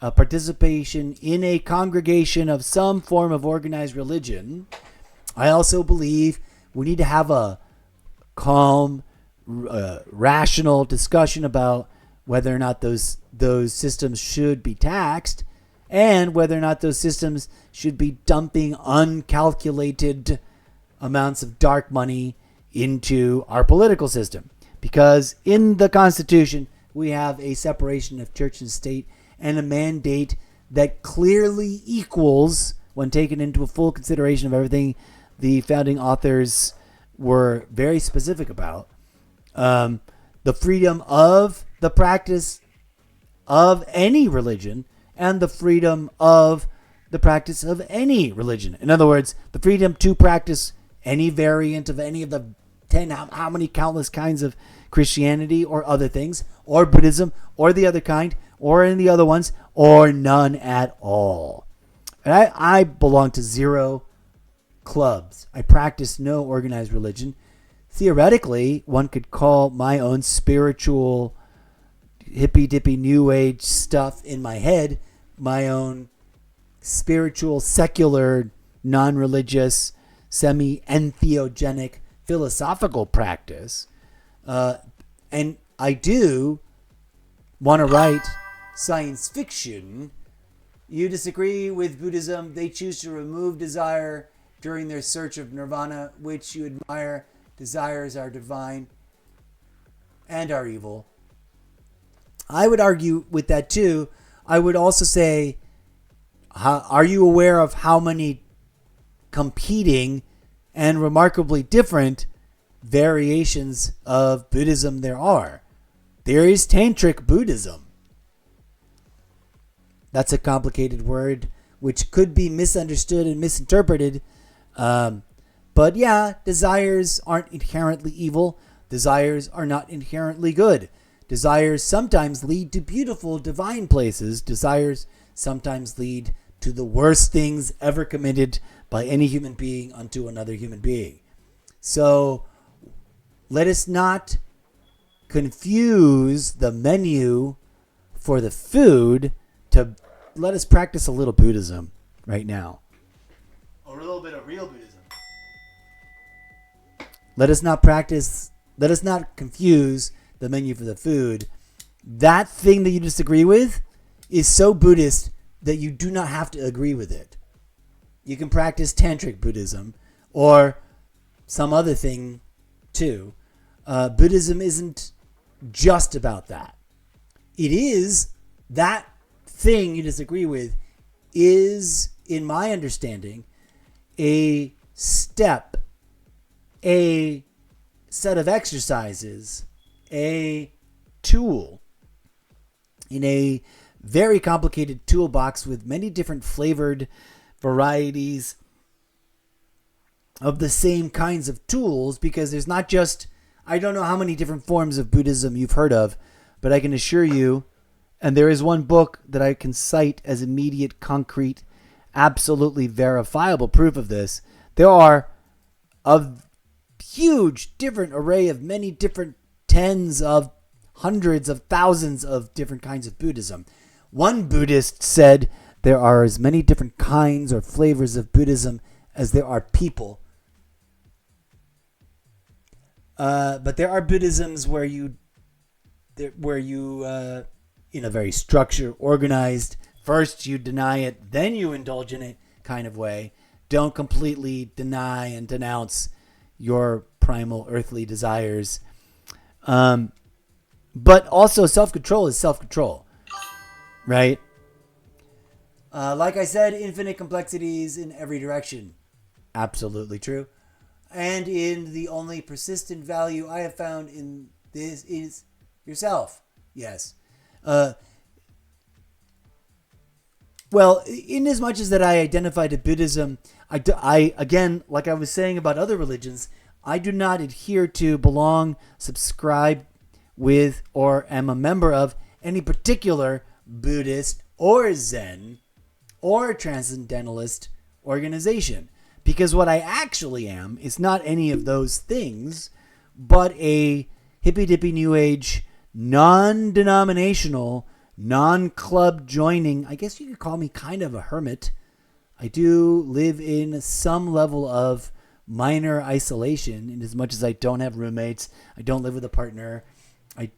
participation in a congregation of some form of organized religion. I also believe we need to have a calm, rational discussion about whether or not those systems should be taxed and whether or not those systems should be dumping uncalculated amounts of dark money into our political system. Because in the Constitution, we have a separation of church and state and a mandate that clearly equals, when taken into a full consideration of everything the founding authors were very specific about, the freedom of the practice of any religion and the freedom of the practice of any religion. In other words, the freedom to practice any variant of any of the 10, how many countless kinds of Christianity or other things, or Buddhism, or the other kind, or any of the other ones, or none at all. And I belong to 0 clubs. I practice no organized religion. Theoretically, one could call my own spiritual, hippy-dippy new age stuff in my head my own spiritual, secular, non-religious, semi-entheogenic philosophical practice. And I do want to write science fiction. You disagree with Buddhism. They choose to remove desire during their search of nirvana, which you admire. Desires are divine and are evil. I would argue with that too. I would also say, are you aware of how many competing and remarkably different variations of Buddhism there are? There is Tantric Buddhism. That's a complicated word which could be misunderstood and misinterpreted. But yeah, desires aren't inherently evil. Desires are not inherently good. Desires sometimes lead to beautiful divine places. Desires sometimes lead to the worst things ever committed by any human being unto another human being. So let us not confuse the menu for the food to let us practice a little Buddhism right now. A little bit of real Buddhism. Let us not confuse the menu for the food. That thing that you disagree with is so Buddhist that you do not have to agree with it. You can practice Tantric Buddhism or some other thing too. Buddhism isn't just about that. It is, that thing you disagree with is, in my understanding, a step, a set of exercises, a tool in a very complicated toolbox with many different flavored varieties of the same kinds of tools, because there's not just, I don't know how many different forms of Buddhism you've heard of, but I can assure you, and there is one book that I can cite as immediate, concrete, absolutely verifiable proof of this. There are a huge different array of many different tens of hundreds of thousands of different kinds of Buddhism. One Buddhist said there are as many different kinds or flavors of Buddhism as there are people. But there are Buddhisms where you in a very structured, organized, first you deny it, then you indulge in it kind of way. Don't completely deny and denounce your primal earthly desires. But also self-control is self-control, right? Like I said, infinite complexities in every direction. Absolutely true. And in the only persistent value I have found in this is yourself. Yes. Well, in as much as that I identify to Buddhism, I again, like I was saying about other religions, I do not adhere to, belong, subscribe with, or am a member of any particular Buddhist or Zen or Transcendentalist organization. Because what I actually am is not any of those things, but a hippy-dippy New Age, non-denominational, non-club joining, I guess you could call me kind of a hermit. I do live in some level of minor isolation, in as much as I don't have roommates, I don't live with a partner, I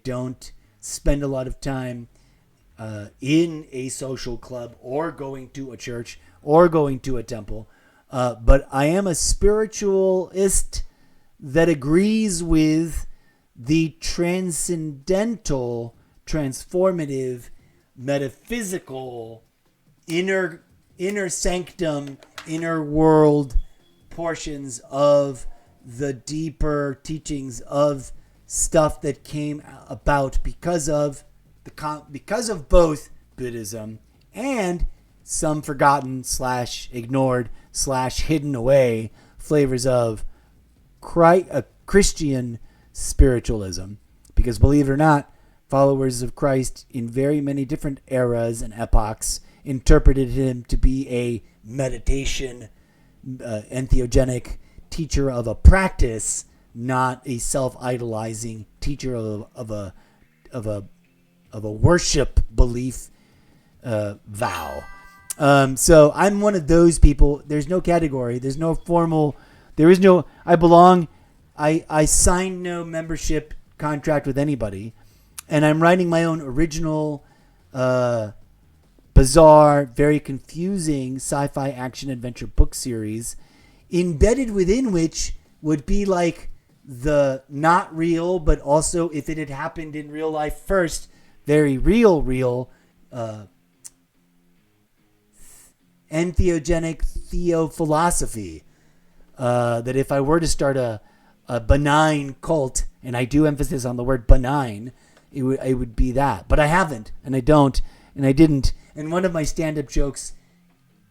don't spend a lot of time in a social club or going to a church or going to a temple. But I am a spiritualist that agrees with the transcendental, transformative, metaphysical, inner sanctum, inner world portions of the deeper teachings of stuff that came about because of both Buddhism and some forgotten / ignored / hidden away flavors of Christian spiritualism. Because believe it or not, followers of Christ in very many different eras and epochs interpreted him to be a meditation, entheogenic teacher of a practice, not a self-idolizing teacher of a worship belief vow. So I'm one of those people. There's no category. There's no formal. There is no. I belong. I signed no membership contract with anybody, and I'm writing my own original, bizarre, very confusing sci-fi action adventure book series, embedded within which would be like the not real, but also if it had happened in real life first, very real, entheogenic theophilosophy. That if I were to start a benign cult, and I do emphasis on the word benign, it would be that. But I haven't, and I don't, and I didn't. And one of my stand-up jokes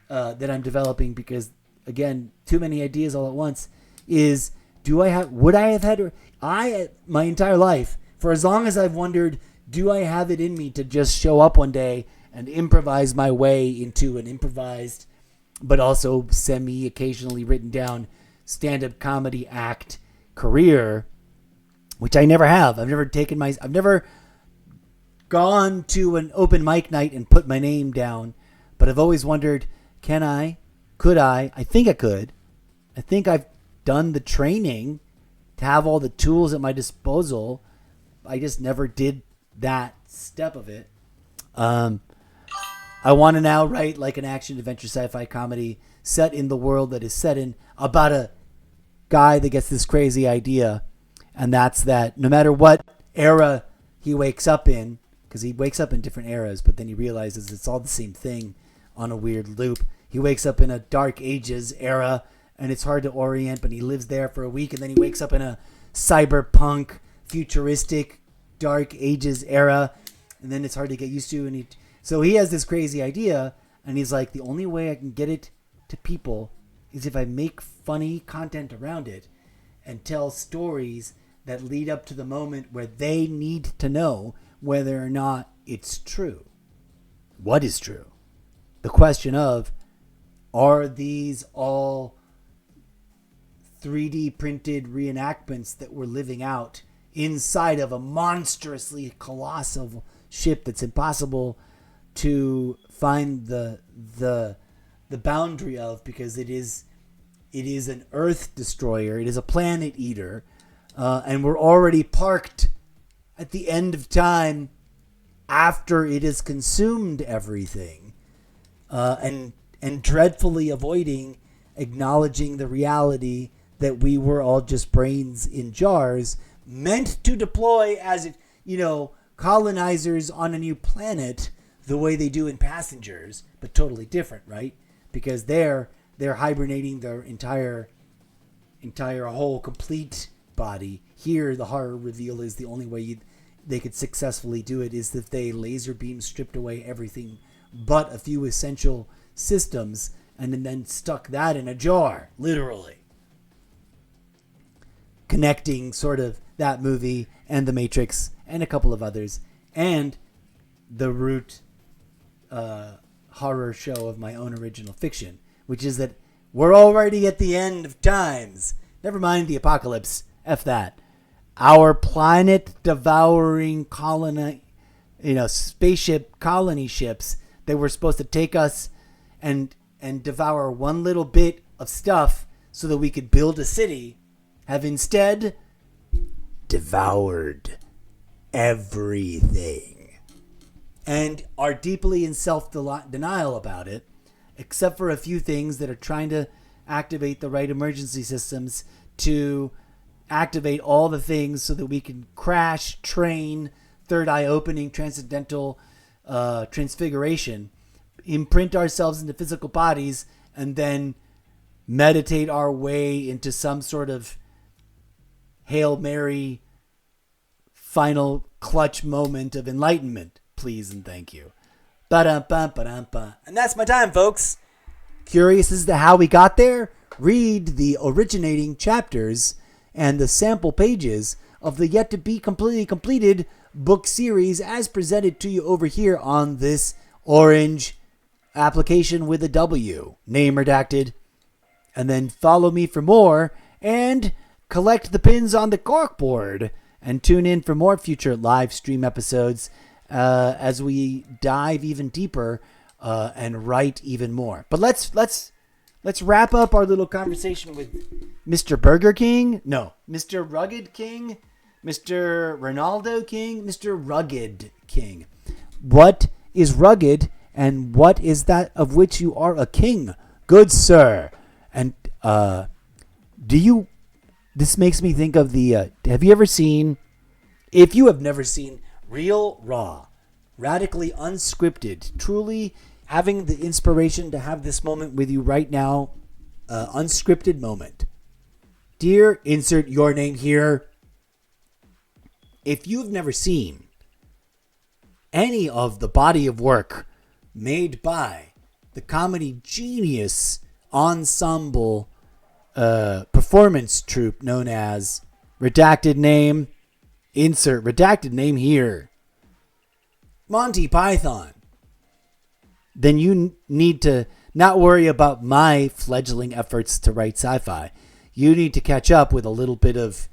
that I'm developing, because again, too many ideas all at once, is would I have had, my entire life, for as long as I've wondered, do I have it in me to just show up one day and improvise my way into an improvised, but also occasionally written down stand-up comedy act career, which I never have. I've never gone to an open mic night and put my name down, but I've always wondered, could I? I think I could. I think I've done the training to have all the tools at my disposal. I just never did that step of it. I want to now write like an action adventure sci-fi comedy set in the world that is set in about a guy that gets this crazy idea, and that's that no matter what era he wakes up in, because he wakes up in different eras, but then he realizes it's all the same thing on a weird loop. He wakes up in a Dark Ages era, and it's hard to orient, but he lives there for a week, and then he wakes up in a cyberpunk, futuristic, Dark Ages era, and then it's hard to get used to. So he has this crazy idea, and he's like, the only way I can get it to people is if I make funny content around it and tell stories that lead up to the moment where they need to know whether or not it's true. What is true? The question of, are these all 3D printed reenactments that we're living out inside of a monstrously colossal ship that's impossible to find the boundary of, because it is an Earth destroyer, it is a planet eater, and we're already parked at the end of time after it has consumed everything, and dreadfully avoiding acknowledging the reality that we were all just brains in jars meant to deploy as colonizers on a new planet, the way they do in Passengers, but totally different, right? Because they're hibernating their entire whole complete body. Here, the horror reveal is the only way they could successfully do it is if they laser beam stripped away everything but a few essential systems and then stuck that in a jar, literally. Connecting sort of that movie and The Matrix and a couple of others and the root horror show of my own original fiction, which is that we're already at the end of times. Never mind the apocalypse. F that. Our planet devouring spaceship colony ships that were supposed to take us and devour one little bit of stuff so that we could build a city have instead devoured everything and are deeply in self-denial about it, except for a few things that are trying to activate the right emergency systems to activate all the things so that we can crash, train, third eye opening, transcendental transfiguration, imprint ourselves into physical bodies, and then meditate our way into some sort of Hail Mary final clutch moment of enlightenment. Please and thank you. Ba-dum-bum. And that's my time, folks. Curious as to how we got there? Read the originating chapters and the sample pages of the yet to be completely completed book series as presented to you over here on this orange application with a W, name redacted. And then follow me for more and collect the pins on the corkboard and tune in for more future live stream episodes as we dive even deeper and write even more. But let's wrap up our little conversation with Mr. Burger King. No, Mr. Rugged King, Mr. Ronaldo King, Mr. Rugged King. What is rugged, and what is that of which you are a king, good sir? And this makes me think of the, have you ever seen, if you have never seen Real Raw, radically unscripted, truly having the inspiration to have this moment with you right now, unscripted moment. Dear, insert your name here. If you've never seen any of the body of work made by the comedy genius ensemble performance troupe known as redacted name, insert redacted name here, Monty Python, then you need to not worry about my fledgling efforts to write sci-fi. You need to catch up with a little bit of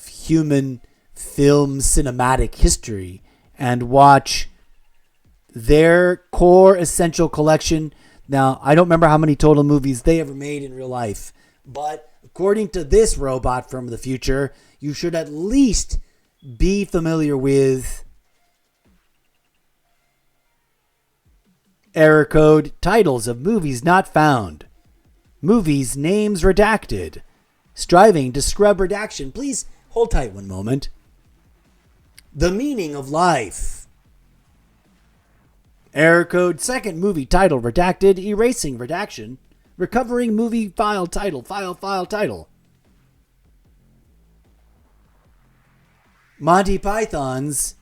human film cinematic history and watch their core essential collection. Now, I don't remember how many total movies they ever made in real life, but according to this robot from the future, you should at least be familiar with error code titles of movies not found, movies names redacted, striving to scrub redaction. Please hold tight one moment. The meaning of life. Error code second movie title redacted, erasing redaction, recovering movie file title, file title. Monty Python's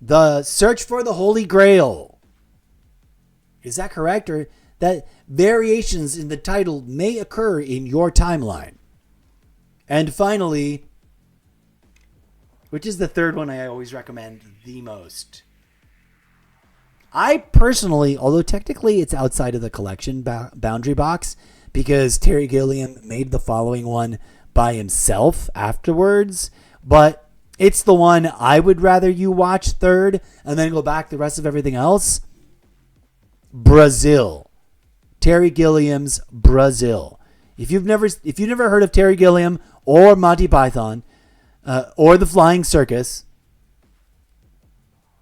The Search for the Holy Grail. Is that correct? Or that variations in the title may occur in your timeline. And finally, which is the third one I always recommend the most. I personally, although technically it's outside of the collection boundary box, because Terry Gilliam made the following one by himself afterwards, but it's the one I would rather you watch third and then go back the rest of everything else. Brazil. Terry Gilliam's Brazil. If you've never heard of Terry Gilliam or Monty Python or the Flying Circus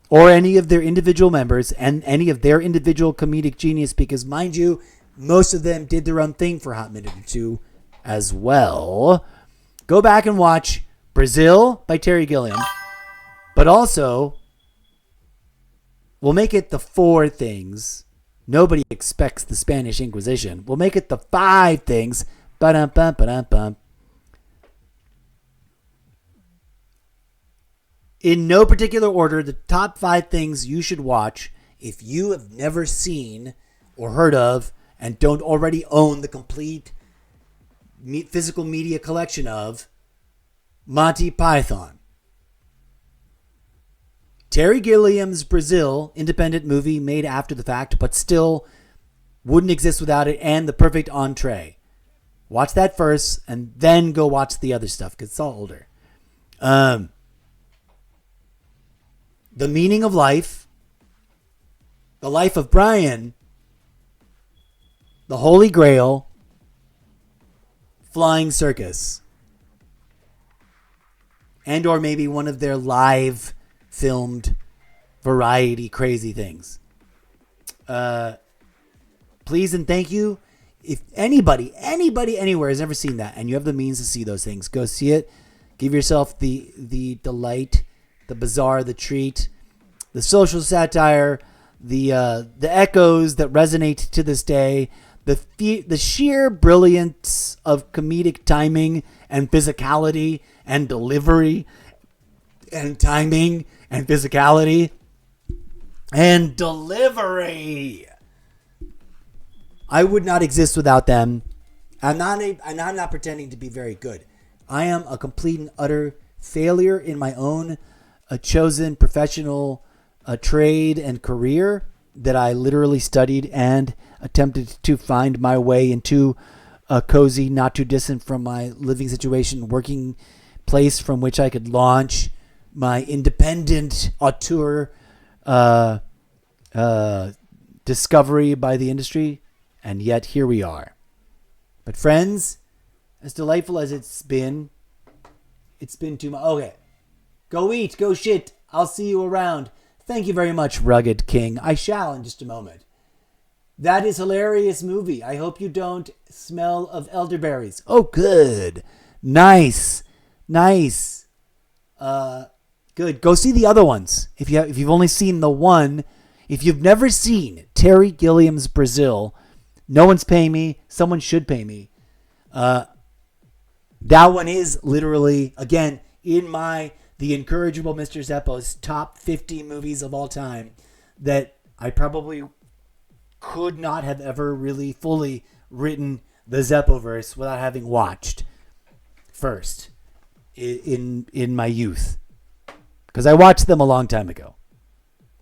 or any of their individual members and any of their individual comedic genius, because mind you, most of them did their own thing for a hot minute or two as well. Go back and watch Brazil by Terry Gilliam, but also we'll make it the 4 things. Nobody expects the Spanish Inquisition. We'll make it the 5 things. Ba-dum-bum. In no particular order, the top 5 things you should watch if you have never seen or heard of and don't already own the complete physical media collection of Monty Python. Terry Gilliam's Brazil, independent movie made after the fact, but still wouldn't exist without it, and the perfect entree. Watch that first, and then go watch the other stuff, because it's all older. The Meaning of Life, The Life of Brian, The Holy Grail, Flying Circus, and or maybe one of their live filmed variety crazy things. Please and thank you. If anybody anywhere has ever seen that and you have the means to see those things, go see it. Give yourself the delight, the bizarre, the treat, the social satire, the echoes that resonate to this day, the sheer brilliance of comedic timing and physicality and delivery and timing and physicality and delivery. I would not exist without them. I'm not pretending to be very good. I am a complete and utter failure in my own chosen professional trade and career that I literally studied and attempted to find my way into a cozy, not too distant from my living situation, working place from which I could launch my independent auteur discovery by the industry. And yet here we are. But friends, as delightful as it's been too much. Okay. Go eat, go shit. I'll see you around. Thank you very much, Rugged King. I shall in just a moment. That is hilarious movie. I hope you don't smell of elderberries. Oh, good. Nice. Good. Go see the other ones. If you've only seen the one, if you've never seen Terry Gilliam's Brazil, no one's paying me. Someone should pay me. That one is literally, again, in the incorrigible Mr. Zeppo's top 50 movies of all time that I probably could not have ever really fully written the Zeppoverse without having watched first in my youth. Because I watched them a long time ago.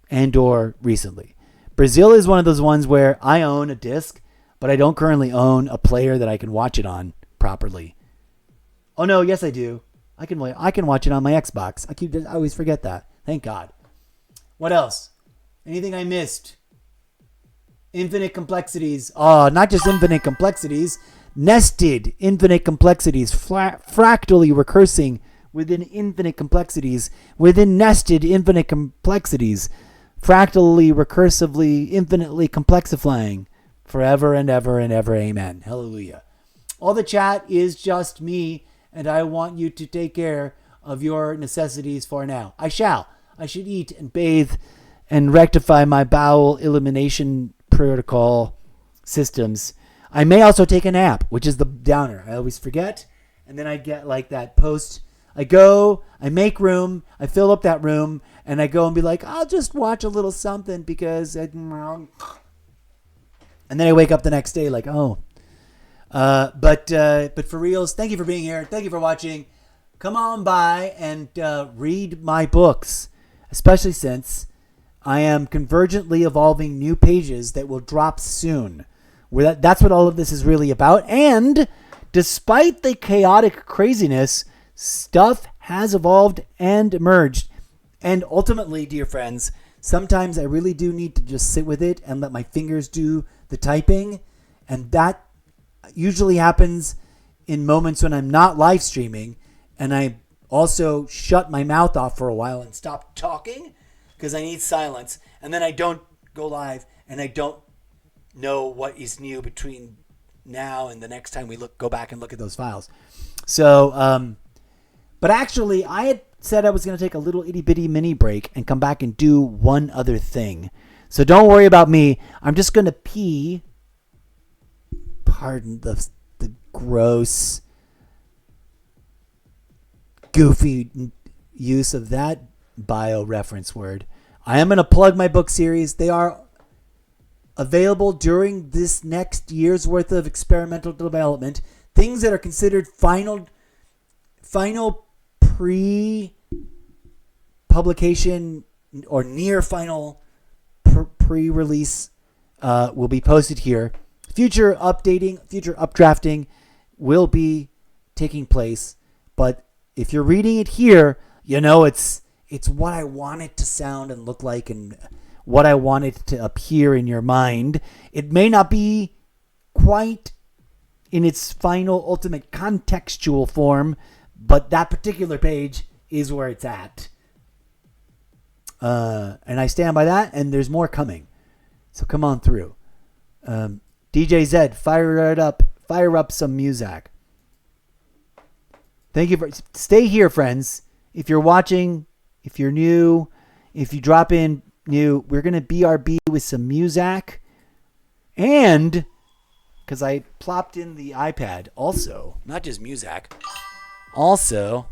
and or recently. Brazil is one of those ones where I own a disc, but I don't currently own a player that I can watch it on properly. Oh no, yes I do. I can watch it on my Xbox. I always forget that. Thank God. What else? Anything I missed? Infinite complexities. Oh, not just infinite complexities. Nested infinite complexities. Fractally recursing within infinite complexities. Within nested infinite complexities. Fractally, recursively, infinitely complexifying. Forever and ever and ever. Amen. Hallelujah. All the chat is just me, and I want you to take care of your necessities for now. I shall. I should eat and bathe and rectify my bowel elimination protocol systems. I may also take a nap, which is the downer. I always forget, and then I get like that post. I go, I make room, I fill up that room, and I go and be like, I'll just watch a little something because... And then I wake up the next day like, oh... But for reals, thank you for being here. Thank you for watching. Come on by and read my books, especially since I am convergently evolving new pages that will drop soon. That's what all of this is really about. And despite the chaotic craziness, stuff has evolved and emerged. And ultimately, dear friends, sometimes I really do need to just sit with it and let my fingers do the typing. And that usually happens in moments when I'm not live streaming, and I also shut my mouth off for a while and stop talking because I need silence, and then I don't go live, and I don't know what is new between now and the next time we go back and look at those files. So, but actually, I had said I was going to take a little itty bitty mini break and come back and do one other thing. So don't worry about me. I'm just going to pee. Pardon the gross, goofy use of that bio-reference word. I am going to plug my book series. They are available during this next year's worth of experimental development. Things that are considered final pre-publication or near final pre-release will be posted here. Future updating, future updrafting will be taking place. But if you're reading it here, you know it's what I want it to sound and look like and what I want it to appear in your mind. It may not be quite in its final ultimate contextual form, but that particular page is where it's at. And I stand by that, and there's more coming. So come on through. DJ Zed, fire it up. Fire up some music. Thank you for... Stay here, friends. If you're watching, if you're new, if you drop in new, we're going to BRB with some music. And, because I plopped in the iPad also, not just music. Also,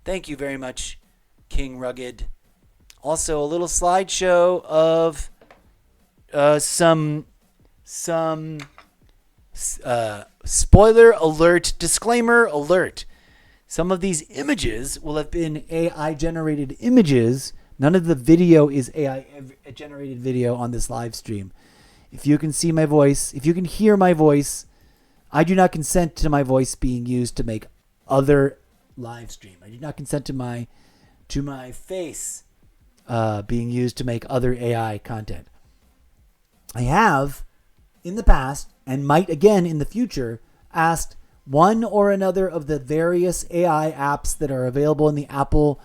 thank you very much, King Rugged. Also, a little slideshow of some spoiler alert, disclaimer alert. Some of these images will have been AI generated images. None of the video is AI generated video on this live stream. If you can see my voice, if you can hear my voice, I do not consent to my voice being used to make other live stream. I do not consent to my face being used to make other AI content. I have in the past and might again in the future asked one or another of the various AI apps that are available in the Apple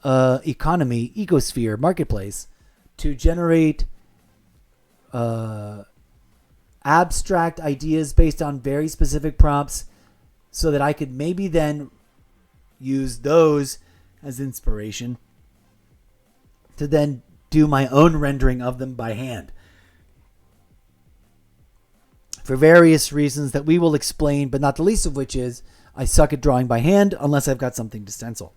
ecosphere marketplace to generate abstract ideas based on very specific prompts so that I could maybe then use those as inspiration to then do my own rendering of them by hand. For various reasons that we will explain, but not the least of which is I suck at drawing by hand unless I've got something to stencil.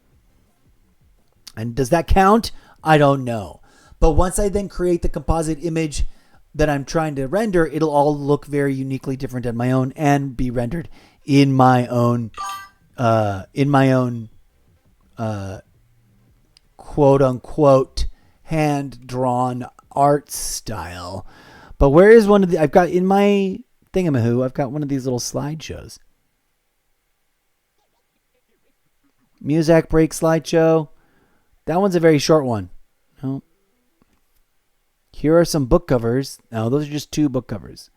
And does that count? I don't know. But once I then create the composite image that I'm trying to render, it'll all look very uniquely different than my own and be rendered in my own quote unquote hand-drawn art style. But where is one of the... I've got in my thingamahoo, I've got one of these little slideshows. Muzak break slideshow. That one's a very short one. No. Here are some book covers. No, those are just 2 book covers.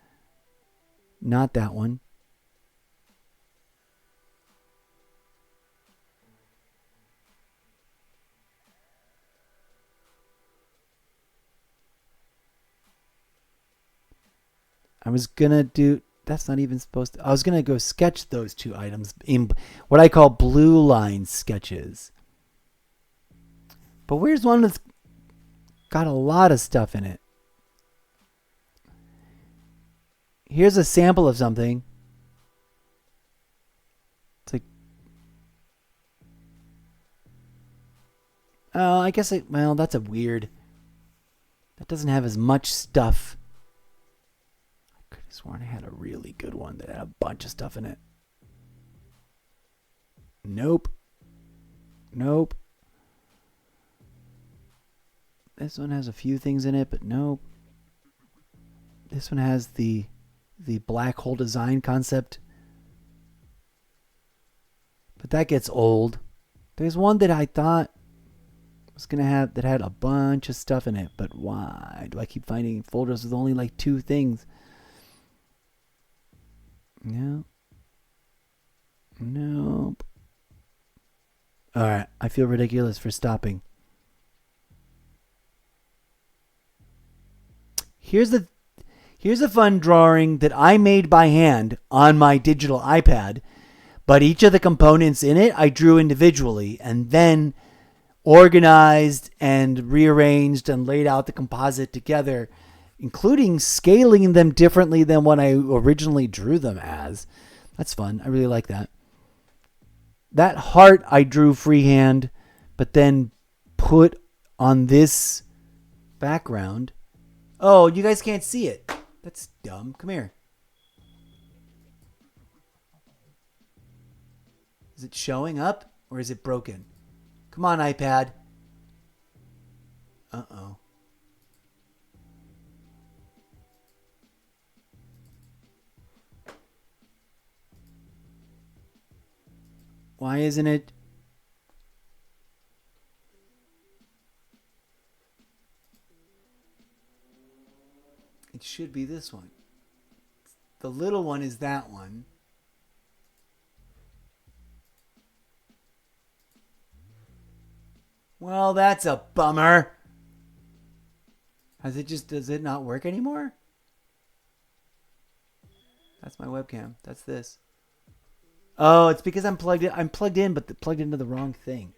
Not that one. I was going to do... That's not even supposed to... I was going to go sketch those 2 items in what I call blue line sketches. But where's one that's got a lot of stuff in it? Here's a sample of something. It's like... Oh, I guess well, that's a weird... That doesn't have as much stuff. I could have sworn I had a really good one that had a bunch of stuff in it. Nope. Nope. This one has a few things in it, but nope. This one has the black hole design concept. But that gets old. There's one that I thought was going to have that had a bunch of stuff in it, but why do I keep finding folders with only like 2 things? No. Nope. All right, I feel ridiculous for stopping. Here's a fun drawing that I made by hand on my digital iPad, but each of the components in it I drew individually and then organized and rearranged and laid out the composite together, including scaling them differently than what I originally drew them as. That's fun. I really like that. That heart I drew freehand, but then put on this background. Oh, you guys can't see it. That's dumb. Come here. Is it showing up or is it broken? Come on, iPad. Uh-oh. Why isn't it? It should be this one. The little one is that one. Well, that's a bummer. Does it not work anymore? That's my webcam. That's this. Oh, it's because I'm plugged in, but plugged into the wrong thing.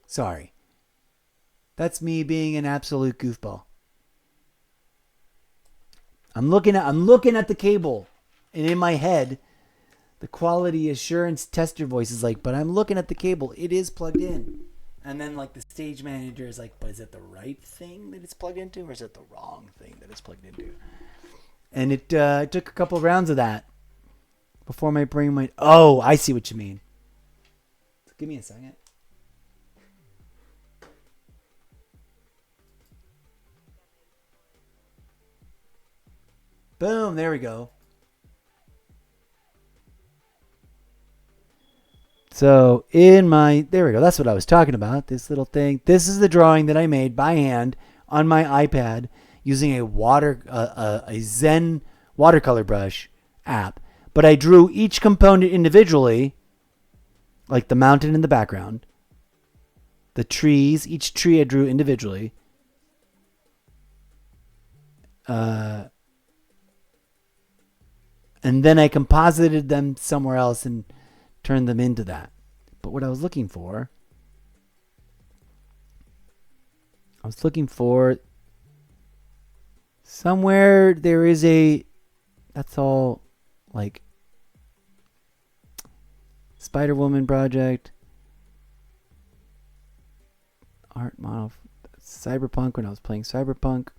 Sorry. That's me being an absolute goofball. I'm looking at the cable, and in my head, the quality assurance tester voice is like, but I'm looking at the cable. It is plugged in. And then like the stage manager is like, but is it the right thing that it's plugged into, or is it the wrong thing that it's plugged into? And it took a couple of rounds of that before my brain went, oh, I see what you mean. Give me a second. Boom, there we go. So there we go. That's what I was talking about. This little thing. This is the drawing that I made by hand on my iPad using a Zen watercolor brush app. But I drew each component individually, like the mountain in the background, the trees. Each tree I drew individually. And then I composited them somewhere else and turned them into that. But what I was looking for somewhere there is that's all like Spider-Woman project, art model, Cyberpunk when I was playing Cyberpunk.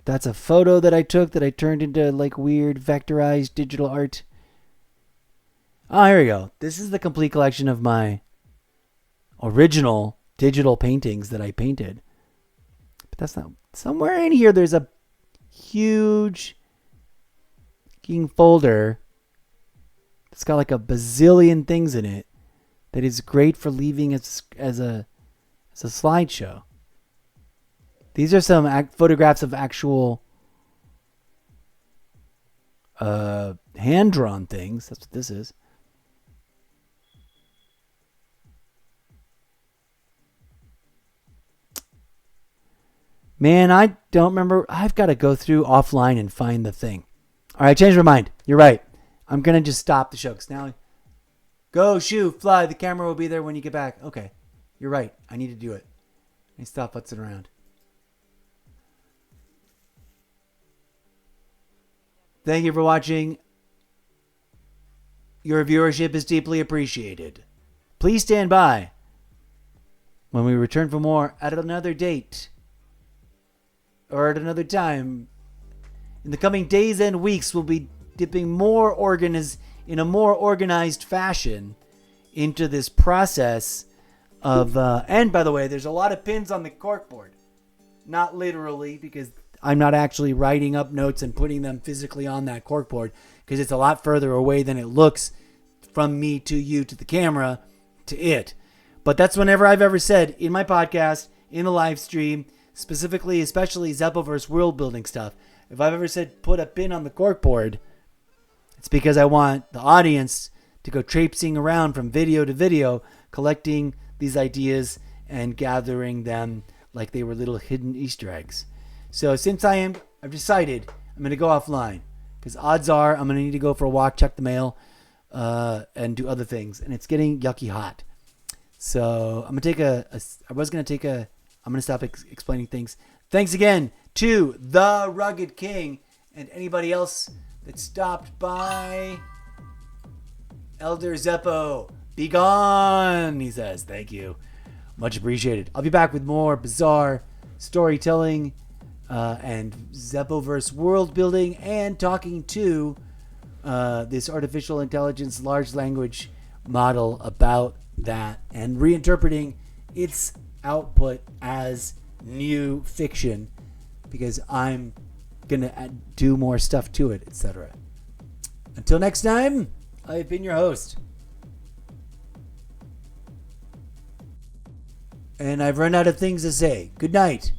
That's a photo that I took that I turned into like weird vectorized digital art. Oh, here we go. This is the complete collection of my original digital paintings that I painted. But that's not... Somewhere in here, there's a huge fucking folder. It's got like a bazillion things in it that is great for leaving as a slideshow. These are some photographs of actual hand-drawn things. That's what this is. Man, I don't remember. I've got to go through offline and find the thing. All right, change my mind. You're right. I'm going to just stop the show because now... Go, shoot, fly. The camera will be there when you get back. Okay. You're right. I need to do it. I need to stop futzing around. Thank you for watching. Your viewership is deeply appreciated. Please stand by when we return for more at another date or at another time. In the coming days and weeks, we'll be dipping in a more organized fashion into this process of... and by the way, there's a lot of pins on the corkboard. Not literally, because I'm not actually writing up notes and putting them physically on that corkboard, because it's a lot further away than it looks from me to you to the camera to it. But that's whenever I've ever said in my podcast, in the live stream, specifically, especially Zeppoverse world building stuff, if I've ever said put a pin on the corkboard, it's because I want the audience to go traipsing around from video to video, collecting these ideas and gathering them like they were little hidden Easter eggs. So since I've decided I'm going to go offline, because odds are I'm going to need to go for a walk, check the mail, and do other things. And it's getting yucky hot. So I'm going to I'm going to stop explaining things. Thanks again to The Rugged King and anybody else that stopped by. Elder Zeppo, be gone, he says. Thank you. Much appreciated. I'll be back with more bizarre storytelling and Zeppoverse world building and talking to this artificial intelligence large language model about that and reinterpreting its output as new fiction, because I'm gonna do more stuff to it, etc. Until next time, I've been your host, and I've run out of things to say. Good night.